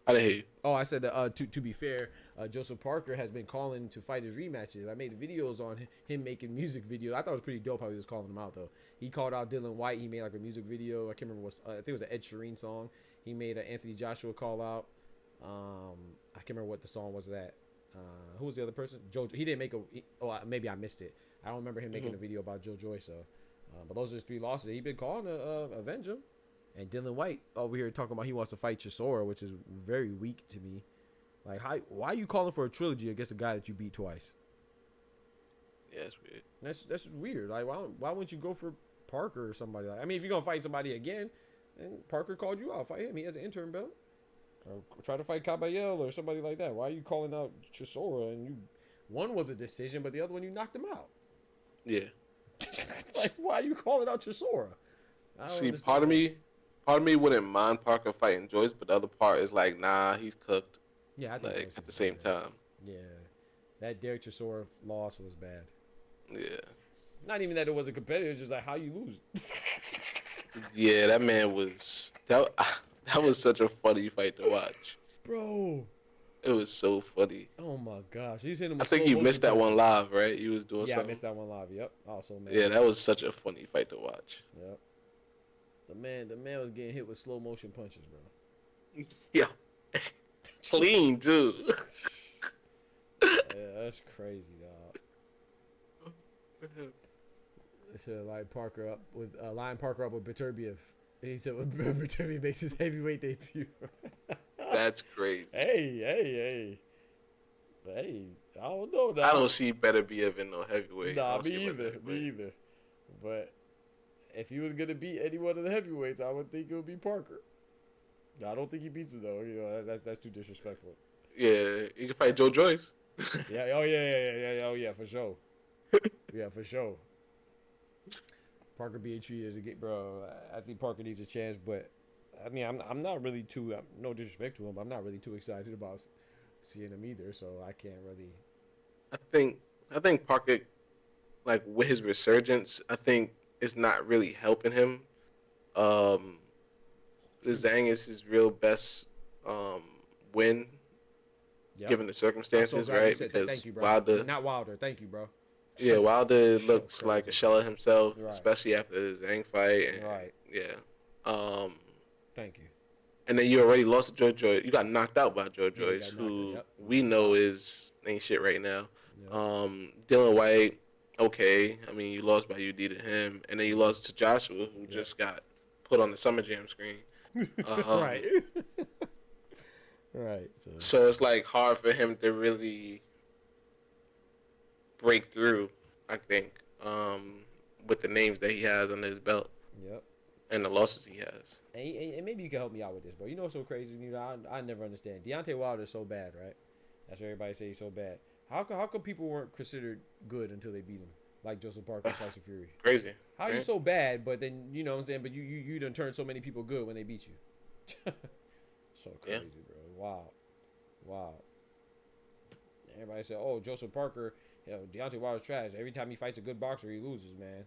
I didn't hear you. Oh, I said to be fair, Joseph Parker has been calling to fight his rematches. I made videos on him making music videos. I thought it was pretty dope how he was calling them out though. He called out Dylan White. He made like a music video. I can't remember what. I think it was an Ed Sheeran song. He made an Anthony Joshua call out. I can't remember what the song was. Who was the other person? Joe. He didn't make maybe I missed it. I don't remember him making a video about Joe Joyce. So, but those are his 3 losses. He's been calling to avenge him. And Dylan White over here talking about he wants to fight Chisora, which is very weak to me. Like, why are you calling for a trilogy against a guy that you beat twice? Yeah, that's weird. That's just weird. Like, why wouldn't you go for Parker or somebody like? I mean, if you're gonna fight somebody again, and Parker called you out, fight him. He has an interim belt. Or try to fight Caballel or somebody like that. Why are you calling out Chisora? And one was a decision, but the other one you knocked him out. Yeah. Like, why are you calling out Chisora? See, part of me wouldn't mind Parker fighting Joyce, but the other part is like, nah, he's cooked. Yeah, I think like at the same time. Yeah, that Derek Chisora loss was bad. Yeah. Not even that it wasn't competitive, it's just like how you lose. Yeah, that man was that was such a funny fight to watch. Bro. It was so funny. Oh my gosh. You seen him I think you missed that one live, right? You was doing something. something. I missed that one live. Yep. Also, man. Yeah, that was such a funny fight to watch. Yep. The man was getting hit with slow motion punches, bro. Yeah. Clean too. Yeah, that's crazy, dog. It's Lion Parker up with Beterbiev. He said when Beterbiev makes his heavyweight debut. That's crazy. Hey. I don't know. Dog. I don't see Beterbiev in no heavyweight. Nah, me either. But if he was gonna beat any one of the heavyweights, I would think it would be Parker. I don't think he beats him though. You know, that's too disrespectful. Yeah, you can fight Joe Joyce. Yeah. Oh yeah. For sure. Yeah, for sure. Parker being treated as a bro. I think Parker needs a chance, but I mean, I'm not really too. No disrespect to him, but I'm not really too excited about seeing him either. So I can't really. I think Parker, like with his resurgence, I think it's not really helping him. Zhang is his real best win, given the circumstances, right? Because thank you, bro. Wilder, not Wilder. Thank you, bro. Yeah, Wilder looks like a shell of himself, especially after the Zhang fight. And, yeah. Thank you. And then you already lost to Joe Joyce. You got knocked out by Joe Joyce, who we know ain't shit right now. Yep. Dylan White, okay. I mean, you lost by UD to him, and then you lost to Joshua, who just got put on the Summer Jam screen. Right. Right. So it's like hard for him to really break through, I think, with the names that he has under his belt. Yep. And the losses he has. And maybe you can help me out with this, bro. You know what's so crazy? You know, I never understand. Deontay Wilder is so bad, right? That's what everybody say he's so bad. How come people weren't considered good until they beat him? Like Joseph Parker and Tyson Fury. Crazy. How are you so bad, but then, you know what I'm saying, but you done turned so many people good when they beat you. So crazy, bro. Wow. Everybody said, oh, Joseph Parker, Deontay Wilder's trash. Every time he fights a good boxer, he loses, man.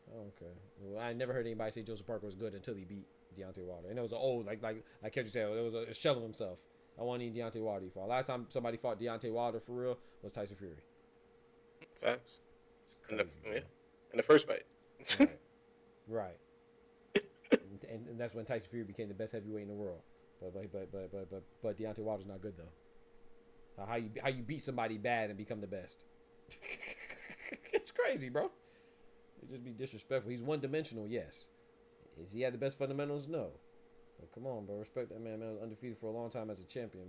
Okay. Well, I never heard anybody say Joseph Parker was good until he beat Deontay Wilder. And it was an old, like Kendrick said, it was a shell of himself. I want any Deontay Wilder he fought. Last time somebody fought Deontay Wilder for real was Tyson Fury. Facts. In the first fight. Right. And that's when Tyson Fury became the best heavyweight in the world. But Deontay Wilder's not good though. How you beat somebody bad and become the best? It's crazy, bro. It just be disrespectful. He's one dimensional, yes. Is he had the best fundamentals? No. But come on, bro. Respect that man. Man was undefeated for a long time as a champion,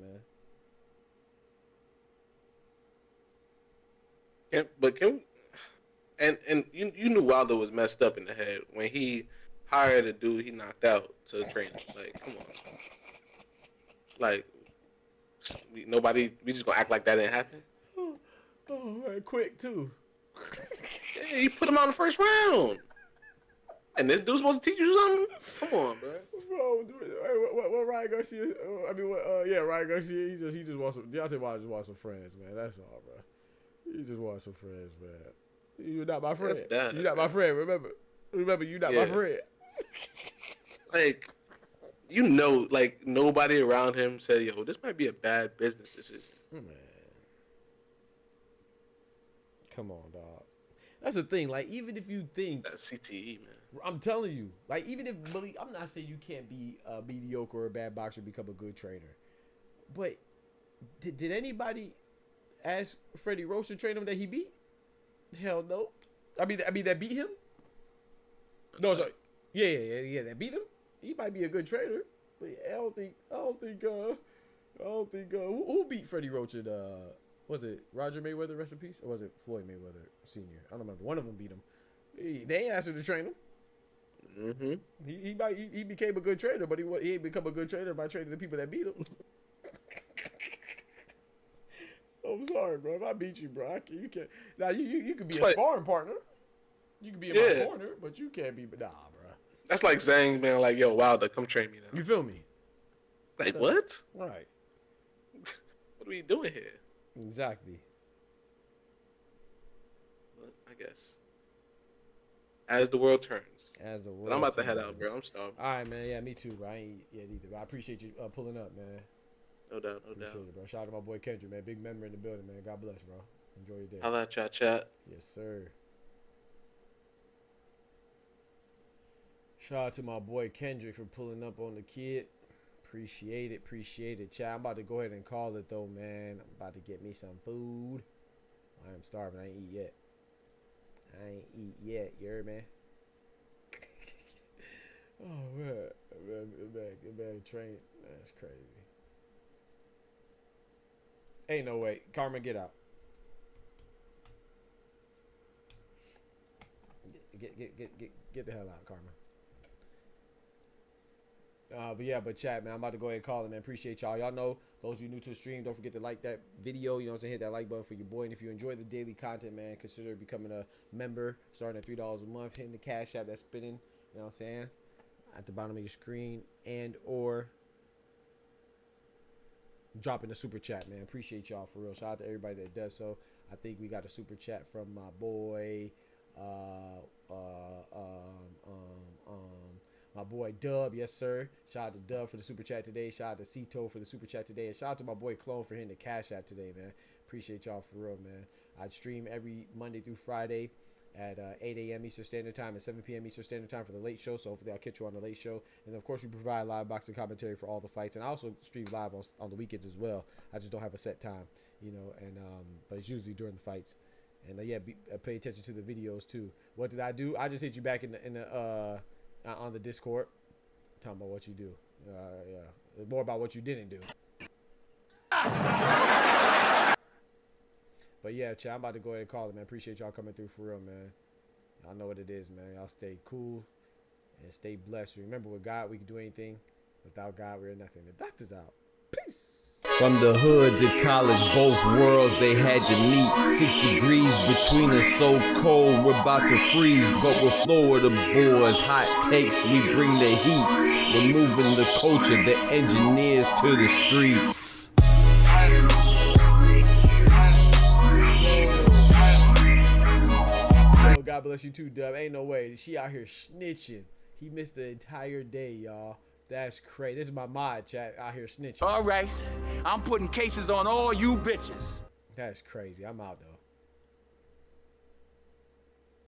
man. And you knew Wilder was messed up in the head when he hired a dude he knocked out to train him. Like, come on. Like, we just gonna act like that didn't happen? Oh, man, quick too. Yeah, he put him out in the first round. And this dude's supposed to teach you something? Come on, bro. Bro, what Ryan Garcia? Ryan Garcia. He just wants some. Deontay Wilder just wants some friends, man. That's all, bro. He just wants some friends, man. You're not my friend. You're not my friend. Remember, you're not my friend. Like, you know, like nobody around him said, "Yo, this might be a bad business decision." Man, come on, dog. That's the thing. Like, even if you think that's CTE, man. I'm telling you, like, even if I'm not saying you can't be a mediocre or a bad boxer and become a good trainer, but did anybody ask Freddie Roach to train him that he beat? Hell no. I mean that beat him? No, sorry. Yeah, that beat him. He might be a good trainer, but I don't think who beat Freddie Roach at was it Roger Mayweather, rest in peace, or was it Floyd Mayweather Sr.? I don't remember. One of them beat him. They ain't asked him to train him. Mm-hmm. He became a good trainer, but he ain't become a good trainer by training the people that beat him. I'm sorry, bro. If I beat you, bro, you can't. Now you could be a sparring partner. You could be in my corner, but you can't be. Nah, bro. That's like saying, man, like, yo, Wilder, come train me now. You feel me? Like what? Right. are we doing here? Exactly. But I guess. As the world turns. As the world But I'm about to turns, head out, bro. I'm starving. All right, man. Yeah, me too, bro. I ain't eat yet either. But I appreciate you pulling up, man. No doubt, no Appreciate doubt. it, bro. Shout out to my boy Kendrick, man. Big member in the building, man. God bless, bro. Enjoy your day. I'll let y'all chat. Yes, sir. Shout out to my boy Kendrick for pulling up on the kid. Appreciate it, appreciate it. Chat, I'm about to go ahead and call it, though, man. I'm about to get me some food. I am starving. I ain't eat yet. I ain't eat yet. You heard, man? Oh, man. Train. That's crazy. Ain't no way. Carmen, get out. Get the hell out, Carmen. But chat, man, I'm about to go ahead and call it, man. Appreciate y'all. Y'all know, those of you new to the stream, don't forget to like that video. You know what I'm saying? Hit that like button for your boy. And if you enjoy the daily content, man, consider becoming a member. Starting at $3 a month. Hitting the cash app that's spinning. You know what I'm saying? At the bottom of your screen. And or dropping the super chat, man. Appreciate y'all for real. Shout out to everybody that does so. I think we got a super chat from my boy my boy Dub. Yes sir. Shout out to Dub for the super chat today. Shout out to Cito for the super chat today, and shout out to my boy Clone for hitting the cash app today, man. Appreciate y'all for real, man. I stream every Monday through Friday at 8 a.m. Eastern Standard Time and 7 p.m. Eastern Standard Time for the late show. So hopefully I'll catch you on the late show. And of course we provide live boxing commentary for all the fights. And I also stream live on the weekends as well. I just don't have a set time, you know. And but it's usually during the fights. And pay attention to the videos too. What did I do? I just hit you back in the on the Discord, talking about what you do. Yeah, more about what you didn't do. But yeah, chat, I'm about to go ahead and call it, man. Appreciate y'all coming through for real, man. Y'all know what it is, man. Y'all stay cool and stay blessed. Remember, with God, we can do anything. Without God, we're nothing. The doctor's out. Peace. From the hood to college, both worlds they had to meet. 6 degrees between us, so cold we're about to freeze. But we're Florida boys, hot takes, we bring the heat. We're moving the culture, the engineers to the streets. Yo, God bless you too, Dub. Ain't no way. She out here snitching. He missed the entire day, y'all. That's crazy. This is my mod, chat, out here snitching. All right. I'm putting cases on all you bitches. That's crazy. I'm out, though.